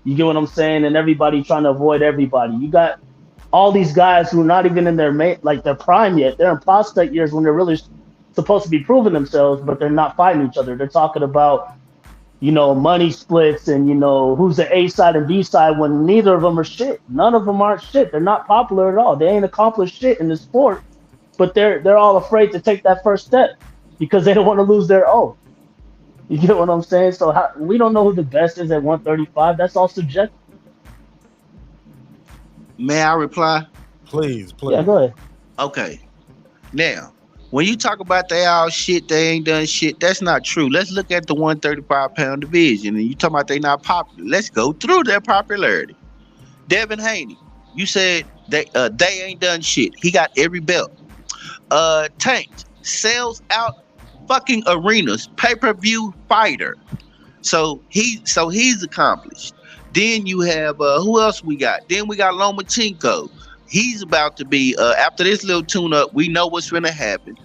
You get what I'm saying? And everybody trying to avoid everybody. You got all these guys who are not even in their prime yet. They're in prospect years when they're really supposed to be proving themselves, but they're not fighting each other. They're talking about, money splits and, who's the A side and B side when neither of them are shit. None of them aren't shit. They're not popular at all. They ain't accomplished shit in the sport, but they're all afraid to take that first step because they don't want to lose their own. You get what I'm saying? So we don't know who the best is at 135. That's all subjective. May I reply? Please. Yeah, go ahead. Okay. Now, when you talk about they all shit, they ain't done shit, that's not true. Let's look at the 135-pound division. And you talking about they not popular. Let's go through their popularity. Devin Haney, you said they ain't done shit. He got every belt. Tank sells out fucking arenas, pay-per-view fighter. So he's accomplished. Then you have who else we got? Then we got Lomachenko. He's about to be after this little tune-up. We know what's going to happen.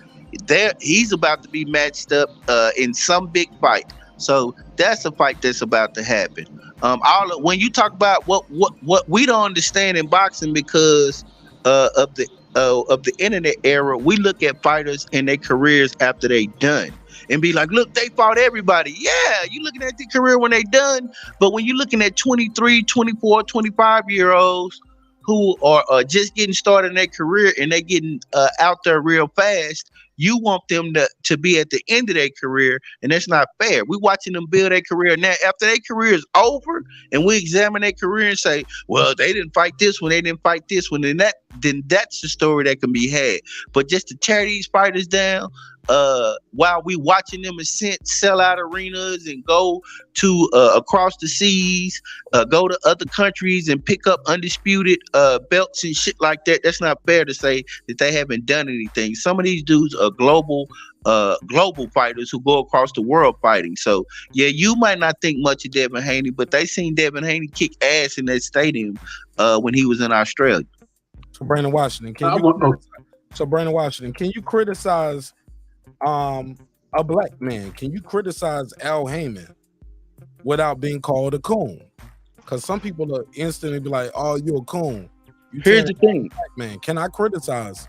He's about to be matched up in some big fight. So that's a fight that's about to happen. When you talk about what we don't understand in boxing because of the internet era, we look at fighters and their careers after they done and be like, look, they fought everybody. Yeah, you looking at their career when they done, but when you're looking at 23, 24, 25-year-olds who are just getting started in their career and they getting out there real fast, you want them to be at the end of their career, and that's not fair. We're watching them build their career now. After their career is over, and we examine their career and say, well, they didn't fight this one, they didn't fight this one, then that's the story that can be had. But just to tear these fighters down, while we watching them sell out arenas and go to across the seas, go to other countries and pick up undisputed belts and shit like that, that's not fair to say that they haven't done anything. Some of these dudes are global fighters who go across the world fighting. So yeah, you might not think much of Devin Haney, but they seen Devin Haney kick ass in that stadium when he was in Australia. So Brandon Washington, can you criticize a black man? Can you criticize Al Haymon without being called a coon? Because some people will instantly be like, "Oh, you're a coon." Here's the thing, man. Can I criticize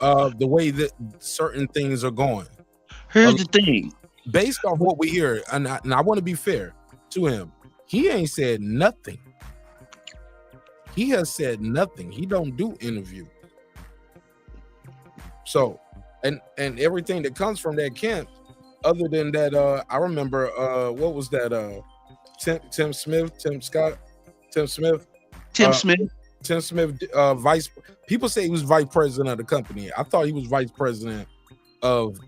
the way that certain things are going? Here's the thing. Based off what we hear, and I want to be fair to him, he ain't said nothing. He has said nothing. He don't do interviews. So, and everything that comes from that camp, other than that, I remember what was that? Tim Smith, vice. People say he was vice president of the company. I thought he was vice president of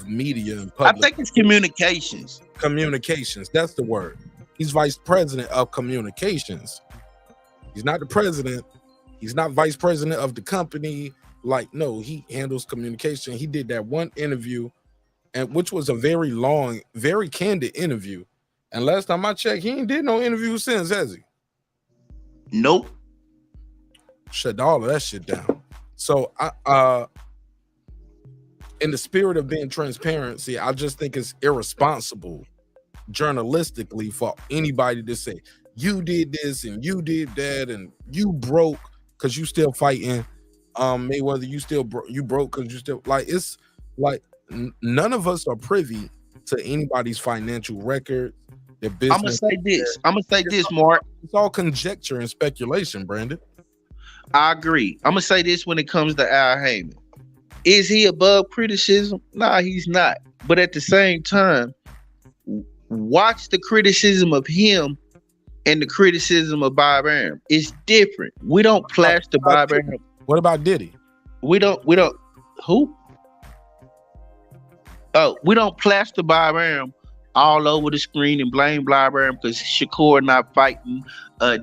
media and public. I think it's communications. Communications, that's the word. He's vice president of communications. He's not the president. He's not vice president of the company. Like, no, he handles communication. He did that one interview, and which was a very long, very candid interview. And last time I checked, he ain't did no interview since, has he? Nope. Shut all of that shit down. So in the spirit of being transparency, I just think it's irresponsible journalistically for anybody to say you did this and you did that and you broke because you still fighting. Mayweather, you broke because you still like. It's like none of us are privy to anybody's financial record, their business. I'm gonna say this, Mark. It's all conjecture and speculation, Brandon. I agree. I'm gonna say this when it comes to Al Haymon. Is he above criticism? Nah, he's not. But at the same time, watch the criticism of him and the criticism of Bob Arum. It's different. We don't plaster Bob Arum. What about Diddy? We don't who? Oh, we don't plaster Bob Arum all over the screen and blame Bob Arum because Shakur not fighting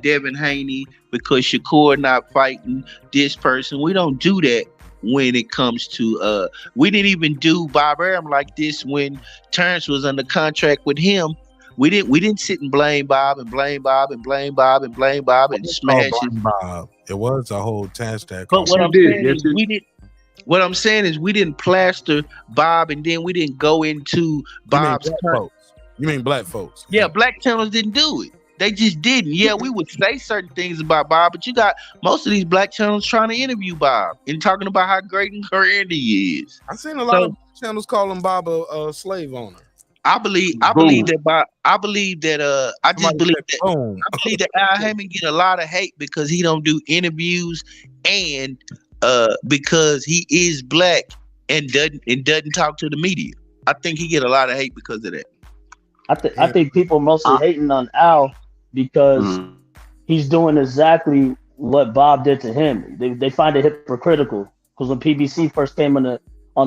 Devin Haney, because Shakur not fighting this person. We don't do that when it comes to we didn't even do Bob Arum like this when Terence was under contract with him. We didn't sit and blame Bob and blame Bob and blame Bob and blame Bob and smash it. Bob. It was a whole task that. But what I'm saying is we didn't plaster Bob, and then we didn't go into Bob's. You mean black folks? Yeah, black channels didn't do it. They just didn't. Yeah, we would say certain things about Bob, but you got most of these black channels trying to interview Bob and talking about how great and grand he is. I've seen a lot of channels calling Bob a slave owner. I believe that Al Haymon get a lot of hate because he don't do interviews and because he is black and doesn't talk to the media. I think he get a lot of hate because of that. I think people mostly hating on Al because he's doing exactly what Bob did to him. They find it hypocritical because when PBC first came on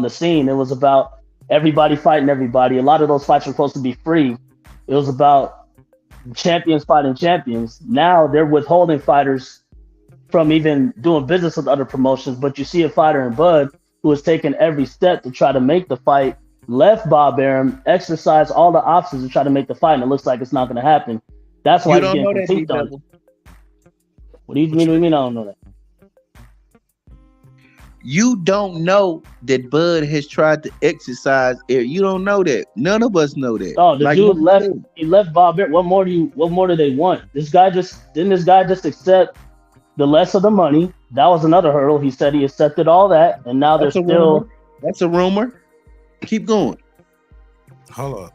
the scene, it was about everybody fighting everybody. A lot of those fights were supposed to be free. It was about champions fighting champions. Now they're withholding fighters from even doing business with other promotions. But you see a fighter in Bud who has taken every step to try to make the fight, left Bob Arum, exercised all the options to try to make the fight, and it looks like it's not going to happen. That's why You he's don't know getting that, critiqued on it. D-Double. What do you mean? What do you mean? I don't know that. You don't know that Bud has tried to exercise air. You don't know that. None of us know that. Oh, the Like, dude left. He left Bob Arum. What more do they want? This guy didn't just accept the less of the money? That was another hurdle. He said he accepted all that, and now they're That's a still. rumor. That's a rumor. Keep going. Hold up.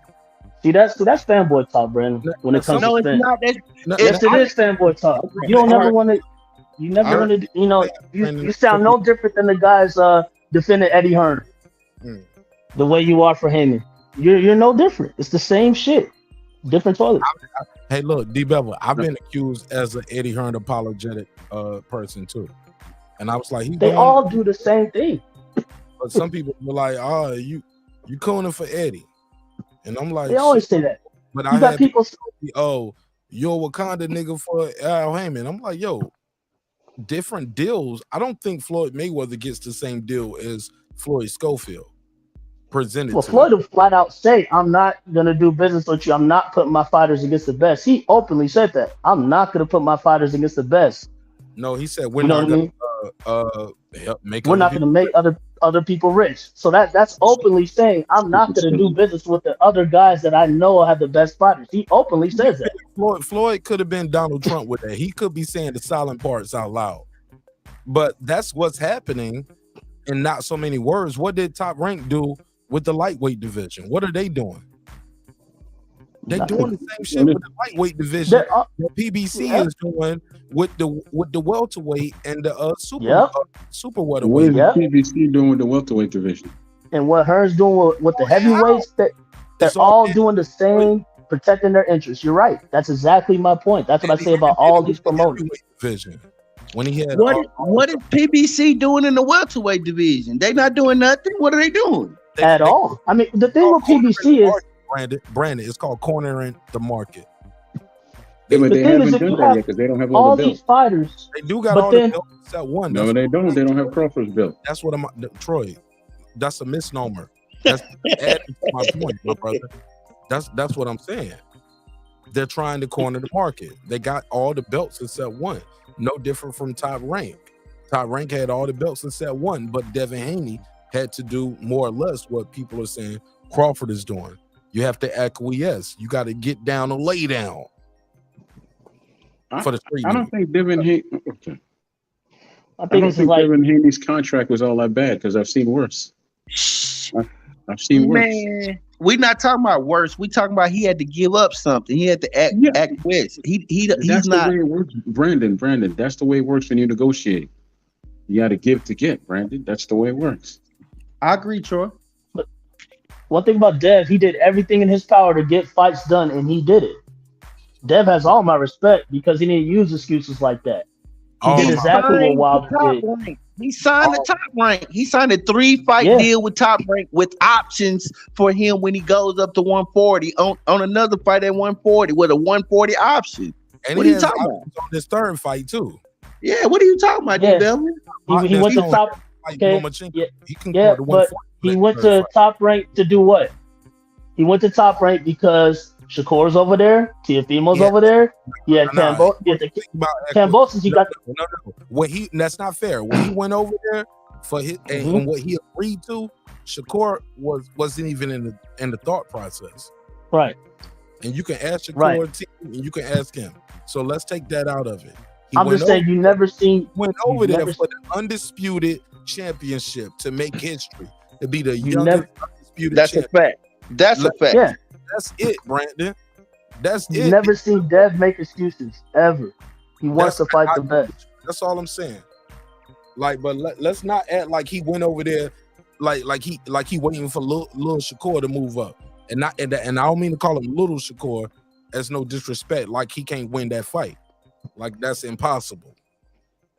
See, that's fanboy talk, Brandon. When it comes No, to it's Spence. not. Yes, it is fanboy talk. You don't never want to. You never want to. You know, you sound no different than the guys defending Eddie Hearn. The way you are for Haymon, you're no different. It's the same shit, different toilet. Hey, look, D Bevel, I've been accused as an Eddie Hearn apologetic person too, and I was like, They all do the same thing. But some people were like, "Oh, you cooning for Eddie," and I'm like, They always shit. say that. But You I got had people. oh, you're a Wakanda nigga for Al Haymon. I'm like, yo, different deals. I don't think Floyd Mayweather gets the same deal as Floyd Schofield presented. Well, to Floyd will flat out say, "I'm not gonna do business with you. I'm not putting my fighters against the best." He openly said that. I'm not gonna put my fighters against the best. No, he said we're You know not what I gonna mean? make. We're not gonna make other people rich. So that's openly saying I'm not gonna do business with the other guys that I know have the best fighters. He openly says that. Floyd could have been Donald Trump with that. He could be saying the silent parts out loud. But that's what's happening in not so many words. What did Top Rank do with the lightweight division? What are they doing? They're doing the same shit with the lightweight division that PBC is doing with the welterweight and the super What welterweight. is PBC doing with the welterweight division? And what Hearn's doing with the heavyweights, they're all doing the same, protecting their interests. You're right. That's exactly my point. That's what I say about all these promoters. Division. When he had what is PBC doing in the welterweight division? They not doing nothing. What are they doing? At all. I mean, the thing with PBC is Brandon, it's called cornering the market. Yeah, but they thing haven't is, if done you that have yet because they don't have all all the these belts. fighters, They do got but all then- the belts except one. No, they don't. They don't have Crawford's belt. That's what I'm Troy. That's a misnomer. That's adding to my point, my brother. That's what I'm saying. They're trying to corner the market. They got all the belts except one. No different from Top Rank. Top Rank had all the belts except one, but Devin Haney had to do more or less what people are saying Crawford is doing. You have to acquiesce. You got to get down and lay down for the street. I don't think Devin Haney. Okay. I think it's like Devin Haney's contract was all that bad because I've seen worse. I've seen worse. Man, we're not talking about worse. We talking about he had to give up something. He had to acquiesce. He's That's not. the way it works, Brandon. That's the way it works when you negotiate. You got to give to get, Brandon. That's the way it works. I agree, Troy. But one thing about Dev, he did everything in his power to get fights done, and he did it. Dev has all my respect because he didn't use excuses like that. He did exactly what Wilder did. He signed the Top Rank. He signed a 3-fight deal with Top Rank with options for him when he goes up to 140 on another fight at 140 with a 140 option. And what he are you has talking about? options on this third fight too. Yeah, what are you talking about, Yeah. Devil? He went to top. Okay. He can Yeah, go to but 140 he went to Top Rank to do what? He went to Top Rank because Shakur's over there, Teofimo's over there. He had Cambosis. You got no. When that's not fair. When he went over there for his and what he agreed to, Shakur wasn't even in the thought process. Right. And you can ask Shakur Right. team, and you can ask him. So let's take that out of it. He I'm just saying, you never seen went over there for the undisputed championship to make history, to be the youngest undisputed That's a champion. fact. That's a fact. Yeah. That's it, Brandon. That's You it. never seen Dev make excuses ever. He wants to fight the best. That's all I'm saying. Like, but let's not act like he went over there, like he waiting for little Shakur to move up, and I don't mean to call him little Shakur as no disrespect. Like he can't win that fight. Like that's impossible.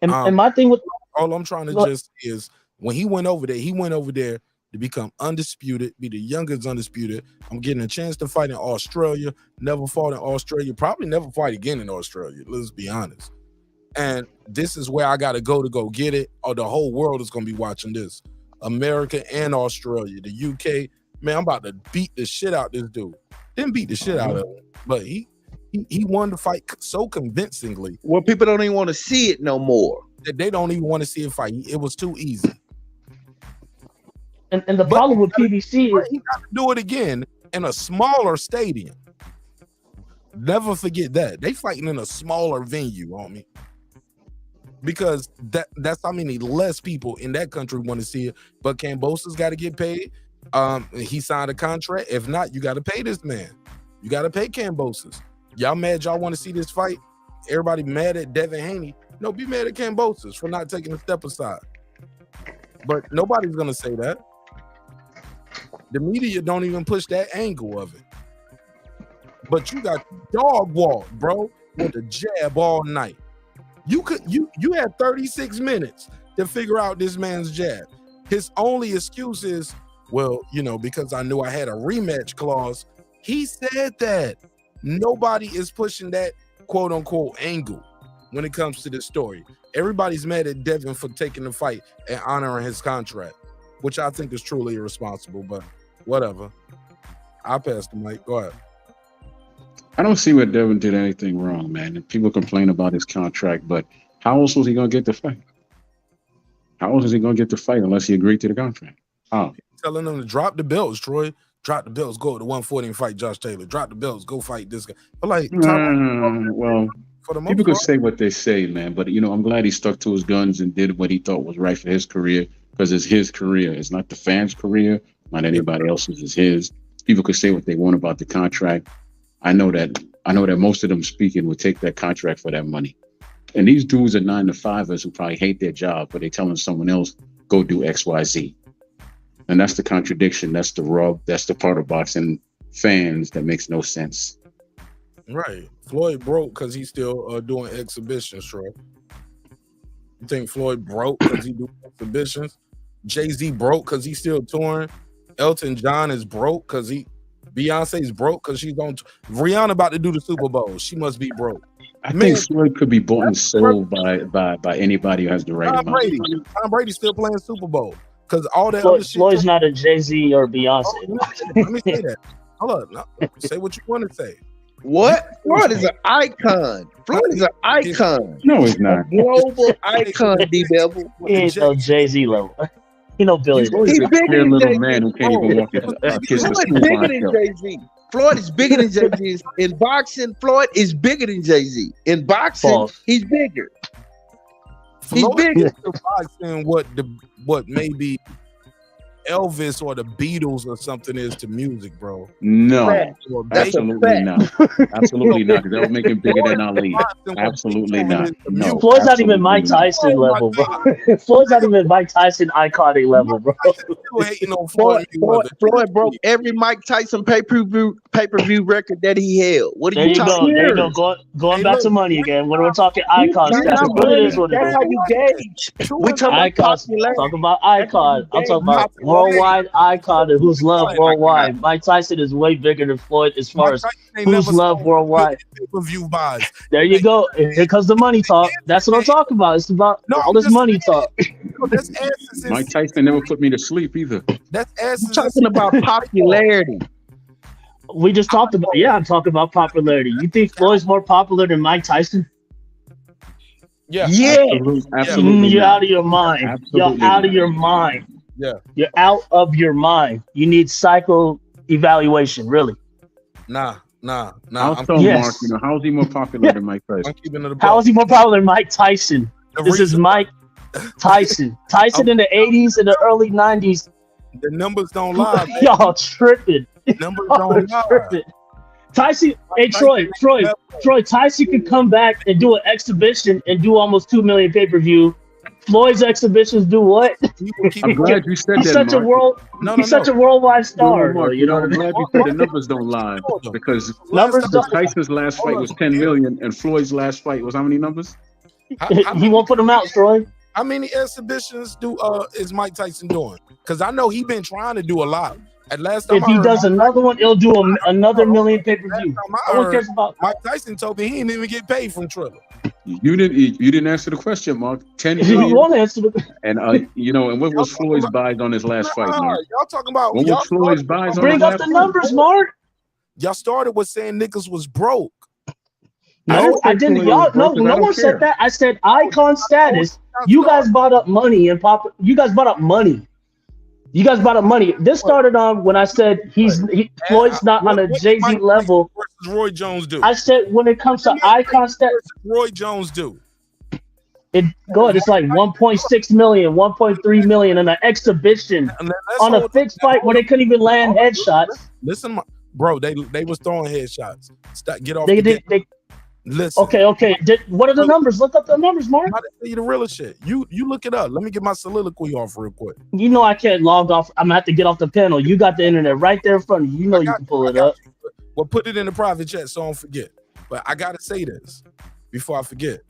And my thing with all I'm trying to just is when he went over there to become undisputed, be the youngest undisputed. I'm getting a chance to fight in Australia. Never fought in Australia. Probably never fight again in Australia. Let's be honest. And this is where I got to go get it, or the whole world is going to be watching this. America and Australia, the UK. Man, I'm about to beat the shit out this dude. Didn't beat the shit out of him, but he He won the fight so convincingly. Well, people don't even want to see it no more. That they don't even want to see it fight. It was too easy. And the problem with PBC is he got to do it again in a smaller stadium. Never forget that. They fighting in a smaller venue, on me. Because that's how many less people in that country want to see it. But Kambosos got to get paid. He signed a contract. If not, you got to pay this man. You got to pay Kambosos. Y'all mad y'all want to see this fight? Everybody mad at Devin Haney. No, be mad at Kambosos for not taking a step aside. But nobody's going to say that. The media don't even push that angle of it. But you got dog walk, bro, with a jab all night. You had 36 minutes to figure out this man's jab. His only excuse is, well, because I knew I had a rematch clause. He said that. Nobody is pushing that quote unquote angle when it comes to this story. Everybody's mad at Devin for taking the fight and honoring his contract, which I think is truly irresponsible, but whatever. I'll pass the mic. Go ahead. I don't see where Devin did anything wrong, man. And people complain about his contract, but how else was he going to get the fight? How else is he going to get the fight unless he agreed to the contract? How? Telling them to drop the belts, Troy. Drop the belts, go to 140 and fight Josh Taylor. Drop the belts, go fight this guy. But like, well, for the most people could part, say what they say, man. But I'm glad he stuck to his guns and did what he thought was right for his career, because it's his career. It's not the fans' career, not anybody else's. It's his. People could say what they want about the contract. I know that most of them speaking would take that contract for that money. And these dudes are 9-to-5ers who probably hate their job, but they're telling someone else, go do X, Y, Z. And that's the contradiction. That's the rub. That's the part of boxing fans that makes no sense. right. Floyd broke because he's still doing exhibitions, Troy. You think Floyd broke because he doing exhibitions? Jay-Z broke because he's still touring. Elton John is broke because Beyonce's broke because she's on. Rihanna about to do the Super Bowl. She must be broke. I think Floyd could be bought and sold by anybody who has the right Tom amount. Brady. Tom Brady's still playing Super Bowl because all that Floyd, other shit. Floyd's not a Jay-Z or Beyonce. Let me say that. Hold up. No, say what you want to say. What? Floyd is an icon. Floyd is an icon. No, he's not. A global icon, D-Devil. He ain't no Jay-Z level. He no Billy. He's a bigger clear than little Jay-Z. man who can't even walk his kiss the Floyd school is bigger than himself. Jay-Z. Floyd is bigger than Jay-Z. In boxing, Floyd is bigger than Jay-Z. In boxing, False. he's bigger. He's Floyd bigger. is the boxing what maybe Elvis or the Beatles or something is to music, bro. No, Or absolutely not. Absolutely not. That would make him bigger than Ali. Absolutely not. No. Floyd's not even Mike absolutely not. Tyson level, bro. Floyd's not even Mike Tyson iconic level, bro. Still hating on Floyd. Floyd broke every Mike Tyson pay-per-view record that he held. What are There you you go. talking There you about? go. Going back to money again. When we're talking icons, that's what it is. What it That's is. how you gauge. We talking about Icons. popularity. Talking about icon. I'm talking about worldwide icon and who's loved worldwide. Mike Tyson is way bigger than Floyd as far as who's loved worldwide. Review buys. There you go. Here comes the money talk. That's what I'm talking about. It's about all this money talk. That's essence. Mike Tyson never put me to sleep either. That's essence. I'm talking about popularity. We just talked about. Yeah, I'm talking about popularity. You think Floyd's more popular than Mike Tyson? Yeah. Absolutely You're not. out of your mind. Absolutely You're out of not. your mind. Yeah. You're out of your mind. You need psycho evaluation, really. Nah. I'll I'm tell Yes. Mark, how is he more popular than Mike Tyson? keeping it a How is he more popular than Mike Tyson? The This is reason- Mike Tyson. Tyson in the 80s and the early 90s. The numbers don't lie, man. Y'all tripping. Numbers Y'all don't lie. tripping. Tyson, hey Troy, Tyson could come back and do an exhibition and do almost 2 million pay-per-view. Floyd's exhibitions do what? I'm glad you said He's that, such a Mark. he's such a worldwide star. Mark, you know what I I'm mean? glad you said the numbers don't lie, because Numbers don't- Tyson's last fight was 10 million and Floyd's last fight was how many numbers? He won't put them out, Troy. How many exhibitions is Mike Tyson doing? Because I know he's been trying to do a lot. At last time If I he heard does another one, he'll do another million pay-per-view. I No one heard, cares about. Mike Tyson told me he didn't even get paid from Triller. You didn't answer the question, Mark. 10 He million. won't answer the. And and what was Floyd's buys on his last fight, Mark? Y'all talking about What was Floyd's buys on Bring his up last the fight? numbers, Mark. Y'all started with saying niggas was broke. No, I didn't. Y'all, no one said that. I said icon status. You guys bought up money and You guys bought up money. You guys brought up money. This started on when I said Floyd's not on a Jay-Z level. Versus Roy Jones do. I said when it comes to icon status, Roy Jones do. Go ahead. It's like 1.6 million, 1.3 million in an exhibition on a fixed fight where they couldn't even land headshots. Listen, bro, they was throwing headshots. Get off. Listen. Okay. What are the numbers? Look up the numbers, Mark. I'm about to tell you the realest shit. You look it up. Let me get my soliloquy off real quick. You know I can't log off. I'm gonna have to get off the panel. You got the internet right there in front of you. You know you can pull it up. Well, put it in the private chat so I don't forget. But I gotta say this before I forget.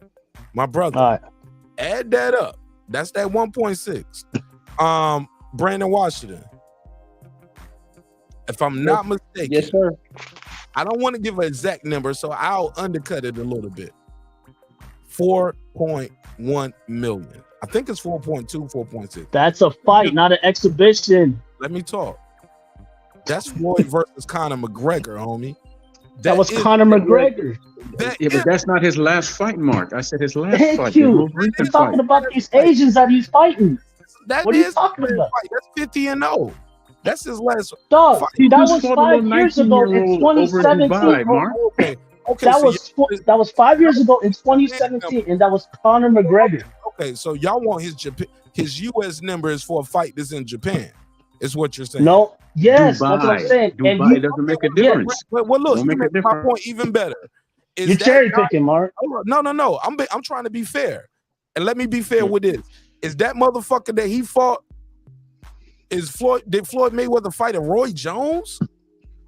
My brother, add that up. That's that 1.6. Brandon Washington. If I'm not mistaken. Yes, sir. I don't want to give an exact number, so I'll undercut it a little bit. 4.1 million. I think it's 4.2, 4.6. That's a fight, not an exhibition. Let me talk. That's Floyd versus Conor McGregor, homie. That was Conor McGregor. But that's not his last fight, Mark. I said his last Thank fight. you. You're talking about these Asians that he's fighting. What are you talking about? That's 50-0. That's his last dog. fight. That was 5 years ago in 2017. That was 5 years ago in 2017, and that was Conor McGregor. Okay, so y'all want his U.S. number is for a fight that's in Japan. Is what you're saying? No. Yes, that's what I'm saying. Dubai doesn't make a difference. Well, look, you make my point even better. You're cherry picking, Mark. No. I'm trying to be fair, and let me be fair with this. Is that motherfucker that he fought? Did Floyd Mayweather fight a Roy Jones?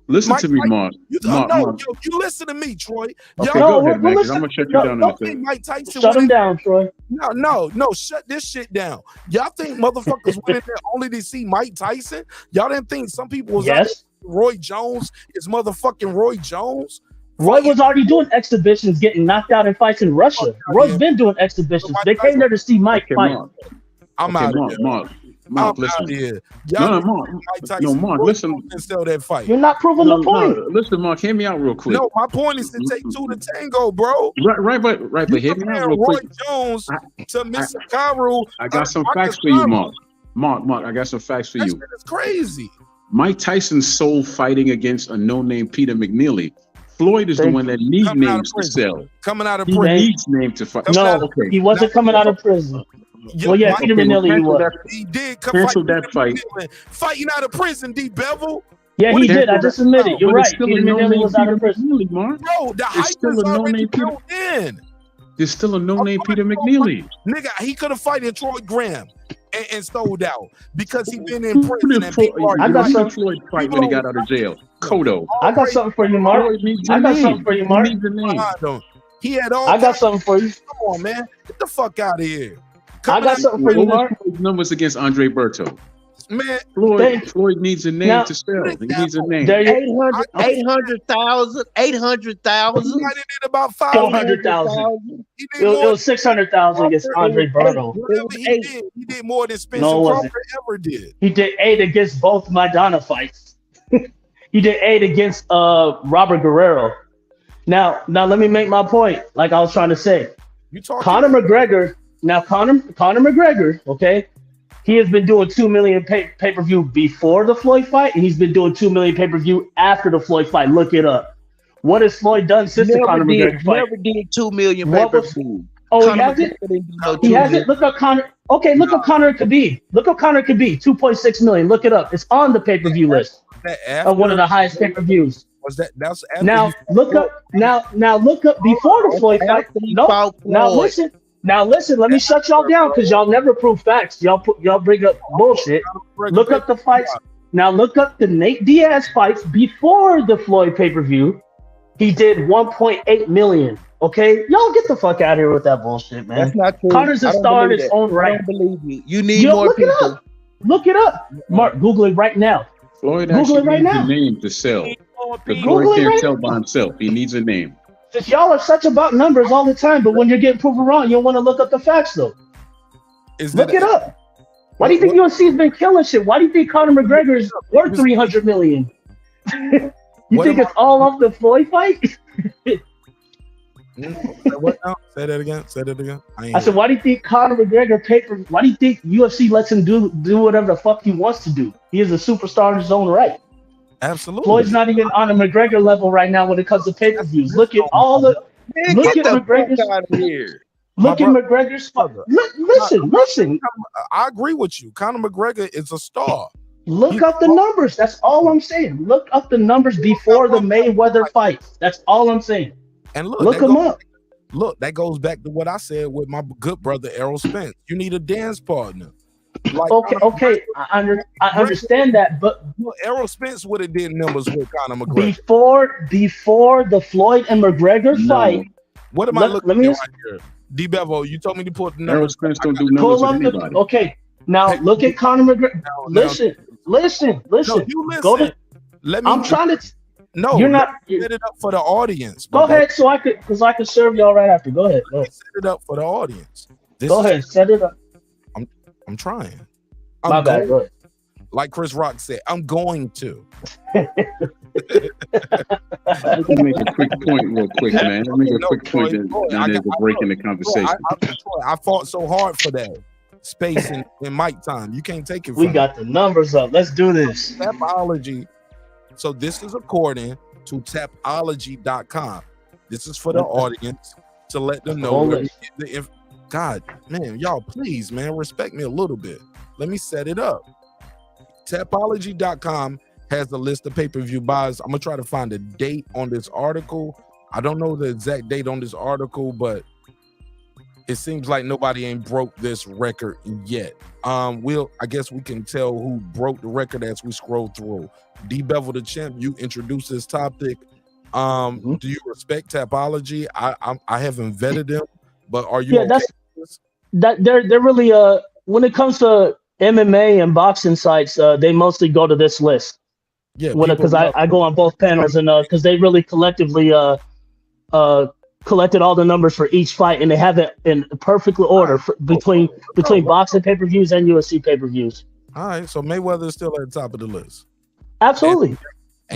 Listen to me, Mark. You listen to me, Troy. Okay, go ahead, man, 'cause I'm gonna shut you down. Don't think Mike Tyson shut him down, Troy. No, shut this shit down. Y'all think motherfuckers went in there only to see Mike Tyson? Y'all didn't think some people was Roy Jones is motherfucking Roy Jones? Roy was already doing exhibitions, getting knocked out in fights in Russia. Roy's been doing exhibitions. They came there to see Mike fight. I'm out of here. Mark, listen. Mark, listen. Sell that fight. You're not proving the point. Listen, Mark, hear me out real quick. No, my point is to take two to tango, bro. Right, but hear me out real Roy quick. Jones to Mr. Karu. I got some facts for you, Mark. Mark, I got some facts for you. That's crazy. Mike Tyson's soul fighting against a no-name Peter McNeely. Floyd is the one that needs names to sell. Coming out of He prison. needs names to fight. No, he wasn't coming out of prison. Well, yeah, Peter McNeely, he was. He did cancel that fight. Fighting out of prison, D. Bevel. Yeah, he did. I just admitted. You're right. Peter McNeely was out of prison. Mark. Bro, the hype is already built in. There's still a no-name Peter McNeely. Nigga, he could have fighted Troy Graham and sold out because he been in prison. And people I got some Floyd fight when he got out of jail. Kodo. I got something for you, Mark. I got something for you, Mark. He had all. I got something for you. Come on, man. Get the fuck out of here. I got something for you, Mark. Numbers against Andre Berto. Man, Floyd needs a name to sell. He needs a name. 800,000. 800,000. He did about 400,000. It was 600,000 against Andre Berto. He did more than Spencer Crawford ever did. He did 8 against both Maidana fights. He did 8 against Robert Guerrero. Now let me make my point. Like I was trying to say, Conor McGregor. Now Conor McGregor, okay, he has been doing 2 million pay-per-view before the Floyd fight, and he's been doing 2 million pay-per-view after the Floyd fight. Look it up. What has Floyd done since the Conor McGregor fight? Never did 2 million pay-per-view. Oh, he hasn't? He hasn't? Look up Conor. Okay, look up Conor Khabib. Look up Conor Khabib, 2.6 million. Look it up. It's on the pay-per-view list of one of the highest pay-per-views. That's now look up before the Floyd fight. No, now listen, let me shut y'all down because y'all never prove facts. Y'all bring up bullshit. Look up the fights. Now look up the Nate Diaz fights before the Floyd pay-per-view. He did 1.8 million. Okay, y'all get the fuck out of here with that bullshit, man. That's not true. Connor's a star in his own right. I don't believe you. You need more people. Look it up. Mark, Google it right now. Floyd Google it right needs now. a name to sell. Because Floyd can't sell by himself. He needs a name. Just y'all are such about numbers all the time, but when you're getting proven wrong, you don't want to look up the facts, though. Look it up. Why do you think UFC's been killing shit? Why do you think Conor McGregor is worth 300 million? You think it's all off the Floyd fight? What now? Say that again. Say that again. I said, why do you think Conor McGregor why do you think UFC lets him do whatever the fuck he wants to do? He is a superstar in his own right. Absolutely. Floyd's not even on a McGregor level right now when it comes to pay-per-views. Look at all the Man, look get at the McGregor's fuck out of here. look at McGregor's listen. I agree with you. Conor McGregor is a star. Look up the numbers. That's all I'm saying. Look up the numbers before the Mayweather fight. That's all I'm saying. And look them up. Look, that goes back to what I said with my good brother Errol Spence. You need a dance partner. Like, okay. I understand that, but Errol Spence would have did numbers with Conor McGregor before the Floyd and McGregor fight. What am I looking at right here? D Bevo, you told me to put the numbers. Errol Spence don't do numbers with anybody. Okay, now look at Conor McGregor. Listen. No, you listen. Go to, Let me. I'm trying to. No, you're not. Set it up for the audience. Go ahead, so I could serve y'all right after. Go ahead. Set it up for the audience. Go ahead, set it up. I'm trying. My bad. Go ahead. Like Chris Rock said, I'm going to. Let me make a quick point real quick, man. Let me make a quick point that there's a break in the conversation. I fought so hard for that space and mic time. You can't take it from We got the numbers up. Let's do this. Tapology. So this is according to tapology.com. This is for the audience to let them know where we get the God, man, y'all, please, man, respect me a little bit. Let me set it up. Tapology.com has a list of pay-per-view buys. I'm gonna try to find a date on this article. I don't know the exact date on this article, but it seems like nobody ain't broke this record yet. I guess we can tell who broke the record as we scroll through. D Bevel the Champ, you introduced this topic. Do you respect Tapology? I haven't vetted them, but are you? Yeah, they're really when it comes to MMA and boxing sites, they mostly go to this list. Yeah, because I go on both panels and because they really collectively collected all the numbers for each fight and they have it in perfect order between boxing pay-per-views and UFC pay-per-views. All right, so Mayweather is still at the top of the list. Absolutely.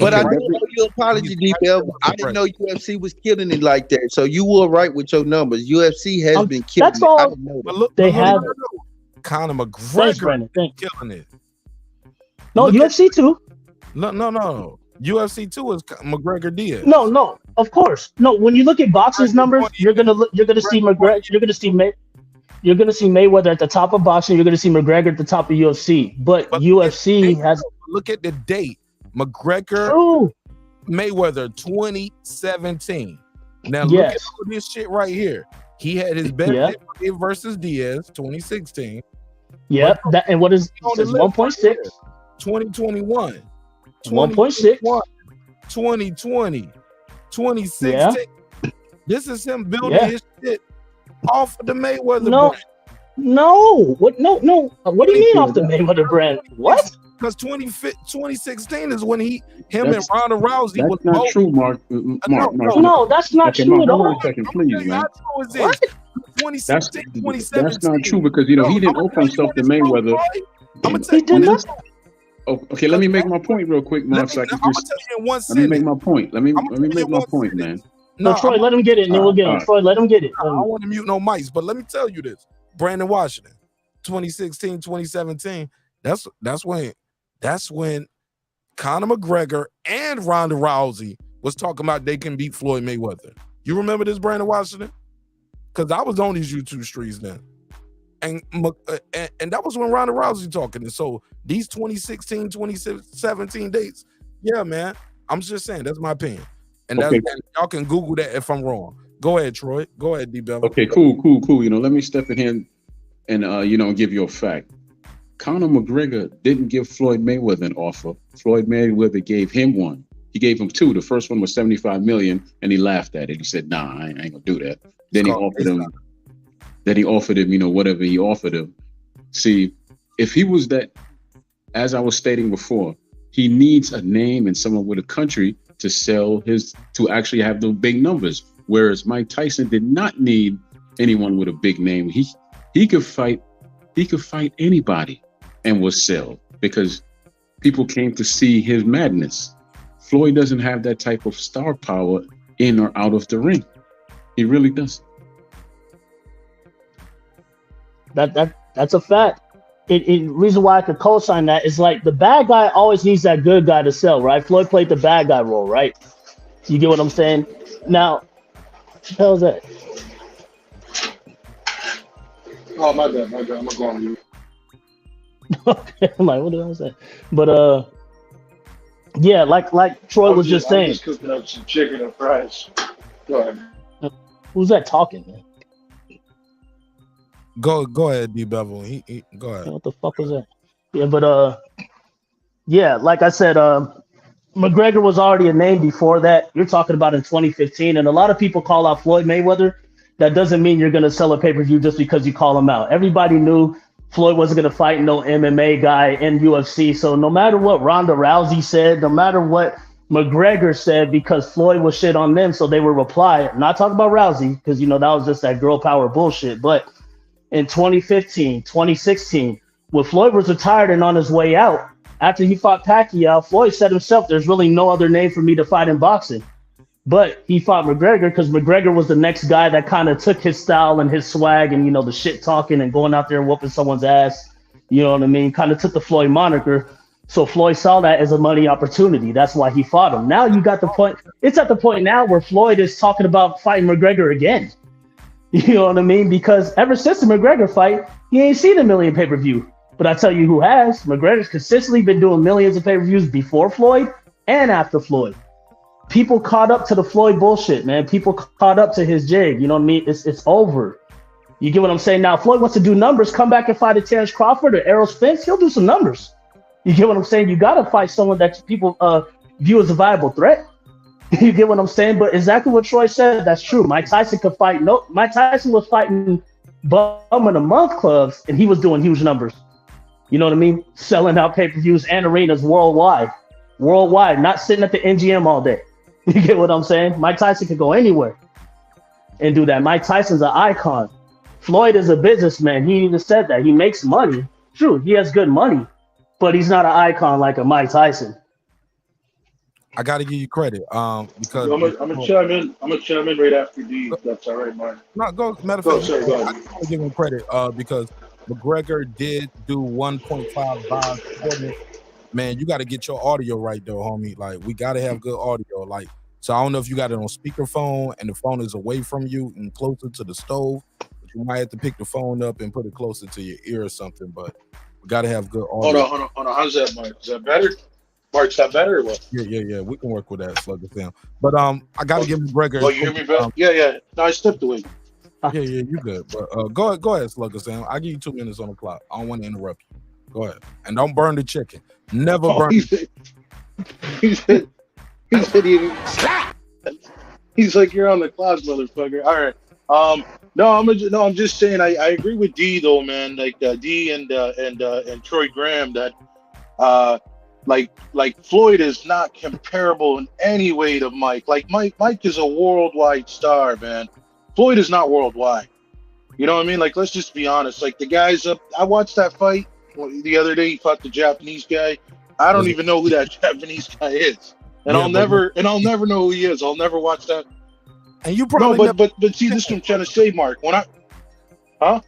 But I didn't know your apology, D-Bell. I didn't know UFC was killing it like that. So you were right with your numbers. UFC has been killing that's all. it. I didn't know that. Look, they have Conor McGregor killing it. No, UFC too. No. UFC 2 is McGregor Diaz. No, of course. No, when you look at boxing's numbers, you're gonna see McGregor. You're gonna see Mayweather at the top of boxing. You're gonna see McGregor at the top of UFC. But UFC has. Look at the date. McGregor Mayweather 2017. Now look at all this shit right here. He had his best hit versus Diaz 2016. Yep. And what is 1.6? 2021. 1.6. 2020. 2016. This is him building his shit off of the Mayweather brand. No. What? No. What do you mean off the Mayweather brand? What? Because 2016 is when him and Ronda Rousey that's was not both. true, Mark. No, that's not true at all. Hold on a second, please, man. What? 2016, 2017. That's not true because he didn't open himself to Mayweather. He did not. Okay, let me make my point real quick, Mark. Let me make my point. Let me make my point, man. No, Troy, let him get it, and then we'll get it. Troy, let him get it. I don't want to mute no mics, but let me tell you this: Brandon Washington, 2016, 2017. That's when Conor McGregor and Ronda Rousey was talking about they can beat Floyd Mayweather. You remember this, Brandon Washington? Because I was on these YouTube streets then. And that was when Ronda Rousey talking. And so these 2016, 2017 dates, yeah, man, I'm just saying, that's my opinion. And okay. and y'all can Google that if I'm wrong. Go ahead, Troy. Go ahead, D-Bell. Okay, cool. Let me step in here and give you a fact. Conor McGregor didn't give Floyd Mayweather an offer. Floyd Mayweather gave him one. He gave him two. The first one was $75 million, and he laughed at it. He said, "Nah, I ain't gonna do that." Then he offered him, whatever he offered him. See, if he was that, as I was stating before, he needs a name and someone with a country to to actually have those big numbers. Whereas Mike Tyson did not need anyone with a big name. He could fight anybody and was sell because people came to see his madness. Floyd doesn't have that type of star power in or out of the ring. He really does. That's a fact. Reason why I could co-sign that is like the bad guy always needs that good guy to sell, right? Floyd played the bad guy role, right? You get what I'm saying? Now, what the hell is that? Oh, my bad. I'm gonna go on mute. Okay, I'm like, what did I say? But yeah, like Troy was just saying. I'm just cooking up some chicken and fries. Go ahead. Who's that talking, man? Go ahead, D Bevel. He go ahead. What the fuck was that? Yeah, but yeah, like I said, McGregor was already a name before that. You're talking about in 2015, and a lot of people call out Floyd Mayweather. That doesn't mean you're gonna sell a pay-per-view just because you call him out. Everybody knew Floyd wasn't gonna fight no MMA guy in UFC. So no matter what Ronda Rousey said, no matter what McGregor said, because Floyd was shit on them, so they would reply. I'm not talking about Rousey, because that was just that girl power bullshit. But in 2015, 2016, when Floyd was retired and on his way out, after he fought Pacquiao, Floyd said himself, there's really no other name for me to fight in boxing. But he fought McGregor because McGregor was the next guy that kind of took his style and his swag and, the shit talking and going out there and whooping someone's ass. You know what I mean? Kind of took the Floyd moniker. So Floyd saw that as a money opportunity. That's why he fought him. Now you got the point. It's at the point now where Floyd is talking about fighting McGregor again. You know what I mean? Because ever since the McGregor fight, he ain't seen a million pay-per-view. But I tell you who has. McGregor's consistently been doing millions of pay-per-views before Floyd and after Floyd. People caught up to the Floyd bullshit, man. People caught up to his jig. You know what I mean? It's over. You get what I'm saying? Now, if Floyd wants to do numbers, come back and fight a Terence Crawford or Errol Spence, he'll do some numbers. You get what I'm saying? You got to fight someone that people view as a viable threat. You get what I'm saying? But exactly what Troy said, that's true. Mike Tyson could fight. Mike Tyson was fighting bum of the month clubs, and he was doing huge numbers. You know what I mean? Selling out pay-per-views and arenas worldwide. Worldwide, not sitting at the NGM all day. You get what I'm saying? Mike Tyson could go anywhere and do that. Mike Tyson's an icon. Floyd is a businessman. He even said that. He makes money. True, he has good money, but he's not an icon like a Mike Tyson. I got to give you credit, because I'm gonna chime in. I'm gonna chime in right after D. If that's all right, Mark. No, go. Matter of fact, sorry, go ahead. I got to give him credit because McGregor did do 1.5 bars for me. Man, you got to get your audio right though, homie. Like, we got to have good audio. Like, so I don't know if you got it on speakerphone and the phone is away from you and closer to the stove. But you might have to pick the phone up and put it closer to your ear or something. But we got to have good audio. Hold on. How's that, Mark? Is that better? Mark, is that better or what? Yeah. We can work with that, Slugger Sam. But I got to give McGregor. Oh, you hear me, bro? Yeah. No, I stepped away. Yeah, you good. But go ahead, Slugger Sam. I'll give you 2 minutes on the clock. I don't want to interrupt you. Go ahead. And don't burn the chicken. Never burn it. He said he's like, you're on the clock, motherfucker. All right. No, I'm just saying I agree with D though, man. Like D and Troy Graham that like Floyd is not comparable in any way to Mike. Like Mike is a worldwide star, man. Floyd is not worldwide. You know what I mean? Like, let's just be honest. Like the guys up, I watched that fight the other day. He fought the Japanese guy. I don't even know who that Japanese guy is, and I'll never know who he is. I'll never watch that. And you probably but see, this is what I'm trying to say, Mark. When I'm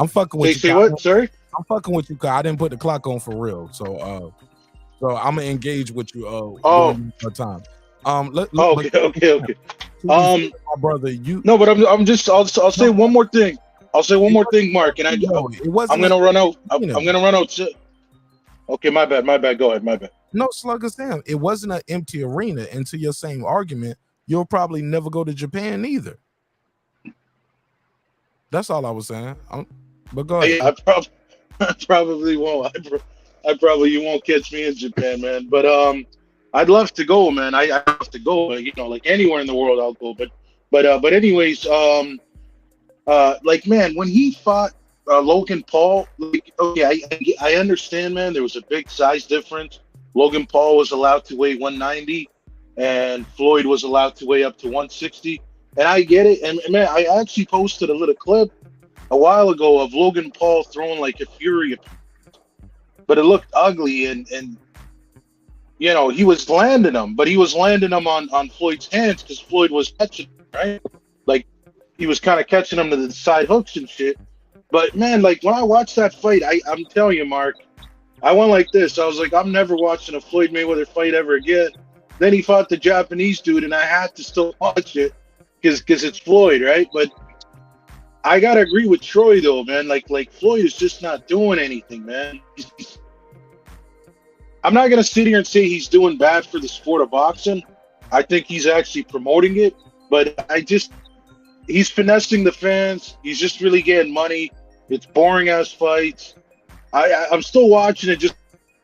fucking with you. Say what? Sorry. I'm fucking with you, cause I didn't put the clock on for real. So I'm gonna engage with you. More time. Okay. My brother, you. No, but I'll say one more thing. I'll say one more thing, Mark, and I'm gonna run out. I'm gonna run out. Okay, my bad. Go ahead, my bad. No, Slugger Sam. It wasn't an empty arena. And to your same argument, you'll probably never go to Japan either. That's all I was saying. But go ahead. I probably won't. I probably you won't catch me in Japan, man. But I'd love to go, man. I love to go. You know, like anywhere in the world, I'll go. But anyways, like man, when he fought Logan Paul, like, okay, I understand, man. There was a big size difference. Logan Paul was allowed to weigh 190, and Floyd was allowed to weigh up to 160. And I get it. And man, I actually posted a little clip a while ago of Logan Paul throwing like a fury, but it looked ugly. And you know, he was landing them, but he was landing them on Floyd's hands because Floyd was catching, right? like he was kind of catching him to the side hooks and shit. But man, like when I watched that fight, I'm telling you, Mark, I went like this. I was like, I'm never watching a Floyd Mayweather fight ever again. Then he fought the Japanese dude, and I had to still watch it because it's Floyd, right? But I gotta agree with Troy though, man. Like Floyd is just not doing anything, man. I'm not gonna sit here and say he's doing bad for the sport of boxing. I think he's actually promoting it, but he's finessing the fans. He's just really getting money. It's boring ass fights. I'm still watching it, just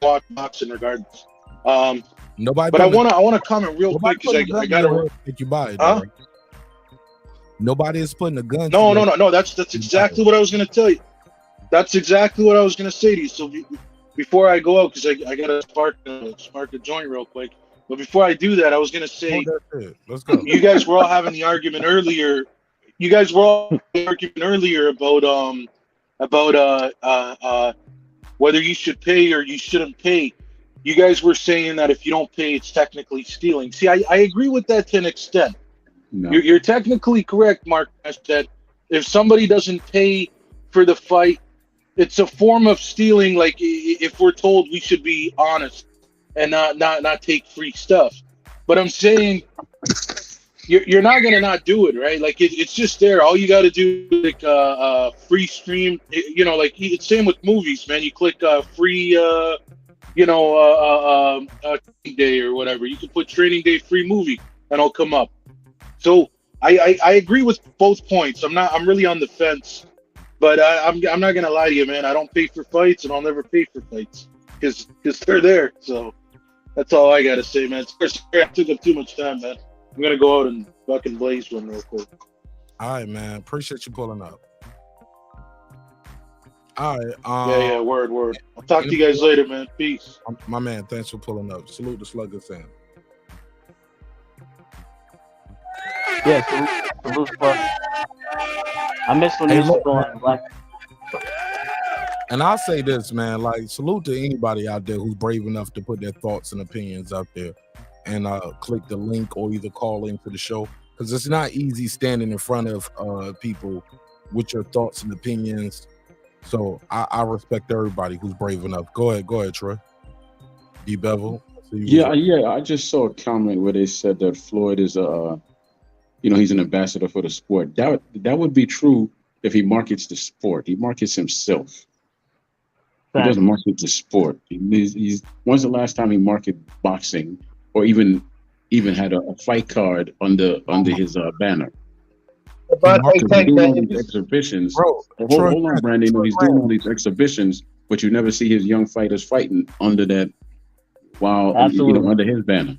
watch boxing regardless. Nobody. But I wanna comment real quick because I gotta make you buy it. Huh? Nobody is putting a gun. No. That's exactly what I was gonna tell you. That's exactly what I was gonna say to you. So before I go out, because I gotta spark a joint real quick. But before I do that, I was gonna say, let's go. You guys were all having the argument earlier. About whether you should pay or you shouldn't pay. You guys were saying that if you don't pay, it's technically stealing. See, I agree with that to an extent. No. You're technically correct, Mark, that if somebody doesn't pay for the fight, it's a form of stealing. Like if we're told we should be honest and not take free stuff. But I'm saying you're not gonna not do it, right? Like it's just there. All you got to do is like free stream. Like it's same with movies, man. You click free, training day or whatever. You can put training day free movie and it'll come up. So I agree with both points. I'm really on the fence, but I'm not gonna lie to you, man. I don't pay for fights, and I'll never pay for fights because they're there. So that's all I gotta say, man. Sorry, I took up too much time, man. I'm gonna go out and fucking blaze one real quick. All right, man. Appreciate you pulling up. All right. Yeah. Word. I'll talk to you guys later, man. Peace. My man, thanks for pulling up. Salute the Slugger fan. Yeah, salute, I miss when he used to go on Black. And I'll say this, man, like salute to anybody out there who's brave enough to put their thoughts and opinions out there and click the link or either call into the show, because it's not easy standing in front of people with your thoughts and opinions. So I respect everybody who's brave enough. Go ahead, Troy. D Bevel. Yeah. I just saw a comment where they said that Floyd is he's an ambassador for the sport. That would be true if he markets the sport. He markets himself. He doesn't market the sport. He's when's the last time he marketed boxing or even had a fight card under his banner? But He's doing all these exhibitions. Hold on, Brandon. He's doing all these exhibitions, but you never see his young fighters fighting under that under his banner.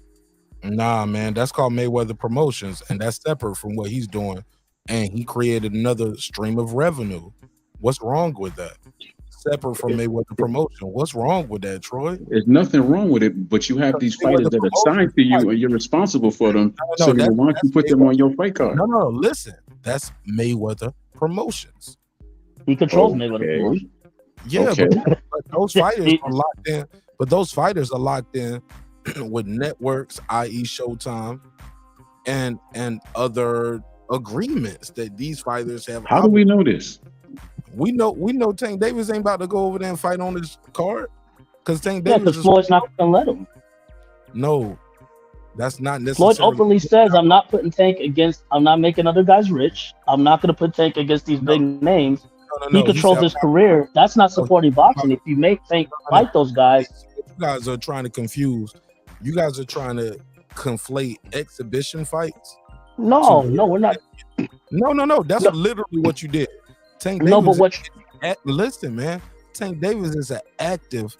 Nah, man, that's called Mayweather Promotions, and that's separate from what he's doing. And he created another stream of revenue. What's wrong with that? Separate from Mayweather Promotion. What's wrong with that, Troy? There's nothing wrong with it, but you have these fighters that are signed to you, and you're responsible for them. So why don't you put them on your fight card? No, listen. That's Mayweather Promotions. He controls Mayweather Promotions. Yeah, but those fighters are locked in. But those fighters are locked in with networks, i.e. Showtime, and other agreements that these fighters have. How do we know this? We know Tank Davis ain't about to go over there and fight on his card because Tank Davis. Because Floyd's not gonna let him. No, that's not necessarily. Floyd openly says, "I'm not putting Tank against. I'm not making other guys rich. I'm not gonna put Tank against these big names." No. He controls his career. That's not supporting boxing. If you make Tank fight those guys, you guys are trying to confuse. You guys are trying to conflate exhibition fights. No, we're not. No. That's literally what you did. Tank Davis. No, but what? Listen, man. Tank Davis is an active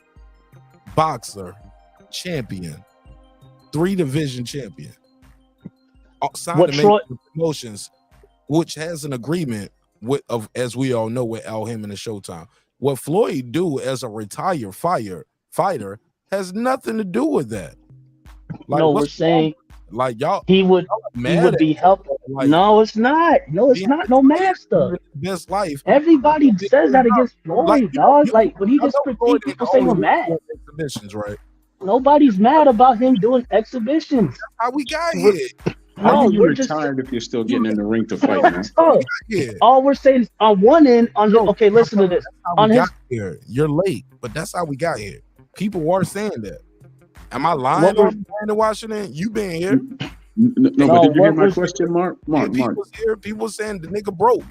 boxer, champion, 3-division champion. Signed to make promotions, which has an agreement as we all know, with Al Haymon and Showtime. What Floyd do as a retired fighter has nothing to do with that. Like, no, we're saying like y'all. He would be helping. Like, no, it's not. No, it's not. No master. Best life. Everybody says that against Floyd, dog. Like when he just critique people say we're mad. Exhibitions, right? Nobody's mad about him doing exhibitions. That's how we got here. How No, are you we're just retired if you're still getting in the ring to fight, man? oh, Yeah. all we're saying is on one end, on his, okay, listen to this. How On we his got here. You're late, but that's how we got here. People were saying that. Am I lying What we're- on Brandon Washington? You been here? No, but did you hear my question, Mark? Mark. People saying the nigga broke.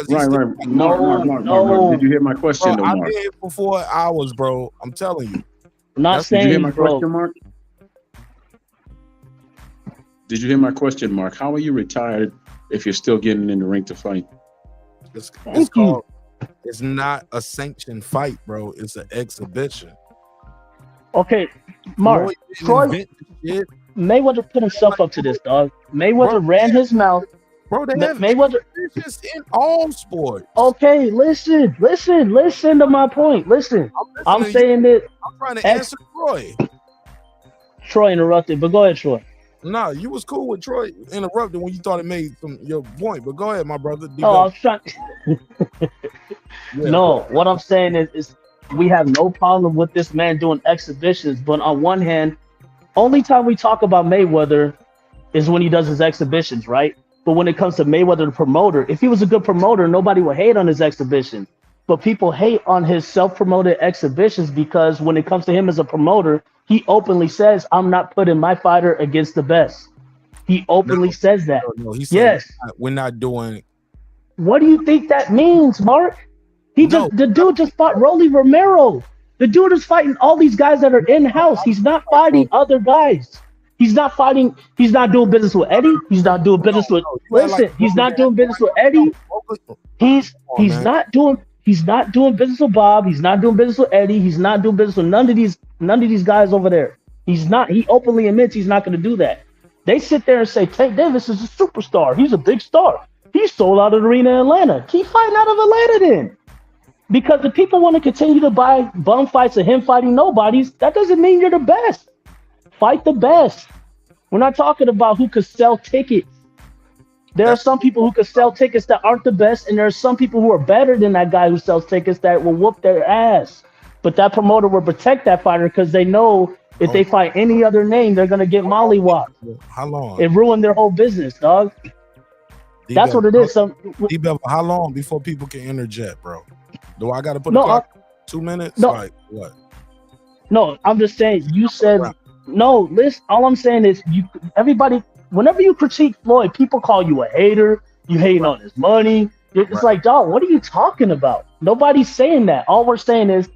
Right. Mark. Did you hear my question, Bro, though, I've Mark? been here for 4 hours, bro. I'm telling you. not Did you hear saying, my bro. question, Mark? Did you hear my question, Mark? How are you retired if you're still getting in the ring to fight? It's called. It's not a sanctioned fight, bro. It's an exhibition. Okay, Mark. Floyd Floyd, didn't invent Mayweather put himself up to this, dog. Mayweather ran his mouth. Bro, they have Mayweather. exhibitions in all sports. Okay, listen to my point. Listen, I'm listening to saying that. I'm trying to answer Troy. Troy interrupted, but go ahead, Troy. No, you was cool with Troy interrupting when you thought it made your point, but go ahead, my brother. No, I was trying. No, what I'm saying is we have no problem with this man doing exhibitions, but on one hand, only time we talk about Mayweather is when he does his exhibitions, right? But when it comes to Mayweather, the promoter, if he was a good promoter, nobody would hate on his exhibitions. But people hate on his self-promoted exhibitions because when it comes to him as a promoter, he openly says, I'm not putting my fighter against the best. He openly says that. No, he said, yes. We're not doing. What do you think that means, Mark? The dude just fought Rolly Romero. The dude is fighting all these guys that are in-house. He's not fighting other guys. He's not fighting. He's not doing business with Eddie. He's not doing business with. Listen, he's not doing business with Eddie. He's not doing. He's not doing business with Bob. He's not doing business with Eddie. He's not doing business with none of these guys over there. He's not. He openly admits he's not going to do that. They sit there and say Tank Davis is a superstar. He's a big star. He sold out an arena in Atlanta. Keep fighting out of Atlanta then. Because if people want to continue to buy bum fights of him fighting nobodies, that doesn't mean you're the best. Fight the best. We're not talking about who could sell tickets. There are some people who could sell tickets that aren't the best, and there are some people who are better than that guy who sells tickets that will whoop their ass. But that promoter will protect that fighter because they know if they fight any other name, they're going to get mollywopped. How long? It ruined their whole business, dog. That's what it is. How long before people can interject, bro? Do I got to put No, a clock? 2 minutes? no. Like what? No, I'm just saying. You said no. Listen, all I'm saying is everybody. Whenever you critique Floyd, people call you a hater. You hating on his money. It's like, dog, what are you talking about? Nobody's saying that. All we're saying is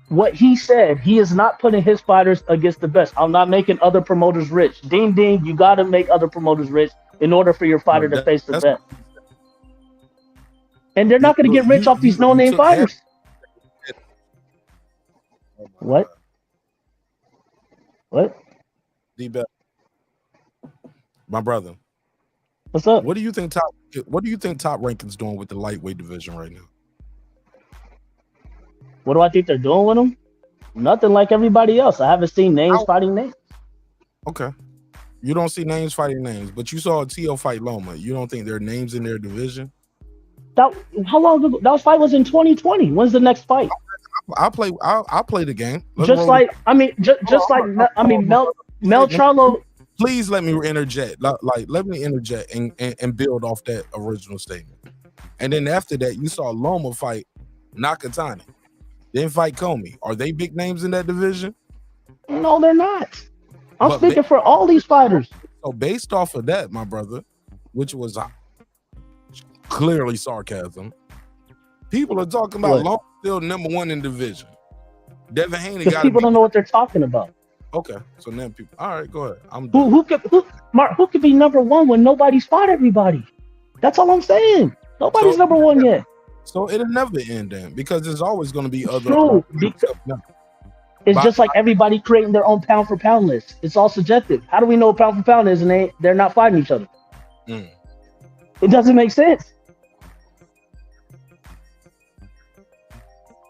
what he said. He is not putting his fighters against the best. I'm not making other promoters rich. Ding, ding. You got to make other promoters rich in order for your fighter to face the best. And they're not going to get rich off these no-name fighters. What? D-Bell. My brother. What's up? What do you think Top Ranking's doing with the lightweight division right now? What do I think they're doing with them? Nothing like everybody else. I haven't seen names fighting names. Okay. You don't see names fighting names, but you saw Tio fight Loma. You don't think there are names in their division? How long ago? That fight was in 2020. When's the next fight? I'll play the game. Just like Mel Charlo. Please let me interject. Let me interject and build off that original statement. And then after that, you saw Loma fight Nakatani. Then fight Comey. Are they big names in that division? No, they're not. I'm speaking for all these fighters. So based off of that, my brother, which was clearly sarcasm, people are talking about Loma still number one in division. Devin Haney got people don't know what they're talking about. Okay, so now people. All right, go ahead. Who could be number one when nobody's fought everybody? That's all I'm saying. Nobody's number one yet. So it'll never end then because there's always going to be other. True. It's just like everybody creating their own pound for pound list. It's all subjective. How do we know what pound for pound is and they're not fighting each other? It doesn't make sense.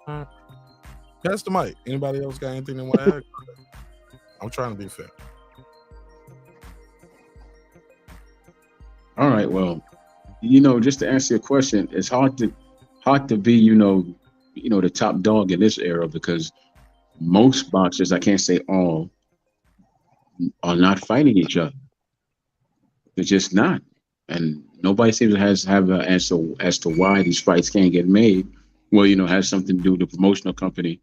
Pass the mic. Anybody else got anything they want to add? I'm trying to be fair. All right. Well, just to answer your question, it's hard to be, the top dog in this era because most boxers, I can't say all, are not fighting each other. They're just not, and nobody seems to have an answer as to why these fights can't get made. Well, has something to do with the promotional company.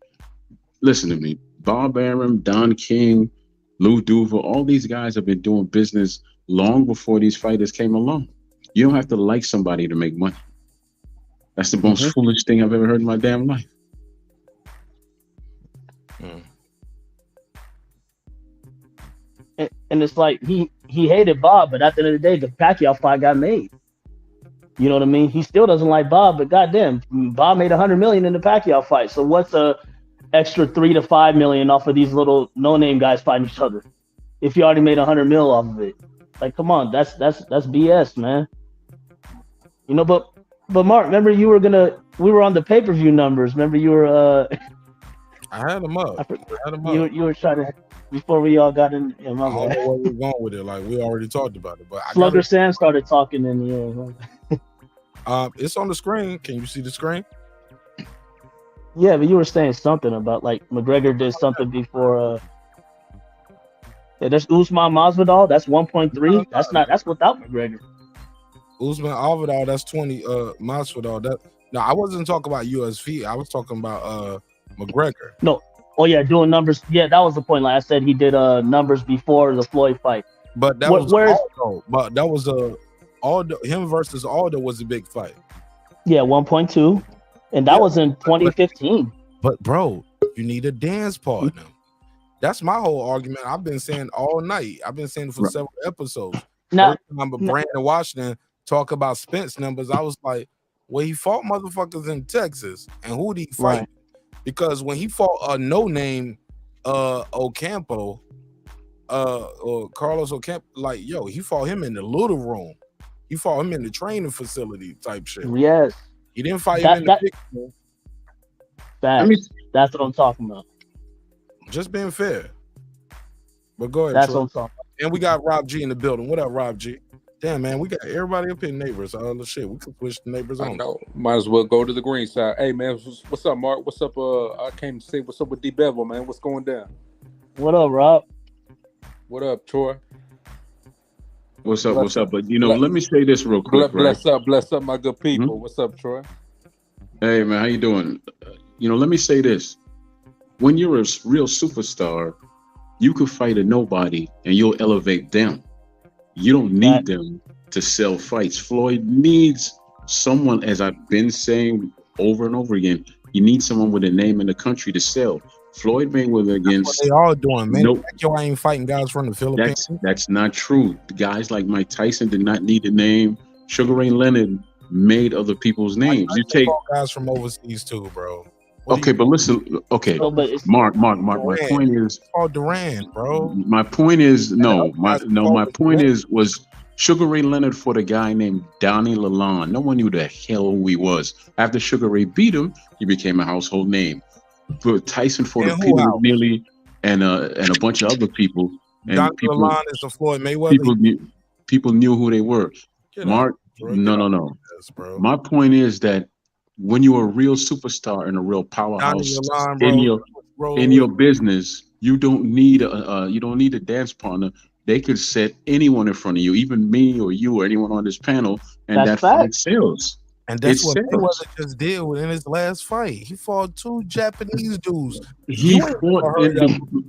Listen to me, Bob Arum, Don King, Lou Duval, all these guys have been doing business long before these fighters came along. You don't have to like somebody to make money. That's the most foolish thing I've ever heard in my damn life. And it's like he hated Bob, but at the end of the day, the Pacquiao fight got made. You know what I mean? He still doesn't like Bob, but goddamn, Bob made $100 million in the Pacquiao fight. So what's a extra $3 to $5 million off of these little no-name guys fighting each other? If you already made $100 million off of it, like, come on, that's BS, man. But Mark, remember we were on the pay-per-view numbers. Remember you were I had them up. You were trying to, before we all got in. Yeah, my I don't bad. know where we're going with it. Like, we already talked about it, but Slugger Sam started talking in the. It's on the screen. Can you see the screen? Yeah, but you were saying something about like McGregor did something before. Yeah, there's Usman Masvidal. That's 1.3. That's without McGregor. Usman Alvidal. That's 20. Masvidal. No, I wasn't talking about USV. I was talking about McGregor. No. Oh yeah, doing numbers. Yeah, that was the point. Like I said, he did numbers before the Floyd fight. But that was Aldo. But that was Aldo. Him versus Aldo was a big fight. Yeah, 1.2, and that was in 2015. But bro, you need a dance partner. That's my whole argument. I've been saying all night. I've been saying it for several episodes. Now, Brandon Washington talk about Spence numbers. I was like, well, he fought motherfuckers in Texas, and who did he fight? Right. Because when he fought a no-name Ocampo, or Carlos Ocampo, like, yo, he fought him in the little room. He fought him in the training facility type shit. Yes. He didn't fight him in the big room. That's what I'm talking about. Just being fair. But go ahead. That's Troy. what I'm talking about. And we got Rob G in the building. What up, Rob G? Damn, man, we got everybody up here neighbors. All the shit. We could push the neighbors on. I know. Might as well go to the green side. Hey, man, what's up, Mark? What's up? I came to say what's up with D Bevel, man. What's going down? What up, Rob? What up, Troy? What's up? What's up? But let me say this real quick. Bless up, my good people. What's up, Troy? Hey, man, how you doing? Let me say this. When you're a real superstar, you could fight a nobody and you'll elevate them. You don't need them to sell fights. Floyd needs someone, as I've been saying over and over again, you need someone with a name in the country to sell. Floyd Mayweather against... That's what they all doing, man. Nope. I ain't fighting guys from the Philippines. That's not true. The guys like Mike Tyson did not need a name. Sugar Ray Leonard made other people's names. You take guys from overseas too, bro. Okay, but listen. Okay, Mark. My point is. Paul Duran, bro. My point is My point was Sugar Ray Leonard fought a guy named Donnie Lalonde. No one knew the hell who he was. After Sugar Ray beat him, he became a household name. But Tyson fought Peter McNeely and a bunch of other people. And Donnie Lalonde is a Floyd Mayweather. People knew who they were. Mark, no. Yes, bro. My point is that when you're a real superstar and a real powerhouse in your business, you don't need a dance partner. They could set anyone in front of you, even me or you or anyone on this panel, and that fight sells. And that's what Mayweather just did in his last fight. He fought 2 Japanese dudes. He fought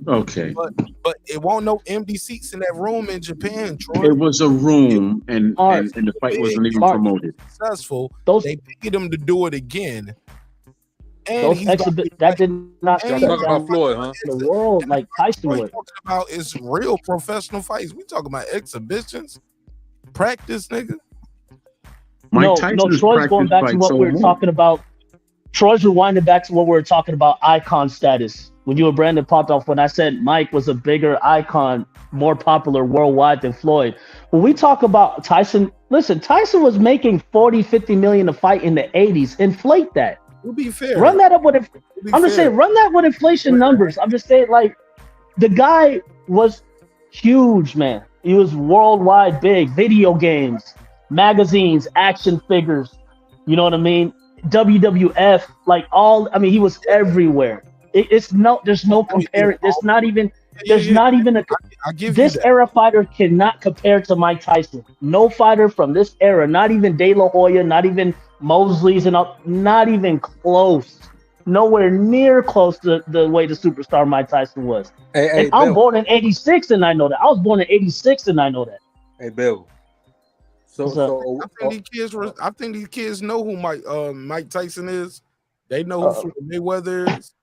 okay, but it won't no empty seats in that room in Japan, Troy. It was a room, and the fight wasn't even promoted. Successful. They paid him to do it again. And that did not talk about Floyd, huh? The world like Tyson was. What we're talking about is real professional fights. We talking about exhibitions, practice, nigga. Troy's going back to what we were talking about. Troy's rewinding back to what we were talking about, icon status. When you and Brandon popped off, when I said Mike was a bigger icon, more popular worldwide than Floyd. When we talk about Tyson, listen, Tyson was making 40, 50 million a fight in the 80s. Inflate that. We'll be fair. Run that up with I'm just saying, run that with inflation numbers. I'm just saying, like, the guy was huge, man. He was worldwide big. Video games, magazines, action figures, you know what I mean? WWF, like he was everywhere. There's no comparing. It's not even There's not even a. I give This you that. era fighter cannot compare to Mike Tyson. No fighter from this era, not even De La Hoya, not even Mosley's, and all, not even close. Nowhere near close to the way the superstar Mike Tyson was. And I'm born in '86, and I know that. I was born in '86, and I know that. Hey, Bill. I think these kids know who Mike Tyson is. They know who Floyd Mayweather is.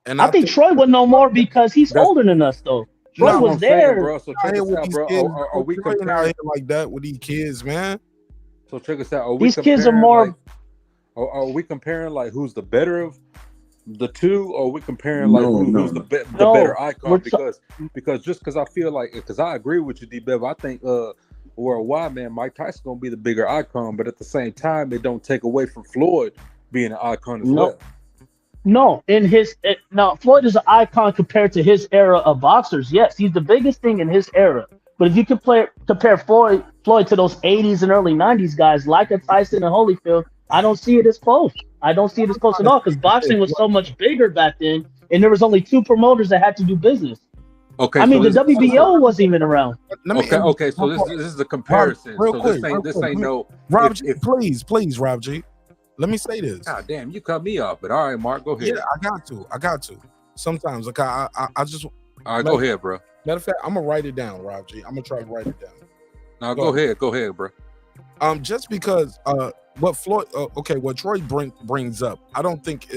And I think Troy would know more because he's older than us, though. Troy was there. Bro. So check us out, bro. Are we comparing out here like that with these kids, man? So check us out. These kids are more. Like, are we comparing like who's the better of the two, or are we comparing like who's the better icon? Because just because I feel like, because I agree with you, D-Bev, I think worldwide, man, Mike Tyson gonna be the bigger icon, but at the same time, it don't take away from Floyd being an icon as well. No, now Floyd is an icon compared to his era of boxers. Yes, he's the biggest thing in his era. But if you compare Floyd to those 80s and early 90s guys like a Tyson and Holyfield, I don't see it as close. I don't see it as close at all because boxing was so much bigger back then, and there was only 2 promoters that had to do business. Okay, I mean, the WBO wasn't even around. Okay. So this is the comparison. Real so quick, this ain't no. Rob G, please, Rob G. Let me say this. God damn, you cut me off, but all right, Mark, go ahead. Yeah, I got to. Sometimes, like I just. All right, go ahead, bro. Matter of fact, I'm gonna write it down, Rob G. I'm gonna try to write it down. Now go ahead, bro. Just because what Floyd, what Troy brings up, I don't think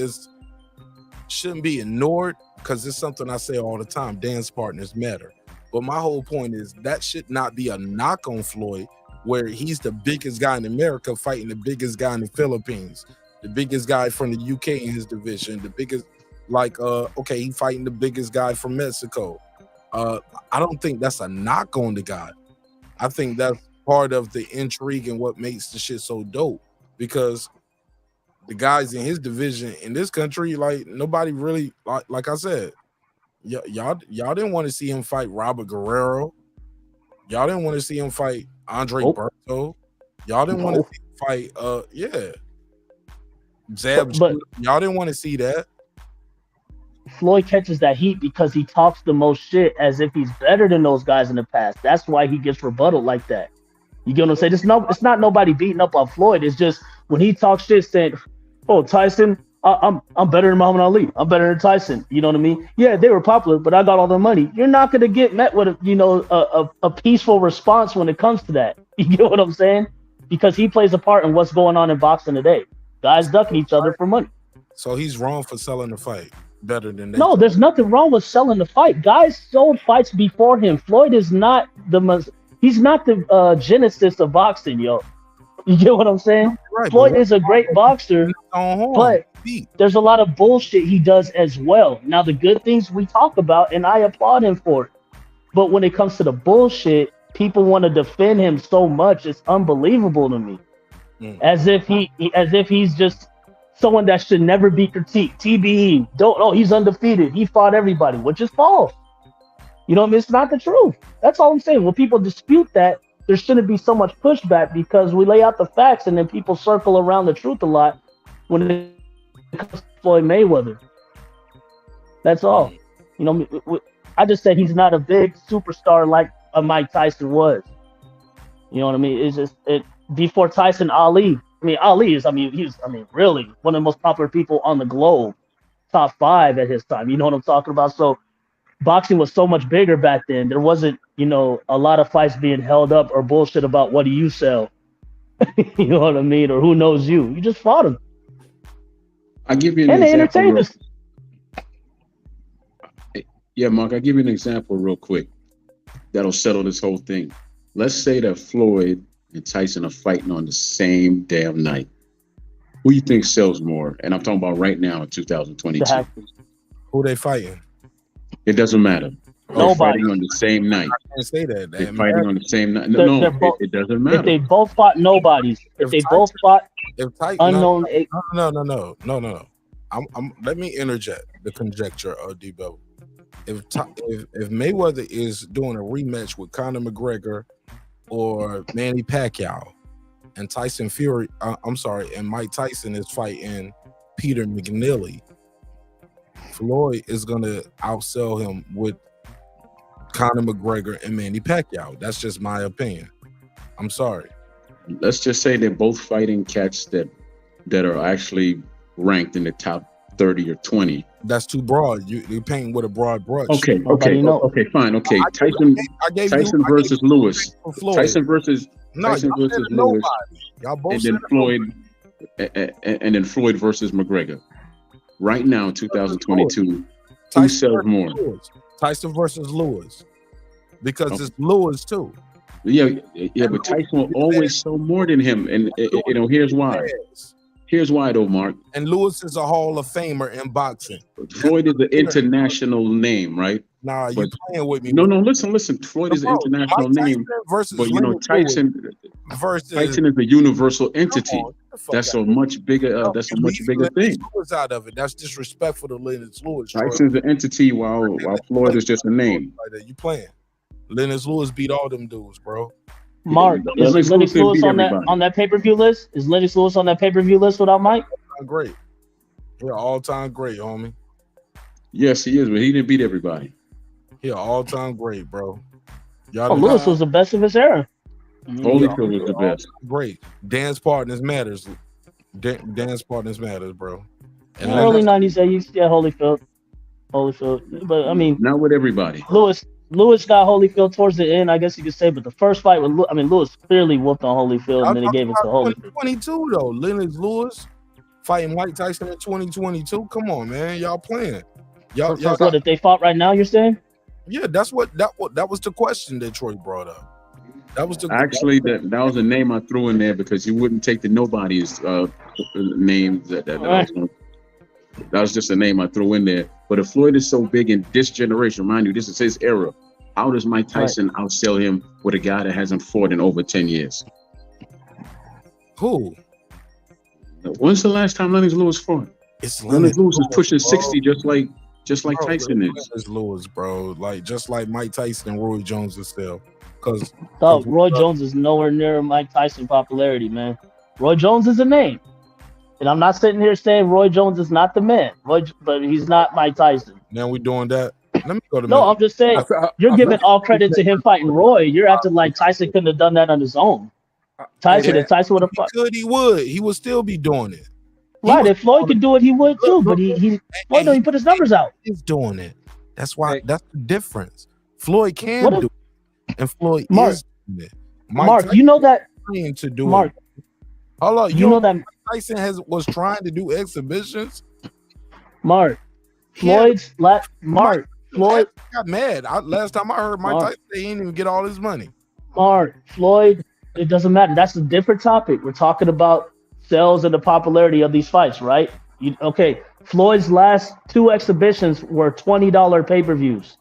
shouldn't be ignored because it's something I say all the time. Dance partners matter, but my whole point is that should not be a knock on Floyd, where he's the biggest guy in America fighting the biggest guy in the Philippines, the biggest guy from the UK in his division, the biggest, he fighting the biggest guy from Mexico. I don't think that's a knock on the guy. I think that's part of the intrigue and what makes the shit so dope, because the guys in his division in this country, like nobody really, like I said, y'all didn't want to see him fight Robert Guerrero. Y'all didn't want to see him fight Andre Berto. Y'all didn't want to see him fight Zab. Y'all didn't want to see that. Floyd catches that heat because he talks the most shit as if he's better than those guys in the past. That's why he gets rebuttal like that. You get what I'm saying? It's not nobody beating up on Floyd. It's just when he talks shit saying, "Oh, Tyson, I'm better than Muhammad Ali. I'm better than Tyson." You know what I mean? Yeah, they were popular, but I got all the money. You're not gonna get met with a peaceful response when it comes to that. You get what I'm saying? Because he plays a part in what's going on in boxing today. Guys ducking each other for money. So he's wrong for selling the fight better than that. No, there's nothing wrong with selling the fight. Guys sold fights before him. Floyd is not he's not the genesis of boxing, yo. You get what I'm saying? Right, Floyd is a great boxer, but there's a lot of bullshit he does as well. Now, the good things we talk about, and I applaud him for it. But when it comes to the bullshit, people want to defend him so much. It's unbelievable to me. As if he's just someone that should never be critiqued. TBE, he's undefeated. He fought everybody, which is false. You know what I mean? It's not the truth. That's all I'm saying. When people dispute that, there shouldn't be so much pushback because we lay out the facts and then people circle around the truth a lot when it comes to Floyd Mayweather. That's all. You know, I just said he's not a big superstar like a Mike Tyson was. You know what I mean? It's just before Tyson, Ali. Ali is, really one of the most popular people on the globe, top 5 at his time. You know what I'm talking about? So boxing was so much bigger back then. There wasn't, a lot of fights being held up or bullshit about what do you sell. You know what I mean? Or who knows you. You just fought him. I'll give you an example. Yeah, Mark, I'll give you an example real quick that'll settle this whole thing. Let's say that Floyd and Tyson are fighting on the same damn night. Who you think sells more? And I'm talking about right now in 2022. Who they fighting? It doesn't matter. They're fighting on the same night. I can't say that. They're fighting on the same night. No, it doesn't matter. If they both fought nobodies, if they both fought unknown. No. Let me interject the conjecture of D-Bell. If Mayweather is doing a rematch with Conor McGregor or Manny Pacquiao, and and Mike Tyson is fighting Peter McNeely, Floyd is gonna outsell him with Conor McGregor and Manny Pacquiao. That's just my opinion. I'm sorry. Let's just say they're both fighting cats that are actually ranked in the top 30 or 20. That's too broad. You're painting with a broad brush. Okay, fine. Okay, Tyson versus Lewis. Tyson versus Lewis. Y'all both and then Floyd versus McGregor. Right now, 2022, who sells more? Tyson versus Lewis, because it's Lewis too. Yeah, but Tyson will always sell more than him, and here's why. Here's why, though, Mark. And Lewis is a Hall of Famer in boxing. Floyd is an international name, right? Nah, you playing with me. No, listen. Floyd is an international name, but Tyson is a universal entity. That's a much bigger. That's a much bigger thing. Lewis out of it. That's disrespectful to Lennox Lewis. Tyson's an entity, while Floyd is just a name. You playing? Lennox Lewis beat all them dudes, bro. Mark, is Lennox Lewis on that pay-per-view list? Is Lennox Lewis on that pay-per-view list without Mike? Great. Yeah, all-time great, homie. Yes, he is, but he didn't beat everybody. Yeah, all-time great, bro. Lewis was the best of his era. Holyfield was the best. Great. Dance partners matters. Dance partners matters, bro. And early 90s, Holyfield. But I mean, not with everybody. Lewis got Holyfield towards the end, I guess you could say, but the first fight with Lewis clearly whooped on Holyfield, and then he gave it to Holyfield. 2022 though, Lennox Lewis fighting Mike Tyson in 2022. Come on, man, y'all playing? Y'all what if they fought right now? You're saying? Yeah, that was the question that Troy brought up. That was that was a name I threw in there because you wouldn't take the nobody's name that was just a name I threw in there. But if Floyd is so big in this generation, mind you, this is his era. How does Mike Tyson outsell him with a guy that hasn't fought in over 10 years? Who? When's the last time Lennox Lewis fought? Lennox Lewis is pushing 60 just like Tyson is. Lennox Lewis, bro. Just like Mike Tyson and Roy Jones is still. Because Roy Jones is nowhere near Mike Tyson popularity, man. Roy Jones is a name. And I'm not sitting here saying Roy Jones is not the man, but he's not Mike Tyson. Now we doing that. Let me go to No, I'm just saying you're giving all credit to him fighting Roy. You're acting like Tyson couldn't have done that on his own. If Tyson would have fought, he would. He would still be doing it. Right. If Floyd could do it, he would too. But he put his numbers out. He's doing it. That's why. That's the difference. Floyd can do it, and Floyd is doing it. Mark, you know that. To do Mark, it. Hold on, you know that Tyson was trying to do exhibitions. Floyd got mad. Last time I heard Mike Tyson, he didn't even get all his money. Floyd, it doesn't matter. That's a different topic. We're talking about sales and the popularity of these fights, right? Floyd's last 2 exhibitions were $20 pay-per-views.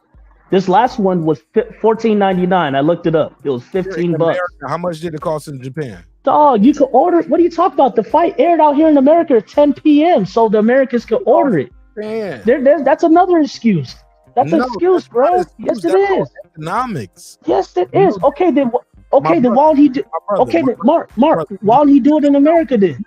This last one was $14.99. I looked it up. It was $15. How much did it cost in Japan? Dog, you could order. What are you talking about? The fight aired out here in America at 10 p.m. so the Americans could order it. That's another excuse. That's an excuse, bro. Yes, it is. Economics. Yes, it is. Okay, then why don't he do? Okay, then Mark, why don't he do it in America then?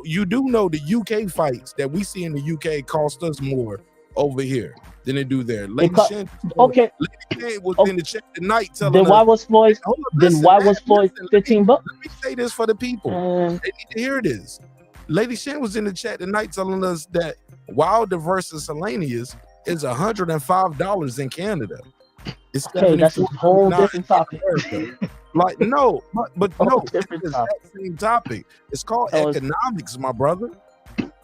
You do know the UK fights that we see in the UK cost us more over here than they do there. Lady Shen was in the chat tonight telling us. Then why was Floyd? $15? Let me say this for the people. They need to hear this. Lady Shen was in the chat tonight telling us that Wilder versus Hellenius is $105 in Canada. It's that's a whole different topic. But no, it's the same topic. It's called economics, my brother.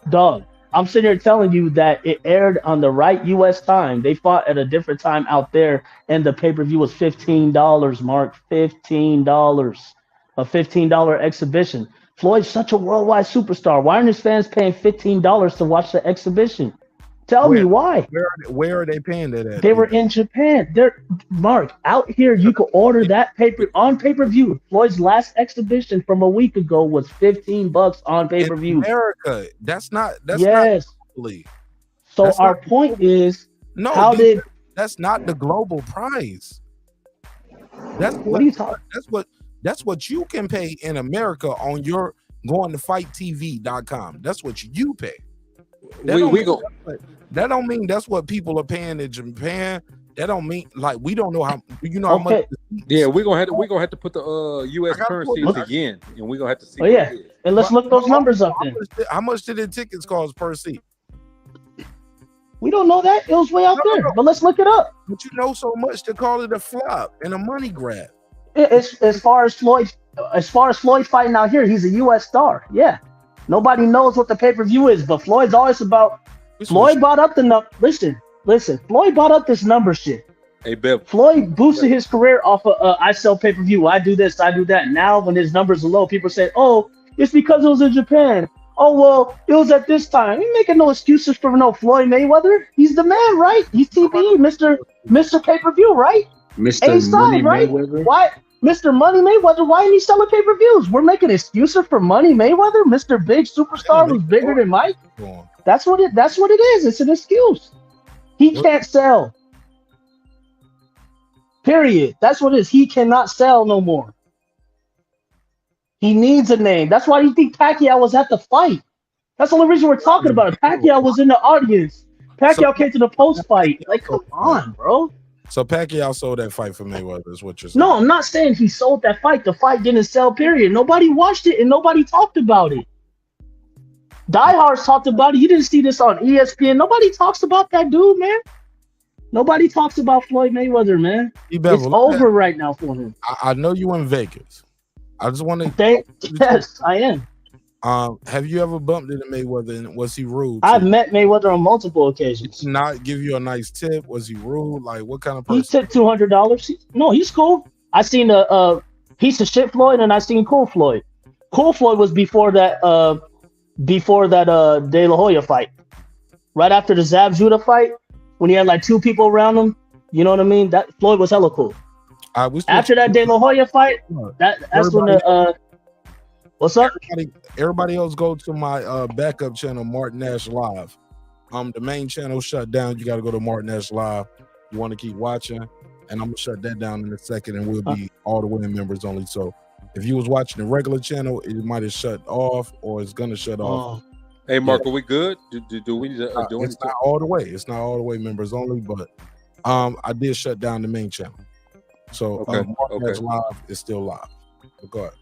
Dog, I'm sitting here telling you that it aired on the right U.S. time. They fought at a different time out there, and the pay-per-view was $15, Mark. $15. A $15 exhibition. Floyd's such a worldwide superstar. Why aren't his fans paying $15 to watch the exhibition? Tell me why. Where are they paying that at? They were in Japan. Mark, out here you could order that pay-per-view. Floyd's last exhibition from a week ago was $15 on pay-per-view. America. That's not So our point is that's not the global price. That's what you can pay in America on your going to fighttv.com. That's what you pay. That don't mean that's what people are paying in Japan, that don't mean like we don't know how. Do you know how much? Okay. Yeah, we're gonna have to put the U.S. currency into yen, and we're gonna have to see. Oh yeah, and let's look those numbers up then. How much did the tickets cost per seat? We don't know that. It was way out there, but let's look it up. But you know so much to call it a flop and a money grab. As far as Floyd fighting out here, he's a U.S. star. Yeah, nobody knows what the pay-per-view is, but Floyd's always about. Floyd brought up the number. Listen. Floyd brought up this number shit. Hey, Bill. Floyd boosted his career off of I sell pay-per-view. I do this. I do that. Now when his numbers are low, people say, "Oh, it's because it was in Japan." Oh well, it was at this time. He making no excuses for no Floyd Mayweather. He's the man, right? He's TBE, Mr. Pay-per-view, right? Mr. A-side, Money right? Mayweather. Why, Mr. Money Mayweather? Why ain't he selling pay-per-views? We're making excuses for Money Mayweather, Mr. Big Superstar who's bigger than Mike. That's what it is. It's an excuse. He can't sell. Period. That's what it is. He cannot sell no more. He needs a name. That's why you think Pacquiao was at the fight. That's the only reason we're talking about it. Pacquiao was in the audience. Pacquiao came to the post-fight. Like, come on, bro. So Pacquiao sold that fight for Mayweather, is what you're saying? No, I'm not saying he sold that fight. The fight didn't sell, period. Nobody watched it and nobody talked about it. Diehards talked about it. You didn't see this on ESPN. Nobody talks about that dude, man. Nobody talks about Floyd Mayweather, man. It's over right now for him. I know you in Vegas. I just want to. Yes, I am. Have you ever bumped into Mayweather and was he rude? I've met Mayweather on multiple occasions. Not give you a nice tip? Was he rude? Like what kind of person? He tipped $200. No, he's cool. I seen a piece of shit Floyd and I seen cool Floyd. Cool Floyd was before that De La Hoya fight. Right after the Zab Judah fight, when he had like two people around him, you know what I mean? That Floyd was hella cool. After that De La Hoya fight, that's when the what's up? Everybody else go to my backup channel, Martin Nash Live. The main channel shut down. You got to go to Martin Nash Live. You want to keep watching, and I'm gonna shut that down in a second, and we'll be all the way members only. So if you was watching the regular channel, it might have shut off, or it's gonna shut off. Hey, Mark, are we good? Do we do it's not all the way. It's not all the way members only, but I did shut down the main channel. So Martin Nash Live is still live. But go ahead.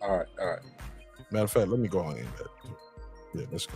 All right. Matter of fact, let me go on in. Yeah, let's go.